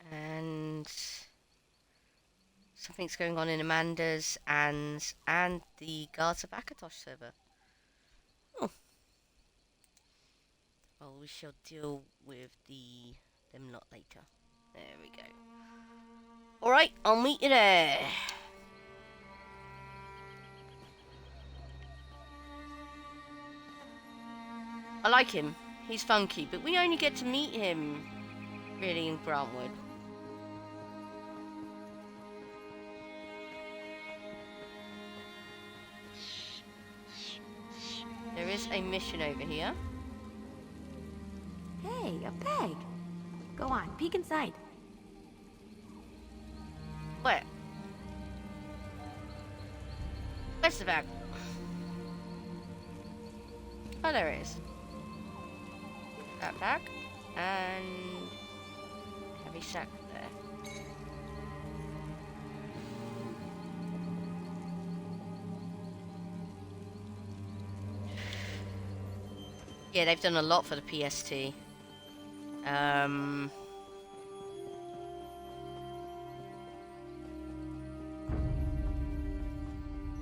And something's going on in Amanda's and the Guards of Akatosh server. Oh. Well, we we shall deal with them lot later. There we go. Alright, I'll meet you there. I like him. He's funky, but we only get to meet him really in Grantwood. There is a mission over here. Hey, a peg. Go on, peek inside. Where? Where's the bag? Oh, there it is. That bag and heavy sack there. Yeah, they've done a lot for the PST.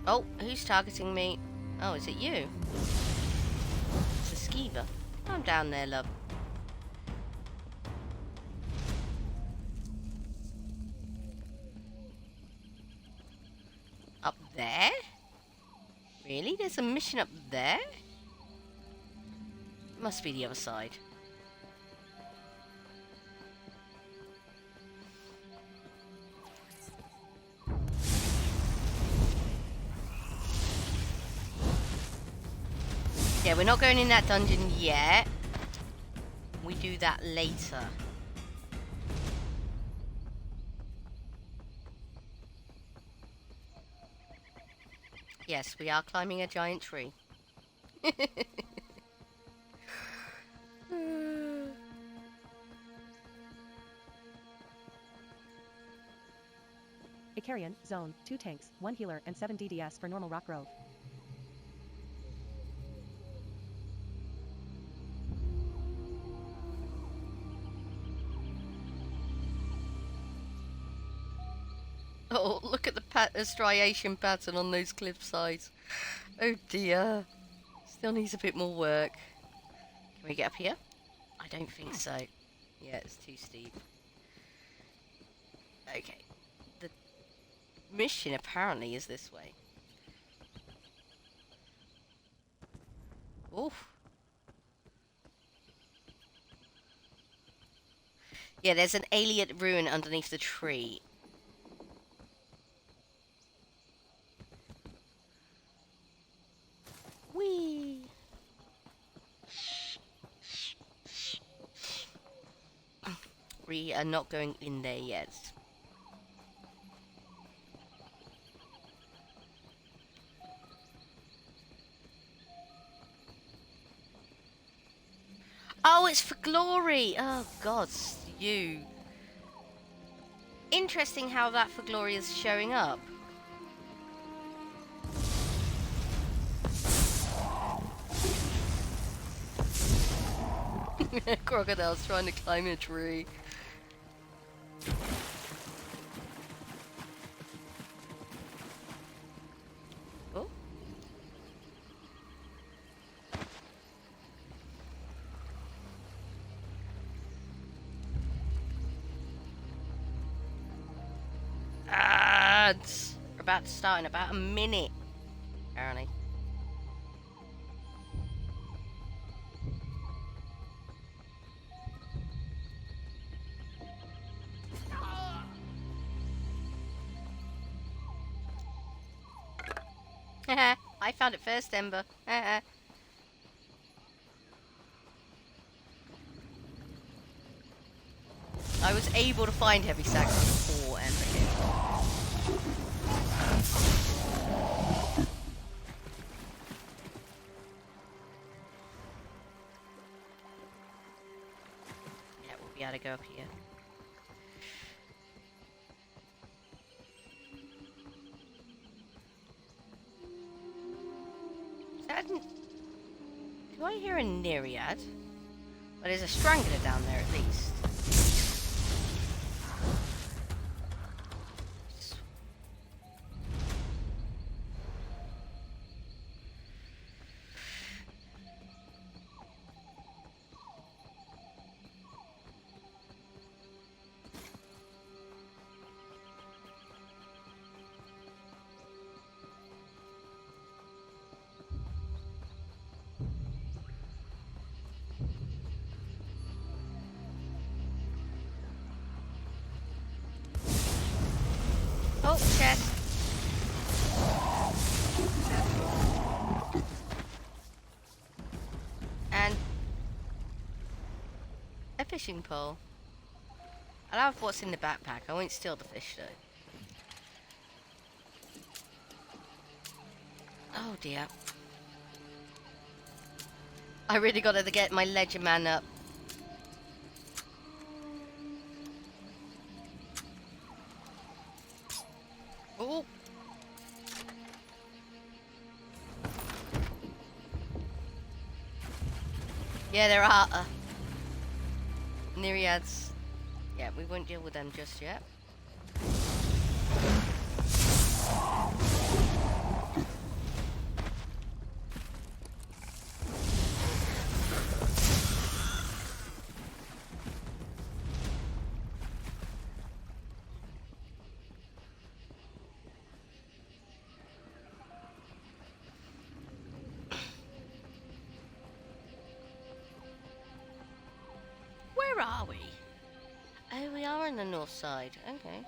Oh, who's targeting me? Oh, is it you? It's a skeever. I'm down there, love. Up there? Really? There's a mission up there? Must be the other side. Yeah, we're not going in that dungeon yet. We do that later. Yes, we are climbing a giant tree. Icarian, zone, 2 tanks, 1 healer, and 7 DDS for normal Rock Grove. Oh, look at the striation pattern on those cliff sides. Oh dear. Still needs a bit more work. Can we get up here? I don't think so. Yeah, it's too steep. Okay. The mission apparently is this way. Oof. Yeah, there's an alien ruin underneath the tree. Whee! We are not going in there yet. Oh, it's for glory! Oh, God, you. Interesting how that for glory is showing up. Crocodile's trying to climb a tree. Oh. Ads! We're about to start in about a minute, apparently. I found it first, Ember. I was able to find heavy sacks before Ember came. Yeah, we'll be able to go up here. Do I hear a Nereid? Well, there's a Strangler down there at least. Oh, chest. And a fishing pole. I'll have what's in the backpack. I won't steal the fish though. Oh dear. I really gotta get my ledger man up. Oh. Yeah, there are myriads. Yeah, we won't deal with them just yet. Where are we? Oh, we are on the north side. Okay.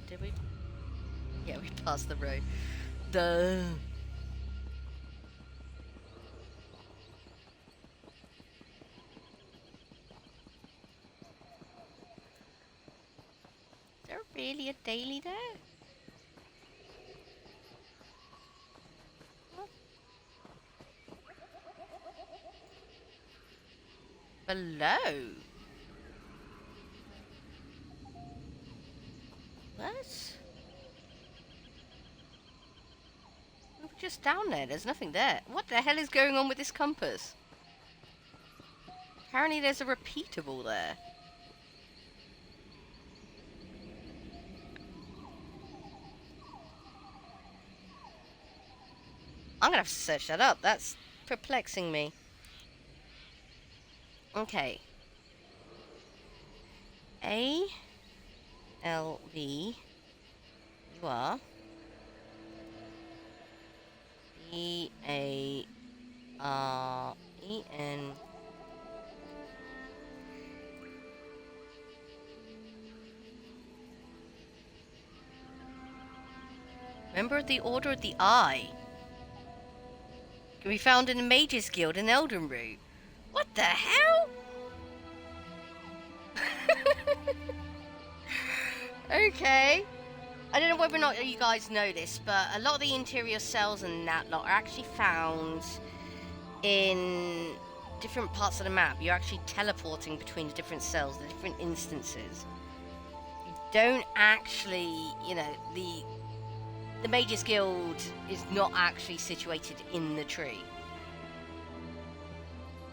Did we? Yeah, we passed the road. Duh. Is there really a daily there? Below? What? We were just down there. There's nothing there. What the hell is going on with this compass? Apparently there's a repeatable there. I'm gonna have to search that up. That's perplexing me. Okay. A L V you are B A R E N Member of the Order of the Eye. Can be found in the Mages Guild in Elden Root. What the hell? Okay. I don't know whether or not you guys know this, but a lot of the interior cells and that lot are actually found in different parts of the map. You're actually teleporting between the different cells, the different instances. You don't actually, you know, the Mages Guild is not actually situated in the tree.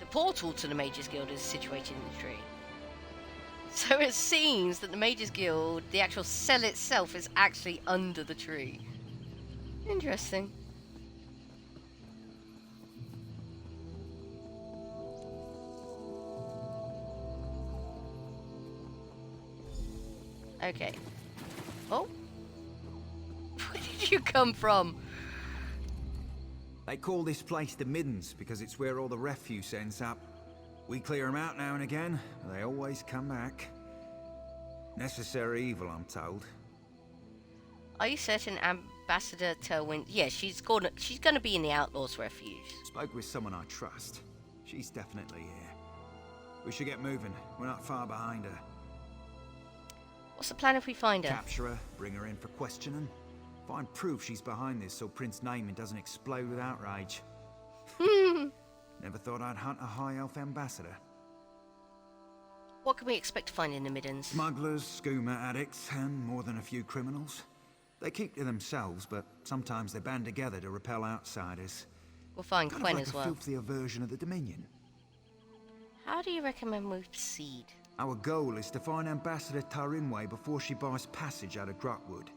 The portal to the Mages Guild is situated in the tree. So it seems that the Mages Guild, the actual cell itself, is actually under the tree. Interesting. Okay. Oh. Where did you come from? They call this place the Middens because it's where all the refuse ends up. We clear them out now and again, but they always come back. Necessary evil, I'm told. Are you certain Ambassador Tailwind? Yeah, she's gonna be in the Outlaws' Refuge. Spoke with someone I trust. She's definitely here. We should get moving. We're not far behind her. What's the plan if we find her? Capture her, bring her in for questioning. Find proof she's behind this so Prince Naaman doesn't explode with outrage. Never thought I'd hunt a high elf ambassador. What can we expect to find in the Middens? Smugglers, skooma addicts, and more than a few criminals. They keep to themselves, but sometimes they band together to repel outsiders. We'll find kind Quen of like as well. A filthier version of the Dominion. How do you recommend we proceed? Our goal is to find Ambassador Tarinway before she buys passage out of Grotwood.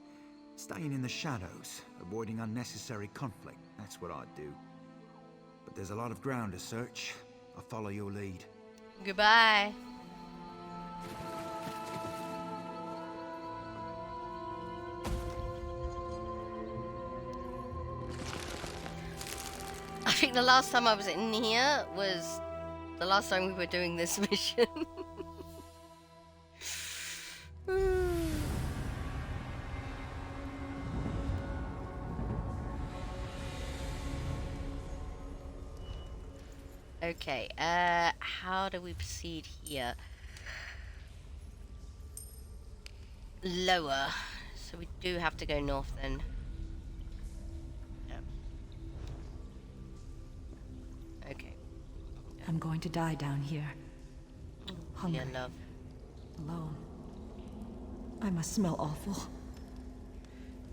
Staying in the shadows, avoiding unnecessary conflict. That's what I'd do. But there's a lot of ground to search. I'll follow your lead. Goodbye. think the last time I was in here was the last time we were doing this mission. Okay, how do we proceed here? Lower. So we do have to go north then. Okay. I'm going to die down here. Hungry. Yeah, love. Alone. I must smell awful.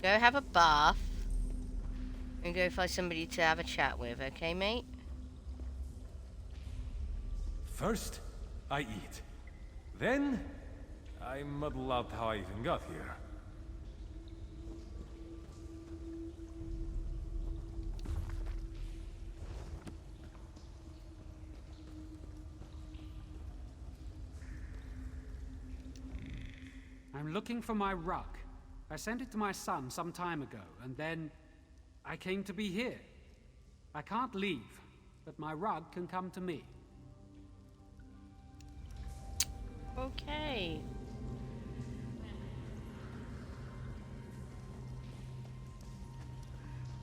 Go have a bath. And go find somebody to have a chat with, okay, mate? First, I eat. Then, I muddle out how I even got here. I'm looking for my rug. I sent it to my son some time ago, and then I came to be here. I can't leave, but my rug can come to me. Okay.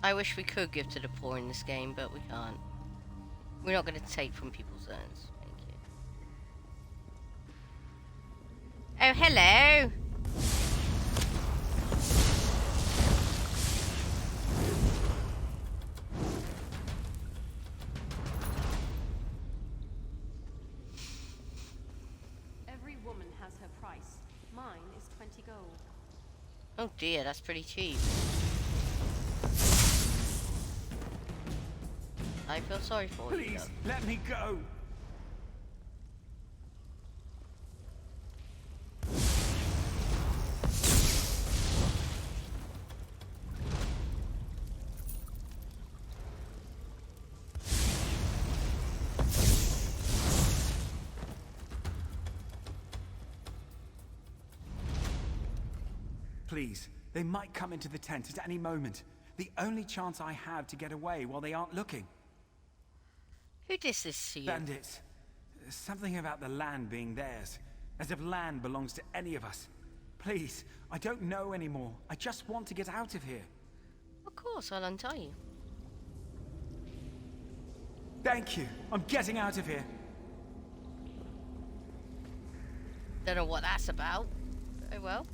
I wish we could give to the poor in this game, but we can't. We're not going to take from people's urns. Thank you. Oh, hello! Every woman has her price. Mine is 20 gold. Oh dear, that's pretty cheap. I feel sorry for you. Please, let me go. Please, they might come into the tent at any moment. The only chance I have to get away while they aren't looking. Who did this to you? Bandits. Something about the land being theirs. As if land belongs to any of us. Please, I don't know anymore. I just want to get out of here. Of course, I'll untie you. Thank you. I'm getting out of here. Don't know what that's about. Oh well.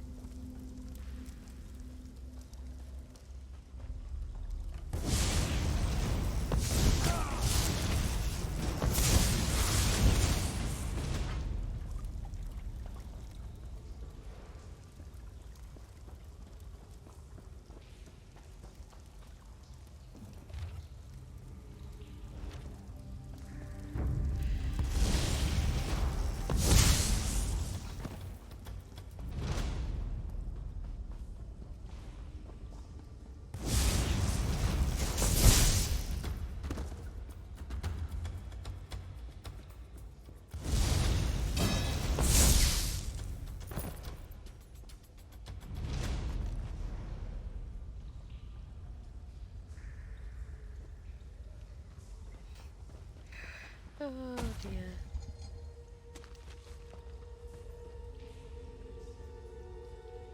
Oh dear.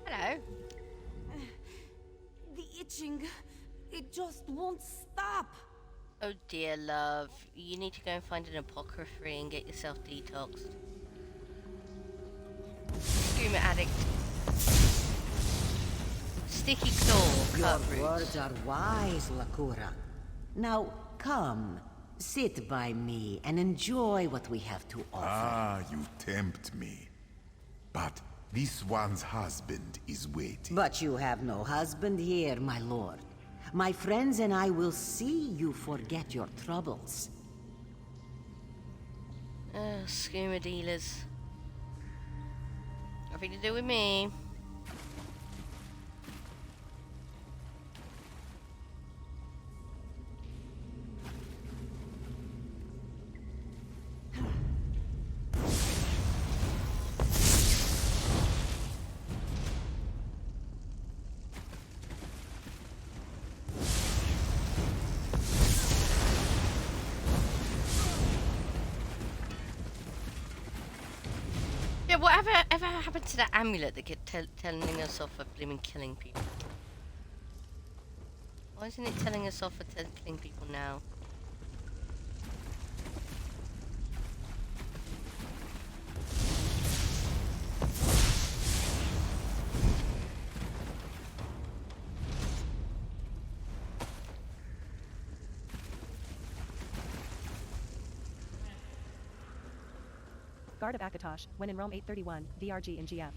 Hello. The itching, it just won't stop. Oh dear, love. You need to go and find an apothecary and get yourself detoxed. Skooma addict. Sticky claw. Your words are wise, Lakura. Now, come. Sit by me and enjoy what we have to offer. Ah, you tempt me. But this one's husband is waiting. But you have no husband here, my lord. My friends and I will see you forget your troubles. Skooma dealers. Nothing to do with me. whatever happened to that amulet that kept telling us off for blooming killing people? Why isn't it telling us off for killing people now? Guard of Akatosh, when in Rome 831, VRG in GF.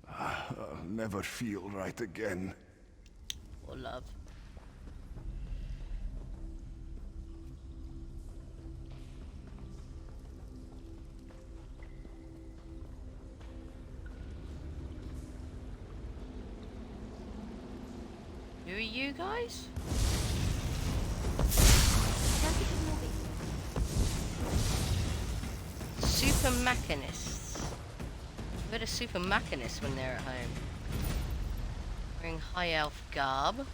I'll never feel right again. Oh, love. Who are you guys? Super machinists. What are super machinists when they're at home? Wearing high elf garb.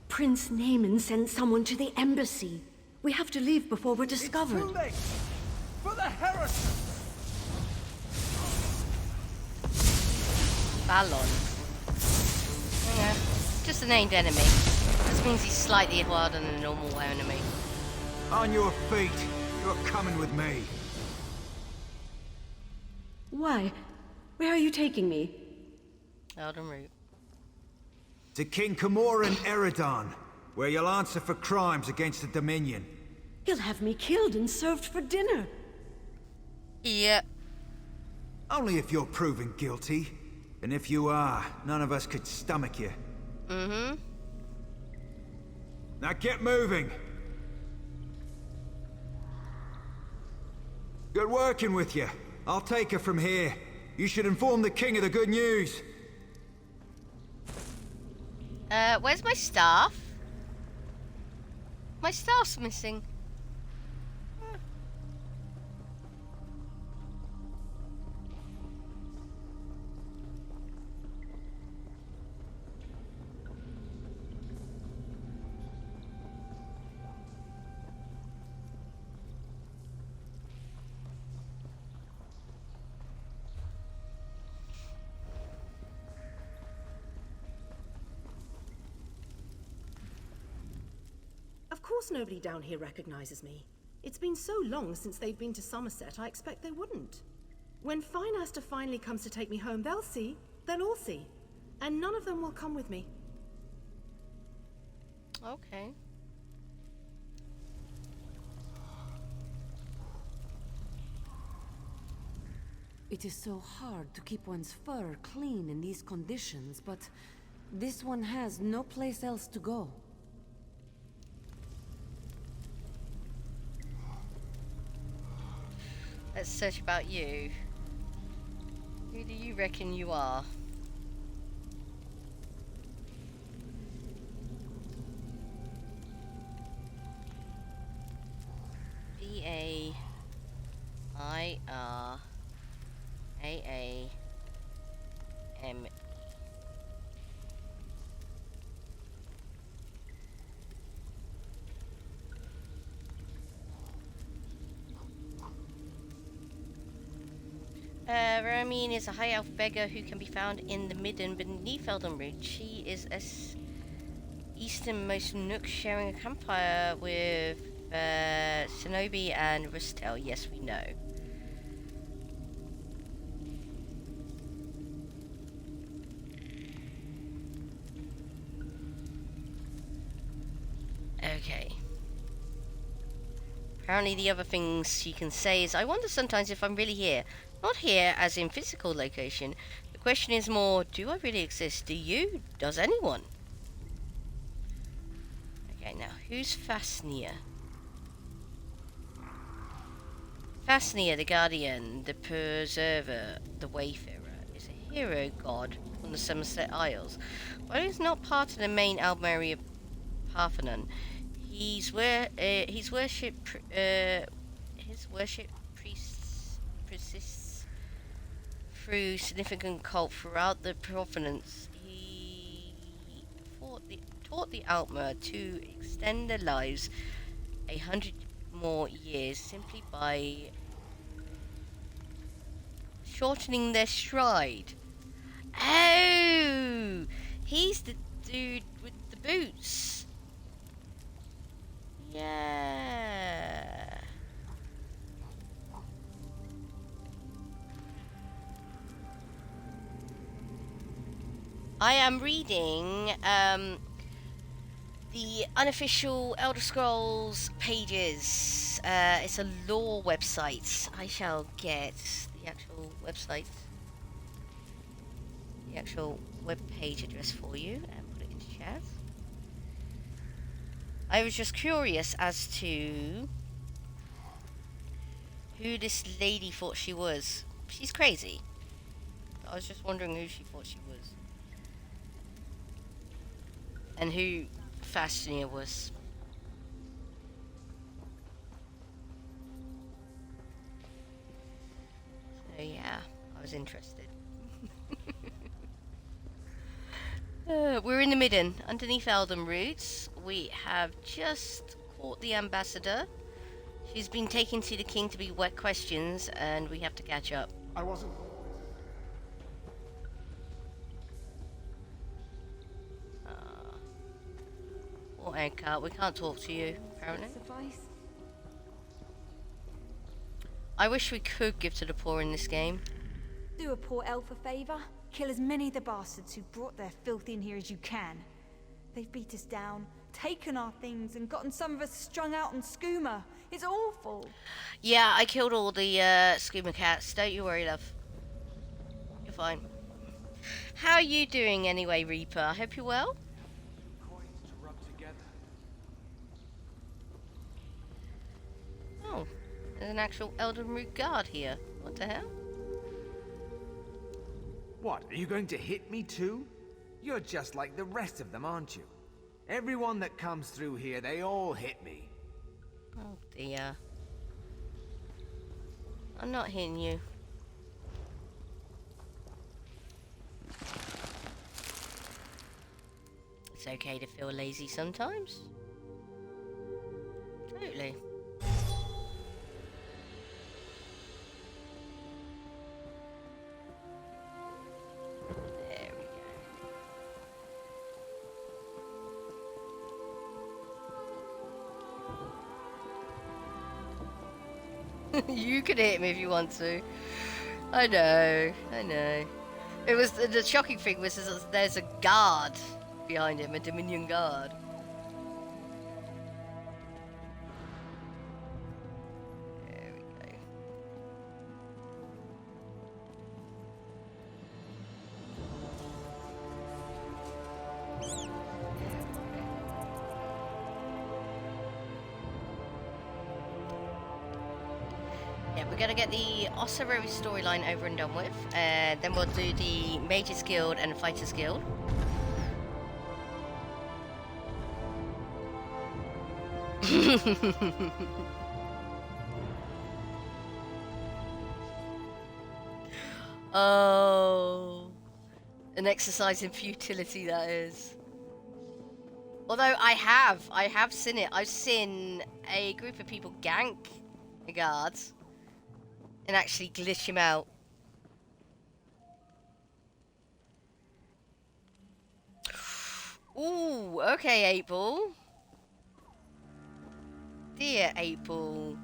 Prince Naaman sent someone to the embassy. We have to leave before we're discovered. It's too late! For the heresy! Balon. Yeah, just a named enemy. This means he's slightly harder than a normal enemy. On your feet. You're coming with me. Why? Where are you taking me? Elden route. To King Camoran Eridon, where you'll answer for crimes against the Dominion. He'll have me killed and served for dinner. Yep. Only if you're proven guilty. And if you are, none of us could stomach you. Mm-hmm. Now get moving. Good working with you. I'll take her from here. You should inform the king of the good news. Where's my staff? My staff's missing. Of course nobody down here recognizes me. It's been so long since they've been to Somerset, I expect they wouldn't. When Finaster finally comes to take me home, they'll see. They'll all see. And none of them will come with me. Okay. It is so hard to keep one's fur clean in these conditions, but this one has no place else to go. Let's search about you. Who do you reckon you are? B-A-I-R-A-A-M. Ramine is a high elf beggar who can be found in the mid and beneath Elden Ridge. She is a easternmost nook sharing a campfire with Shinobi and Rustel. Yes, we know. Apparently the other things she can say is, I wonder sometimes if I'm really here. Not here as in physical location. The question is more, do I really exist? Do you? Does anyone? Okay, now, who's Fafnir? Fafnir, the Guardian, the Preserver, the Wayfarer, is a hero god from the Somerset Isles. But he's not part of the main Almeria Parthenon. His worship persists through significant cult throughout the province. He taught the Altmer to extend their lives 100 more years simply by shortening their stride. Oh, he's the dude with the boots. Yeah. I am reading the unofficial Elder Scrolls pages. It's a lore website. I shall get the actual website, the actual web page address for you and put it into chat. I was just curious as to who this lady thought she was. She's crazy. I was just wondering who she thought she was. And who Fafnir was. So yeah, I was interested. We're in the midden, underneath Elden Roots. We have just caught the ambassador. She's been taken to the king to be wet questions, and we have to catch up. I wasn't. Poor Elgato, we can't talk to you, apparently. I wish we could give to the poor in this game. Do a poor elf a favour. Kill as many of the bastards who brought their filth in here as you can. They've beat us down, taken our things, and gotten some of us strung out on skooma. It's awful. Yeah, I killed all the skooma cats. Don't you worry, love. You're fine. How are you doing anyway, Reaper? I hope you're well. Oh, there's an actual Elden Root guard here. What the hell? What, are you going to hit me too? You're just like the rest of them, aren't you? Everyone that comes through here, they all hit me. Oh dear. I'm not hitting you. It's okay to feel lazy sometimes. Totally. You can hit me if you want to. I know. It was the shocking thing was there's a guard behind him, a Dominion guard. There we go. Yeah, we're gonna get the Osirori storyline over and done with, and then we'll do the Mages Guild and Fighters Guild. Oh, an exercise in futility that is. Although I have seen it. I've seen a group of people gank the guards and actually glitch him out. Ooh, okay, 8-Ball. Dear 8-Ball.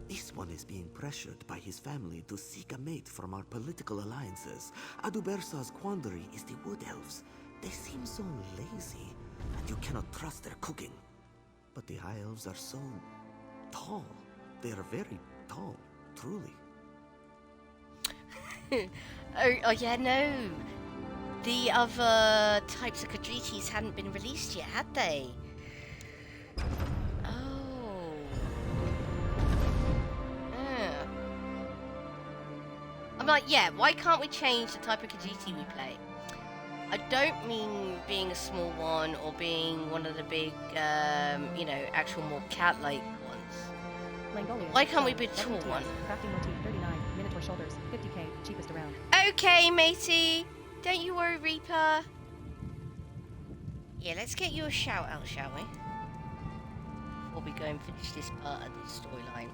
This one is being pressured by his family to seek a mate from our political alliances. Adubersa's quandary is the Wood Elves. They seem so lazy, and you cannot trust their cooking. But the High Elves are so tall. They are very tall, truly. oh yeah, no. The other types of Khajiits hadn't been released yet, had they? Oh. I'm like, yeah, why can't we change the type of Khajiit we play? I don't mean being a small one or being one of the big, you know, actual more cat-like ones. Why can't we be a tall one? Crafting motif 39, Minotaur shoulders, 50k, cheapest around. Okay, matey. Don't you worry, Reaper. Yeah, let's get you a shout out, shall we? Before we go and finish this part of the storyline.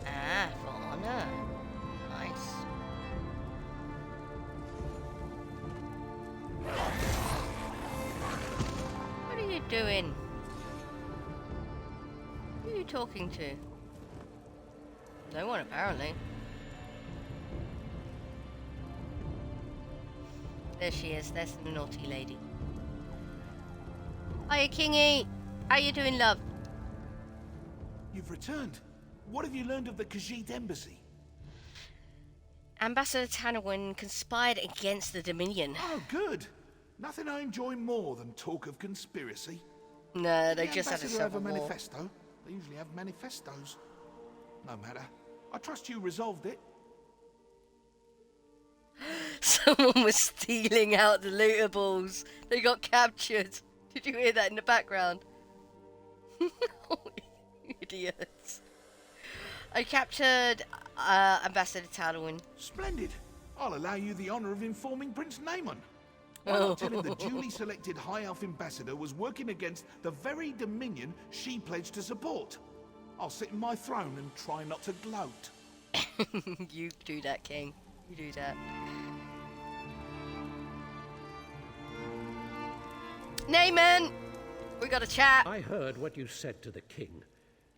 Ah, fauna. Nice. What are you doing? Who are you talking to? No one, apparently. There she is. There's the naughty lady. Hiya, Kingy. How you doing, love? You've returned. What have you learned of the Khajiit embassy? Ambassador Tanawin conspired against the Dominion. Oh, good. Nothing I enjoy more than talk of conspiracy. No, they just had a civil civil war. manifesto. They usually have manifestos. No matter. I trust you resolved it. Someone was stealing out the lootables. They got captured. Did you hear that in the background? Idiots. I captured Ambassador Talwyn. Splendid. I'll allow you the honor of informing Prince Naaman. Why not tell him the duly selected High Elf Ambassador was working against the very Dominion she pledged to support? I'll sit in my throne and try not to gloat. You do that, King. You do that. Naaman! We got a chat. I heard what you said to the king.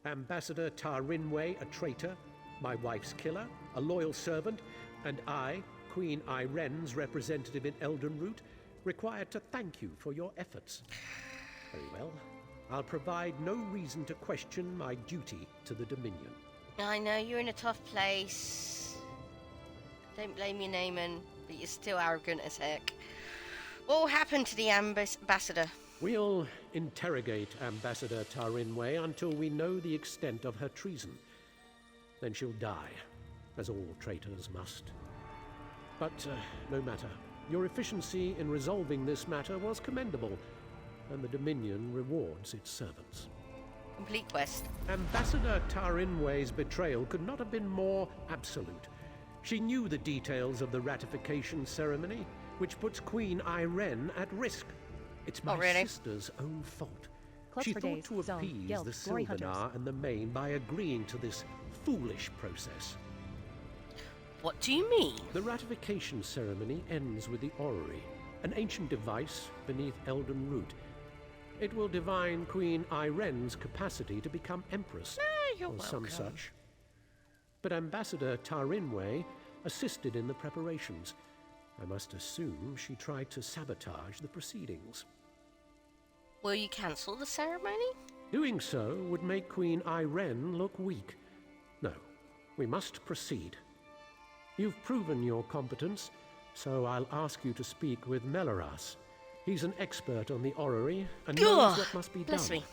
Ambassador Tarinway, a traitor, my wife's killer, a loyal servant, and I, Queen Iren's representative in Eldenroot, required to thank you for your efforts. Very well. I'll provide no reason to question my duty to the Dominion. I know you're in a tough place. Don't blame you, Naaman, but you're still arrogant as heck. What happened to the ambassador? We'll interrogate Ambassador Tarinway until we know the extent of her treason. Then she'll die, as all traitors must. But no matter. Your efficiency in resolving this matter was commendable, and the Dominion rewards its servants. Complete quest. Ambassador Tarinway's betrayal could not have been more absolute. She knew the details of the ratification ceremony, which puts Queen Iren at risk. It's my sister's own fault. She thought to appease the Sylvanar and the Main by agreeing to this foolish process. What do you mean? The ratification ceremony ends with the orrery, an ancient device beneath Eldenroot. It will divine Queen Iren's capacity to become Empress, or some such. But Ambassador Tarinway assisted in the preparations. I must assume she tried to sabotage the proceedings. Will you cancel the ceremony? Doing so would make Queen Iren look weak. No, we must proceed. You've proven your competence, so I'll ask you to speak with Melaras. He's an expert on the orrery and knows what must be done. Me.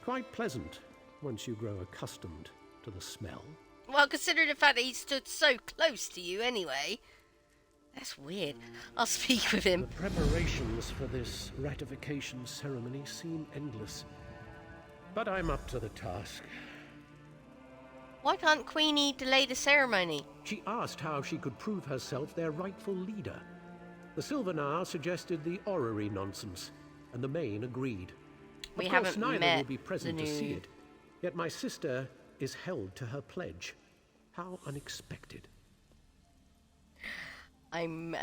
Quite pleasant once you grow accustomed to the smell. Well, considering the fact that he stood so close to you anyway. That's weird. I'll speak with him. The preparations for this ratification ceremony seem endless. But I'm up to the task. Why can't Queenie delay the ceremony? She asked how she could prove herself their rightful leader. The Sylvanar suggested the orrery nonsense, and the Main agreed. We of course, haven't neither met will be present to see it. Yet my sister is held to her pledge. How unexpected. I'm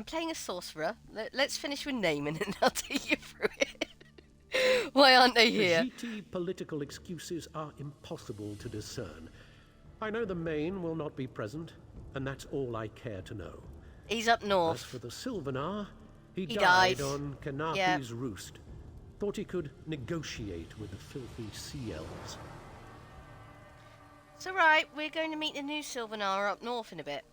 playing a sorcerer. Let's finish with Naaman and I'll take you through it. Why aren't they here? Khajiiti political excuses are impossible to discern. I know the main will not be present, and that's all I care to know. He's up north. As for the Sylvanar, he died died on Kanapi's roost. Thought he could negotiate with the filthy sea elves. It's alright, we're going to meet the new Sylvanar up north in a bit.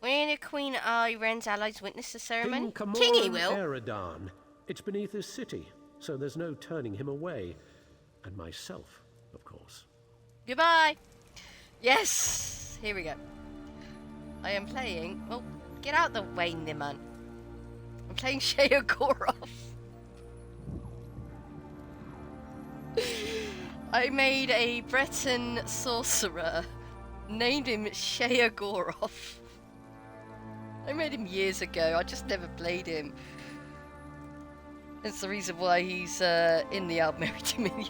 When the Queen Iren's allies witness the ceremony, Kingy will. Eridan. It's beneath his city, so there's no turning him away. And myself, of course. Goodbye! Yes! Here we go. I am playing... Well, get out the way, Niman. I'm playing Sheogorath. I made a Breton sorcerer. Named him Sheogorath. I made him years ago. I just never played him. That's the reason why he's in the Aldmeri Dominion.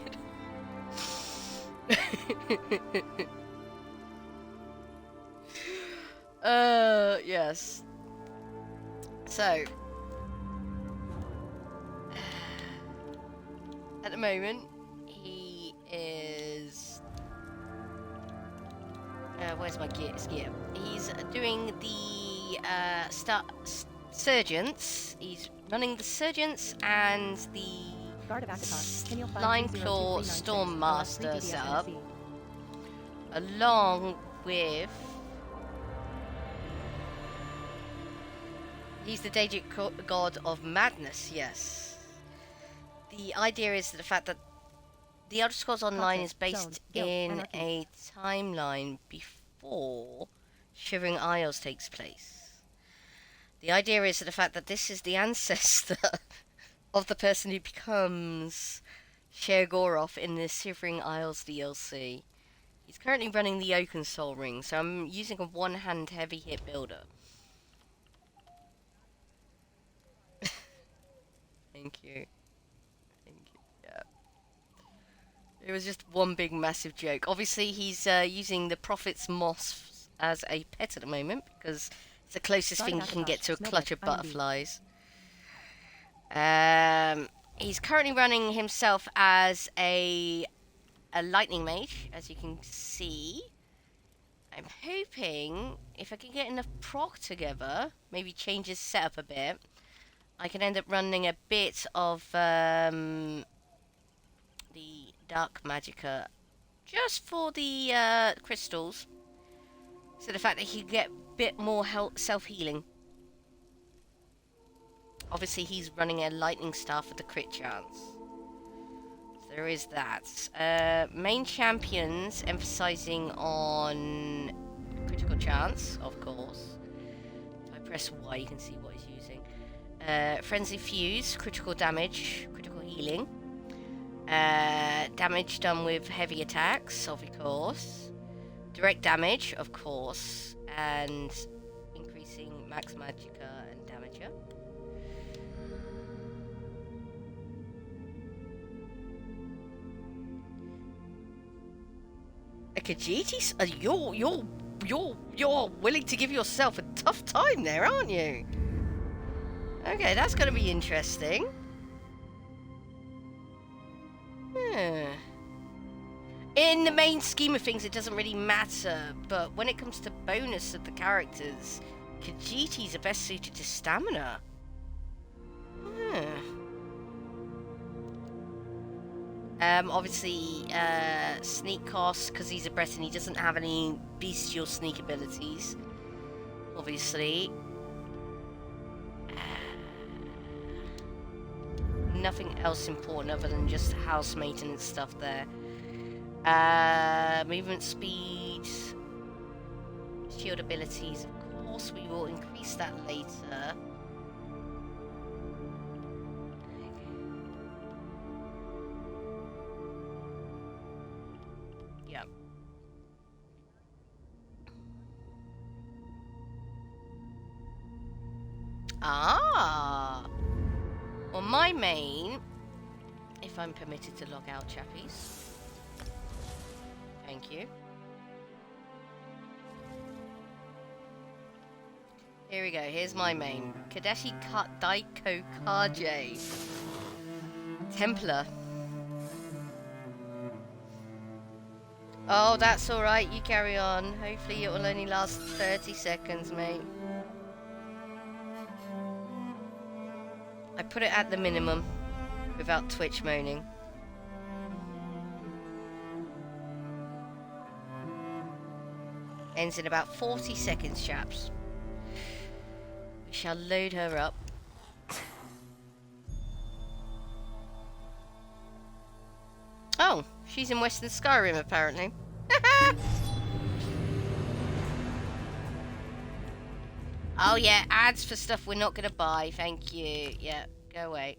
Yes. So, at the moment, he is. Where's my gear? He's doing the Surgeons. He's running the Surgeons and the Lineclaw Stormmaster setup, along with. He's the Daedric god of madness, yes. The idea is the fact that the Elder Scrolls Online is based in a timeline before Shivering Isles takes place. The idea is the fact that this is the ancestor of the person who becomes Sheogorath in the Shivering Isles DLC. He's currently running the Oaken Soul Ring, so I'm using a one-hand heavy hit builder. Thank you. Yeah. It was just one big massive joke. Obviously, he's using the Prophet's Moss as a pet at the moment because it's the closest thing you can get to a clutch of butterflies. He's currently running himself as a lightning mage, as you can see. I'm hoping if I can get enough proc together, maybe change his setup a bit, I can end up running a bit of the Dark Magicka just for the crystals. So the fact that he can get a bit more self-healing. Obviously he's running a lightning staff for the crit chance. So there is that. Main champions emphasizing on critical chance, of course. If I press Y you can see what he's using. Frenzy Fuse, critical damage, critical healing. Damage done with heavy attacks, of course. Direct damage, of course. And increasing max magicka and damager. A Khajiiti? You're willing to give yourself a tough time there, aren't you? Okay, that's going to be interesting. In the main scheme of things, it doesn't really matter, but when it comes to bonus of the characters, Khajiitis are best suited to stamina. Obviously, sneak cost, because he's a Breton, he doesn't have any bestial sneak abilities. Obviously. Nothing else important other than just house maintenance stuff there. Movement speed, shield abilities, of course, we will increase that later. Yep. Well, my main, if I'm permitted to log out, chappies. Thank you. Here we go, here's my main. Kadeshi Daiko Kaje. Templar. Oh, that's alright, you carry on. Hopefully it will only last 30 seconds, mate. I put it at the minimum, without Twitch moaning. Ends in about 40 seconds, chaps. We shall load her up. Oh, she's in Western Skyrim, apparently. Oh yeah, ads for stuff we're not gonna buy, thank you. Yeah, go away.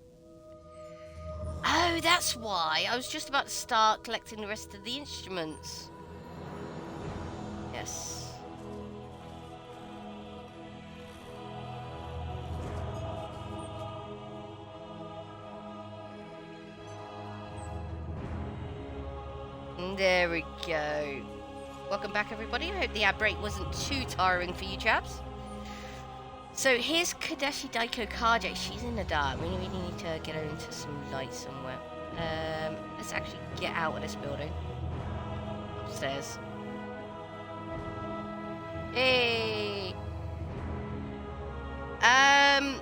Oh, that's why. I was just about to start collecting the rest of the instruments. Yes. There we go. Welcome back, everybody. I hope the ad break wasn't too tiring for you chaps. So here's Kadeshi Daiko Kaje. She's in the dark. We really need to get her into some light somewhere. Let's actually get out of this building. Upstairs. Hey. I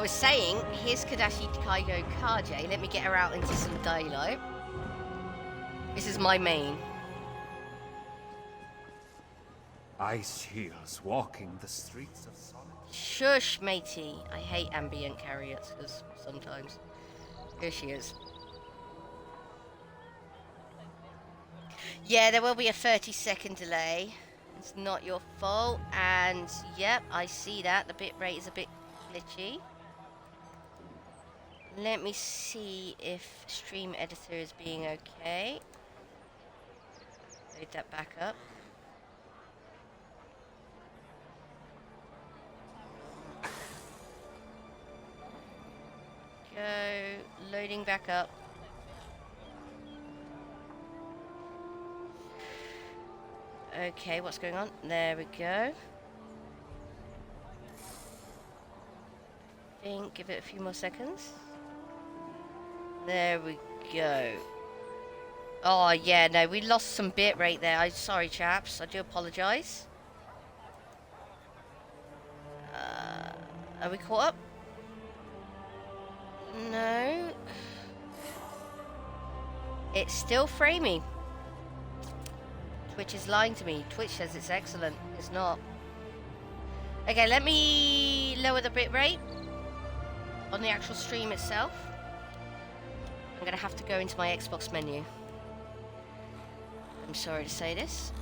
was saying, here's Kadeshi Daiko Kaje. Let me get her out into some daylight. This is my main. Ice heels walking the streets of solitude. Shush, matey. I hate ambient chariots, because sometimes. Here she is. Yeah, there will be a 30-second delay. It's not your fault. And, yep, I see that. The bitrate is a bit glitchy. Let me see if Stream Editor is being okay. Load that back up. Go, loading back up. Okay, what's going on? There we go. Give it a few more seconds. There we go. Oh yeah, no, we lost some bitrate there. I'm sorry, chaps. I do apologise. Are we caught up? No. It's still framing. Twitch is lying to me. Twitch says it's excellent. It's not. Okay, let me lower the bitrate on the actual stream itself. I'm gonna have to go into my Xbox menu. I'm sorry to say this.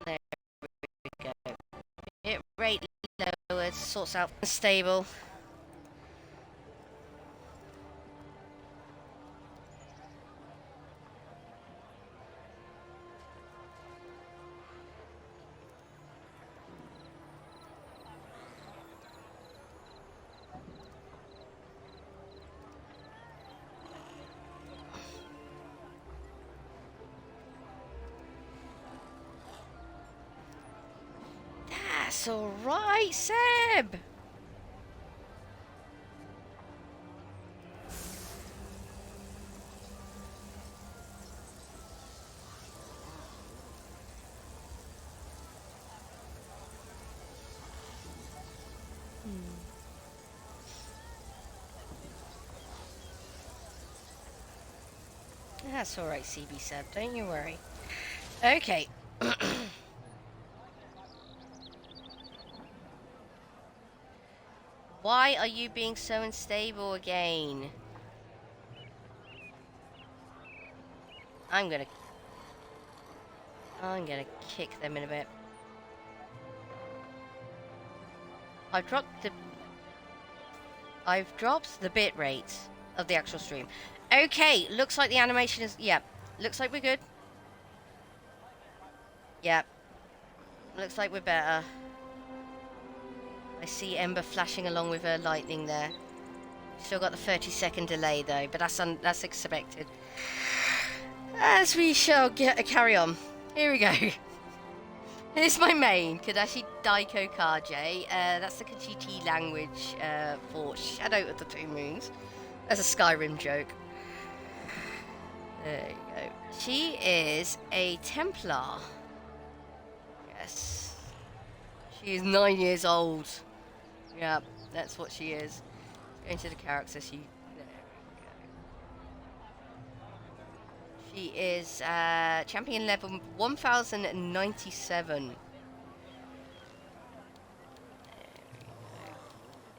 There we go. Bitrate lowered, sorts out stable. That's all right, Seb. That's all right, CB Seb. Don't you worry. Okay. Why are you being so unstable again? I'm gonna kick them in a bit. I've dropped the bit rate of the actual stream. Okay, looks like the animation is, yeah, looks like we're good. Yep. Looks like we're better. I see Ember flashing along with her lightning there. Still got the 30-second delay though, but that's expected. As we shall carry on. Here we go. Here's my main, Kadashi Daiko Kaje. That's the Khajiit language for Shadow of the Two Moons. That's a Skyrim joke. There you go. She is a Templar. Yes. She is 9 years old. Yeah, that's what she is. Go into the character. There we go. She is champion level 1097.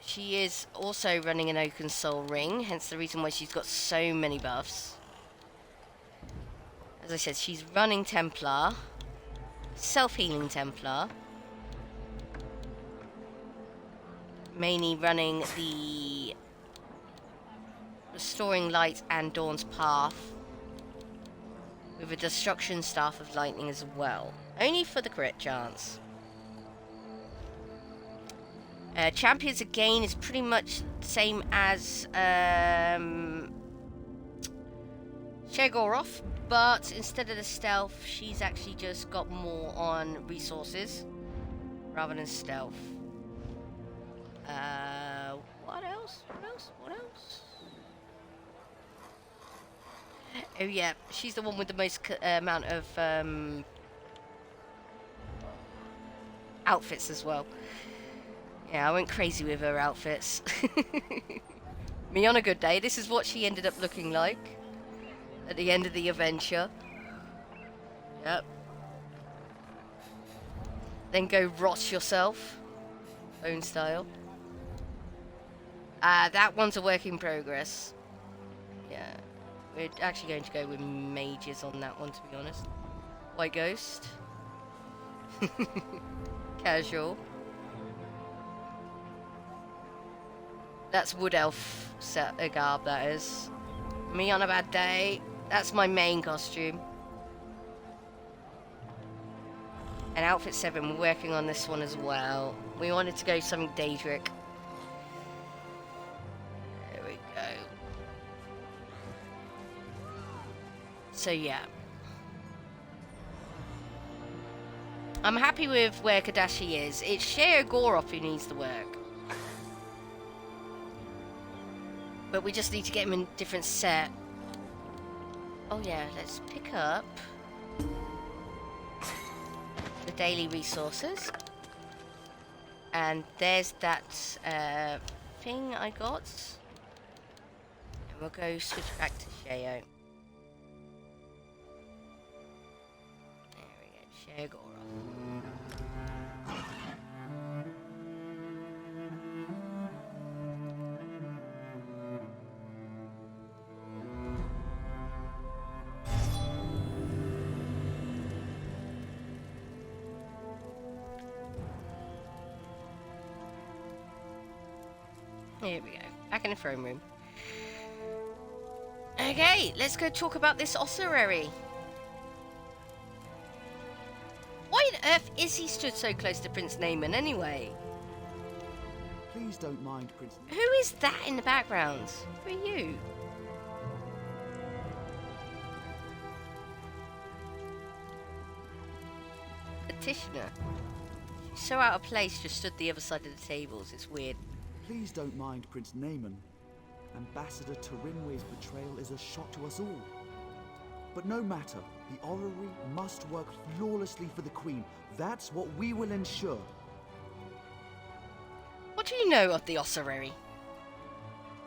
She is also running an Oaken Soul ring, hence the reason why she's got so many buffs. As I said, she's running Templar, self-healing Templar, mainly running the Restoring Light and Dawn's Path, with a Destruction Staff of Lightning as well, only for the crit chance. Champions again is pretty much the same as Shegoroth, but instead of the stealth, she's actually just got more on resources rather than stealth. What else? Oh yeah, she's the one with the most amount of outfits as well. Yeah, I went crazy with her outfits. Me on a good day, this is what she ended up looking like at the end of the adventure. Yep. Then go rot yourself. Own style. That one's a work in progress. Yeah. We're actually going to go with mages on that one, to be honest. White Ghost. Casual. That's Wood Elf set a garb, that is. Me on a bad day. That's my main costume. And outfit 7, we're working on this one as well. We wanted to go something Daedric. There we go. So yeah. I'm happy with where Kadashi is. It's Sheogoroth who needs the work. But we just need to get him in a different set. Oh yeah, let's pick up the daily resources. And there's that thing I got. And we'll go switch back to Sheo. There we go, Sheogoroth. Here we go. Back in the throne room. Okay, let's go talk about this ossuary. Why on earth is he stood so close to Prince Naaman anyway? Please don't mind, Prince. Who is that in the background? Who are you? Petitioner. She's so out of place, just stood the other side of the tables. It's weird. Please don't mind Prince Naaman. Ambassador Tarinwe's betrayal is a shock to us all. But no matter, the orrery must work flawlessly for the Queen. That's what we will ensure. What do you know of the ossuary?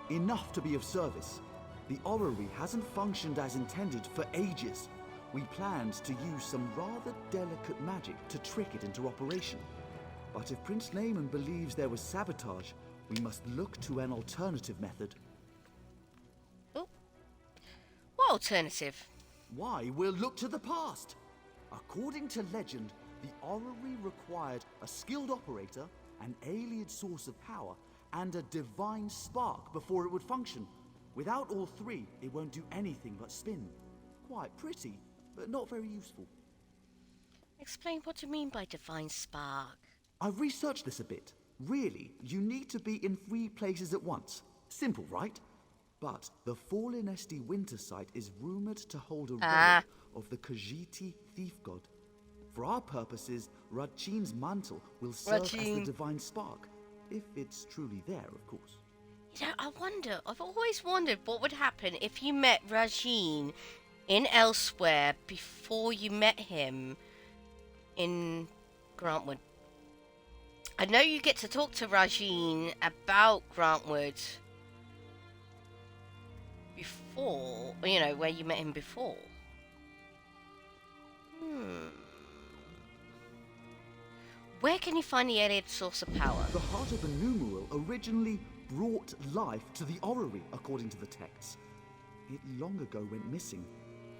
Enough to be of service. The orrery hasn't functioned as intended for ages. We planned to use some rather delicate magic to trick it into operation. But if Prince Naaman believes there was sabotage, we must look to an alternative method. Oh. What alternative? Why, we'll look to the past. According to legend, the orrery required a skilled operator, an alien source of power, and a divine spark before it would function. Without all three, it won't do anything but spin. Quite pretty, but not very useful. Explain what you mean by divine spark. I've researched this a bit. Really, you need to be in 3 places at once. Simple, right? But the Fallen Esti winter site is rumored to hold a relic of the Khajiit thief god. For our purposes, Rachin's mantle will serve as the divine spark. If it's truly there, of course. You know, I've always wondered what would happen if you met Rachin in Elsewhere before you met him in Grantwood. I know you get to talk to Rachin about Grantwood before, you know, where you met him before. Where can you find the alien source of power? The heart of the numeral originally brought life to the orrery, according to the texts. It long ago went missing,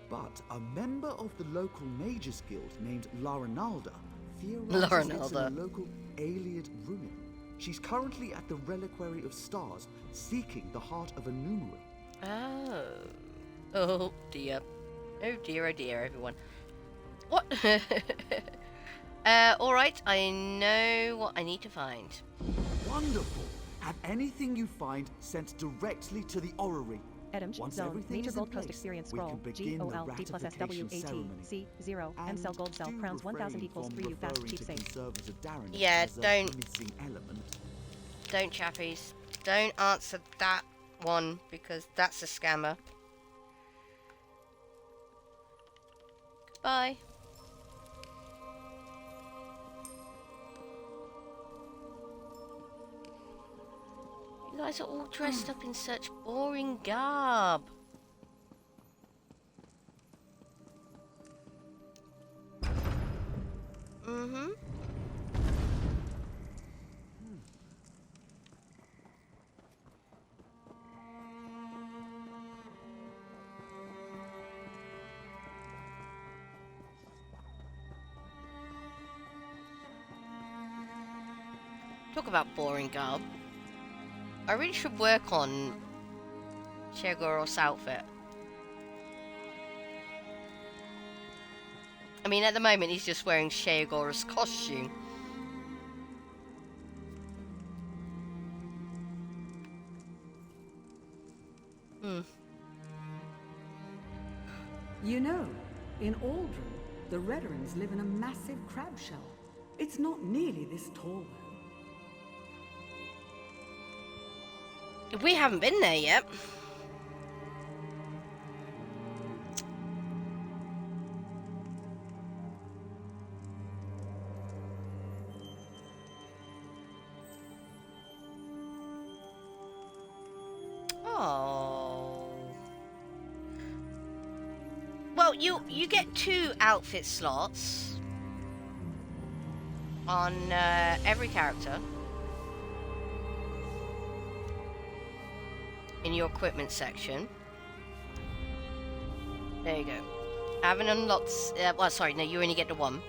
but a member of the local mages guild named Larinalda theorizes it's in a local Ayleid ruin. She's currently at the Reliquary of Stars, seeking the heart of a numeral. Oh. Oh dear. Oh dear, everyone. What? Alright, I know what I need to find. Wonderful! Have anything you find sent directly to the orrery. Edam, Zone, Major Gold Coast Experience Scroll, GOL, D plus SWAT, C, 0, M Cell Gold Cell, Crowns 1000 equals 3 U fast, keep safe. Yeah, don't, chappies. Don't answer that one, because that's a scammer. Goodbye. You guys are all dressed up in such boring garb. Talk about boring garb. I really should work on Sheogoros' outfit. I mean, at the moment, he's just wearing Sheogoros' costume. You know, in Aldrin, the Redderings live in a massive crab shell. It's not nearly this tall, though. We haven't been there yet. Oh. Well, you get 2 outfit slots on every character in your equipment section. There you go. I haven't unlocked. Well, sorry, no, you only get the 1.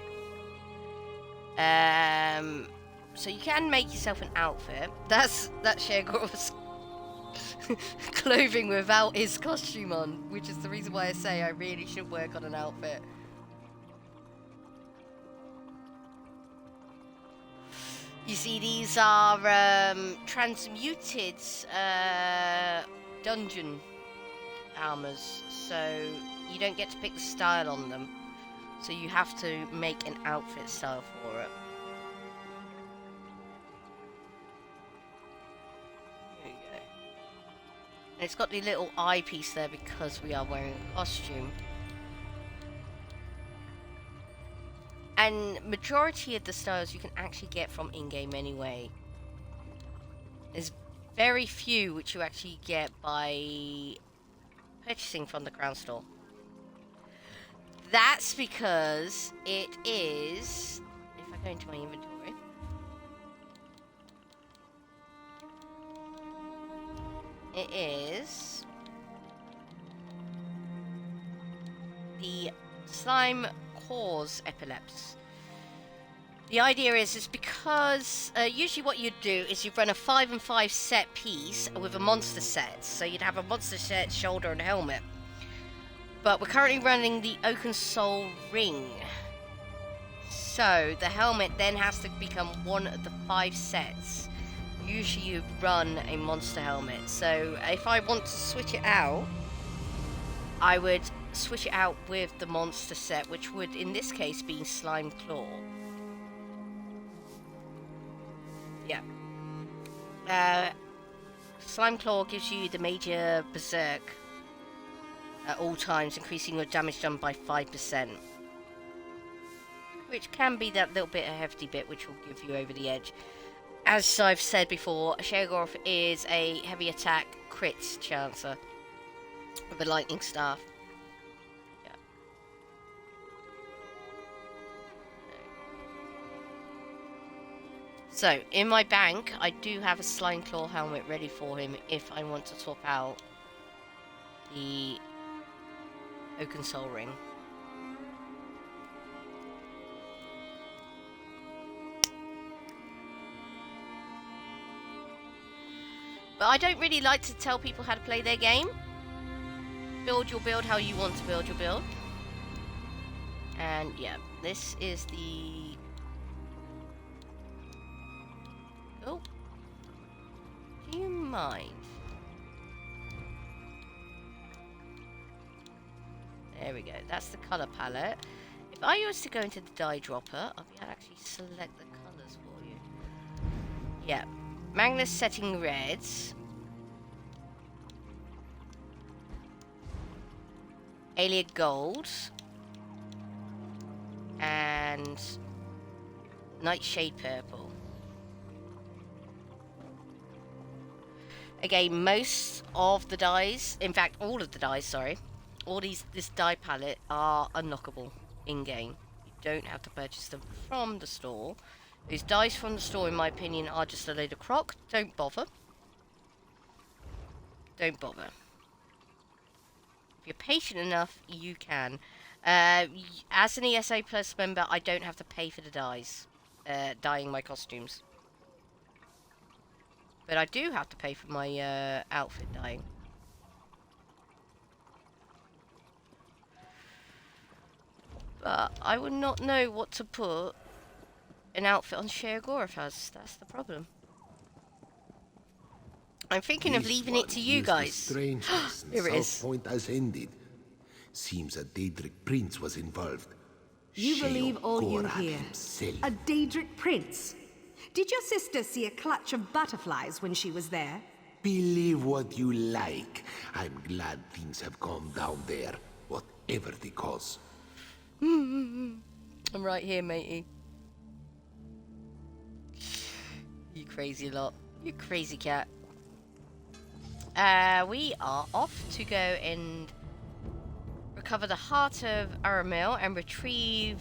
So you can make yourself an outfit. That's Sheogoros' clothing without his costume on, which is the reason why I say I really should work on an outfit. You see, these are transmuted dungeon armors, so you don't get to pick the style on them. So you have to make an outfit style for it. There you go. And it's got the little eyepiece there because we are wearing a costume. And majority of the styles you can actually get from in-game anyway. There's very few which you actually get by purchasing from the Crown Store. That's because it is, if I go into my inventory, it is the Slime Cause Epilepsy. The idea is because usually what you'd do is you'd run a 5 and 5 set piece with a monster set. So you'd have a monster set, shoulder and helmet. But we're currently running the Oaken Soul Ring. So the helmet then has to become one of the 5 sets. Usually you run a monster helmet. So if I want to switch it out, I would switch it out with the monster set, which would in this case be Slime Claw. Yeah. Slime Claw gives you the major berserk at all times, increasing your damage done by 5%. Which can be that little bit, a hefty bit, which will give you over the edge. As I've said before, Sheogorath is a heavy attack crit chancer with a lightning staff. Yeah. So, in my bank, I do have a Slime Claw helmet ready for him if I want to swap out the Oaken Soul Ring. But I don't really like to tell people how to play their game. Build your build how you want to build your build. And yeah, this is the... Oh. Do you mind? There we go. That's the colour palette. If I was to go into the die dropper, I'll be able to actually select the colours for you. Yeah. Magnus setting reds. Alien golds. And Nightshade purple. Again, most of the dyes, in fact all of the dyes, sorry, this dye palette are unlockable in-game. You don't have to purchase them from the store. These dyes from the store, in my opinion, are just a load of crock. Don't bother. Don't bother. If you're patient enough, you can. As an ESA Plus member, I don't have to pay for the dyes, dyeing my costumes. But I do have to pay for my outfit dyeing. But I would not know what to put an outfit on Sheogorath as. That's the problem. I'm thinking of leaving it to you guys. Here it is. Point has ended. Seems a Daedric prince was involved. You believe all you hear. A Daedric prince? Did your sister see a clutch of butterflies when she was there? Believe what you like. I'm glad things have calmed down there, whatever the cause. I'm right here, matey. You crazy lot. You crazy cat. We are off to go and recover the heart of Aramil and retrieve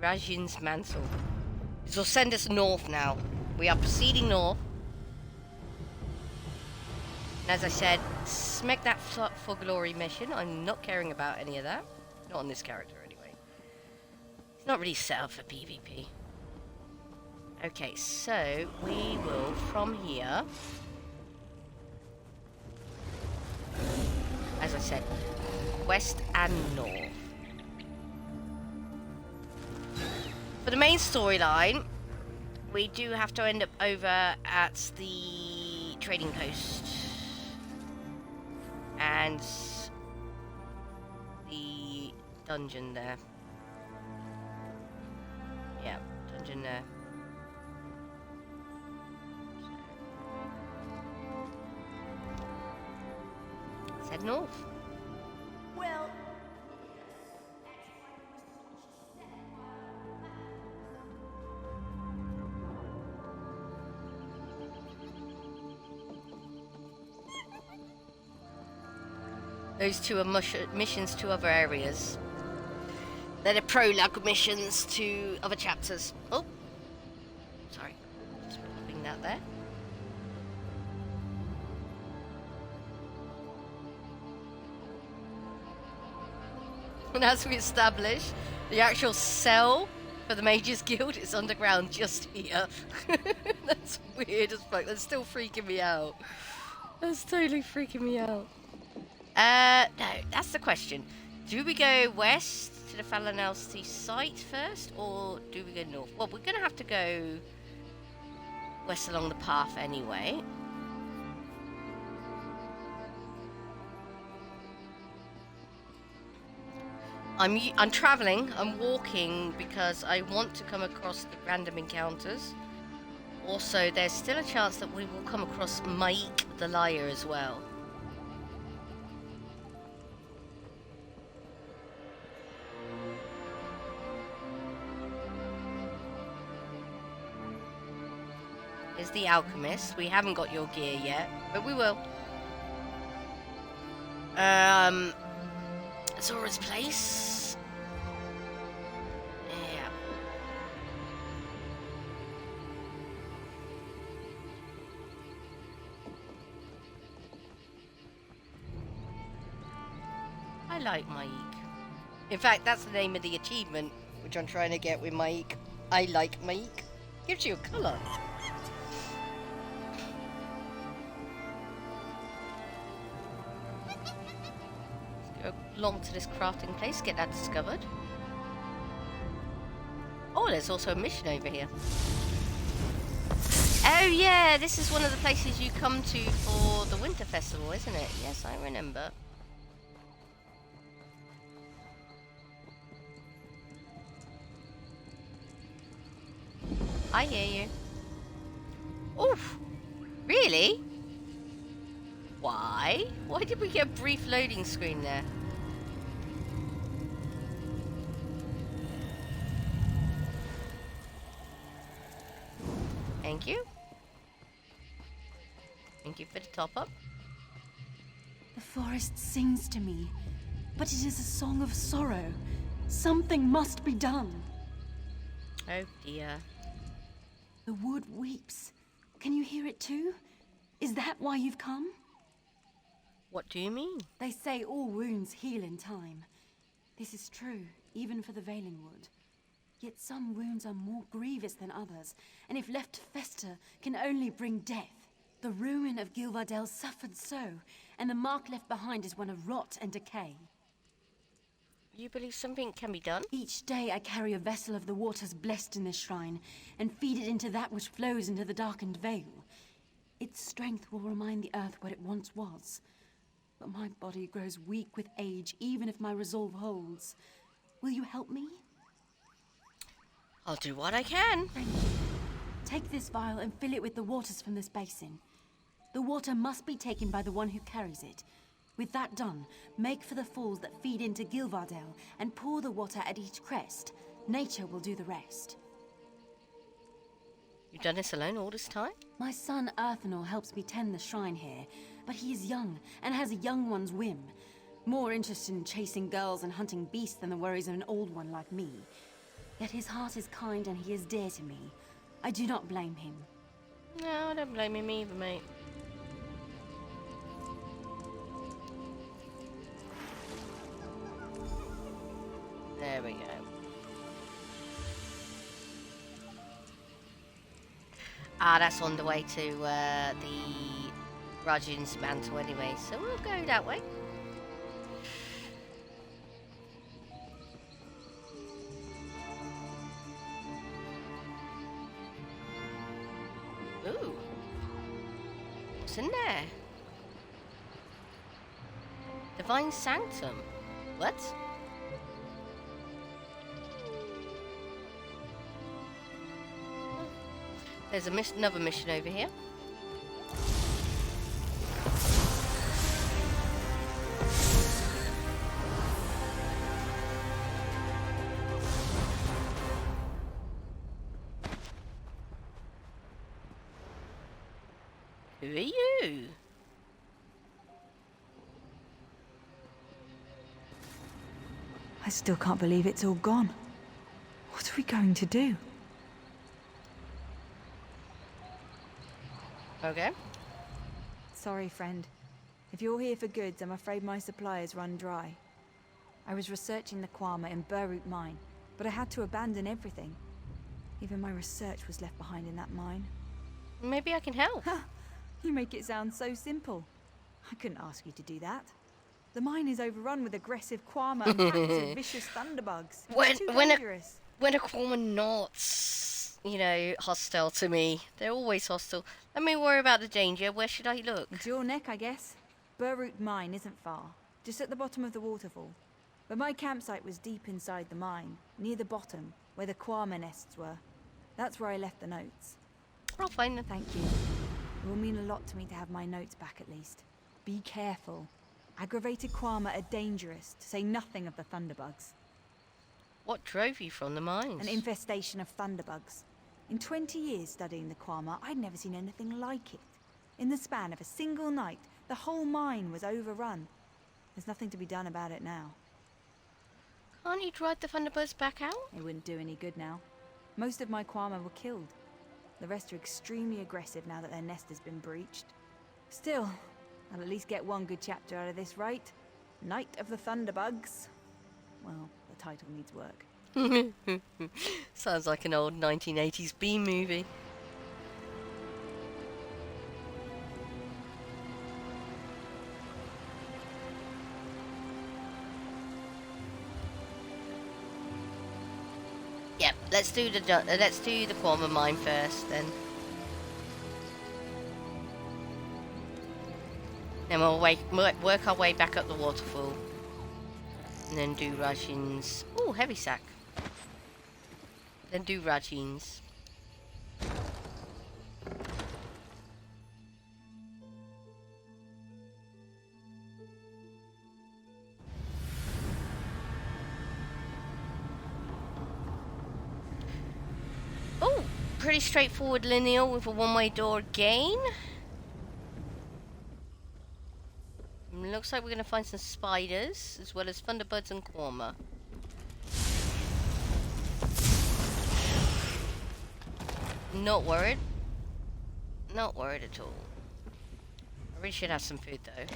Rajin's mantle. This will send us north now. We are proceeding north. And as I said, smack that for glory mission. I'm not caring about any of that. Not on this character, anyway. It's not really set up for PvP. Okay, so we will, from here, as I said, west and north. For the main storyline, we do have to end up over at the trading post and the dungeon there. Yeah, dungeon there. Let's head north. Well, those two are missions to other areas. They're the prologue missions to other chapters. Oh, sorry. Just putting that there. And as we established, the actual cell for the Mages Guild is underground just here. That's weird as fuck. That's still freaking me out. That's totally freaking me out. No, that's the question. Do we go west to the Falanelsti site first, or do we go north? Well, we're going to have to go west along the path anyway. I'm traveling, I'm walking because I want to come across the random encounters. Also, there's still a chance that we will come across Mike the Liar as well. Is the Alchemist. We haven't got your gear yet, but we will. Zora's Place. Yeah. I like Mike. In fact, that's the name of the achievement, which I'm trying to get with Mike. I like Mike. Gives you a colour. Let's go along to this crafting place, get that discovered. Oh, there's also a mission over here. Oh yeah, this is one of the places you come to for the Winter Festival, isn't it? Yes, I remember. I hear you. Oof! Really? Why? Why did we get a brief loading screen there? Thank you. Thank you for the top up. The forest sings to me, but it is a song of sorrow. Something must be done. Oh dear. The wood weeps. Can you hear it too? Is that why you've come? What do you mean? They say all wounds heal in time. This is true, even for the Veiling Wood. Yet some wounds are more grievous than others, and if left to fester, can only bring death. The ruin of Gilvardel suffered so, and the mark left behind is one of rot and decay. You believe something can be done? Each day I carry a vessel of the waters blessed in this shrine, and feed it into that which flows into the darkened veil. Its strength will remind the earth what it once was. But my body grows weak with age, even if my resolve holds. Will you help me? I'll do what I can. Thank you. Take this vial and fill it with the waters from this basin. The water must be taken by the one who carries it. With that done, make for the falls that feed into Gilvardel and pour the water at each crest. Nature will do the rest. You've done this alone all this time? My son Earthenor helps me tend the shrine here, but he is young and has a young one's whim. More interested in chasing girls and hunting beasts than the worries of an old one like me. Yet his heart is kind and he is dear to me. I do not blame him. No, I don't blame him either, mate. There we go. Ah, that's on the way to the Rajin's mantle anyway, so we'll go that way. Ooh. What's in there? Divine Sanctum. What? There's another mission over here. Who are you? I still can't believe it's all gone. What are we going to do? Okay. Sorry, friend. If you're here for goods, I'm afraid my supply has run dry. I was researching the Kwama in Burroot Mine, but I had to abandon everything. Even my research was left behind in that mine. Maybe I can help. You make it sound so simple. I couldn't ask you to do that. The mine is overrun with aggressive Kwama and packs of vicious thunderbugs. It's too dangerous. When a Kwama not, you know, hostile to me. They're always hostile. Let me worry about the danger. Where should I look? It's your neck, I guess. Burroot Mine isn't far. Just at the bottom of the waterfall. But my campsite was deep inside the mine, near the bottom, where the Kwama nests were. That's where I left the notes. I'll find them. Thank you. It will mean a lot to me to have my notes back at least. Be careful. Aggravated Kwama are dangerous, to say nothing of the thunderbugs. What drove you from the mines? An infestation of thunderbugs. In 20 years studying the Kwama, I'd never seen anything like it. In the span of a single night, the whole mine was overrun. There's nothing to be done about it now. Can't you drive the thunderbirds back out? It wouldn't do any good now. Most of my Kwama were killed. The rest are extremely aggressive now that their nest has been breached. Still, I'll at least get one good chapter out of this, right? Night of the Thunderbugs. Well, the title needs work. Sounds like an old 1980s B movie. Yep, let's do the Kwama mine first, then. Then we'll work our way back up the waterfall, and then do Rajin's. Oh, heavy sack. Then do Rajin's. Oh, pretty straightforward lineal with a one-way door again. Looks like we're going to find some spiders, as well as thunderbirds and Kwama. Not worried. Not worried at all. I really should have some food, though.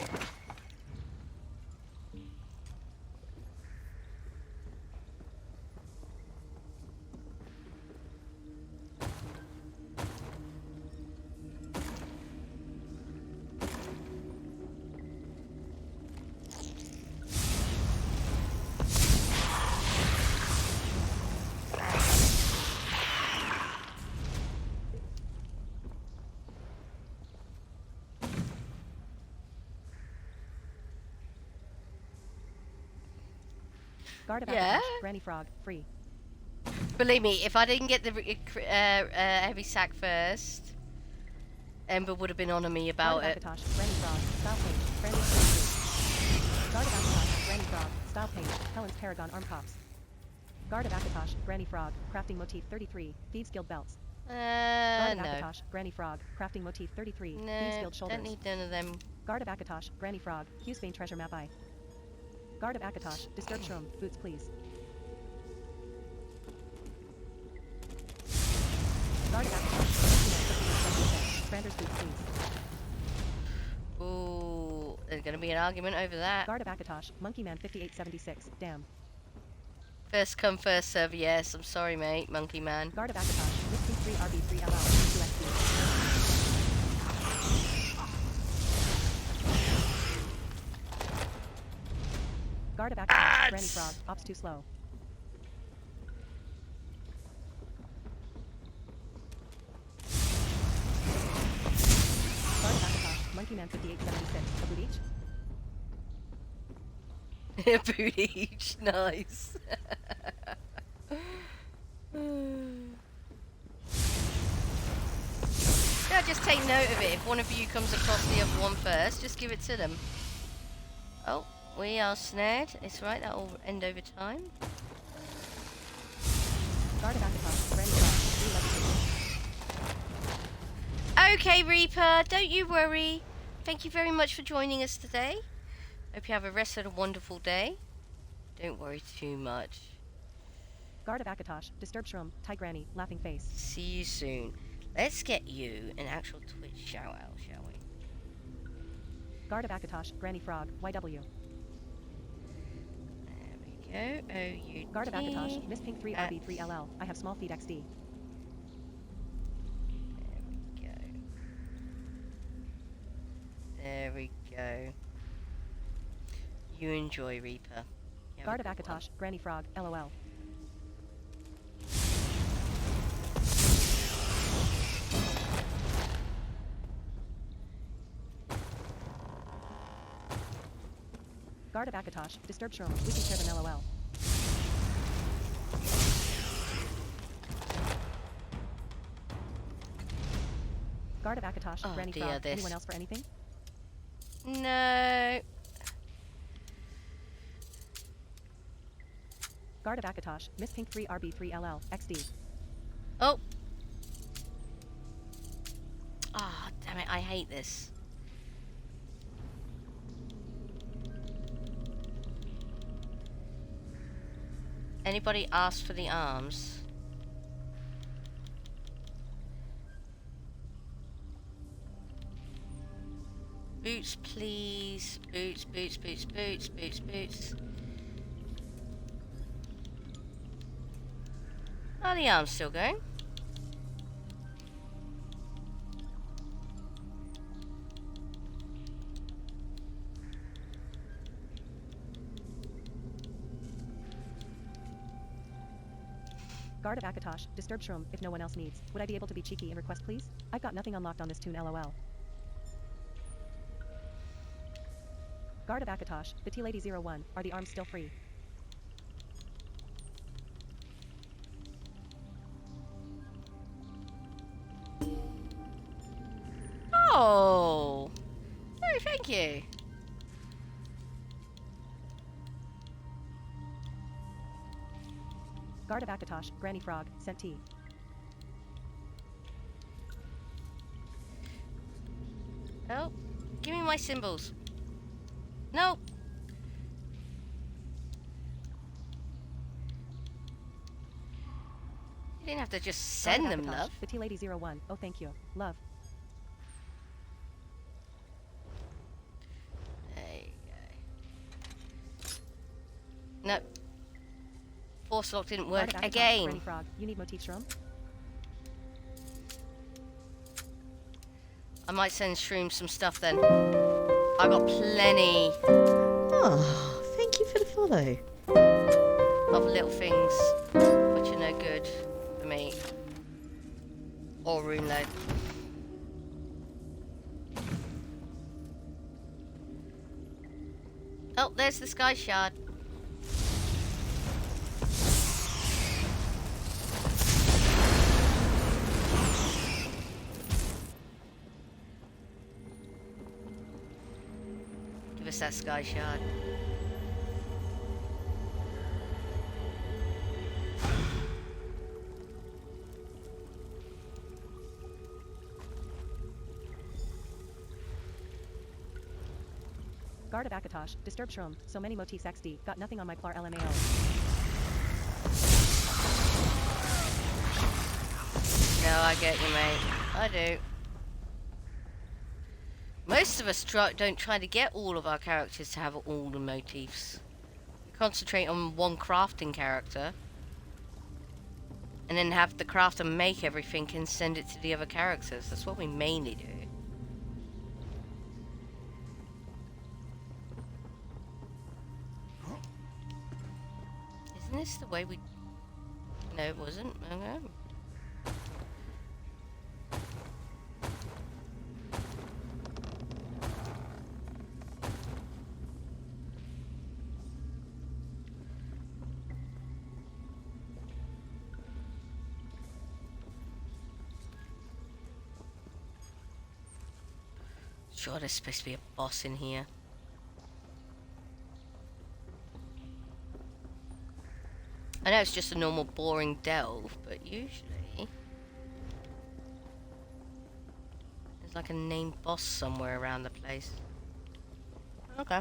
Guard of Akash, Granny Frog, free. Believe me, if I didn't get the heavy sack first, Ember would have been on me about Guard it. of Akatosh, Granny Frog, style page, Granny Frog. Guard of Akatosh, Granny Frog, style page, Helen's Paragon arm cops. Guard of Akatosh, Granny Frog, crafting motif 33, Thieves Guild belts. Guard of No. Akatosh, Granny Frog, crafting motif 33, No, Thieves Guild shoulders. don't need none of them. Guard of Akatosh, Granny Frog, Hughes treasure map eye. Guard of Akatosh, Disturbed Shroom, boots please. Guard of Akatosh, Brander's boots please. Ooh, there's gonna be an argument over that. Guard of Akatosh, Monkey Man 5876, damn. First come, first serve, yes. I'm sorry, mate, Monkey Man. Guard of Akatosh, Misty 3 RB3 LL, 2XD. Guard of Akatosh, Granny Frog, ops too slow. Guard of Akatosh, Monkey Man 5876, a boot each. A boot each, nice. Yeah, just take note of it. If one of you comes across the other one first, just give it to them. Oh, we are snared. It's right, that'll end over time. Guard of Akatosh, Granny Frog, Okay, Reaper, don't you worry. Thank you very much for joining us today. Hope you have a rest of a wonderful day. Don't worry too much. Guard of Akatosh, Disturbed Shroom, Ty Granny, Laughing Face. See you soon. Let's get you an actual Twitch shout out, shall we? Guard of Akatosh, Granny Frog, YW. There we go. O-U-T. Guard of Akatosh, Miss Pink 3 RB3 LL. I have small feet XD. There we go. You enjoy, Reaper. Guard of Akatosh, Granny Frog, LOL. Guard of Akatosh, disturbed shroom. We can share them LOL. Guard of Akatosh, oh, Granny dear, Frog. this. Anyone else for anything? No. Guard of Akatosh, Miss Pink 3 RB3LL, XD. Oh. Ah, oh, damn it, I hate this. Anybody ask for the arms? Boots, please. Boots, boots, boots, boots, boots, boots. Are the arms still going? Guard of Akatosh, disturbed shroom, if no one else needs. Would I be able to be cheeky and request please? I've got nothing unlocked on this tune LOL. Guard of Akatosh, TheTeaLady 01, are the arms still free? Oh! Oh, thank you. Guard of Akatosh, Granny Frog, sent tea. Oh, give me my symbols. No. You didn't have to just send them, love. TheTeaLady 01, oh thank you, love. There you go. No. Force lock didn't work again. Granny Frog, you need motif shroom? I might send Shroom some stuff then. I got plenty. Oh, thank you for the follow. Of little things which are no good for me. Or rune load. Oh, there's the sky shard. Give us that sky shard. Guard of Akatosh, disturbed shroom, so many motifs XD, got nothing on my Plar LMAO. No, I get you, mate. I do. Most of us don't try to get all of our characters to have all the motifs. We concentrate on one crafting character. And then have the crafter make everything and send it to the other characters. That's what we mainly do. Isn't this the way we... No, it wasn't. Okay. Sure, there's supposed to be a boss in here. I know it's just a normal boring delve, but usually there's like a named boss somewhere around the place. Okay.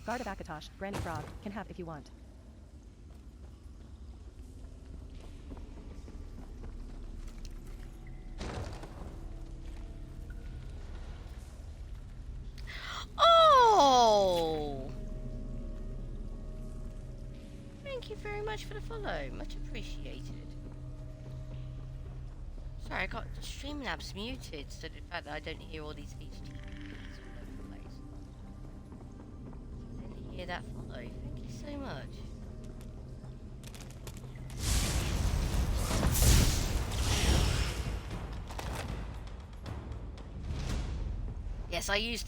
Guard of Akatosh, Granny Frog, can have if you want. Oh! Thank you very much for the follow. Much appreciated. Sorry, I got Streamlabs muted, so the fact that I don't hear all these features all over the place. hear that follow. Thank you so much. Yes, I use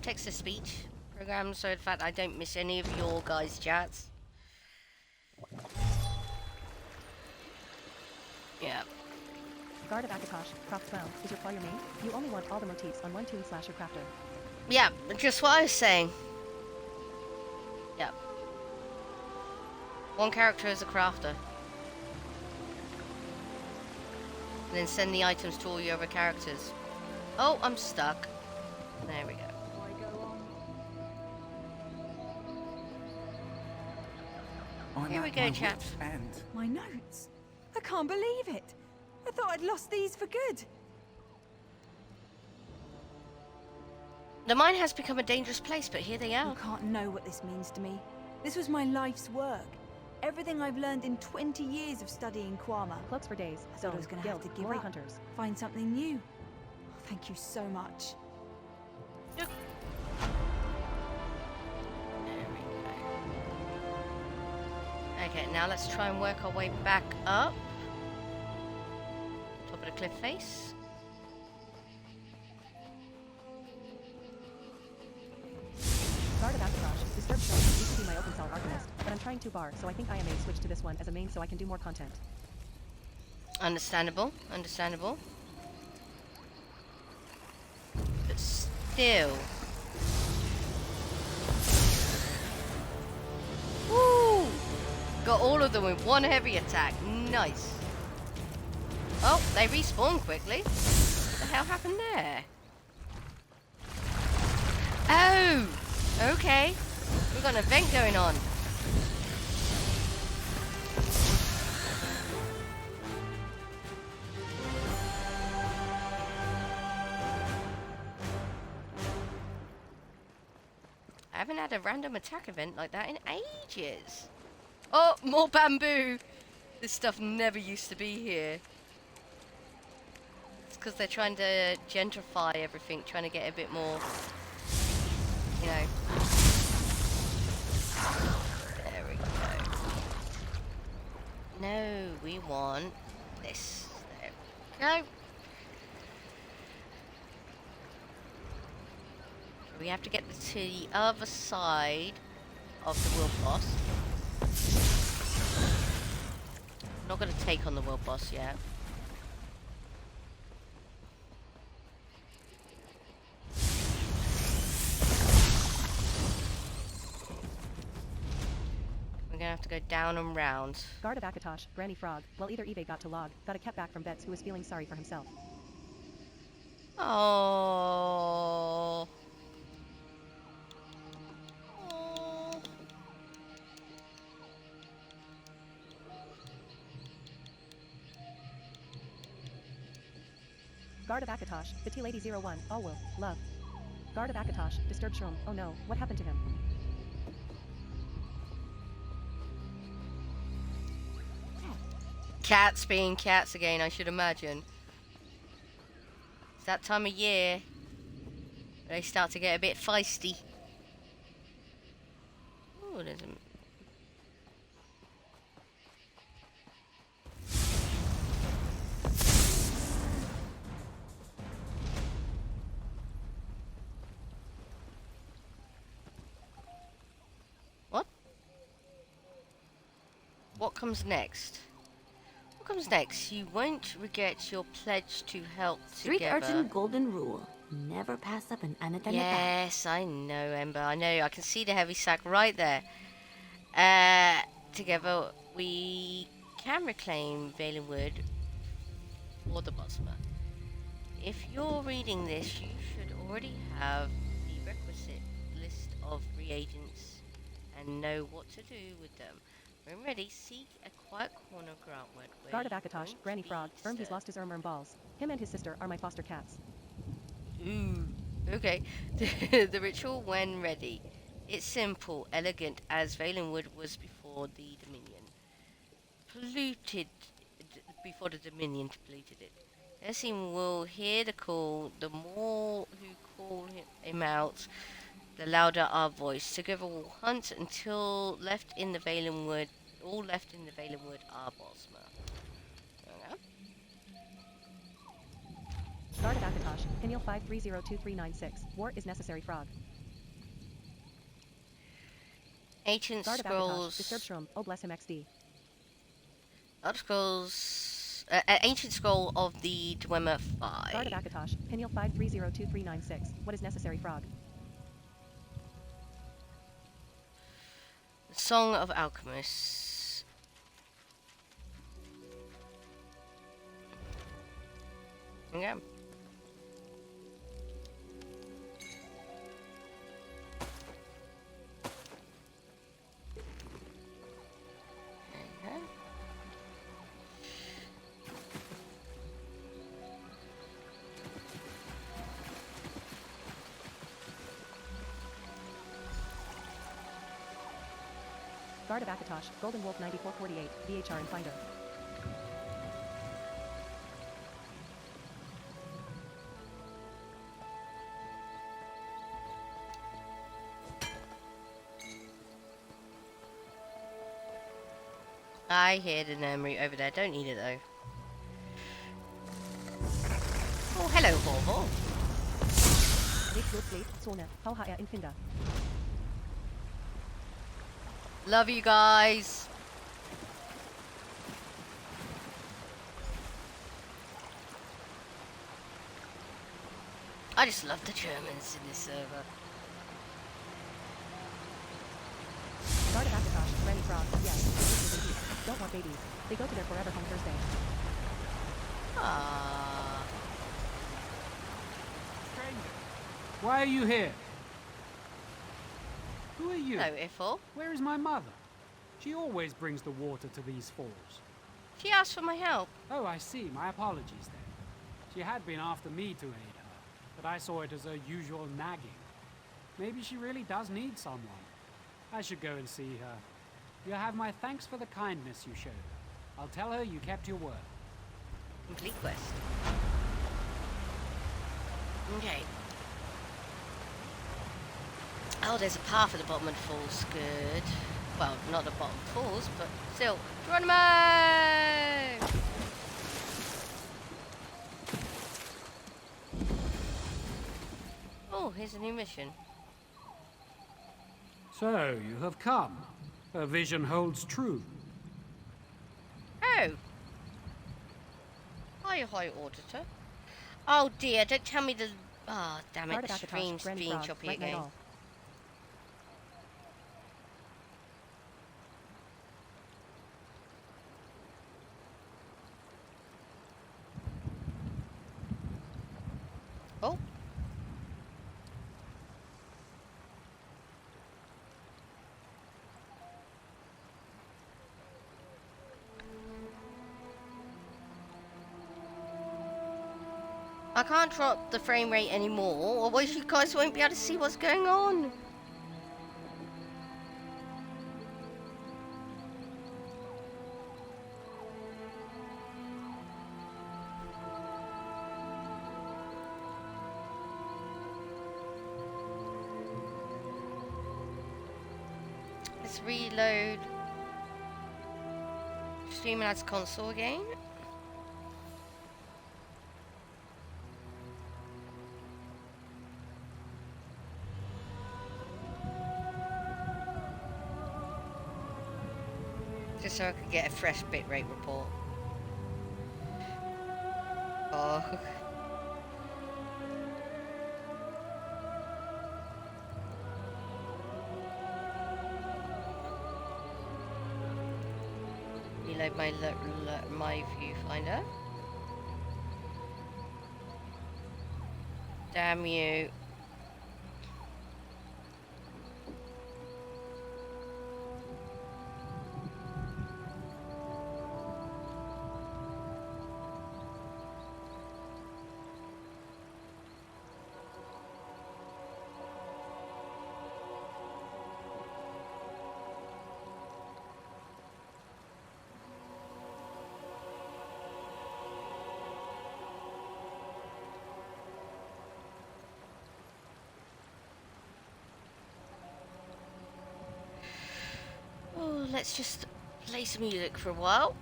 text-to-speech programs, so in fact I don't miss any of your guys' chats. Yeah. Guard of Akatosh, Craft 12, is your player name? You only want all the motifs on one toon / your crafter. Yeah, just what I was saying. Yeah. One character as a crafter. And then send the items to all your other characters. Oh, I'm stuck. There we go. Here we go, chaps. My notes? I can't believe it. I thought I'd lost these for good. The mine has become a dangerous place, but here they are. You can't know what this means to me. This was my life's work. Everything I've learned in 20 years of studying Kwama. Cloaks for days. I thought I was going to have to give up. Hunters. Find something new. Thank you so much. Look. There we go. Okay, now let's try and work our way back up. Top of the cliff face. Guard of Akatosh, Disturbed Zone used to be my open cell Archivist, but I'm trying to bar, so I think I may switch to this one as a main so I can do more content. Understandable, understandable. But still. Woo! Got all of them with one heavy attack. Nice. Oh, they respawn quickly. What the hell happened there? Oh! Okay. We've got an event going on. I haven't had a random attack event like that in ages. Oh, more bamboo! This stuff never used to be here. It's because they're trying to gentrify everything, trying to get a bit more, you know. There we go. No, we want this. There we go. We have to get to the other side of the world boss. I'm not going to take on the world boss yet. We're going to have to go down and round. Guard of Akatosh, Granny Frog. Well, either Eve got to log, got a kept back from Betts who was feeling sorry for himself. Oh. Guard of Akatosh, TheTeaLady 01, all will, love. Guard of Akatosh, Disturbed Shroom, oh no, what happened to him? Cats being cats again, I should imagine. It's that time of year. They start to get a bit feisty. Oh, there's a... What? What comes next? What comes next? You won't regret your pledge to help Street together. urchin golden rule. Never pass up an unattended Yes, I know, Ember. I know. I can see the heavy sack right there. Together, we can reclaim Valenwood for the Bosma. If you're reading this, you should already have the requisite list of reagents and know what to do with them. When ready, seek a quiet corner of Grantwood. Guard of Akatosh, Granny Frog, he's lost his Erm balls. Him and his sister are my foster cats. Ooh, okay. The ritual when ready. It's simple, elegant, as Valenwood was before the Dominion. Before the Dominion polluted it. Essim will hear the call. The more who call him out, the louder our voice. Together we'll hunt until left in the Valen Wood. All left in the Valen Wood are Bosma. Guard of Akatosh, Piniel 5302396. War is necessary, frog. Ancient Guard Scrolls. Disturb Shroom. Oh, bless him, XD. Elder Scrolls. Ancient Scroll of the Gemma 5. Guard of Akatosh, Piniel 5302396. What is necessary, frog? Song of Alchemists. Yeah. Guard of Akatosh, Golden Wolf 9448, VHR and Finder. I hear the memory over there. Don't need it though. Oh, hello, Horvor. Love you guys. I just love the Germans in this server. Guard of Akatosh, Granny Frog, yes. Don't want babies. They go to their forever home Thursday. Ah. Stranger, why are you here? Who are you? Hello, Iffle. Where is my mother? She always brings the water to these falls. She asked for my help. Oh, I see. My apologies then. She had been after me to aid her, but I saw it as her usual nagging. Maybe she really does need someone. I should go and see her. You'll have my thanks for the kindness you showed her. I'll tell her you kept your word. Complete quest. Okay. Oh, there's a path at the bottom of the falls. Good. Well, not the bottom falls, but still. Geronimo! Oh, here's a new mission. So, you have come. Her vision holds true. Oh. Hi, auditor. Oh dear, don't tell me the... Oh, damn it, the stream's being choppy again. Oh. I can't drop the frame rate anymore, otherwise you guys won't be able to see what's going on. Let's reload Streamlabs console again. Just so I could get a fresh bitrate report. Oh. Reload my viewfinder. Damn you. let's just play some music for a while.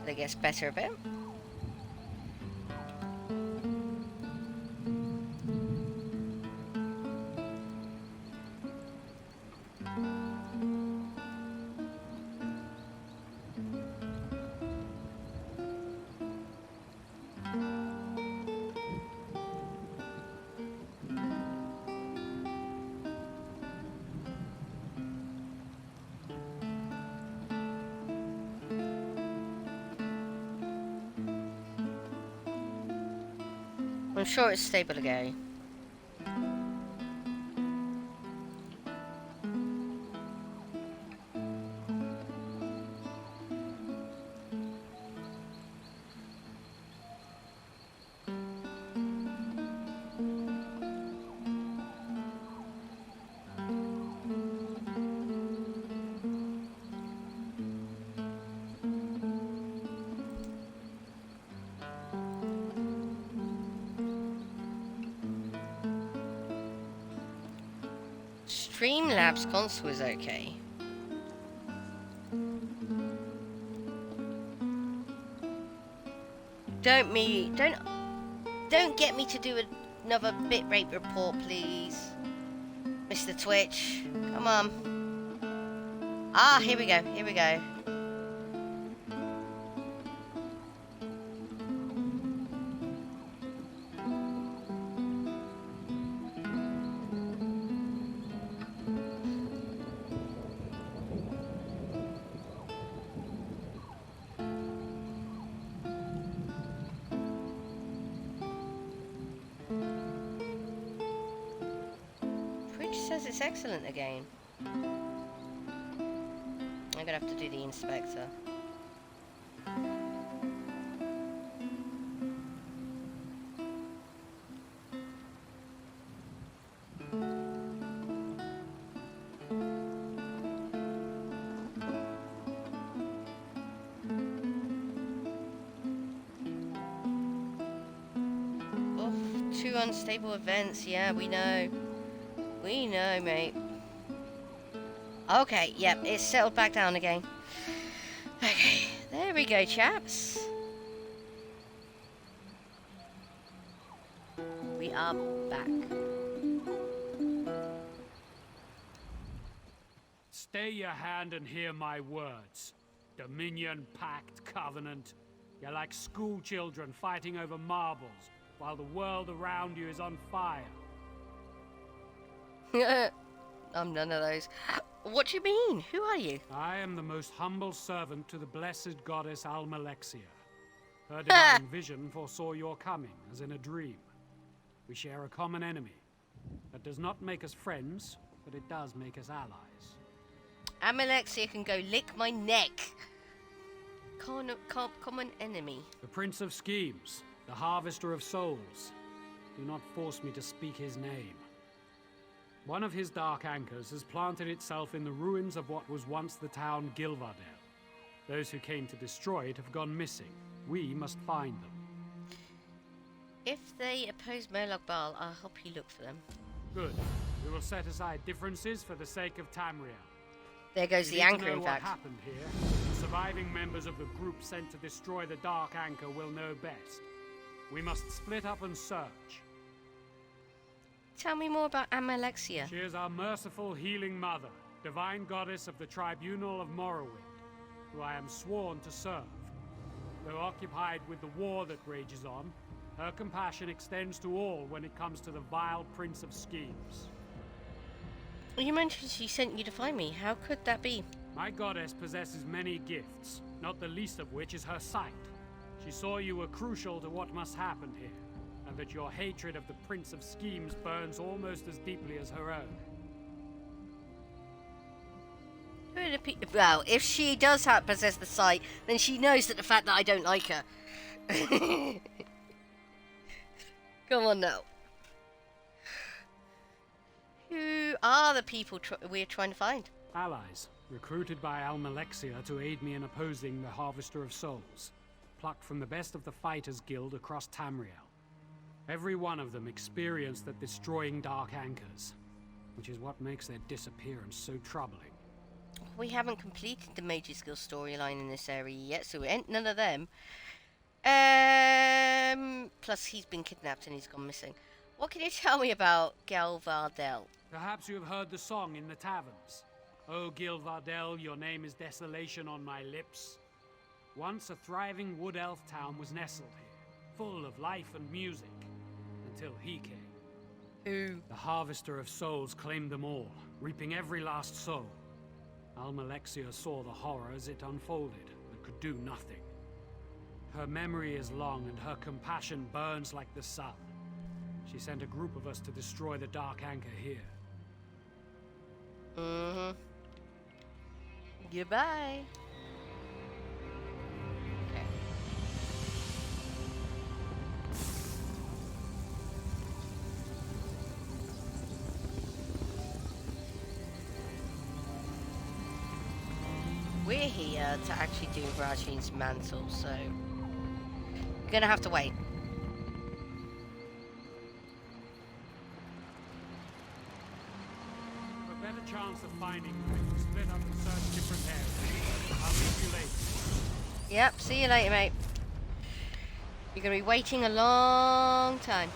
That gets better a bit. I'm sure it's stable again. Streamlabs console is okay. Don't get me to do another bitrate report, please, Mr. Twitch. Come on. Ah, here we go. Here we go. It's excellent again. I'm gonna have to do the inspector. Oh, 2 unstable events, yeah, we know. We know, mate. Okay, yep, it's settled back down again. Okay, there we go, chaps. We are back. Stay your hand and hear my words. Dominion, Pact, Covenant. You're like school children fighting over marbles while the world around you is on fire. I'm none of those. What do you mean? Who are you? I am the most humble servant to the blessed goddess Almalexia. Her divine vision foresaw your coming, as in a dream. We share a common enemy. That does not make us friends, but it does make us allies. Almalexia can go lick my neck. Common enemy. The Prince of Schemes, the Harvester of Souls. Do not force me to speak his name. One of his dark anchors has planted itself in the ruins of what was once the town Gilvardale. Those who came to destroy it have gone missing. We must find them. If they oppose Moloch Baal, I'll help you look for them. Good. We will set aside differences for the sake of Tamriel. There goes the anchor, in fact. What happened here? The surviving members of the group sent to destroy the dark anchor will know best. We must split up and search. Tell me more about Almalexia. She is our merciful healing mother, divine goddess of the tribunal of Morrowind, who I am sworn to serve. Though occupied with the war that rages on, her compassion extends to all when it comes to the vile Prince of Schemes. You mentioned she sent you to find me. How could that be? My goddess possesses many gifts, not the least of which is her sight. She saw you were crucial to what must happen here, and that your hatred of the Prince of Schemes burns almost as deeply as her own. Well, if she does possess the sight, then she knows that the fact that I don't like her. Come on now. Who are the people we're trying to find? Allies, recruited by Almalexia to aid me in opposing the Harvester of Souls. plucked from the best of the Fighters Guild across Tamriel. Every one of them experienced at destroying dark anchors, which is what makes their disappearance so troubling. We haven't completed the Mage Skill storyline in this area yet, so it ain't none of them. Plus he's been kidnapped and he's gone missing. What can you tell me about Gilvardel? Perhaps you have heard the song in the taverns. Oh, Gilvardel, your name is desolation on my lips. Once a thriving wood elf town was nestled here, full of life and music, until he came. Who? The Harvester of Souls claimed them all, reaping every last soul. Almalexia saw the horror as it unfolded, but could do nothing. Her memory is long and her compassion burns like the sun. She sent a group of us to destroy the Dark Anchor here. Goodbye. Okay. We're here to actually do Rajin's mantle, so we're gonna have to wait. For a better chance of finding you, we'll split up and search different areas. I'll meet you later. Yep, see you later, mate. You're gonna be waiting a long time.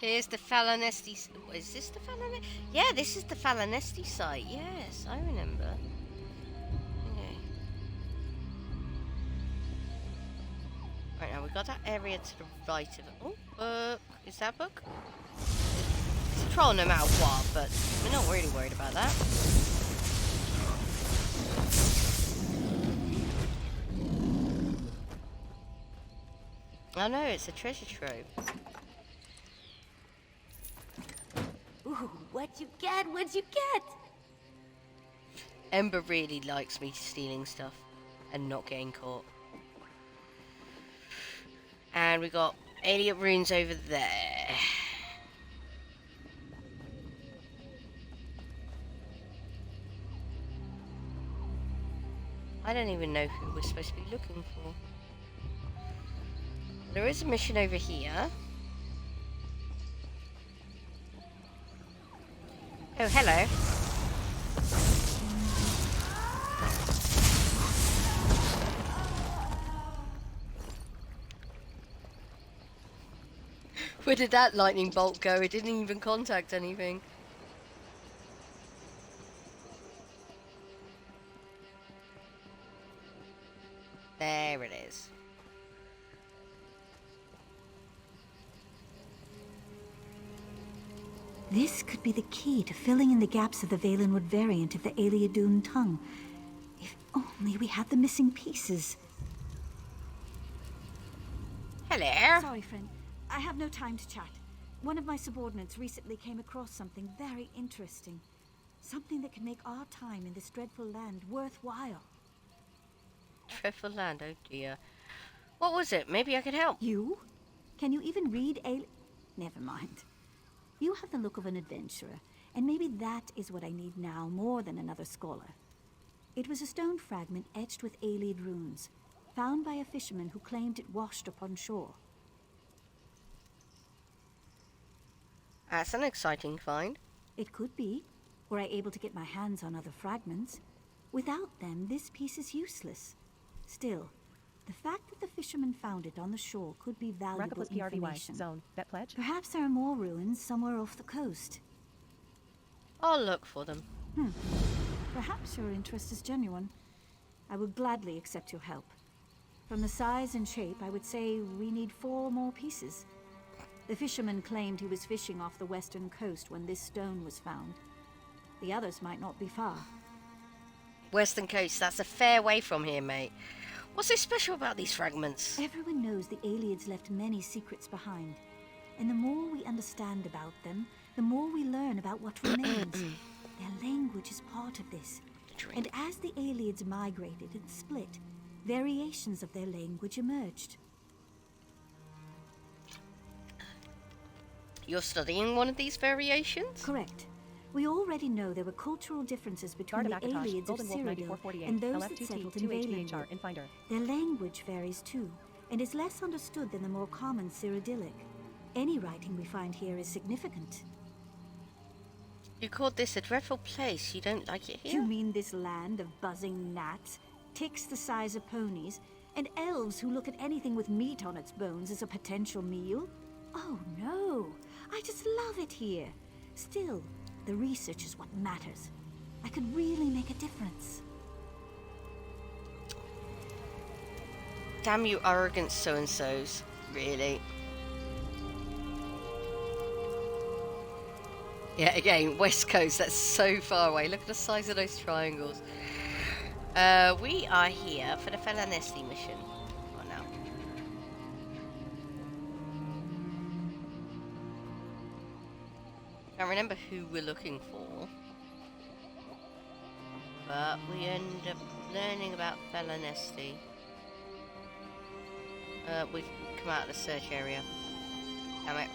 Here's the Falanesti. Is this the Falanesti? Yeah, this is the Falanesti site. Yes, I remember. Okay. Right, now we got that area to the right of it. Oh, book. Is that book? It's a troll no matter what, but we're not really worried about that. Oh no, it's a treasure trove. Ooh, what'd you get? What'd you get? Ember really likes me stealing stuff and not getting caught. And we got alien runes over there. I don't even know who we're supposed to be looking for. There is a mission over here. Oh, hello. Where did that lightning bolt go? It didn't even contact anything. There it is. This could be the key to filling in the gaps of the Valenwood variant of the Aliadun tongue. If only we had the missing pieces. Hello. Sorry, friend. I have no time to chat. One of my subordinates recently came across something very interesting. Something that can make our time in this dreadful land worthwhile. Dreadful land, oh dear. What was it? Maybe I could help. You? Can you even read Never mind. You have the look of an adventurer, and maybe that is what I need now more than another scholar. It was a stone fragment etched with Ayleid runes, found by a fisherman who claimed it washed upon shore. That's an exciting find. It could be, were I able to get my hands on other fragments. Without them, this piece is useless. Still, the fact that the fisherman found it on the shore could be valuable information. Zone. Bet pledge? Perhaps there are more ruins somewhere off the coast. I'll look for them. Perhaps your interest is genuine. I would gladly accept your help. From the size and shape, I would say we need 4 more pieces. The fisherman claimed he was fishing off the western coast when this stone was found. The others might not be far. Western coast, that's a fair way from here, mate. What's so special about these fragments? Everyone knows the Ayleids left many secrets behind. And the more we understand about them, the more we learn about what remains. Their language is part of this. And as the Aelids migrated and split, variations of their language emerged. You're studying one of these variations? Correct. We already know there were cultural differences between the Aelids of Cyrodiil and those that settled in Vailian. Their language varies too, and is less understood than the more common Cyrodiilic. Any writing we find here is significant. You called this a dreadful place. You don't like it here? You mean this land of buzzing gnats, ticks the size of ponies, and elves who look at anything with meat on its bones as a potential meal? Oh no, I just love it here. Still, the research is what matters. I could really make a difference. Damn you arrogant so-and-sos. Really. Yeah, again, West Coast, that's so far away. Look at the size of those triangles. We are here for the Fesliyan mission. Oh no. Can't remember who we're looking for. But we end up learning about Fesliyan. We've come out of the search area. Damn it.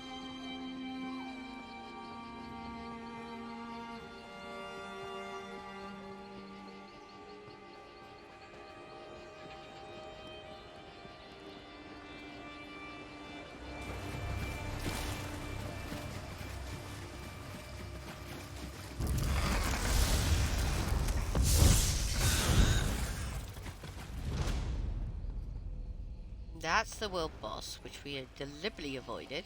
That's the world boss, which we had deliberately avoided.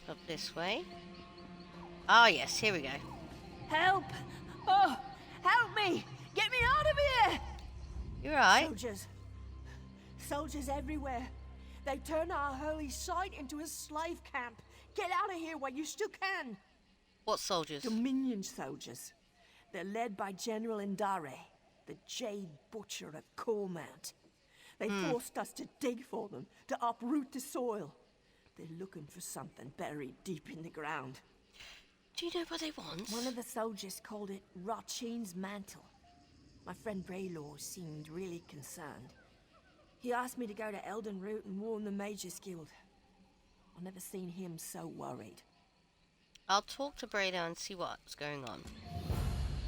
Up this way. Ah, yes, here we go. Help! Oh, help me! Get me out of here! You're right. Soldiers. Soldiers everywhere. They turn our holy site into a slave camp. Get out of here while you still can. What soldiers? Dominion soldiers. They're led by General Indare, the Jade Butcher at Cormount. They forced us to dig for them, to uproot the soil. They're looking for something buried deep in the ground. Do you know what they want? One of the soldiers called it Rachin's mantle. My friend Braylor seemed really concerned. He asked me to go to Elden Root and warn the Mages Guild. I've never seen him so worried. I'll talk to Braylor and see what's going on.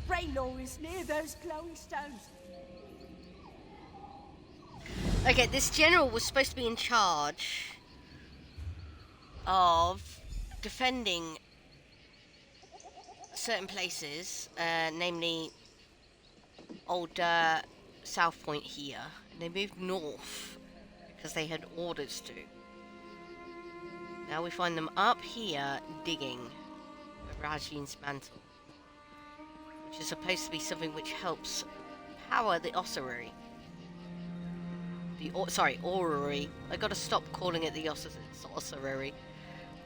Braylor is near those glowing stones. Okay, this general was supposed to be in charge of defending certain places, namely old South Point here. And they moved north because they had orders to. Now we find them up here digging with Rajin's mantle, which is supposed to be something which helps power the ossuary. Orrery. I gotta stop calling it the ossuary.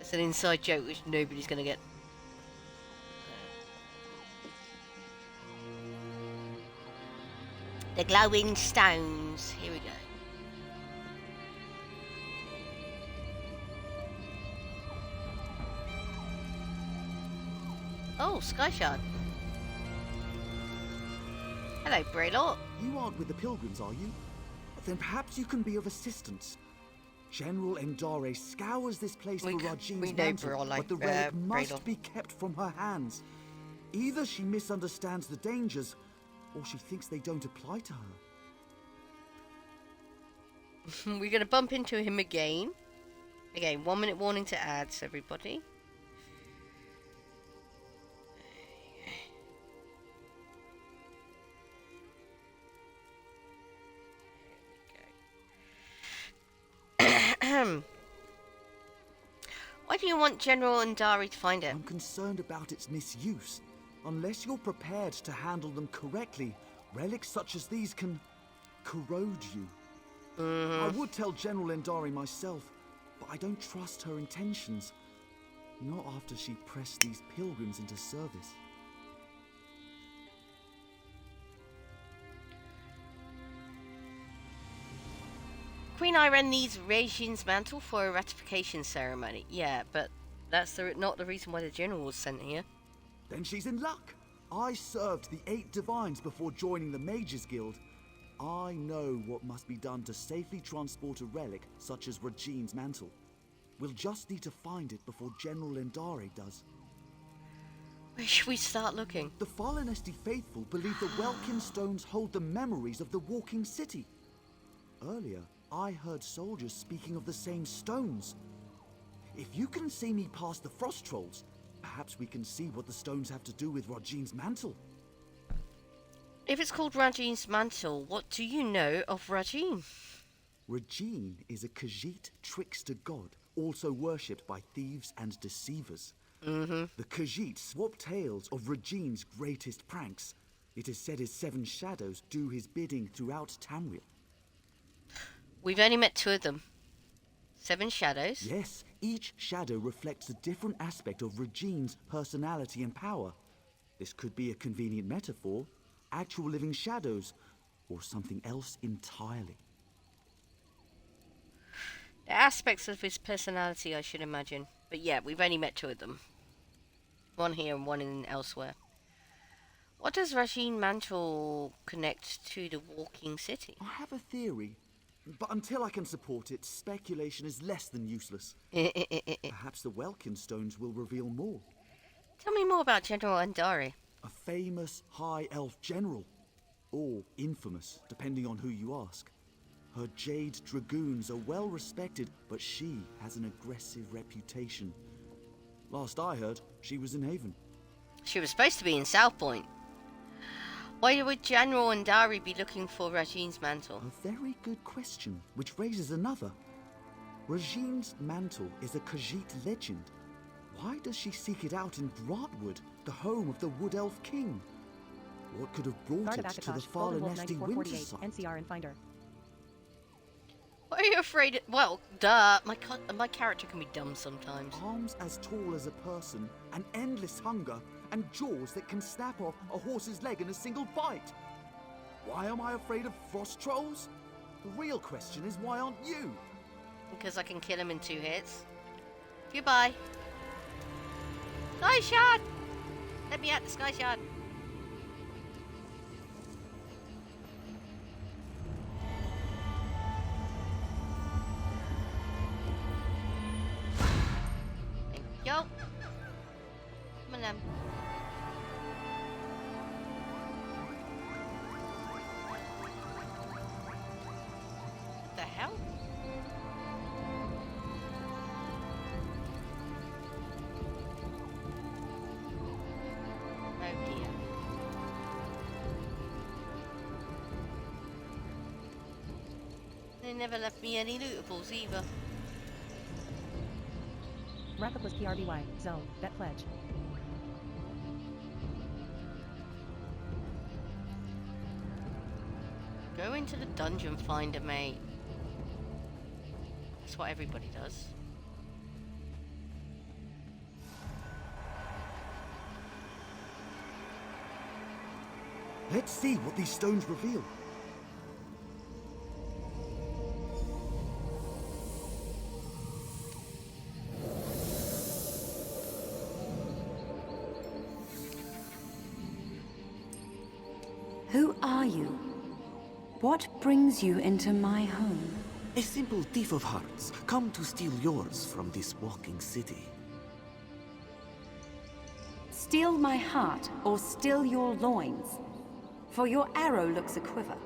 It's an inside joke which nobody's gonna get. The glowing stones. Here we go. Oh, Skyshard. Hello, Braylor. You aren't with the pilgrims, are you? Then perhaps you can be of assistance. General Indare scours this place for Rajin's mantle, but the relic must be kept from her hands. Either she misunderstands the dangers, or she thinks they don't apply to her. We're going to bump into him again. Again, 1 minute warning to ads, everybody. Why do you want General Indare to find it? I'm concerned about its misuse. Unless you're prepared to handle them correctly, relics such as these can corrode you. I would tell General Indare myself, but I don't trust her intentions. Not after she pressed these pilgrims into service. Queen Irene needs Regine's mantle for a ratification ceremony. Yeah, but that's not the reason why the general was sent here. Then she's in luck. I served the 8 divines before joining the Mages Guild. I know what must be done to safely transport a relic such as Regine's mantle. We'll just need to find it before General Endare does. Where should we start looking? The Falinesti faithful believe the Welkin stones hold the memories of the walking city. Earlier, I heard soldiers speaking of the same stones. If you can see me past the frost trolls, perhaps we can see what the stones have to do with Regine's mantle. If it's called Regine's mantle, what do you know of Regine? Regine is a Khajiit trickster god, also worshipped by thieves and deceivers. The Khajiit swap tales of Regine's greatest pranks. It is said his 7 shadows do his bidding throughout Tamriel. We've only met 2 of them. 7 shadows? Yes, each shadow reflects a different aspect of Regine's personality and power. This could be a convenient metaphor, actual living shadows, or something else entirely. The aspects of his personality, I should imagine. But yeah, we've only met 2 of them. One here and one in elsewhere. What does Regine Mantle connect to the walking city? I have a theory, but until I can support it, speculation is less than useless. Perhaps the Welkin stones will reveal more. Tell me more about General Endare. A famous high elf general, or infamous, depending on who you ask. Her Jade Dragoons are well respected, but she has an aggressive reputation. Last I heard, she was in Haven. She was supposed to be in South Point. Why would General Endare be looking for Regine's mantle? A very good question, which raises another. Regine's mantle is a Khajiit legend. Why does she seek it out in Grantwood, the home of the Wood Elf King? What could have brought it to the Falinesti Winterside? NCR and Finder. Why are you afraid? Well, duh. My character can be dumb sometimes. Arms as tall as a person, an endless hunger, and jaws that can snap off a horse's leg in a single bite. Why am I afraid of frost trolls? The real question is, why aren't you? Because I can kill him in 2 hits. Goodbye. Sky Shard! Let me out the Sky Shard. Yo. Come on then. What the hell? Oh dear. They never left me any lootables either. Rapper plus PRBY. Zone. Bet pledge. Go into the dungeon finder, mate. That's what everybody does. Let's see what these stones reveal. Who are you? What brings you into my home? A simple thief of hearts, come to steal yours from this walking city. Steal my heart, or steal your loins? For your arrow looks a quiver.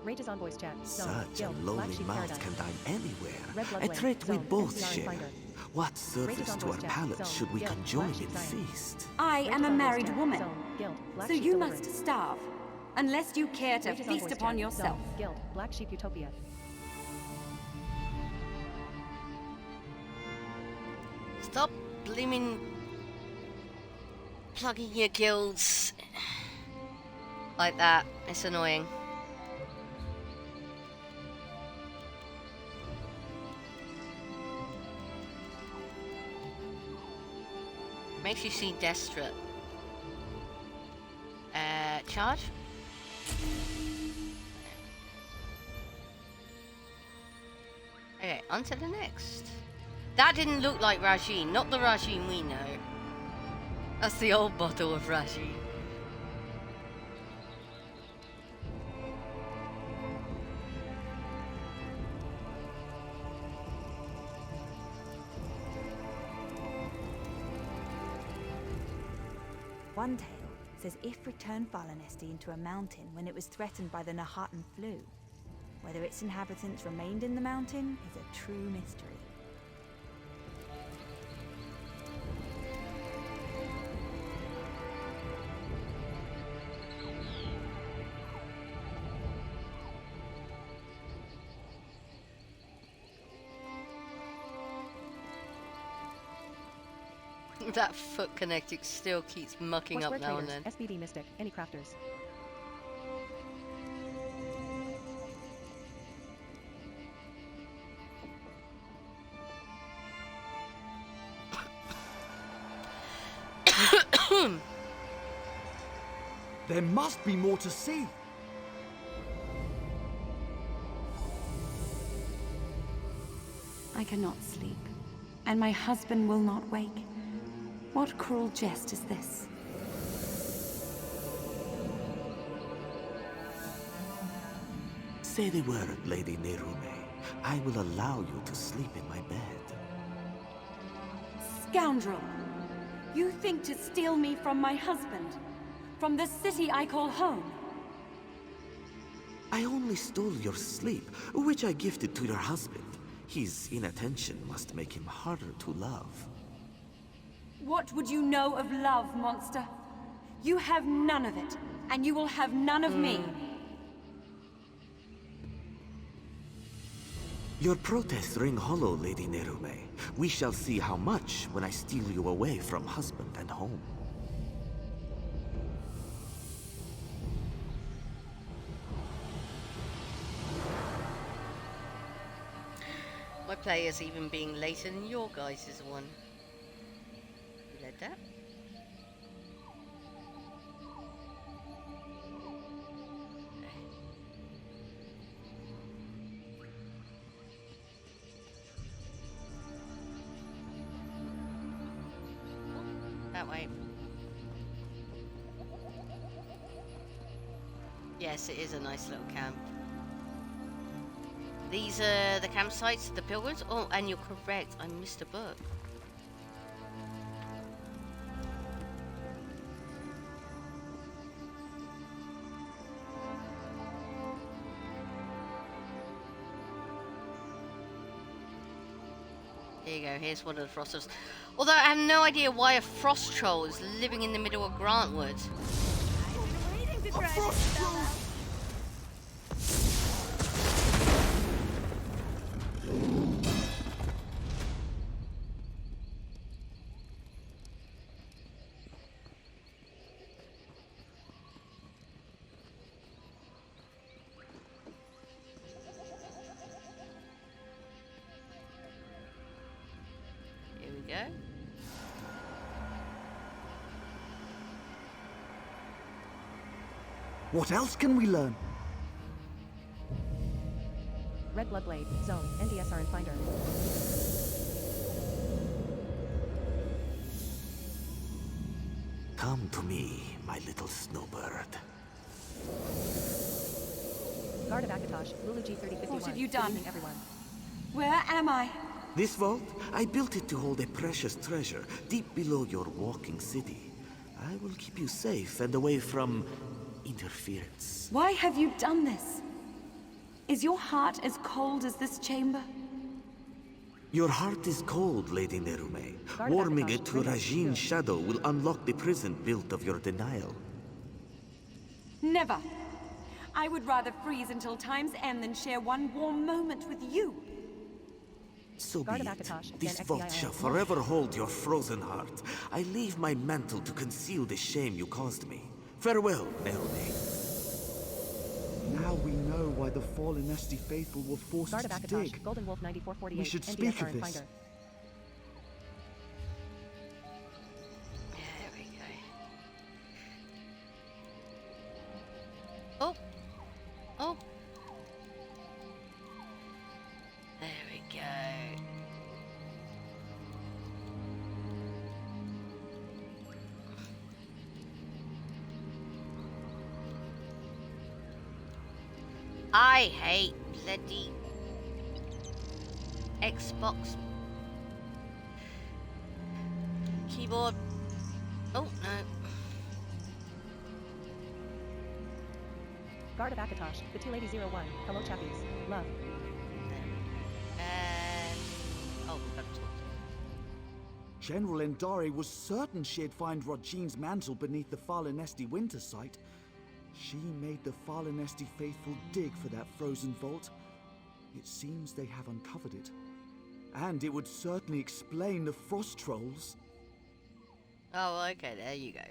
Rage is on voice chat. Zone. Such a Guild. lonely Black Sheep mouth Paradise. can dine anywhere. Red Blood A Wing. trait we Zone. both NCR and share. Finder. What Rage service is on to our voice chat. palates Zone. should we Guild. conjoin Black Sheep in Zion. feast? I Rage am is a on voice married chat. woman. Zone. Guild. Black So Sheep you Deliverance. must starve, unless you care to Rage is on feast voice upon chat. yourself. Zone. Guild. Black Sheep Utopia. Stop blimmin' plugging your guilds like that. It's annoying. Makes you seem desperate. Charge? Okay, on to the next. That didn't look like Rajin, not the Rajin we know. That's the old bottle of Rajin. One tale says if returned Valanesti into a mountain when it was threatened by the Nahatan flu. Whether its inhabitants remained in the mountain is a true mystery. That foot kinetic still keeps mucking up now and then. SBD Mystic, any crafters. There must be more to see. I cannot sleep, and my husband will not wake. What cruel jest is this? Say the word, Lady Nerume. I will allow you to sleep in my bed. Scoundrel! You think to steal me from my husband? From the city I call home? I only stole your sleep, which I gifted to your husband. His inattention must make him harder to love. What would you know of love, monster? You have none of it, and you will have none of me. Your protests ring hollow, Lady Nerume. We shall see how much when I steal you away from husband and home. My player's even being later than your guys' one. You read that? That way. Yes, it is a nice little camp. These are the campsites, the pilgrims. Oh, and you're correct. I missed a book. Here you go. Here's one of the frost trolls. Although I have no idea why a frost troll is living in the middle of Grantwood. I've been waiting to try this spell out. Here we go. What else can we learn? Red Blood Blade, Zone, NDSR and Finder. Come to me, my little snowbird. Guard of Akatosh, Lulu G3051. What have you done? Good evening, everyone. Where am I? This vault, I built it to hold a precious treasure deep below your walking city. I will keep you safe and away from interference. Why have you done this? Is your heart as cold as this chamber? Your heart is cold, Lady Nerume. Warming it to Rajin's shadow will unlock the prison built of your denial. Never. I would rather freeze until time's end than share one warm moment with you. So be it. This vault shall forever hold your frozen heart. I leave my mantle to conceal the shame you caused me. Farewell, Nerume. Now we know why the fallen Esti faithful were forced Guard of to Akatosh, dig. Golden Wolf 9448. We should NDSR speak of and this. Finder. There we go. Oh. Oh. There we go. I hate bloody Xbox keyboard. Oh, no. Guard of Akatosh, TheTeaLady 01. Hello, chappies. Love. Oh, we've got to talk to him. General Endari was certain she'd find Rogin's mantle beneath the Falinesti winter site. She made the Falinesti faithful dig for that frozen vault. It seems they have uncovered it. And it would certainly explain the frost trolls. Oh, okay, there you go.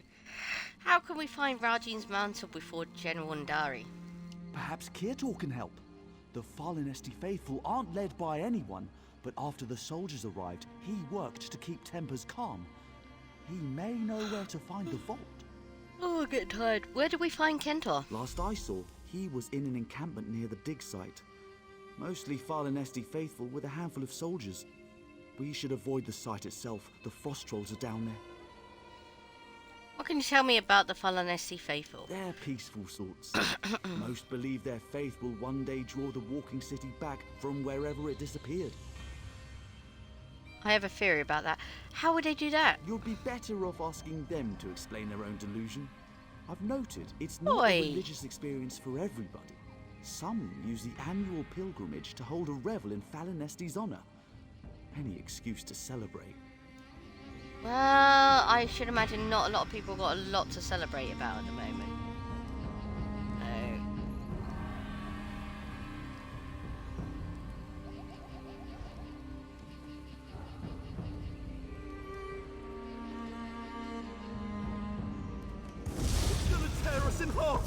How can we find Rajin's mantle before General Endari? Perhaps Kirtor can help. The Falinesti faithful aren't led by anyone, but after the soldiers arrived, he worked to keep tempers calm. He may know where to find the vault. Oh, I'm getting tired. Where did we find Kentor? Last I saw, he was in an encampment near the dig site. Mostly Falinesti faithful with a handful of soldiers. We should avoid the site itself. The frost trolls are down there. What can you tell me about the Falinesti faithful? They're peaceful sorts. Most believe their faith will one day draw the walking city back from wherever it disappeared. I have a theory about that. How would they do that? You'd be better off asking them to explain their own delusion. I've noted it's not a religious experience for everybody. Some use the annual pilgrimage to hold a revel in Falinesti's honor. Any excuse to celebrate. Well, I should imagine not a lot of people got a lot to celebrate about at the moment. It's gonna tear us in half!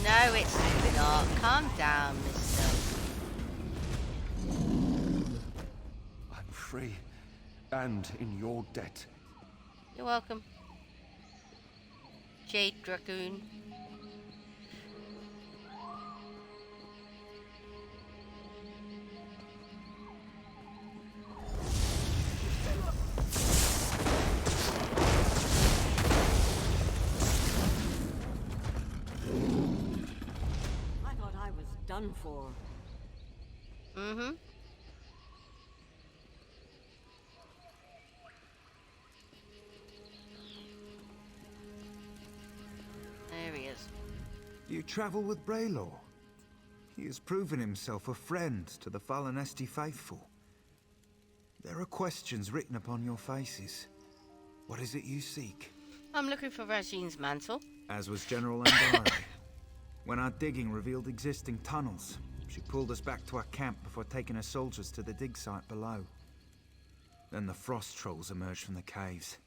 No, it's not. Calm down, mister. I'm free, and in your debt. You're welcome. Jade Dragoon. I thought I was done for. Mm-hmm. There he is. You travel with Braylor. He has proven himself a friend to the Falinesti faithful. There are questions written upon your faces. What is it you seek? I'm looking for Rajin's mantle. As was General Endari. When our digging revealed existing tunnels, she pulled us back to our camp before taking her soldiers to the dig site below. Then the frost trolls emerged from the caves.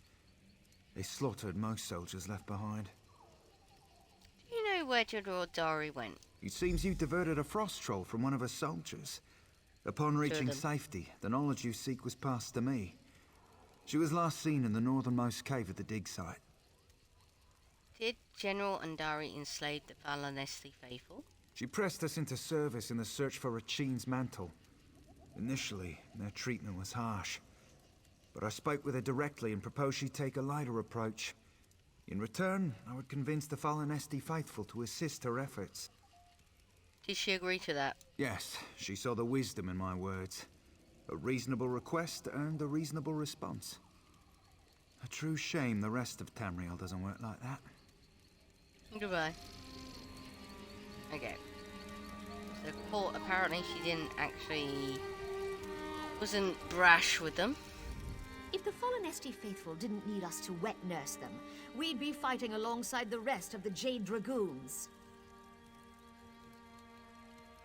They slaughtered most soldiers left behind. Do you know where General Endari went? It seems you diverted a frost troll from one of her soldiers. Upon reaching safety, the knowledge you seek was passed to me. She was last seen in the northernmost cave of the dig site. Did General Endari enslave the Falinesti faithful? She pressed us into service in the search for Rachin's mantle. Initially, their treatment was harsh. But I spoke with her directly and proposed she take a lighter approach. In return, I would convince the Falinesti faithful to assist her efforts. Did she agree to that? Yes, she saw the wisdom in my words. A reasonable request earned a reasonable response. A true shame the rest of Tamriel doesn't work like that. Goodbye. Okay. So court, apparently she didn't actually... wasn't brash with them. If the Falinesti faithful didn't need us to wet nurse them, we'd be fighting alongside the rest of the Jade Dragoons.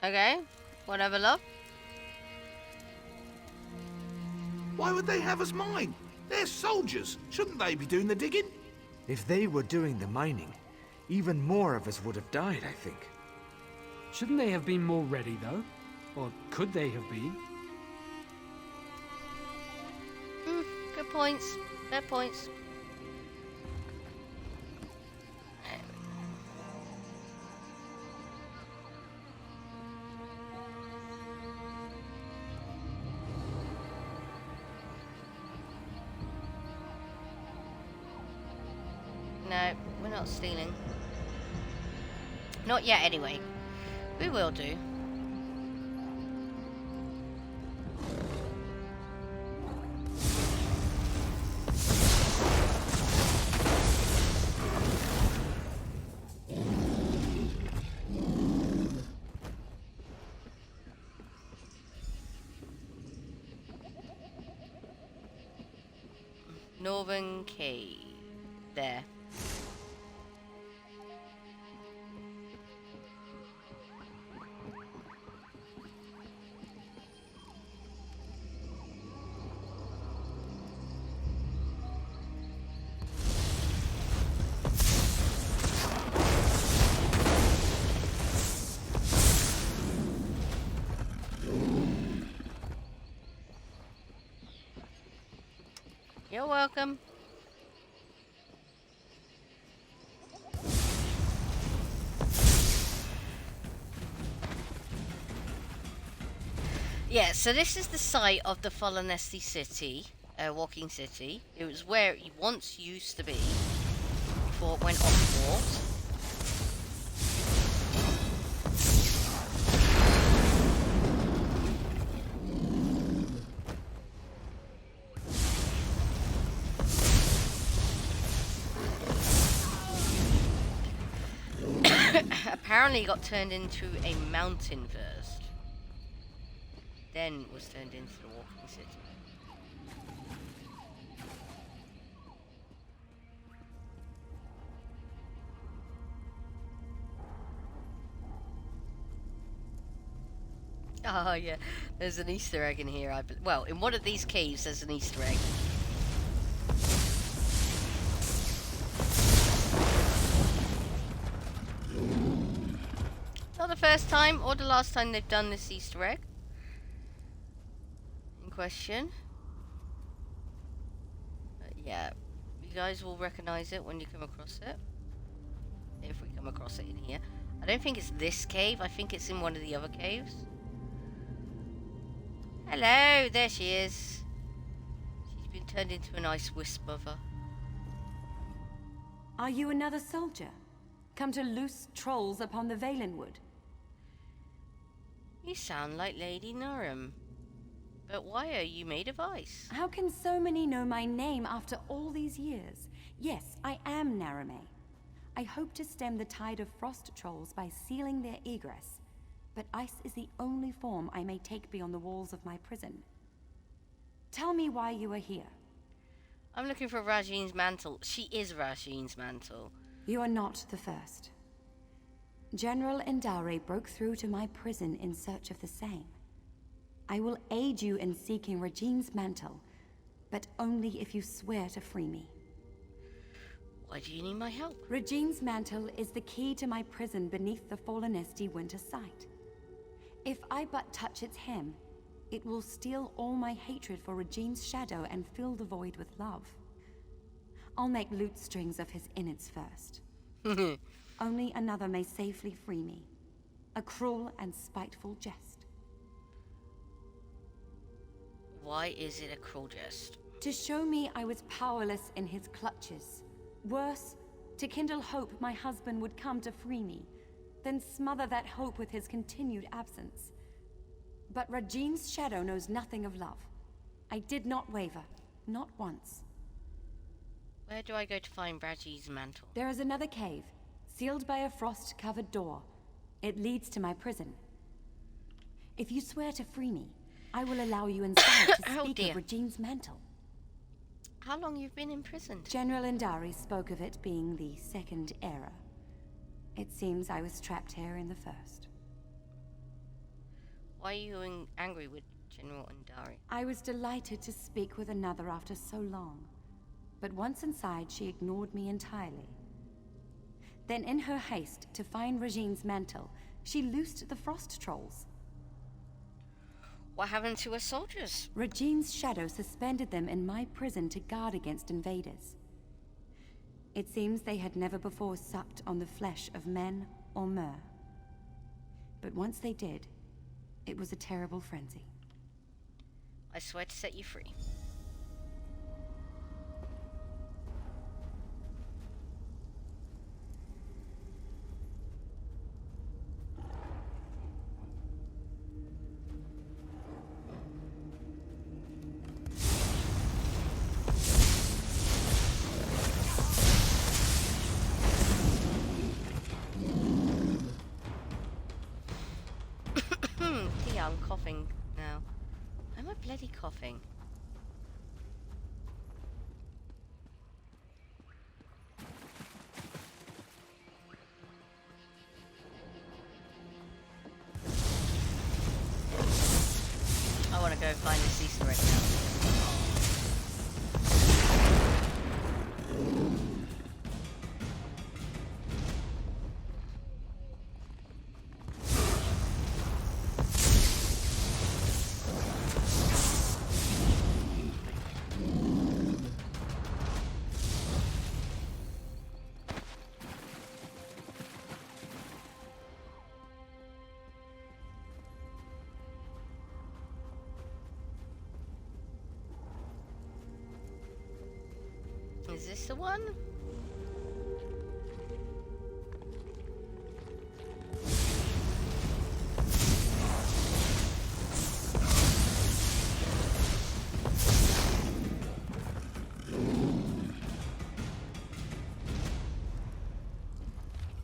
Okay, whatever, love. Why would they have us mine? They're soldiers. Shouldn't they be doing the digging? If they were doing the mining, even more of us would have died, I think. Shouldn't they have been more ready, though? Or could they have been? Good points. Fair points. No, we're not stealing. Not yet, anyway. We will do. Northern Cave. There. You're welcome. Yeah, so this is the site of the Fesliyan City, Walking City. It was where it once used to be before it went off war. Apparently got turned into a mountain first. Then was turned into the Walking City. Oh yeah, there's an Easter egg in here. Well, in one of these caves there's an Easter egg. Not the first time or the last time they've done this Easter egg in question. But yeah, you guys will recognize it when you come across it. If we come across it in here. I don't think it's this cave. I think it's in one of the other caves. Hello, there she is. She's been turned into a nice wisp of her. Are you another soldier? Come to loose trolls upon the Valenwood? You sound like Lady Nurum. But why are you made of ice? How can so many know my name after all these years? Yes, I am Narame. I hope to stem the tide of frost trolls by sealing their egress. But ice is the only form I may take beyond the walls of my prison. Tell me why you are here. I'm looking for Rajin's mantle. She is Rajin's mantle. You are not the first. General Indare broke through to my prison in search of the same. I will aid you in seeking Regine's mantle, but only if you swear to free me. Why do you need my help? Regine's mantle is the key to my prison beneath the Fesliyan winter site. If I but touch its hem, it will steal all my hatred for Regine's shadow and fill the void with love. I'll make lute strings of his innards first. Only another may safely free me. A cruel and spiteful jest. Why is it a cruel jest? To show me I was powerless in his clutches. Worse, to kindle hope my husband would come to free me, then smother that hope with his continued absence. But Regine's shadow knows nothing of love. I did not waver, not once. Where do I go to find Raji's mantle? There is another cave, sealed by a frost-covered door. It leads to my prison. If you swear to free me, I will allow you inside to speak of Regine's mantle. How long you've been imprisoned? General Indari spoke of it being the second era. It seems I was trapped here in the first. Why are you angry with General Indari? I was delighted to speak with another after so long. But once inside, she ignored me entirely. Then in her haste to find Regine's mantle, she loosed the frost trolls. What happened to her soldiers? Regine's shadow suspended them in my prison to guard against invaders. It seems they had never before supped on the flesh of men or myrrh. But once they did, it was a terrible frenzy. I swear to set you free. I'm coughing now. Am I bloody coughing? go find this Easter egg now. Is this the one?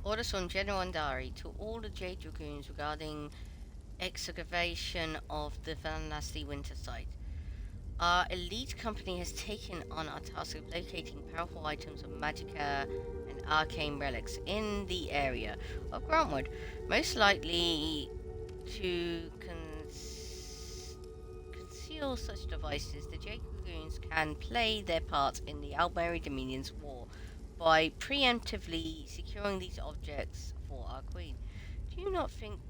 Orders from General Andari to all the Jade Dragoons regarding excavation of the Vanasti winter site. Our elite company has taken on our task of locating powerful items of magicka and arcane relics in the area of Grantwood, most likely to conceal such devices. The Jade Dragoons can play their part in the Almeri Dominion's war by preemptively securing these objects for our queen. Do you not think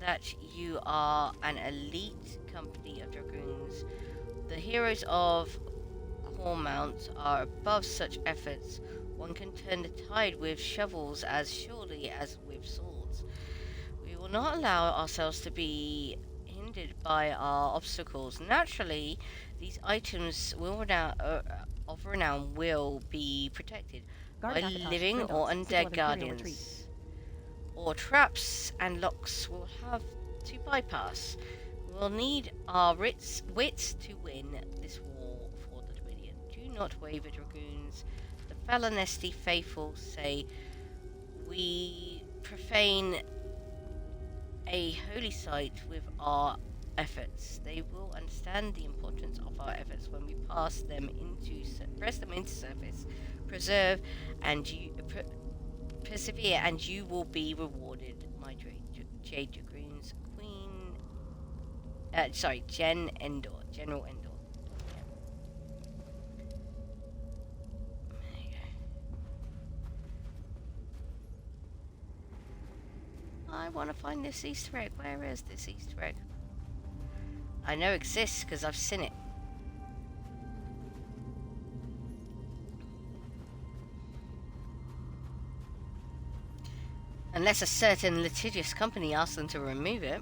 that you are an elite company of dragoons? The heroes of Cormount are above such efforts. One can turn the tide with shovels as surely as with swords. We will not allow ourselves to be hindered by our obstacles. Naturally, these items of renown will be protected by living or undead guardians. Or traps and locks will have to bypass. We'll need our wits to win this war for the Dominion. Do not waver, dragoons. The Falanesti faithful say we profane a holy site with our efforts. They will understand the importance of our efforts when we press them into surface, persevere, and you will be rewarded, my Jade Dragoons. General Endor. Yeah. There you go. I want to find this Easter egg. Where is this Easter egg? I know it exists because I've seen it. Unless a certain litigious company asks them to remove it.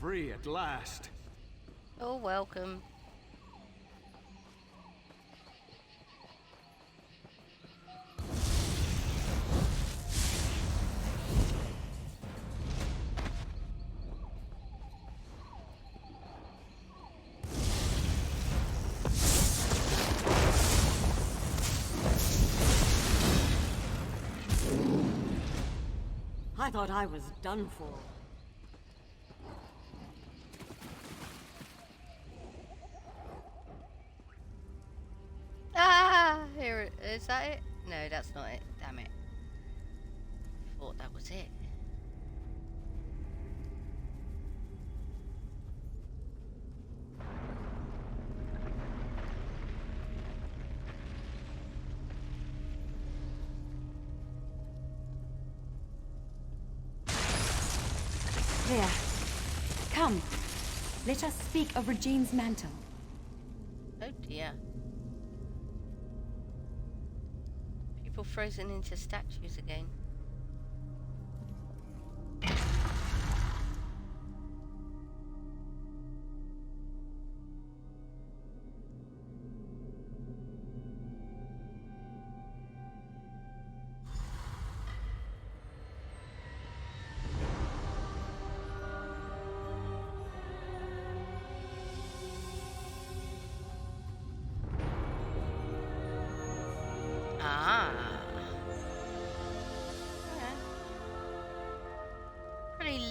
Free at last. Oh, welcome. I thought I was done for. Here, is that it? No, that's not it. Damn it. Thought that was it. There. Come. Let us speak of Regine's mantle. Oh dear. People frozen into statues again.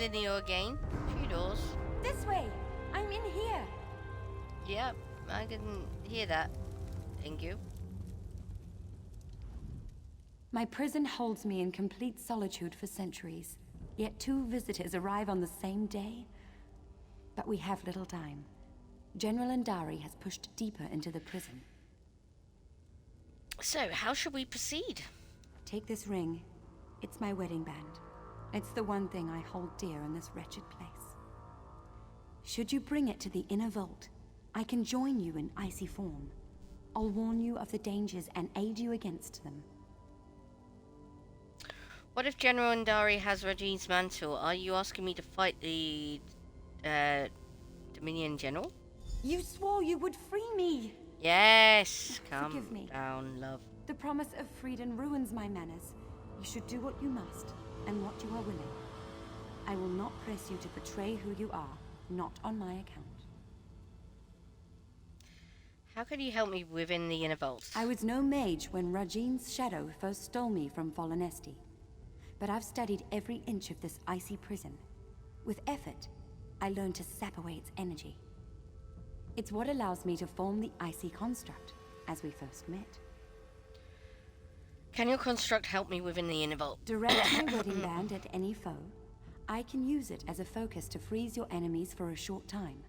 linear again. 2 doors. This way! I'm in here! Yep, I can hear that. Thank you. My prison holds me in complete solitude for centuries. Yet 2 visitors arrive on the same day. But we have little time. General Indari has pushed deeper into the prison. So, how should we proceed? Take this ring. It's my wedding band. It's the one thing I hold dear in this wretched place. Should you bring it to the inner vault, I can join you in icy form. I'll warn you of the dangers and aid you against them. What if General Indari has Rajine's mantle? Are you asking me to fight the Dominion General? You swore you would free me! Yes! Forgive me. Down, love. The promise of freedom ruins my manners. You should do what you must, and what you are willing. I will not press you to betray who you are, not on my account. How could you help me within the inner vault? I was no mage when Rajine's shadow first stole me from Fallen Esti. But I've studied every inch of this icy prison. With effort, I learned to sap away its energy. It's what allows me to form the icy construct, as we first met. Can your construct help me within the inner vault? Direct my wedding band at any foe. I can use it as a focus to freeze your enemies for a short time.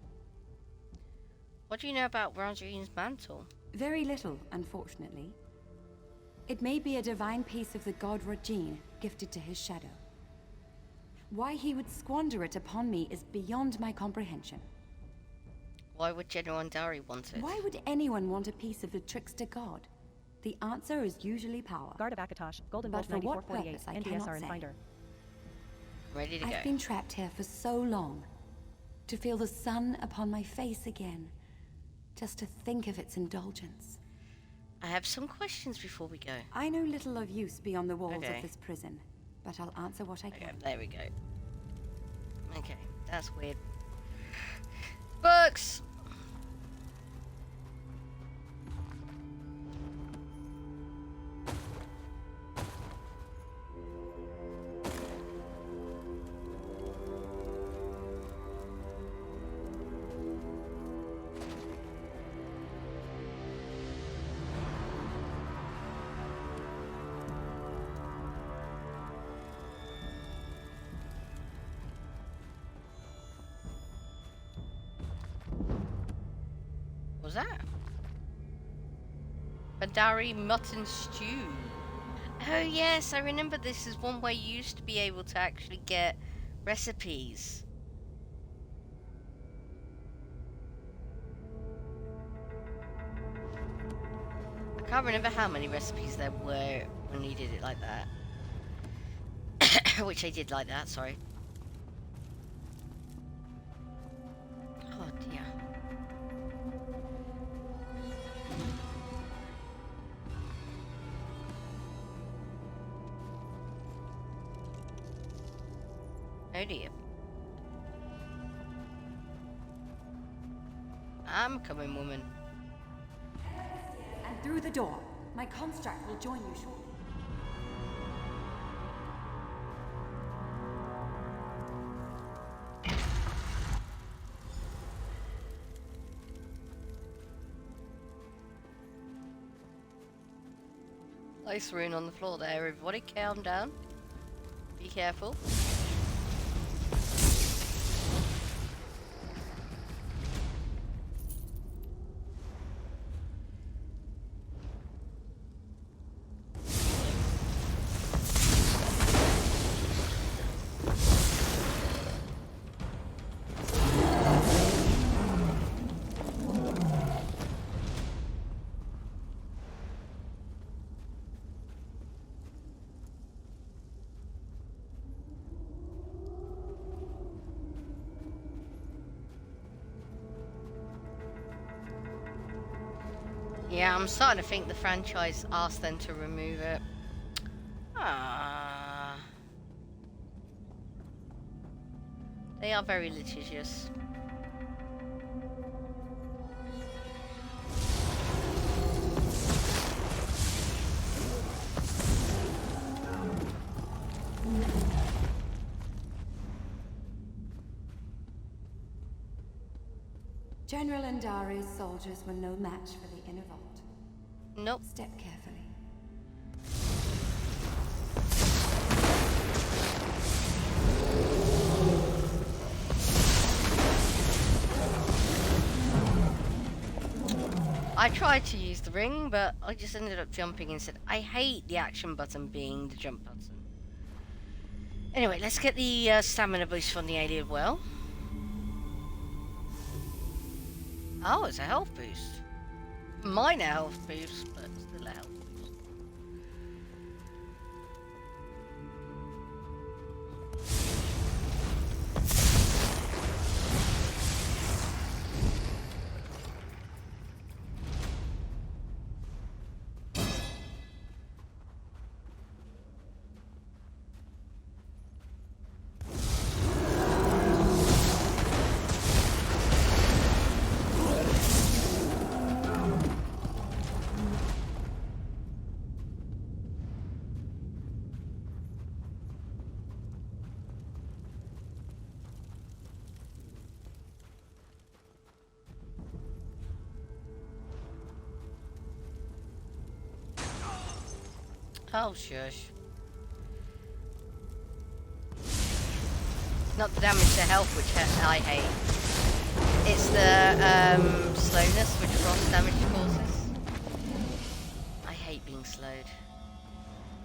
What do you know about Rajine's mantle? Very little, unfortunately. It may be a divine piece of the god Rajine, gifted to his shadow. Why he would squander it upon me is beyond my comprehension. Why would General Indari want it? Why would anyone want a piece of the trickster god? The answer is usually power. Guard of Akatosh, Golden But Bolt for what 9448, purpose, I NDSR cannot and say. Finder. Ready to go. I've been trapped here for so long. To feel the sun upon my face again. Just to think of its indulgence. I have some questions before we go. I know little of use beyond the walls Okay. of this prison, but I'll answer what I can. There we go. Okay, that's weird. Books! What was that? Bandari mutton stew. Oh yes, I remember this is one way you used to be able to actually get recipes. I can't remember how many recipes there were when you did it like that. Which I did like that, sorry. Oh dear. Oh dear. I'm coming, woman. And through the door, my construct will join you shortly. Nice rune on the floor there, everybody. Calm down. Be careful. Yeah, I'm starting to think the franchise asked them to remove it. Ah, they are very litigious. General Andare's soldiers were no match for the inner vault. Nope. Step carefully. I tried to use the ring, but I just ended up jumping instead. I hate the action button being the jump button. Anyway, let's get the stamina boost from the alien well. Oh, it's a health boost. Minor health boost, but still a health boost. Oh, shush. Not the damage to health, which I hate. It's the slowness which frost damage causes. I hate being slowed.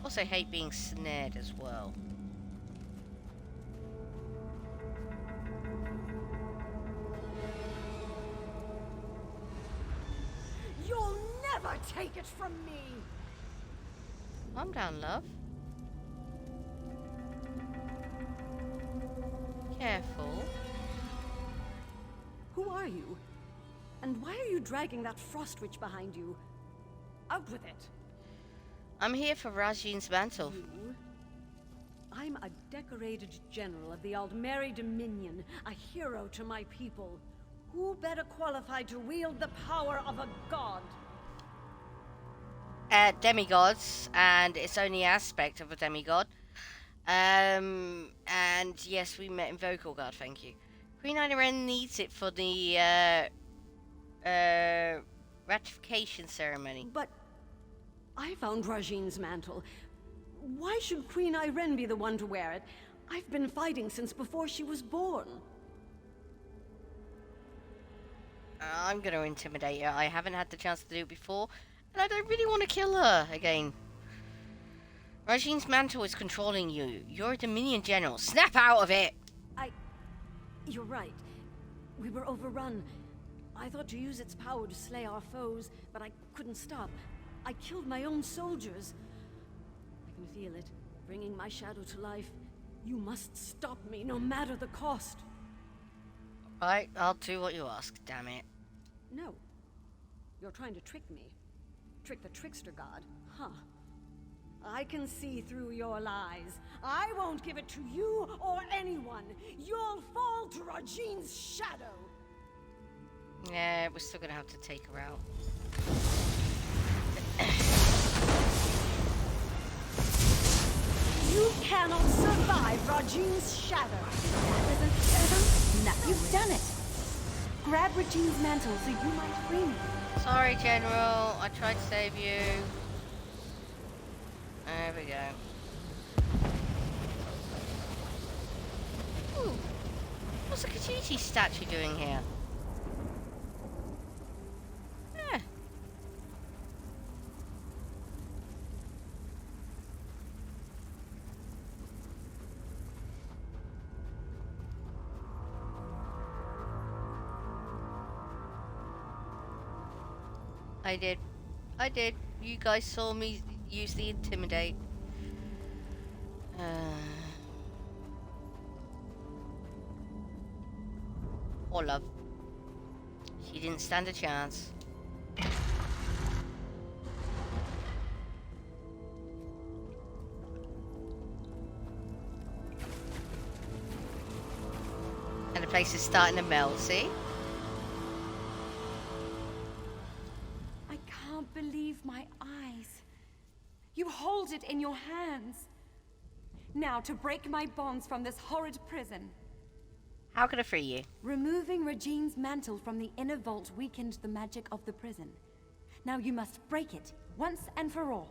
Also hate being snared as well. You'll never take it from me! Calm down, love. Careful. Who are you? And why are you dragging that frost witch behind you? Out with it! I'm here for Rajin's mantle. You? I'm a decorated general of the Aldmeri Dominion, a hero to my people. Who better qualified to wield the power of a god? Demigods, and it's only aspect of a demigod. And yes, we met in Vocal Guard, thank you. Queen Ren needs it for the ratification ceremony. But I found Rajin's mantle. Why should Queen Ren be the one to wear it? I've been fighting since before she was born. I'm gonna intimidate her. I haven't had the chance to do it before. And I don't really want to kill her again. Rajin's mantle is controlling you. You're a Dominion general. Snap out of it! You're right. We were overrun. I thought to use its power to slay our foes, but I couldn't stop. I killed my own soldiers. I can feel it, bringing my shadow to life. You must stop me, no matter the cost. Right, I'll do what you ask, damn it. No. You're trying to trick me. Trick the trickster god, huh? I can see through your lies. I won't give it to you or anyone. You'll fall to Rajin's shadow. Yeah, we're still gonna have to take her out. You cannot survive Rajin's shadow. No, you've done it. Grab Rajin's mantle so you might free me. Sorry, General. I tried to save you. There we go. Ooh. What's the Kijiji statue doing here? Eh. I did. You guys saw me use the intimidate. Poor love. She didn't stand a chance. And the place is starting to melt, see? I can't believe my eyes. You hold it in your hands. Now, to break my bonds from this horrid prison. How can I free you? Removing Regine's mantle from the inner vault weakened the magic of the prison. Now you must break it, once and for all.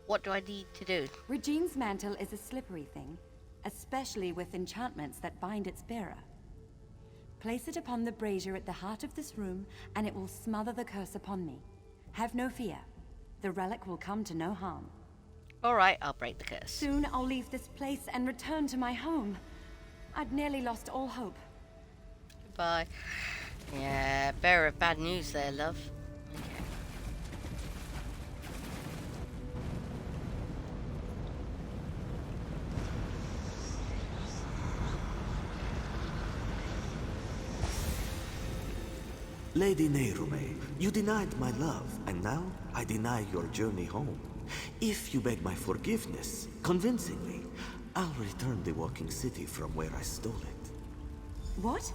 What do I need to do? Regine's mantle is a slippery thing, especially with enchantments that bind its bearer. Place it upon the brazier at the heart of this room, and it will smother the curse upon me. Have no fear. The relic will come to no harm. Alright, I'll break the curse. Soon I'll leave this place and return to my home. I'd nearly lost all hope. Goodbye. Yeah, bearer of bad news there, love. Lady Nerume, you denied my love, and now I deny your journey home. If you beg my forgiveness, convincingly, I'll return the walking city from where I stole it. What?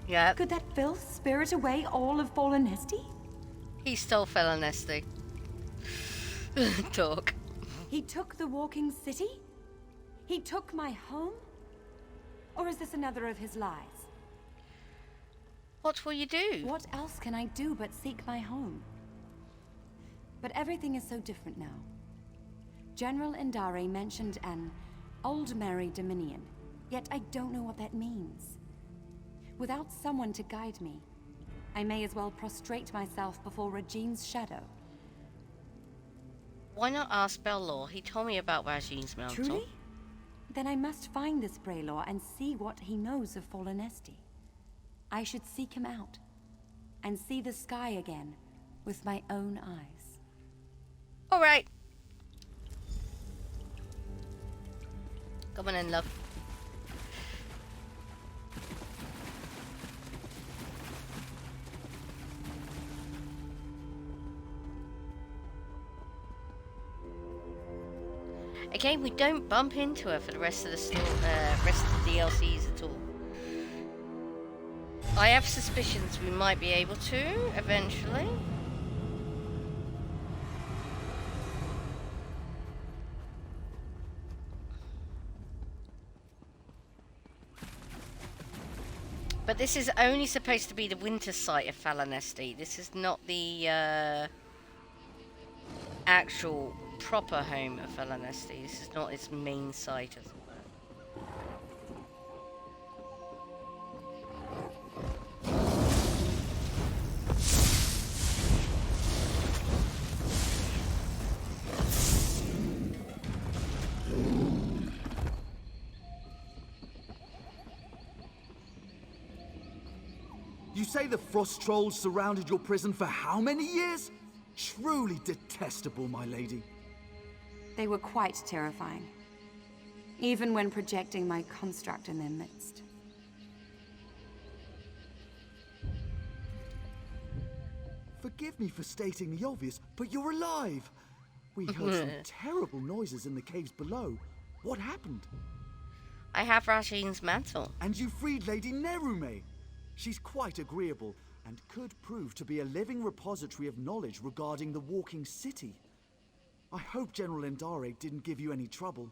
Yeah. Could that filth spirit away all of Fallen Nesty? He stole Fallen Nesty. Talk. He took the walking city? He took my home? Or is this another of his lies? What will you do? What else can I do but seek my home? But everything is so different now. General Indare mentioned an Old Merry Dominion, yet I don't know what that means. Without someone to guide me, I may as well prostrate myself before Regine's shadow. Why not ask Bellor? He told me about Regine's mantle. Truly? Then I must find this Braylor and see what he knows of Fallen Esty. I should seek him out, and see the sky again with my own eyes. Alright. Come on in, love. Again, we don't bump into her for the rest of the DLCs at all. I have suspicions we might be able to eventually. But this is only supposed to be the winter site of Fallen Esty. This is not the actual proper home of Fesliyan Studios. This is not its main site, as it were. You say the frost trolls surrounded your prison for how many years? Truly detestable, my lady. They were quite terrifying, even when projecting my construct in their midst. Forgive me for stating the obvious, but you're alive. We heard some terrible noises in the caves below. What happened? I have Rajin's mantle. And you freed Lady Nerume. She's quite agreeable, and could prove to be a living repository of knowledge regarding the walking city. I hope General Indare didn't give you any trouble.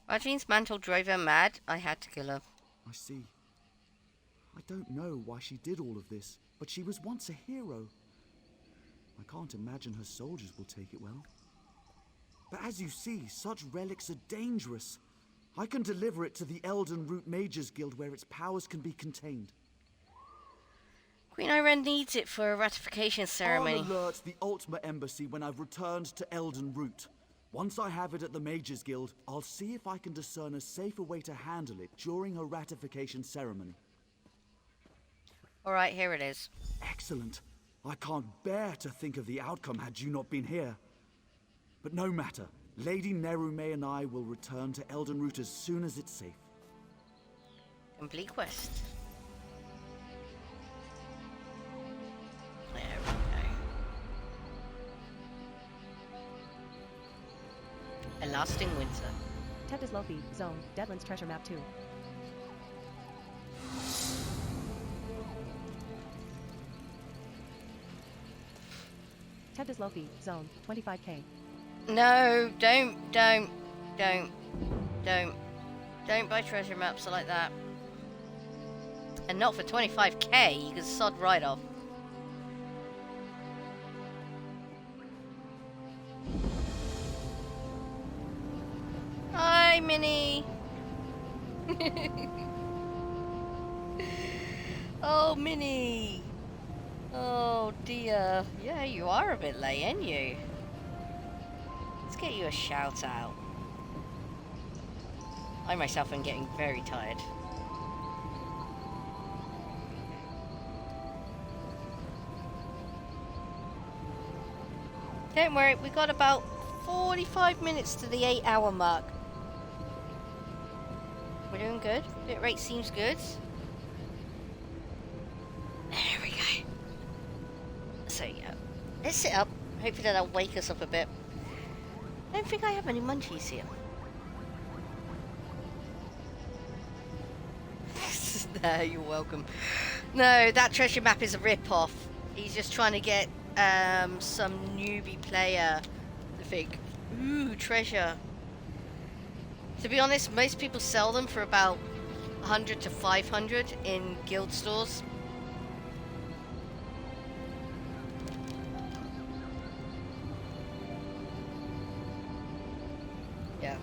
Rajin's mantle drove her mad. I had to kill her. I see. I don't know why she did all of this, but she was once a hero. I can't imagine her soldiers will take it well. But as you see, such relics are dangerous. I can deliver it to the Elden Root Mages Guild where its powers can be contained. Queen Irene needs it for a ratification ceremony. I'll alert the Ultima Embassy when I've returned to Elden Root. Once I have it at the Mages Guild, I'll see if I can discern a safer way to handle it during her ratification ceremony. Alright, here it is. Excellent. I can't bear to think of the outcome had you not been here. But no matter. Lady Nerume and I will return to Elden Root as soon as it's safe. Complete quest. There we go. A lasting winter. Tevda's Lofi, Zone, Deadlands Treasure Map 2. Tevda's Lofi, Zone, 25k. No, don't buy treasure maps like that. And not for 25k, you can sod right off. Hi, Minnie! Oh, Minnie! Oh dear. Yeah, you are a bit late, ain't you? Let's get you a shout out. I myself am getting very tired. Don't worry, we got about 45 minutes to the 8-hour mark. We're doing good. Bit rate seems good. There we go. So yeah, let's sit up. Hopefully that'll wake us up a bit. I don't think I have any munchies here. No, you're welcome. No, that treasure map is a rip-off. He's just trying to get some newbie player to think, ooh, treasure. To be honest, most people sell them for about 100 to 500 in guild stores. Yeah.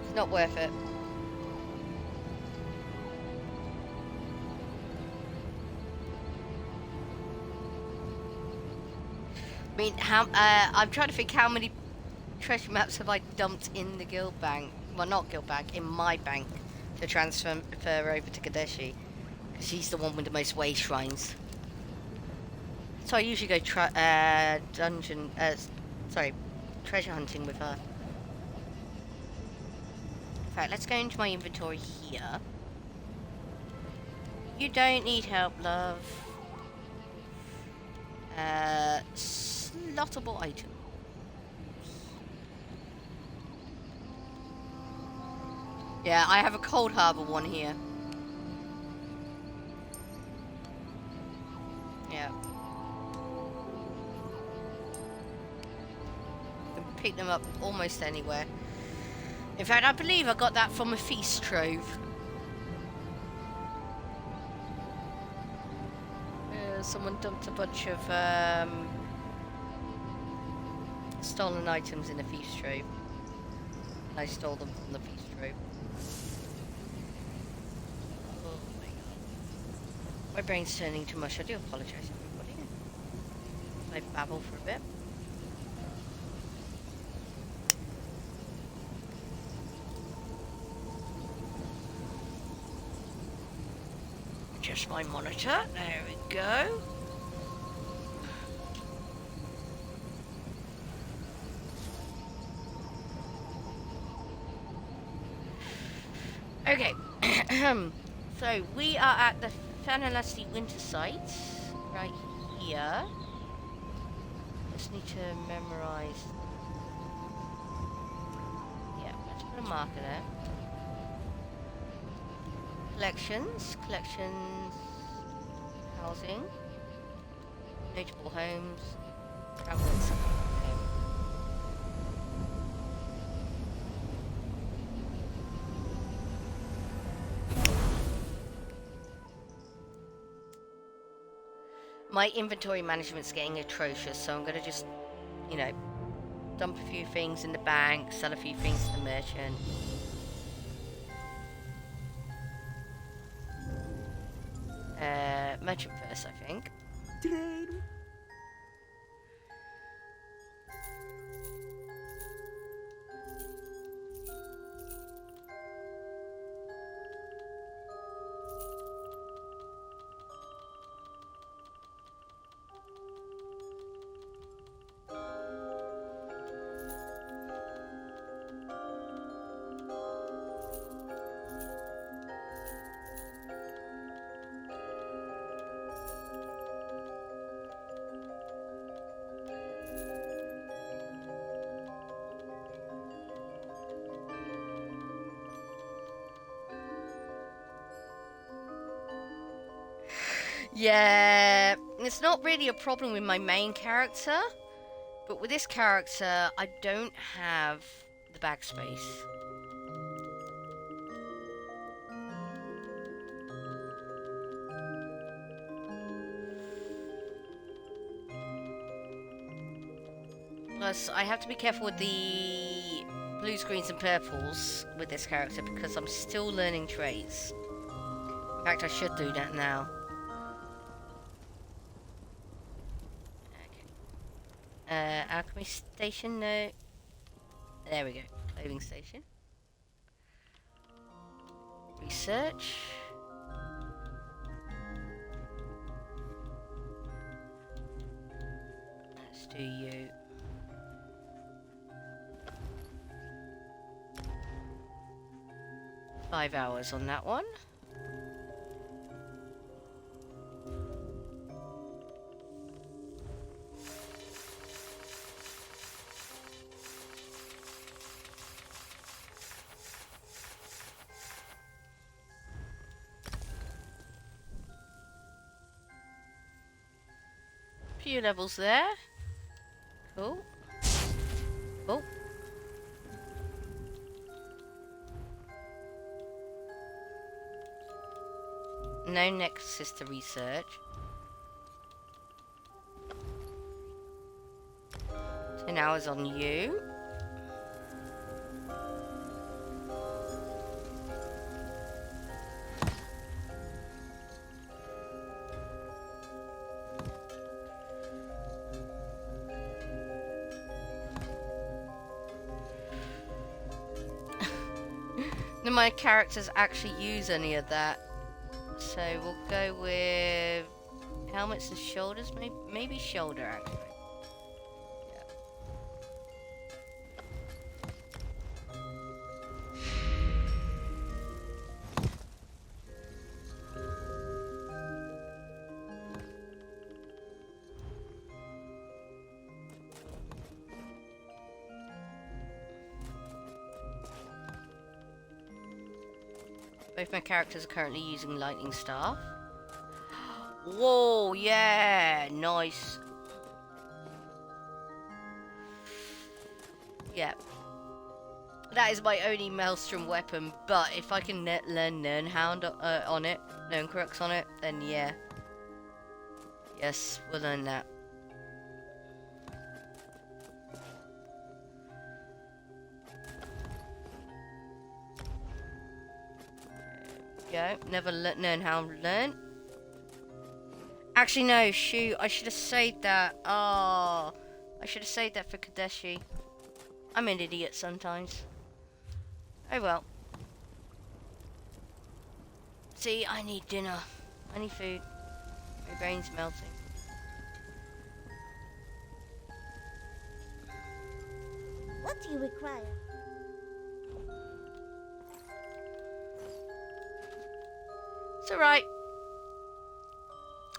It's not worth it. I mean, I'm trying to think how many treasure maps have I dumped in the guild bank. Well, not guild bank, in my bank to transfer over to Kadeshi. Because she's the one with the most way shrines. So I usually go treasure hunting with her. In fact, let's go into my inventory here. You don't need help, love. Slottable item. Yeah, I have a Cold Harbor one here. Yeah. You can pick them up almost anywhere. In fact, I believe I got that from a feast trove. Someone dumped a bunch of stolen items in a feast trove. I stole them from the feast trove. Oh my god. My brain's turning to mush. I do apologise, everybody. I babble for a bit. Adjust my monitor. There we go. Okay. So we are at the Fesliyan winter site right here. Just need to memorize. Yeah, let's put a marker there. Collections, housing, notable homes, travel and support. My inventory management's getting atrocious, so I'm gonna just, you know, dump a few things in the bank, sell a few things to the merchant. Merchant first, I think. Trade. Yeah, it's not really a problem with my main character, but with this character, I don't have the backspace. Plus, I have to be careful with the blues, greens, and purples with this character because I'm still learning traits. In fact, I should do that now. Okay. Alchemy station, no. There we go. Clothing station. Research. Let's do you. $5 hours on that one. Few levels there. Cool. Oh. No nexus to research. 10 hours on you. None of my characters actually use any of that. So we'll go with helmets and shoulders, maybe shoulder actually. Both my characters are currently using lightning staff. Whoa, yeah, nice. Yeah. That is my only Maelstrom weapon, but if I can learn Nernhound on it, Nerncrux on it, then yeah. Yes, we'll learn that. Go. Never learn how to learn. Actually, no, shoot. I should have saved that. Oh, I should have saved that for Kadeshi. I'm an idiot sometimes. Oh well. See, I need dinner. I need food. My brain's melting. What do you require? It's alright.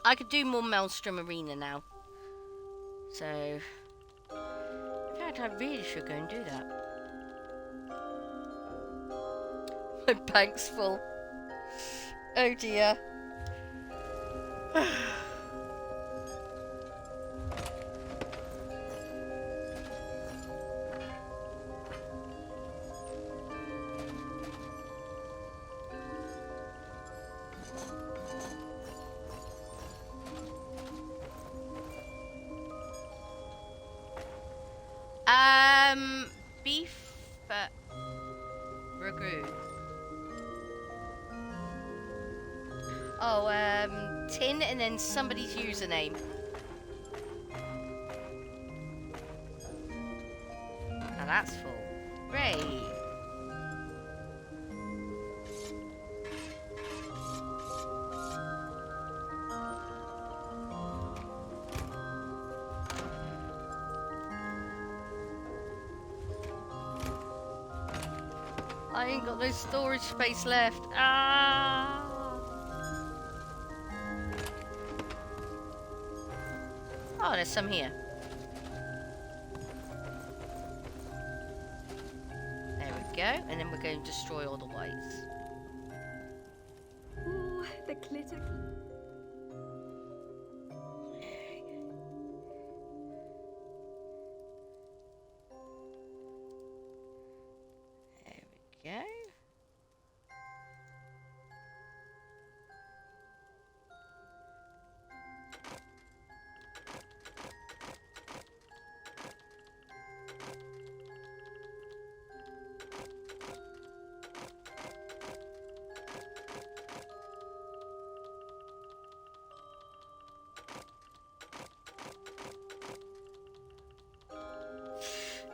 I could do more Maelstrom Arena now. So, in fact, I really should go and do that. My bank's full. Oh dear. Beef ragu. Oh, tin and then somebody's username. Now that's full. Great. I ain't got no storage space left. Ah! Oh, there's some here. There we go. And then we're going to destroy all the whites. Ooh, the glitter. Go.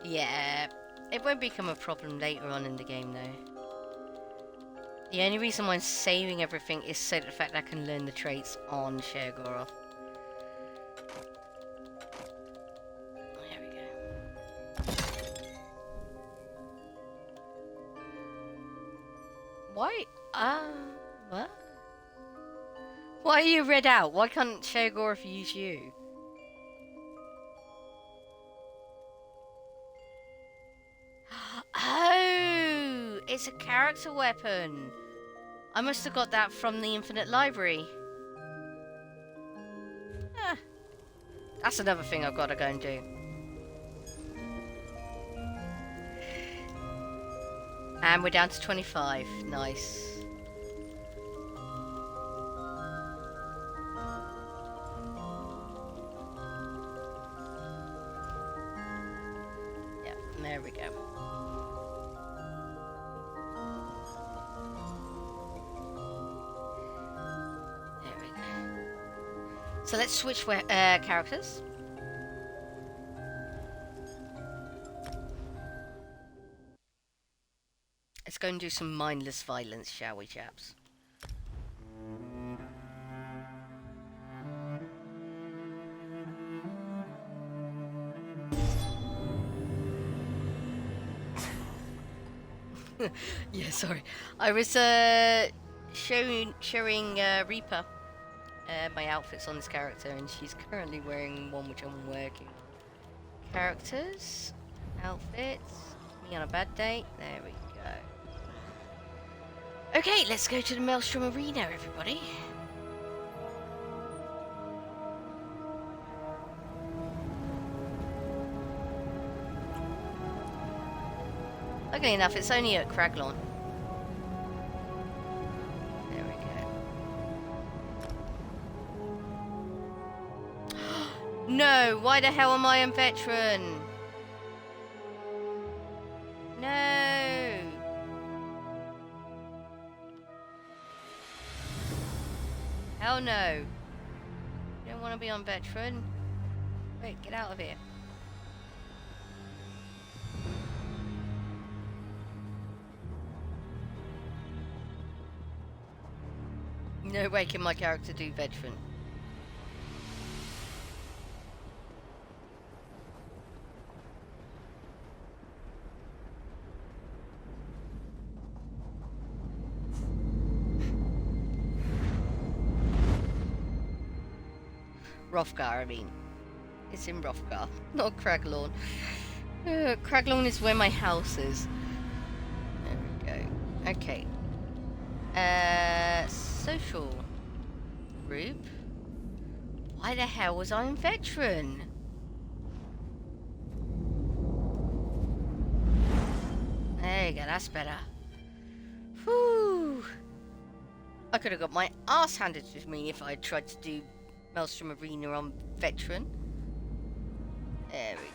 Yeah, it won't become a problem later on in the game though. The only reason why I'm saving everything is so that the fact that I can learn the traits on Sheogorath. There we go. Why? What? Why are you read out? Why can't Sheogorath use you? Oh, it's a character weapon. I must have got that from the Infinite Library. That's another thing I've got to go and do. And we're down to 25. Nice. Yeah, there we go. So let's switch characters. Let's go and do some mindless violence, shall we, chaps? Yeah, sorry. I was showing Reaper my outfits on this character, and she's currently wearing one which I'm working. Characters, outfits, me on a bad day. There we go. Okay, let's go to the Maelstrom Arena, everybody. Luckily enough, it's only at Craglorn. There we go. No, why the hell am I a veteran? No. Hell no. You don't want to be on veteran. Wait, get out of here. No way can my character do veteran. Hrothgar, I mean. It's in Hrothgar, not Craglorn. Craglorn is where my house is. There we go. Okay. Social group. Why the hell was I in veteran? There you go, that's better. Whew. I could have got my ass handed to me if I had tried to do Maelstrom Arena on veteran. There we go.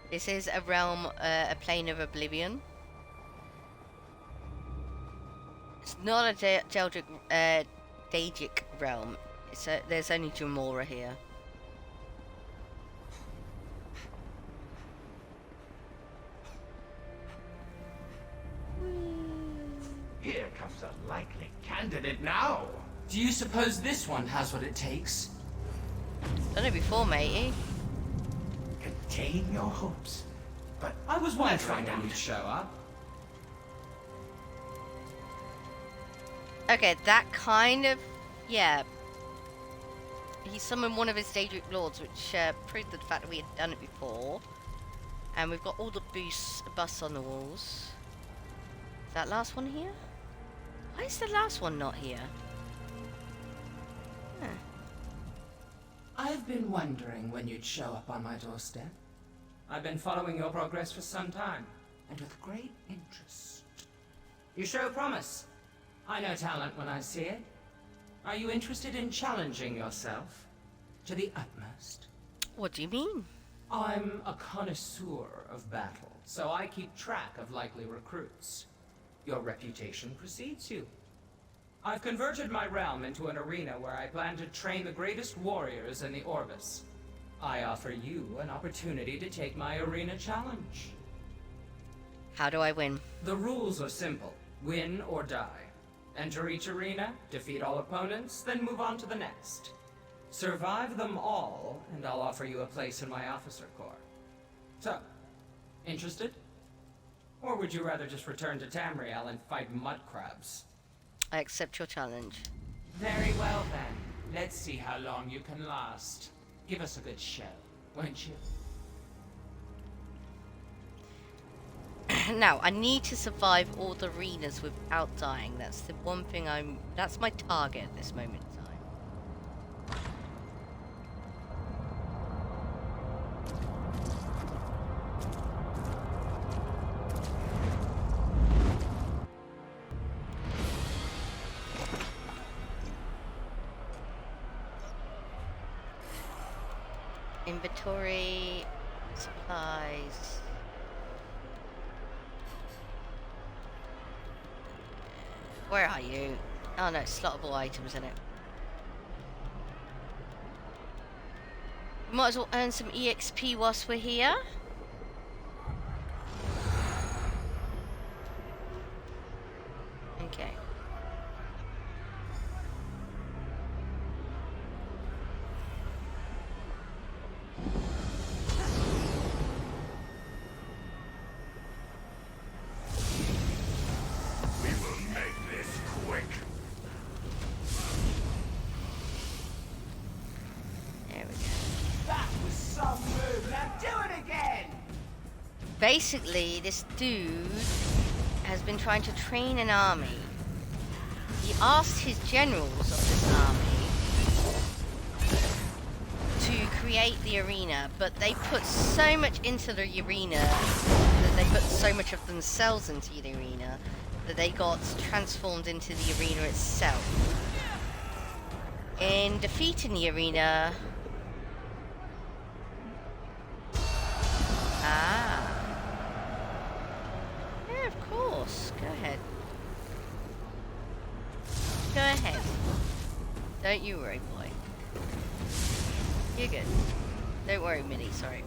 This is a realm, a plane of oblivion. It's not a Daedric realm. It's there's only Gemma here. Here comes a likely candidate now. Do you suppose this one has what it takes? Done it before, matey. Contain your hopes, but I was wondering when you'd show up. Okay, that kind of, yeah. He summoned one of his Daedric Lords, which proved the fact that we had done it before. And we've got all the busts on the walls. Is that last one here? Why is the last one not here? Huh. I've been wondering when you'd show up on my doorstep. I've been following your progress for some time, and with great interest. You show promise. I know talent when I see it. Are you interested in challenging yourself to the utmost? What do you mean? I'm a connoisseur of battle, so I keep track of likely recruits. Your reputation precedes you. I've converted my realm into an arena where I plan to train the greatest warriors in the Orbis. I offer you an opportunity to take my arena challenge. How do I win? The rules are simple. Win or die. Enter each arena, defeat all opponents, then move on to the next. Survive them all, and I'll offer you a place in my officer corps. So, interested? Or would you rather just return to Tamriel and fight mud crabs? I accept your challenge. Very well then. Let's see how long you can last. Give us a good show, won't you? Now, I need to survive all the arenas without dying. That's the one thing that's my target at this moment in time. Inventory, supplies. Where are you? Oh no, slottable items in it. Might as well earn some EXP whilst we're here. Okay. Basically, this dude has been trying to train an army. He asked his generals of this army to create the arena, but they put so much into the arena that they put so much of themselves into the arena that they got transformed into the arena itself. In defeating the arena... Yeah, of course. Go ahead. Go ahead. Don't you worry, boy. You're good. Don't worry, Minnie. Sorry.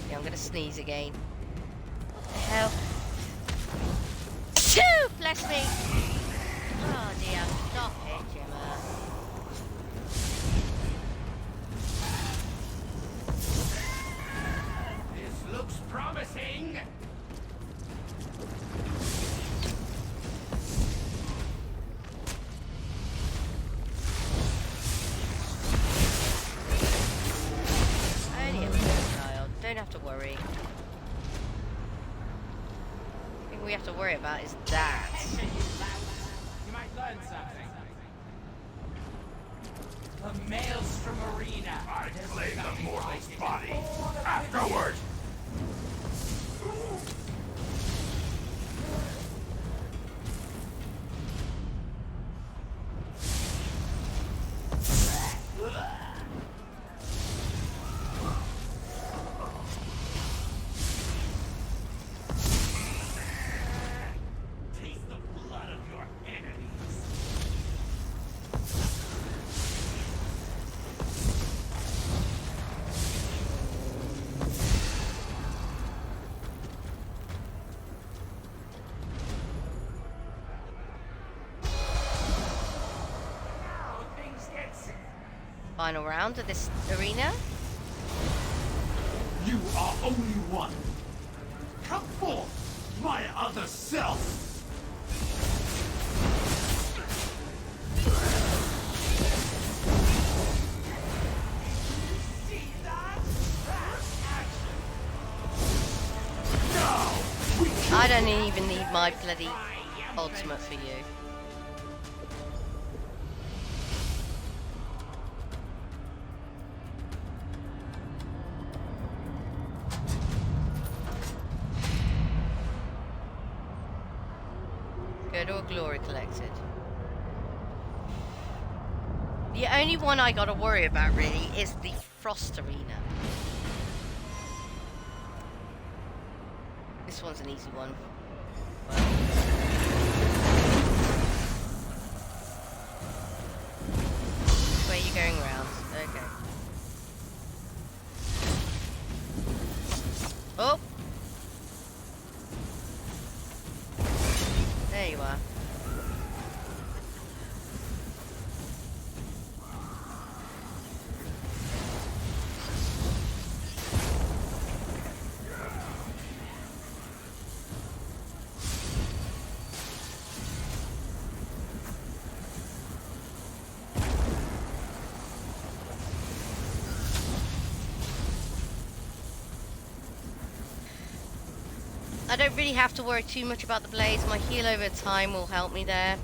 Yeah, I'm gonna sneeze again. What the hell? Achoo! Bless me! Oh dear. Stop it, Gemma. This looks promising! Only a little child. Don't have to worry. The thing we have to worry about is that. You might learn something. The Maelstrom Arena. I claim the mortal's body. Afterward! Taste the blood of your enemies. Final round of this arena. You are only one. Come forth, my other self. I don't even need my bloody ultimate for you. Good or glory collected. The only one I gotta worry about really is the Frost Arena. This one's an easy one. This one's an easy one. Oh! There you are. I don't really have to worry too much about the blades. My heal over time will help me there.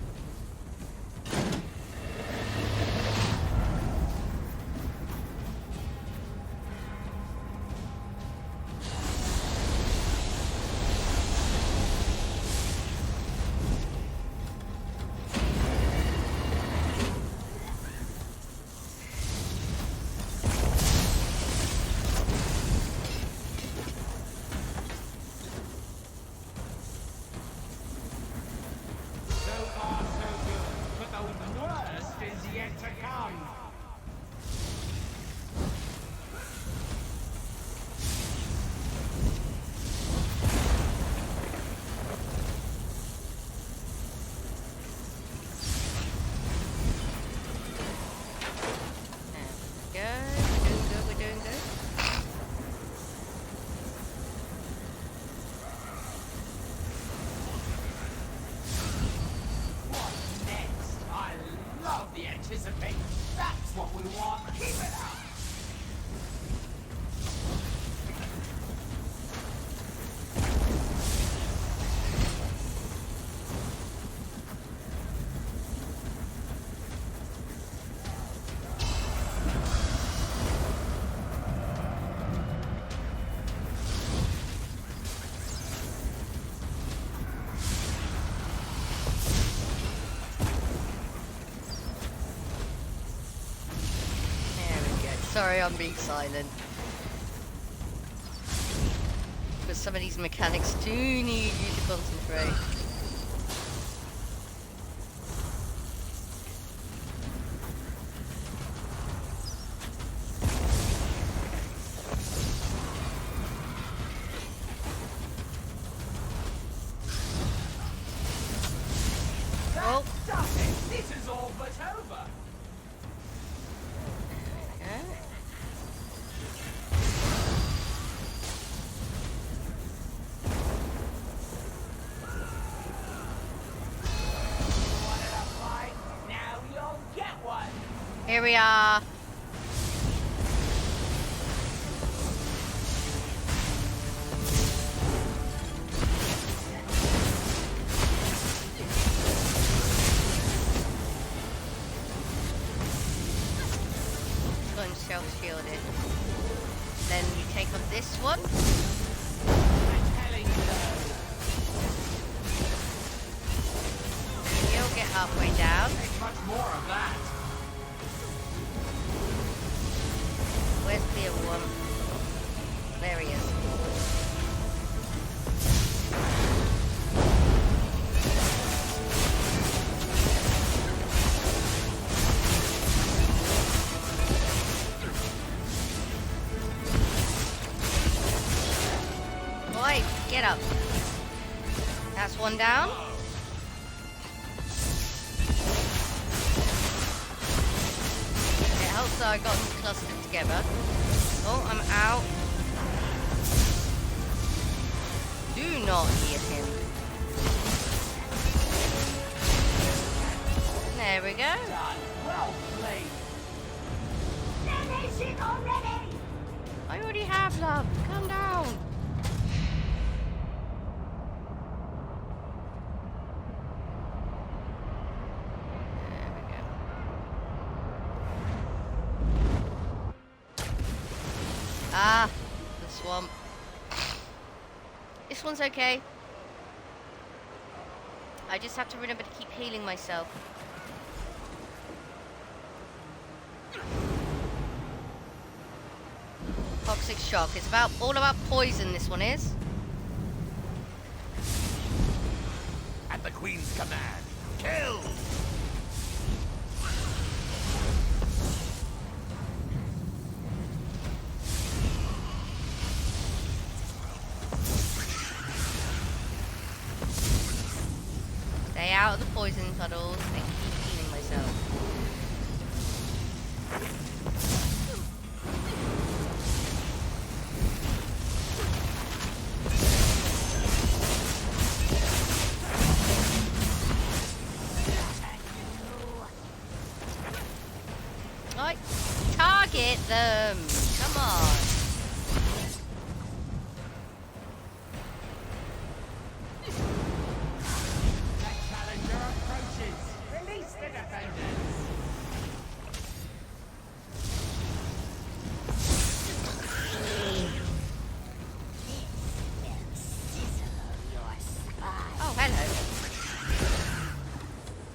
That's what we want. Keep it up. Sorry, I'm being silent. But some of these mechanics do need you to concentrate. Oh! This is all but over. Here we are. This one's self-shielded. Then you take up this one. You'll get halfway down. Much more of that. Where's the other one? There he is. Boy, get up. That's one down. It helps that I got them clustered together. Oh, I'm out. Do not hear him. There we go. Well played. Finish it already! I already have, love. Calm down. There we go. Ah, the swamp. This one's okay. I just have to remember to keep healing myself. Toxic shock. It's all about poison, this one is. At the Queen's command, kill! out of the poison puddles and keep healing myself. Right, target them. Come on. Oh, hello.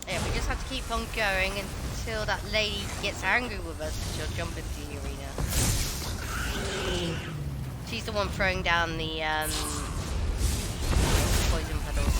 Yeah, we just have to keep on going until that lady gets angry with us and she'll jump into the arena. She's the one throwing down the poison puddles.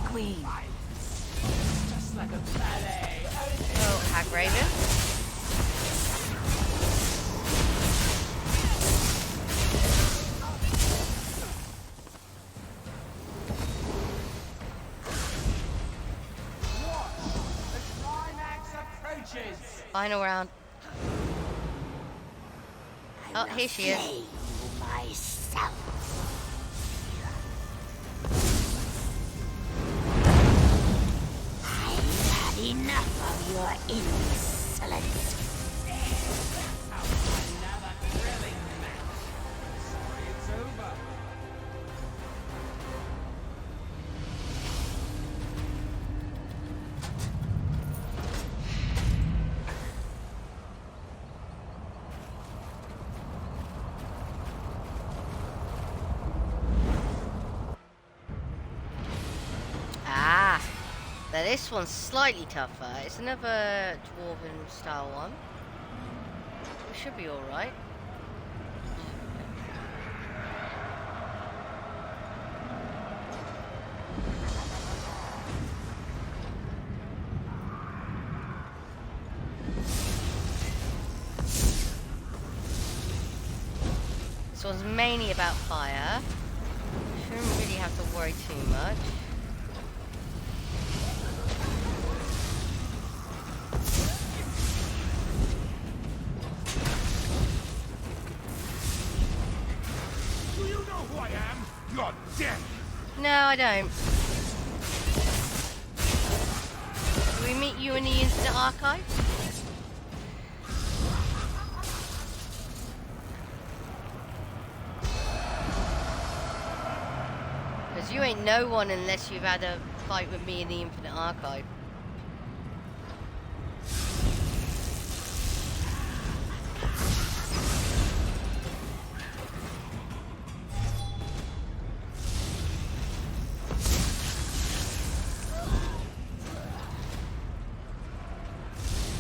Queen. Just like a ballet. Oh, Hag Raven. The climax approaches. Final round. Oh, here she is. Myself. Enough of your insolence. Another thrilling match. Sorry it's over. Now this one's slightly tougher. It's another dwarven style one. It should be alright. This one's mainly about fire. Shouldn't really have to worry too much. No, I don't. Will we meet you in the Infinite Archive? Because you ain't no one unless you've had a fight with me in the Infinite Archive.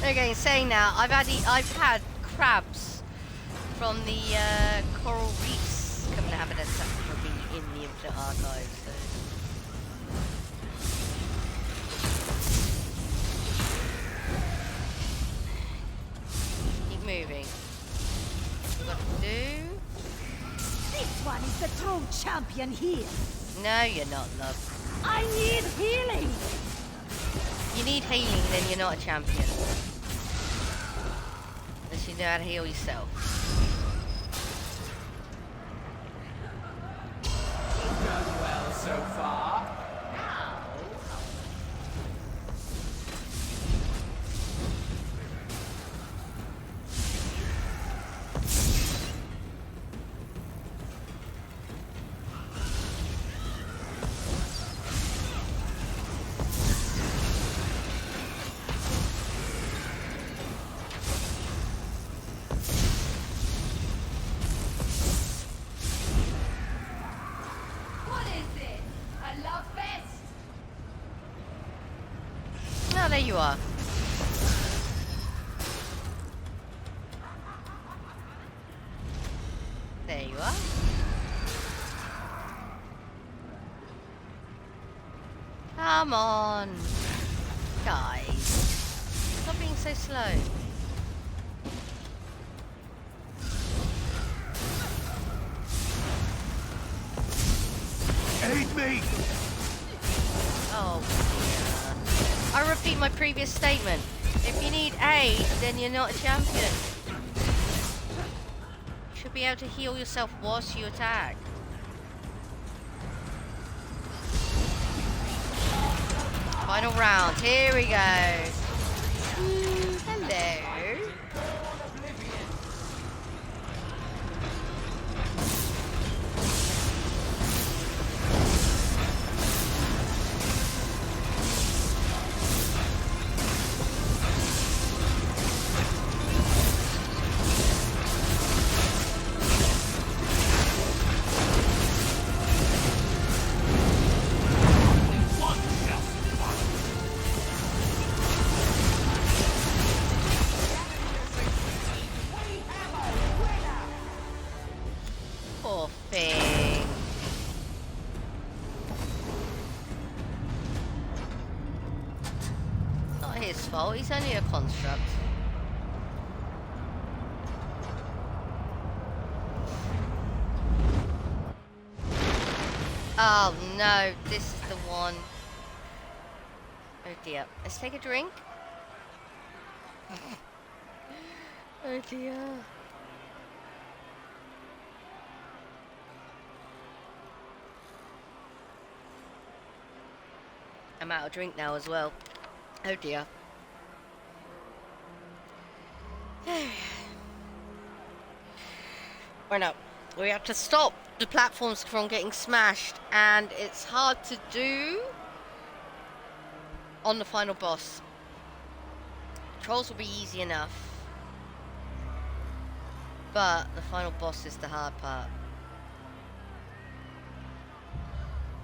Okay, saying now, I've had crabs from the coral reefs come and have an attack for me in the Infinite Archive. So. Keep moving. What got to do? This one is the true champion here. No, you're not, love. I need healing. You need healing, then you're not a champion. Unless you know how to heal yourself. Done well so far. there you are. There you are. Come on. Guys. Stop being so slow. Aid me! Oh, dear. I repeat my previous statement. If you need aid, then you're not a champion. You should be able to heal yourself whilst you attack. Final round. Here we go. Hello. Poor thing. Not his fault, he's only a construct. Oh no, this is the one. Oh dear. Let's take a drink. Oh dear. I'm out of drink now as well. Oh dear. Or no, we have to stop the platforms from getting smashed, and it's hard to do on the final boss. Trolls will be easy enough, but the final boss is the hard part.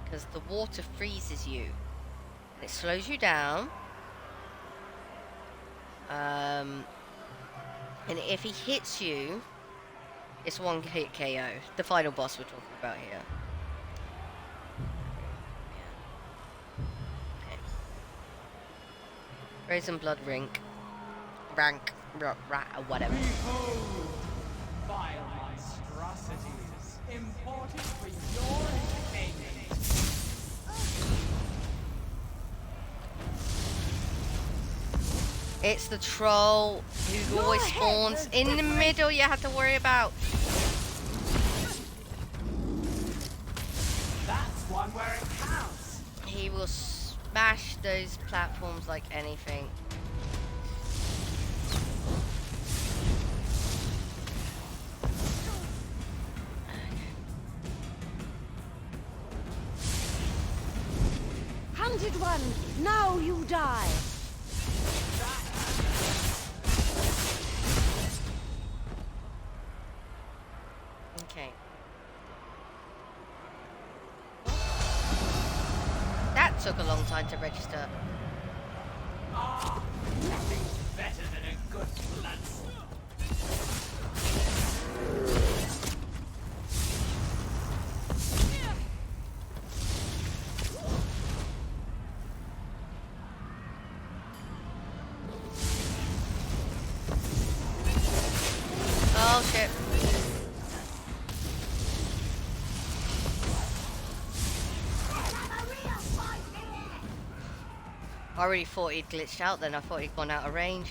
Because the water freezes you. It slows you down. And if he hits you, it's one hit KO. The final boss we're talking about here. Okay. Raisin Blood Rank, or whatever. Behold, vile monstrosities, imported for your entertainment. It's the troll who always spawns in the middle you have to worry about. That's one where it counts. He will smash those platforms like anything. Hunted one, now you die. Okay. That took a long time to register. Nothing's better than a good blood. Oh shit. I already thought he'd glitched out then. I thought he'd gone out of range.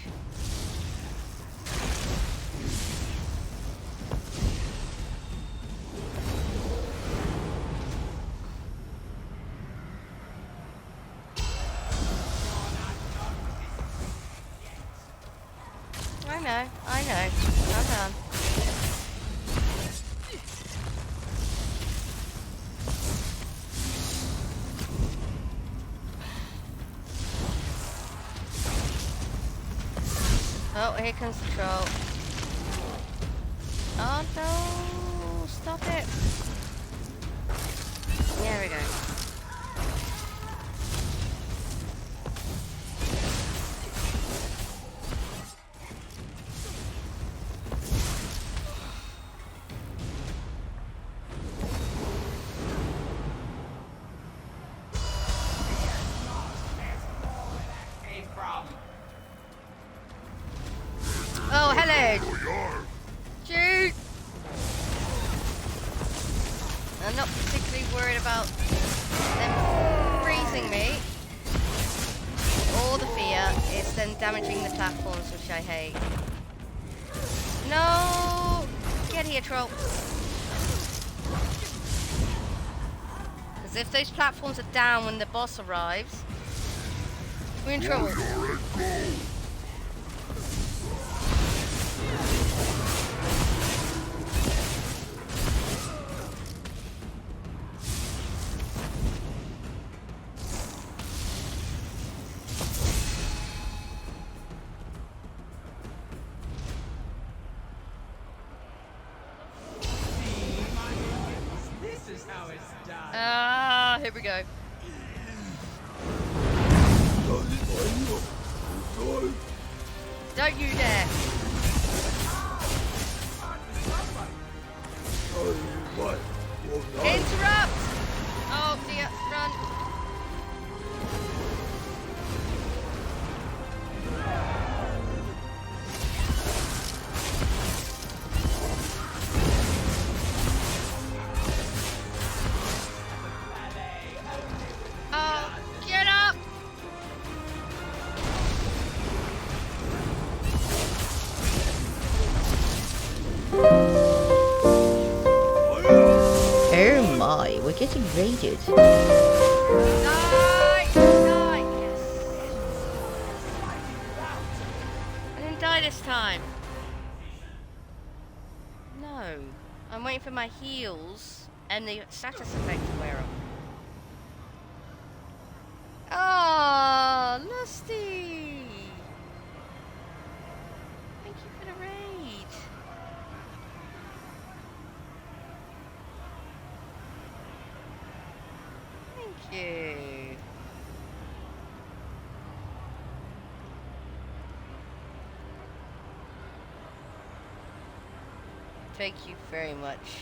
I know. Hold on. Oh, here comes the troll. Oh no! Stop it! There we go. but it's then damaging the platforms, which I hate. No! Get here, troll. Because if those platforms are down when the boss arrives, we're in trouble. Ah, here we go. Don't you dare. Interrupt! Oh dear, run. Get up! Oh my, we're getting raided. Die! Die! Yes. I didn't die this time. No. I'm waiting for my heals and the status effect to wear off. Ah, Lusty! Thank you for the raid. Thank you. Thank you very much.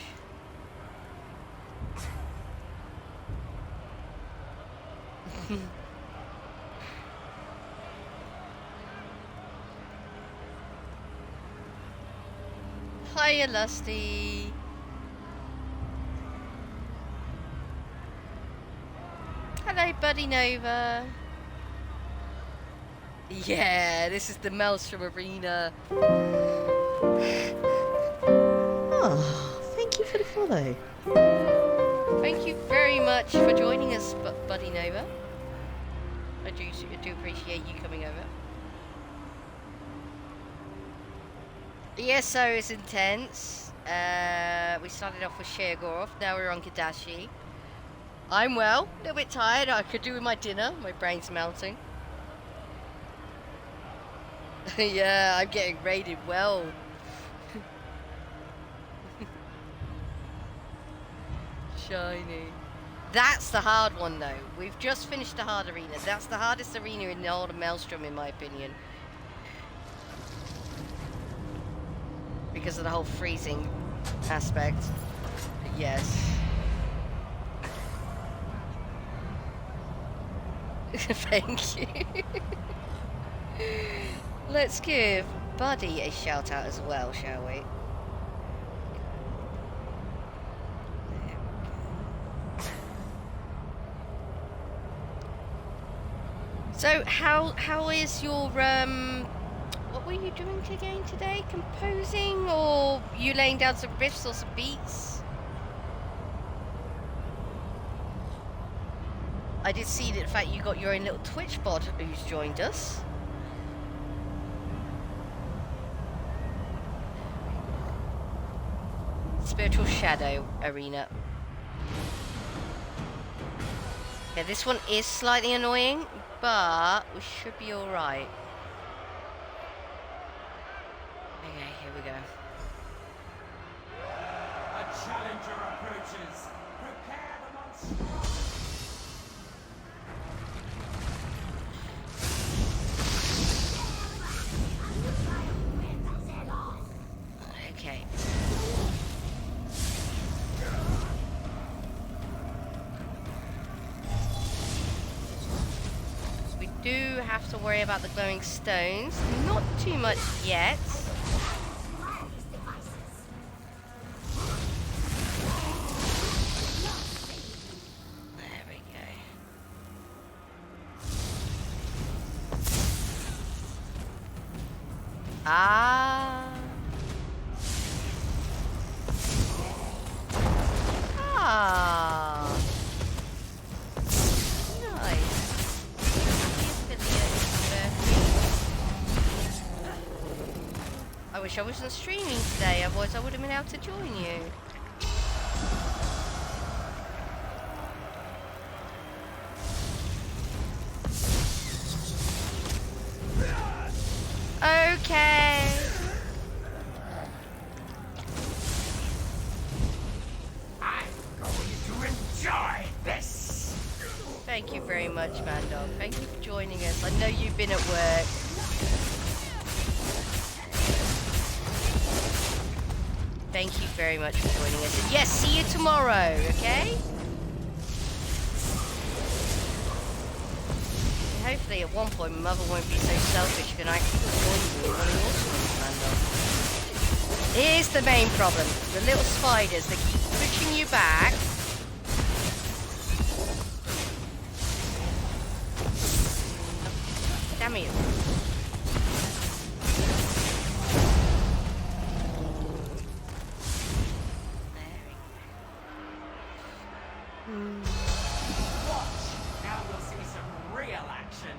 Hiya, Lusty. Hello, Buddy Nova. Yeah, this is the Maelstrom Arena. Oh, thank you for the follow. Thank you very much for joining us, Buddy Nova. I do appreciate you coming over. The ESO is intense. We started off with Sheergorov, now we're on Kadashi. I'm well, a little bit tired. I could do with my dinner. My brain's melting. Yeah, I'm getting raided well. Shiny. That's the hard one though. We've just finished the hard arena. That's the hardest arena in the whole of Maelstrom in my opinion. Because of the whole freezing aspect. Yes. Thank you. Let's give Buddy a shout out as well, shall we? So how is your what were you doing again today? Composing, or you laying down some riffs or some beats? I did see that, in fact, you got your own little Twitch bot who's joined us. Spiritual Shadow Arena. Yeah, this one is slightly annoying, but we should be alright. Okay, here we go. A challenger approaches. Prepare the monstrosity. Okay. We do have to worry about the glowing stones. Not too much yet. There we go. Ah. Ah. Nice. I wish I wasn't streaming today, otherwise I would have been able to join you. Okay. I'm going to enjoy this. Thank you very much, Mandog. Thank you for joining us. I know you've been at work. Thank you very much for joining us. And yes, see you tomorrow, okay? Hopefully at one point Mother won't be so selfish and actually join you in one of your streams, Mandog. Here's the main problem. The little spiders that keep pushing you back. Damn it. Watch. Now we'll see some real action.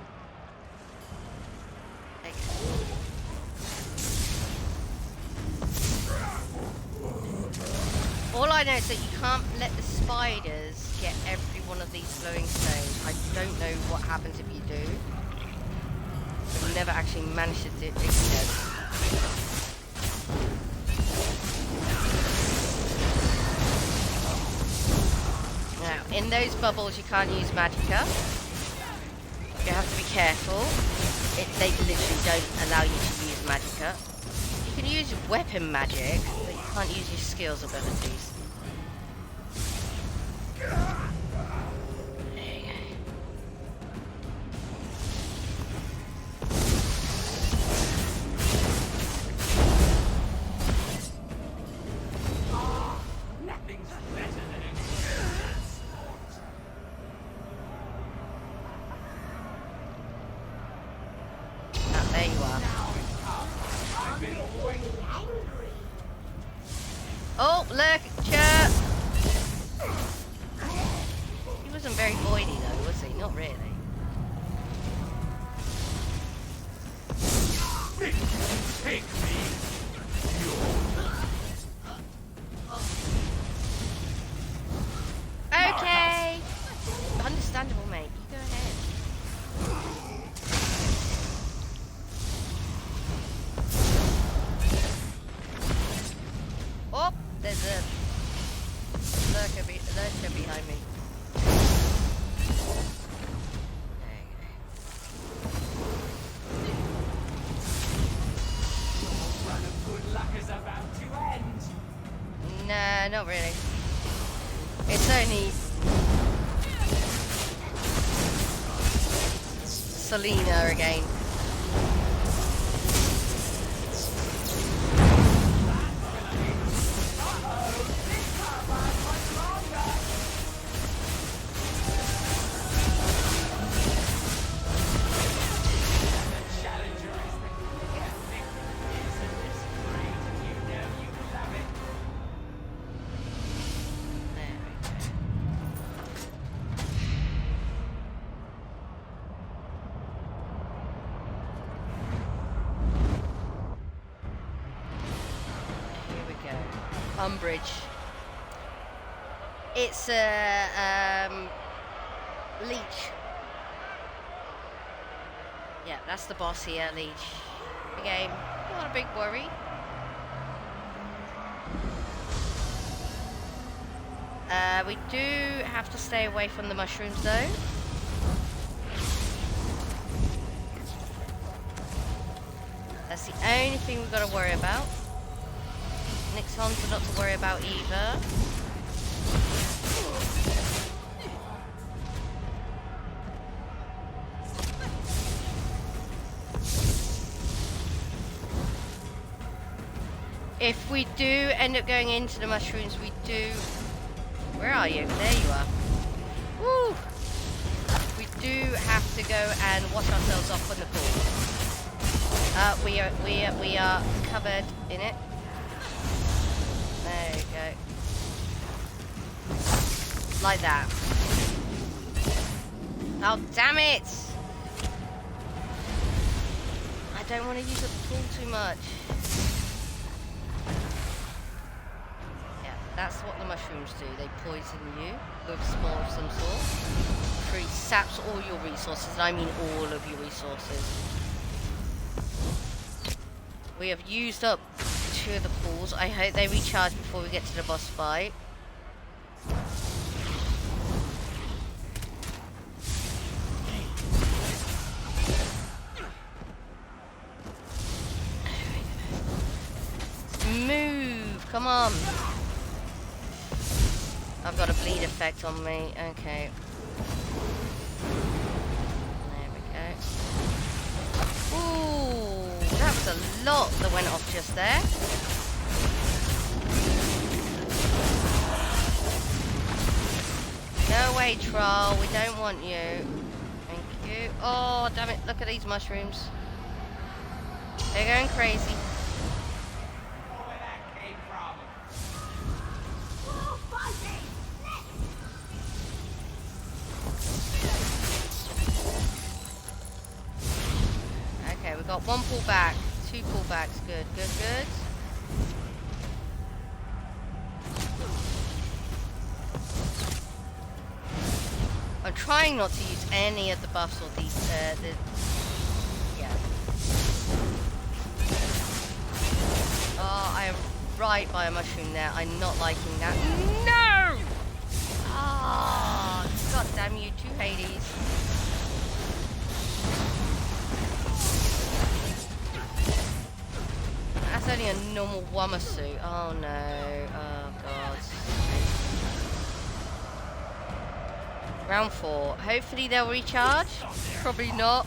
All I know is that you can't let the spiders get every one of these glowing stones. I don't know what happens if you do. I've never actually managed to do it. Now, in those bubbles you can't use magicka. You have to be careful. They literally don't allow you to use magicka. You can use weapon magic, but you can't use your skills abilities. Oh, look, chat. He wasn't very voidy though, was he? Not really. Take me. Okay. Understandable, mate. You go ahead. Oh, there's a lurker behind me. Run of good luck is about to end. Nah, not really. It's only Selena again. Umbridge. It's a leech. Yeah, that's the boss here, leech. Okay, not a big worry. We do have to stay away from the mushrooms though. That's the only thing we've got to worry about. Nixons are not to worry about either. If we do end up going into the mushrooms, we do... Where are you? There you are. Woo! We do have to go and wash ourselves off in the pool. We are covered in it. There you go. Like that. Oh, damn it! I don't want to use the pool too much. Yeah, that's what the mushrooms do. They poison you with spore of some sort. Free saps all your resources, and I mean all of your resources. We have used up 2 of the pools. I hope they recharge before we get to the boss fight. Move! Come on! I've got a bleed effect on me. Okay. There we go. Ooh! That was a lot that went off just there. Go away, troll. We don't want you. Thank you. Oh, damn it. Look at these mushrooms. They're going crazy. Okay, we've got 1 pullback, 2 pullbacks. Good, good, good. I'm trying not to use any of the buffs or these, yeah. Oh, I am right by a mushroom there. I'm not liking that. No! Ah, oh, god damn you, 2 Hades. That's only a normal Wummer suit. Oh no. Oh god. Round 4. Hopefully they'll recharge. Probably not.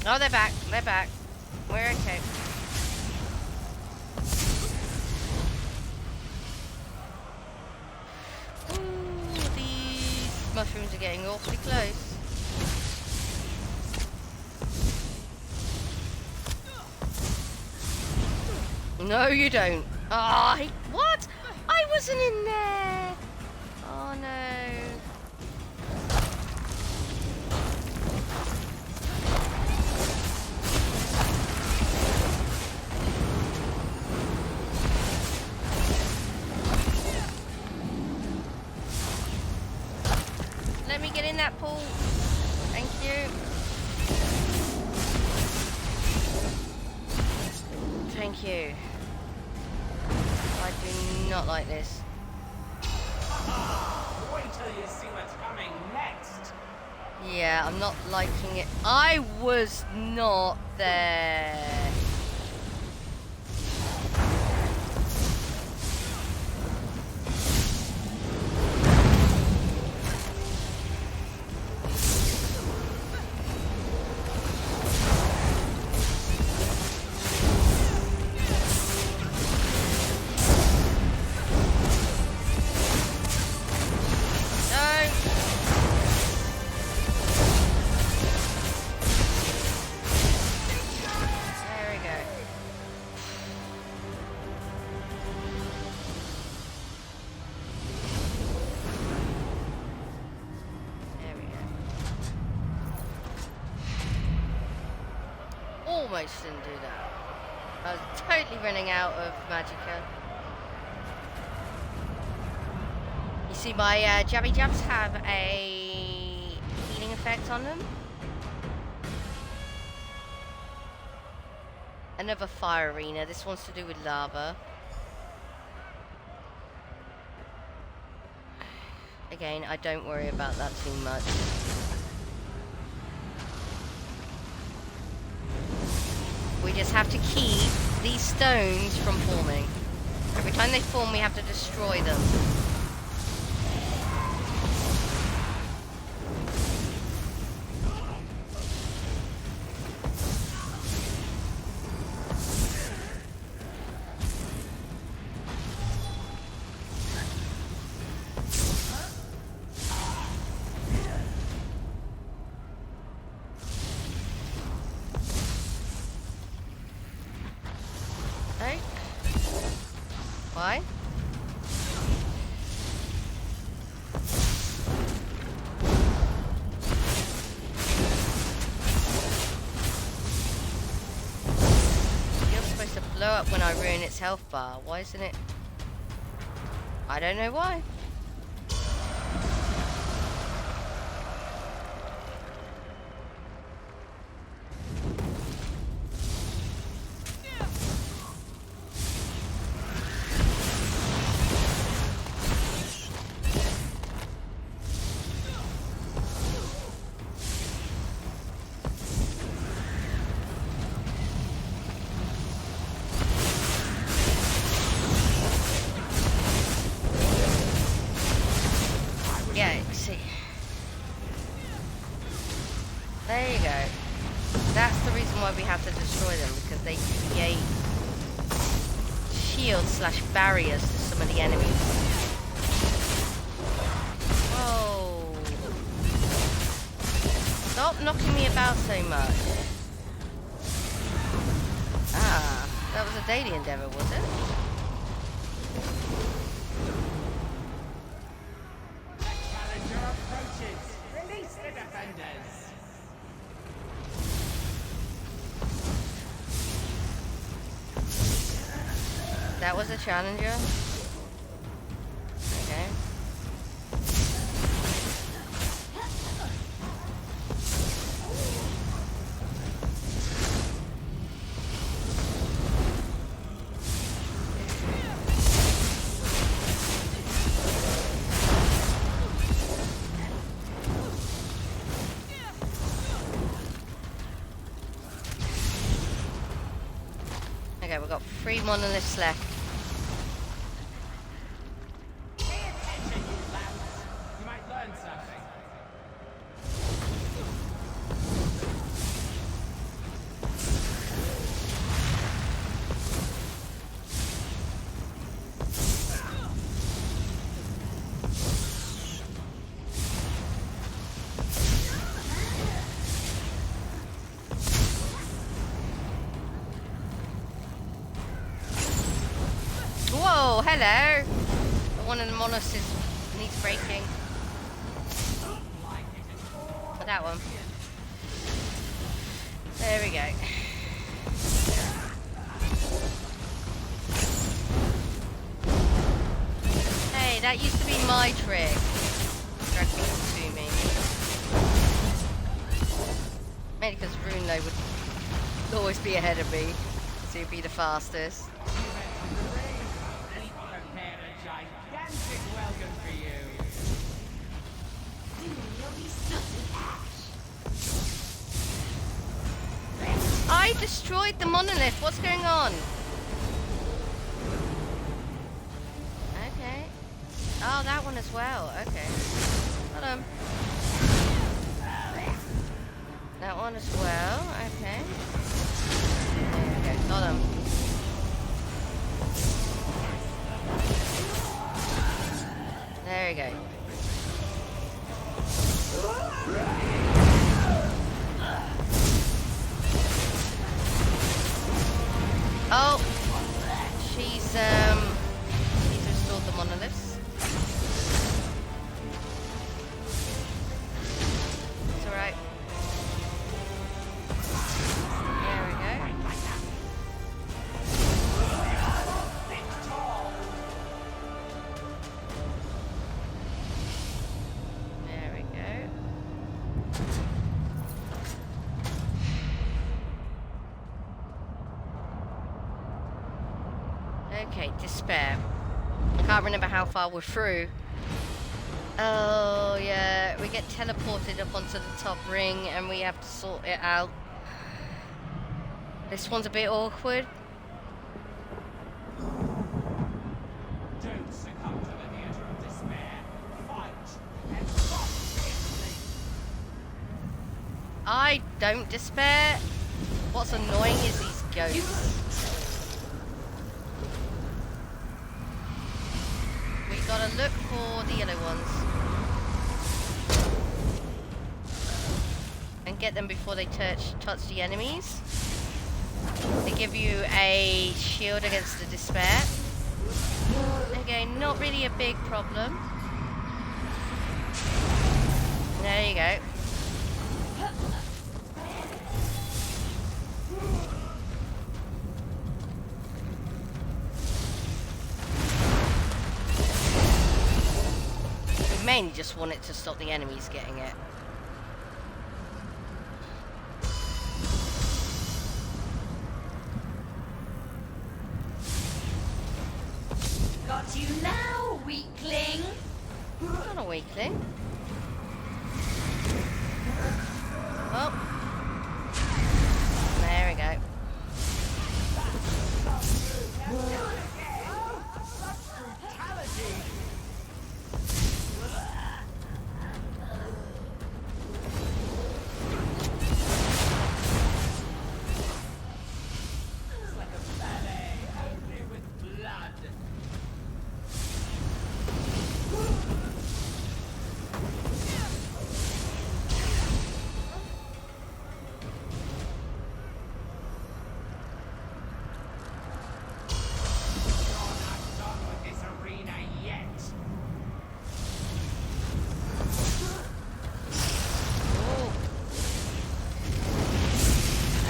Oh, they're back. They're back. We're okay. Mushrooms are getting awfully close. No, you don't. Ah, oh, what? I wasn't in there. Oh no. Let me get in that pool. Thank you. Thank you. I do not like this. Wait till you see what's coming next. Yeah, I'm not liking it. I was not there. Almost didn't do that. I was totally running out of magicka. You see, my jabby jabs have a healing effect on them. Another fire arena. This one's to do with lava. Again, I don't worry about that too much. We just have to keep these stones from forming. Every time they form, we have to destroy them. up when I ruin its health bar. Why isn't it? I don't know why. There you go. That's the reason why we have to destroy them, because they create shields/barriers to some of the enemies. Whoa. Stop knocking me about so much. Ah, that was a daily endeavor, was it? That was a challenger. Okay. Okay, we've got 3 monoliths left. Whoa, hello! One of the monoliths needs breaking. That one. There we go. Hey, that used to be my trick. Drag people to me. Mainly because Runelo would always be ahead of me. So he'd be the fastest. I destroyed the monolith. What's going on? Okay. Oh, that one as well. Okay. Hold on. That one as well. Okay. There we go. Hold on. There we go. Oh, she's restored the monoliths. It's alright. There we go. There we go. Okay, despair. I can't remember how far we're through. Oh, yeah. We get teleported up onto the top ring and we have to sort it out. This one's a bit awkward. Don't succumb to the theater of despair. Fight and stop fiercely. I don't despair. What's annoying is these ghosts. We gotta look for the yellow ones and get them before they touch the enemies. They give you a shield against the despair. Again, not really a big problem. There you go. mainly just want it to stop the enemies getting it. Got you now, weakling! Not a weakling. Oh. There we go.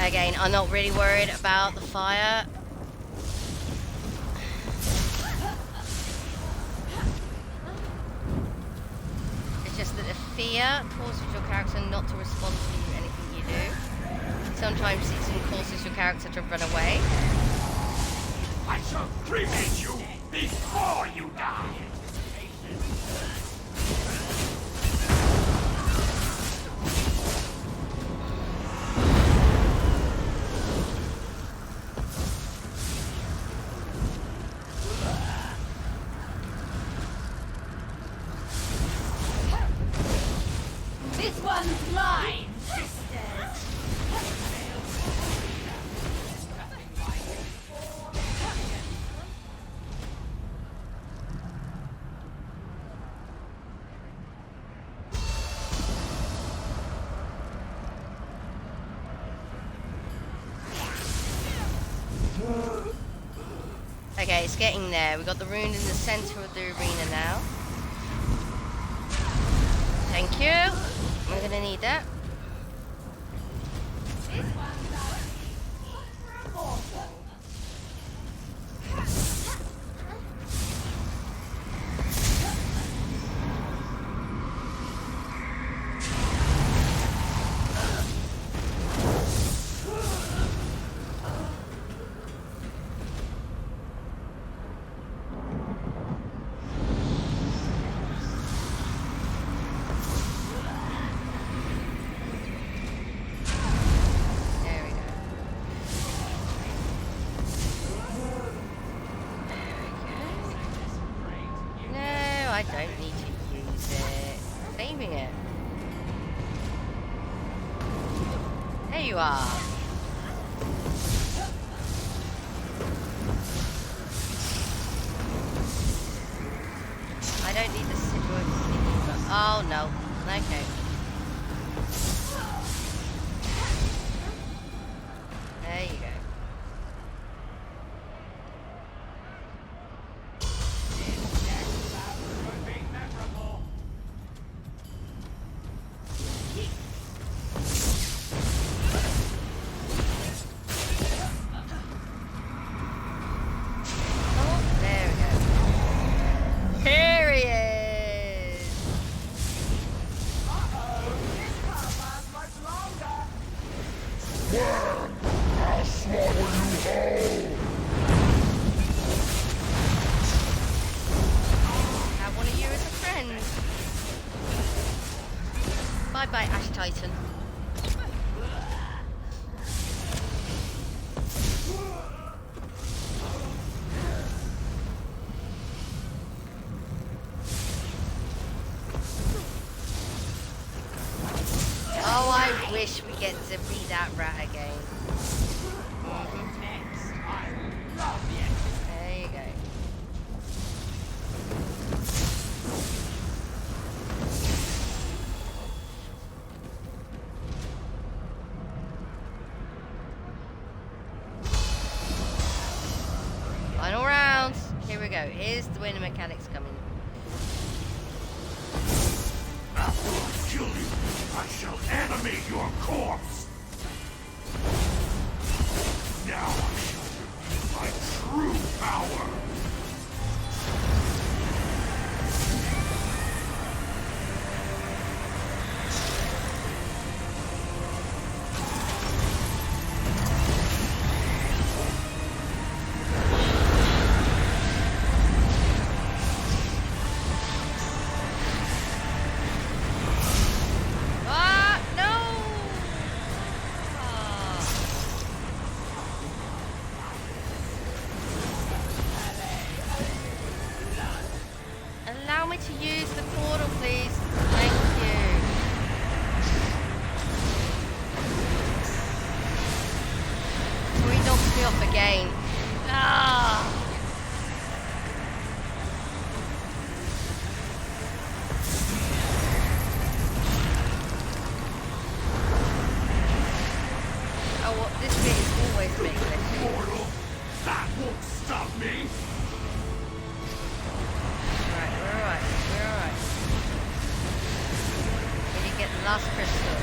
Again, I'm not really worried about the fire. It's just that the fear causes your character not to respond to anything you do. Sometimes it causes your character to run away. I shall cremate you before you die! This one's mine, sisters! Okay, it's getting there. We got the rune in the center of the arena now. Thank you. I'm gonna need that. I don't need to use it. Saving it. There you are. I don't need the situation. Oh no. Okay. There you go. Bye-bye, Ash Titan. Oh, I wish we get to be that rat again. There you go. Final rounds. Here we go. Here's the winning mechanics coming. After I kill you, I shall animate your corpse. Now I shall reveal my true power. allow me to use the portal, please? Thank you. Oh, he knocks me off again. Ah! Oh, well, this bit is always big. Portal! That won't stop me! Right, we're alright. We're alright. We need to get the last crystal.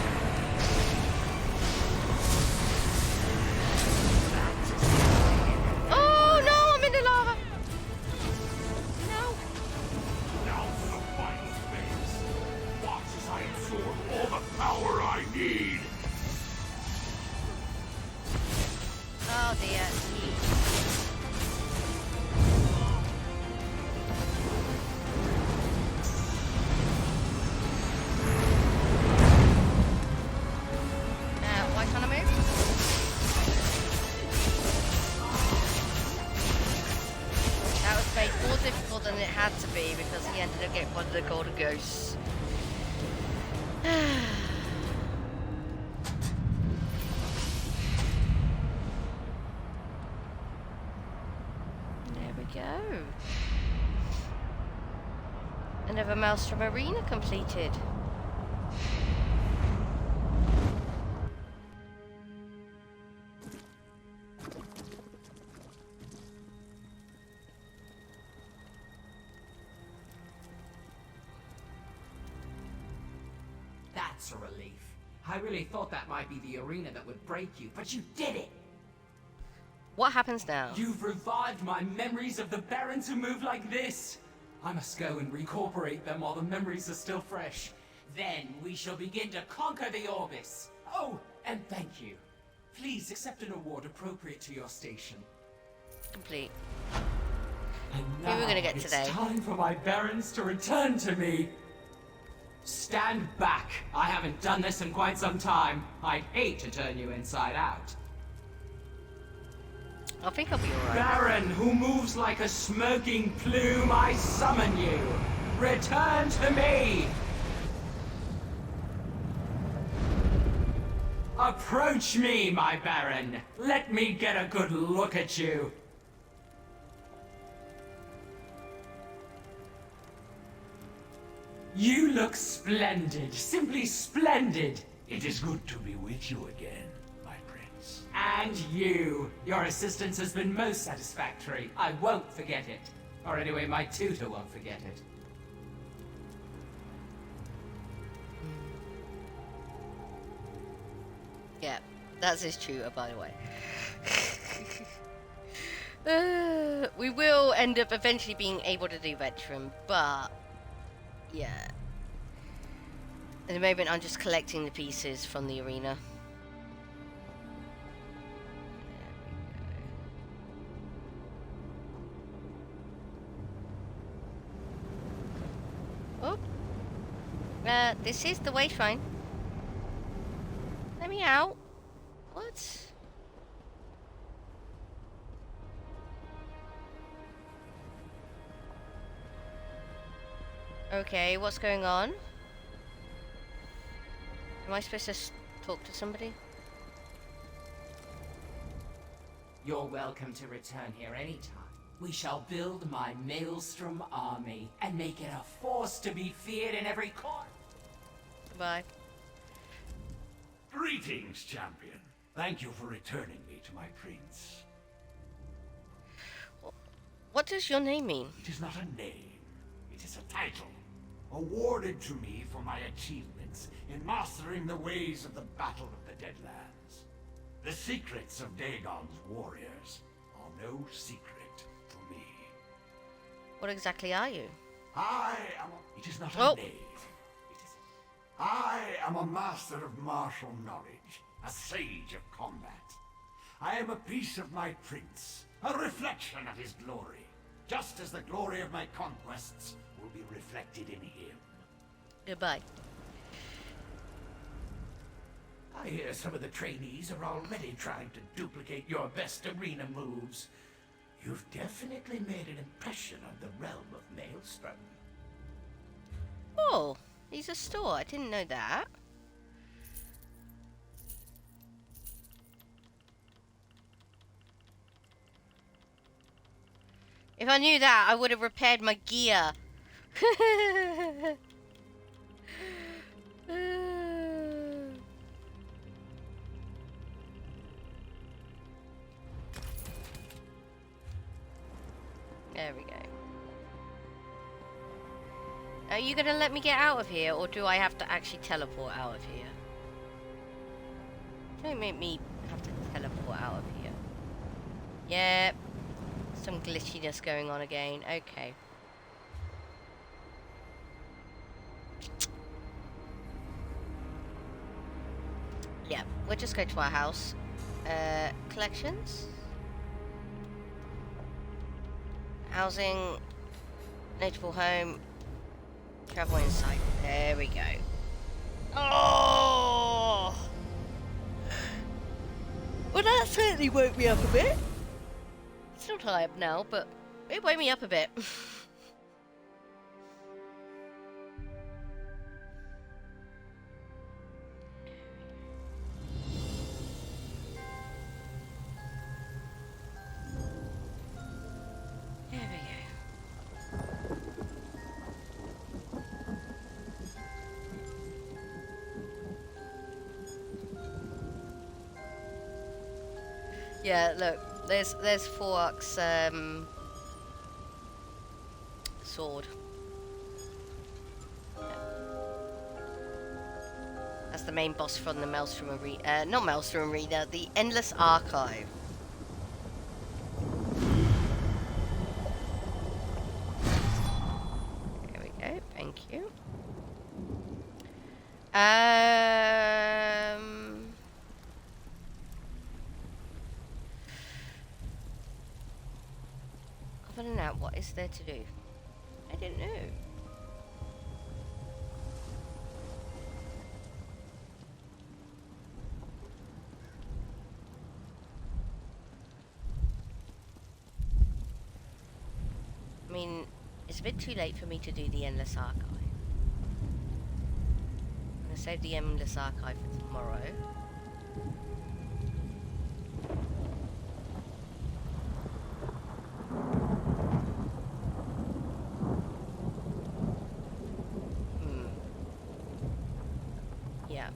Oh no, I'm in the lava! No. Now's the final phase. Watch as I absorb all the power I need. Oh dear. Why can't I move? That was made more difficult than it had to be because he ended up getting one of the golden ghosts. There we go. Another Maelstrom Arena completed. That's a relief. I really thought that might be the arena that would break you, but you did it! What happens now? You've revived my memories of the barons who move like this! I must go and recuperate them while the memories are still fresh. Then we shall begin to conquer the Orbis. Oh, and thank you. Please accept an award appropriate to your station. Complete. And Who are we gonna get it's today? time for my barons to return to me. Stand back. I haven't done this in quite some time. I'd hate to turn you inside out. I think I'll be alright. Baron who moves like a smoking plume, I summon you. Return to me. Approach me, my Baron. Let me get a good look at you. You look splendid, simply splendid. It is good to be with you again, my prince. And you. Your assistance has been most satisfactory. I won't forget it. Or anyway, my tutor won't forget it. Yeah, that's his tutor, by the way. We will end up eventually being able to do Veteran, but yeah. At the moment, I'm just collecting the pieces from the arena. Oh, this is the wayfind. Let me out. What? Okay, what's going on? Am I supposed to talk to somebody? You're welcome to return here anytime. We shall build my Maelstrom army and make it a force to be feared in every corner. Goodbye. Greetings, champion. Thank you for returning me to my prince. What does your name mean? It is not a name. It is a title. Awarded to me for my achievements in mastering the ways of the Battle of the Deadlands. The secrets of Dagon's warriors are no secret to me. What exactly are you? I am a... It is not a name. I am a master of martial knowledge, a sage of combat. I am a piece of my prince, a reflection of his glory, just as the glory of my conquests will be reflected in him. Goodbye. I hear some of the trainees are already trying to duplicate your best arena moves. You've definitely made an impression on the realm of Maelstrom. Oh, he's a store. I didn't know that. If I knew that, I would have repaired my gear. There we go. Are you gonna let me get out of here, or do I have to actually teleport out of here? Don't make me have to teleport out of here. Yep. Some glitchiness going on again. Okay. Yeah, we'll just go to our house. Collections? Housing. Notable home. Travel inside. There we go. Oh! Well, that certainly woke me up a bit. Still tired now, but it woke me up a bit. There we go. Yeah, look. There's Fork's sword. Yeah. That's the main boss from the Maelstrom Arena. Not Maelstrom Arena, the Endless Archive. There we go. Thank you. Other than that, what is there to do? I don't know. I mean, it's a bit too late for me to do the Endless Archive. I'm gonna save the Endless Archive for tomorrow. Yeah.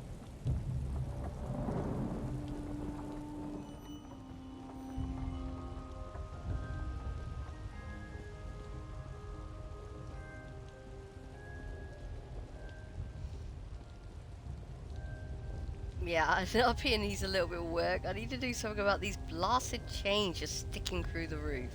Yeah, RP needs a little bit of work. I need to do something about these blasted chains just sticking through the roof.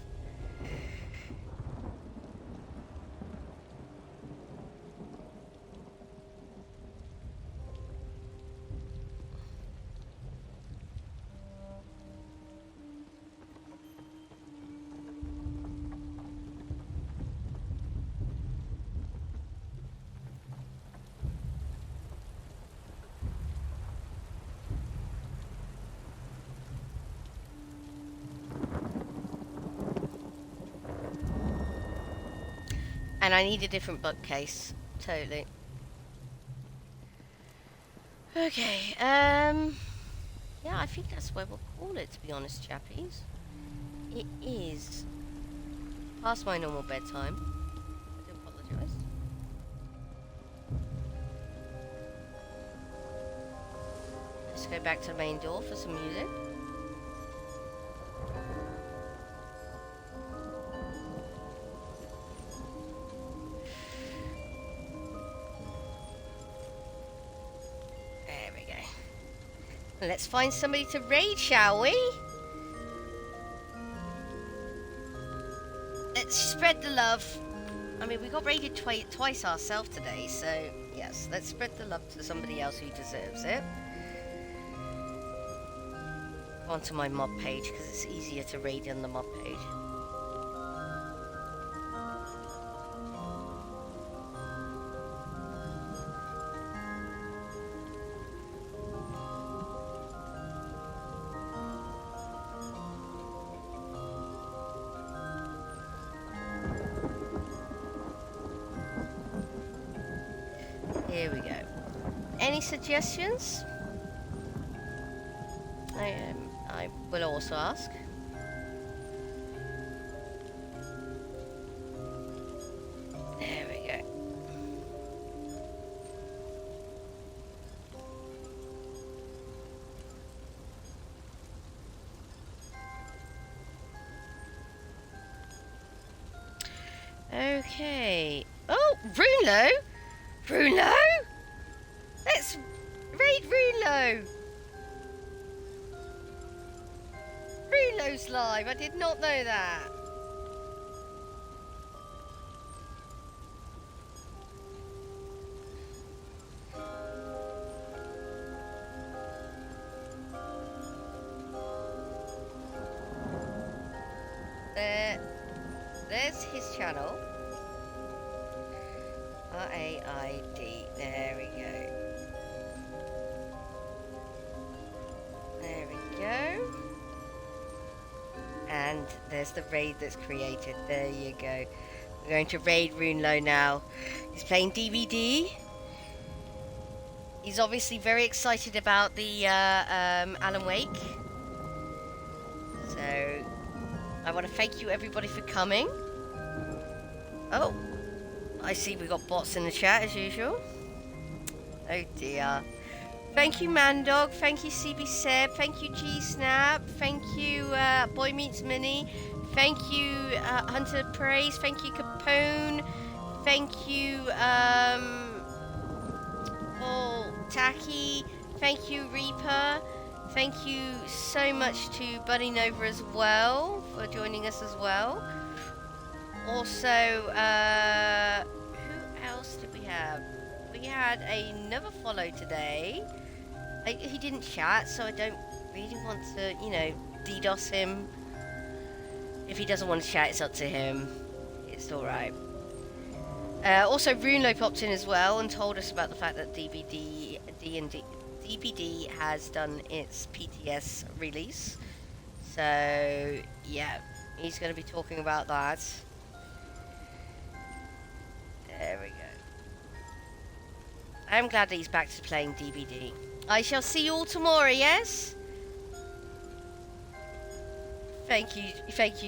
And I need a different bookcase. Totally. Okay, yeah, I think that's where we'll call it, to be honest, chappies. It is past my normal bedtime. I do apologise. Let's go back to the main door for some music. Let's find somebody to raid, shall we? Let's spread the love. I mean, we got raided twice ourselves today, so yes, let's spread the love to somebody else who deserves it. Onto my mob page, because it's easier to raid on the mob page. Here we go. Any suggestions? I will also ask. There we go. Okay. Oh, Runelo! Runelo? Let's raid Runelo! Runelo's live. I did not know that. There's his channel. R-A-I-D. There we go. There we go. And there's the raid that's created. There you go. We're going to raid Runelo now. He's playing DVD. He's obviously very excited about the Alan Wake. So I want to thank you everybody for coming. Oh, I see we got bots in the chat as usual. Oh dear. Thank you Mandog, thank you CB Seb, thank you G Snap, thank you Boy Meets Mini, thank you Hunter Praise, thank you Capone, thank you Paul Tacky, thank you Reaper, thank you so much to Buddy Nova as well for joining us as well. Also, who else did we have? We had another follow today. He didn't chat, so I don't really want to, you know, DDoS him. If he doesn't want to chat, it's up to him. It's alright. Also, Runelo popped in as well and told us about the fact that DVD has done its PTS release. So, yeah, he's going to be talking about that. There we go. I'm glad that he's back to playing DVD. I shall see you all tomorrow, yes? Thank you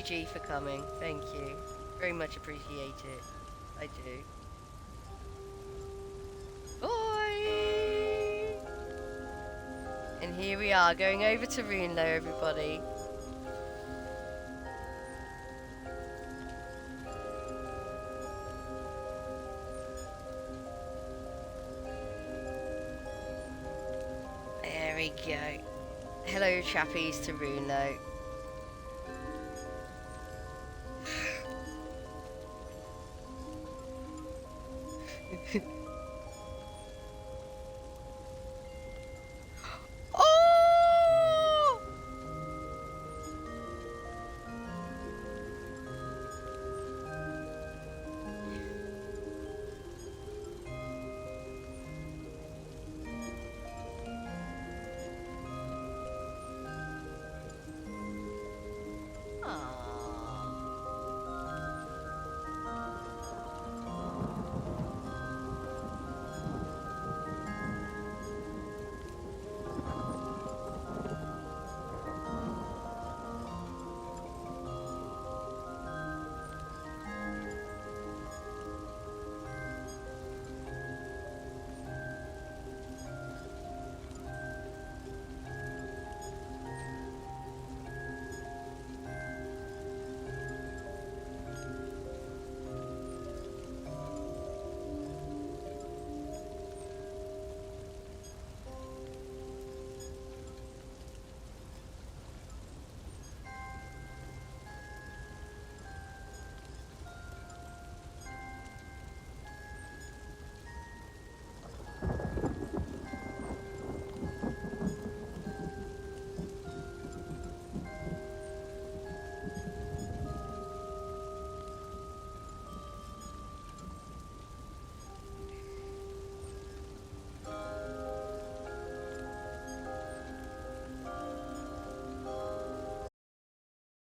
G for coming. Thank you. Very much appreciate it. I do. Bye! And here we are, going over to Runelo, everybody. There we go. Hello, chappies, to Runelo.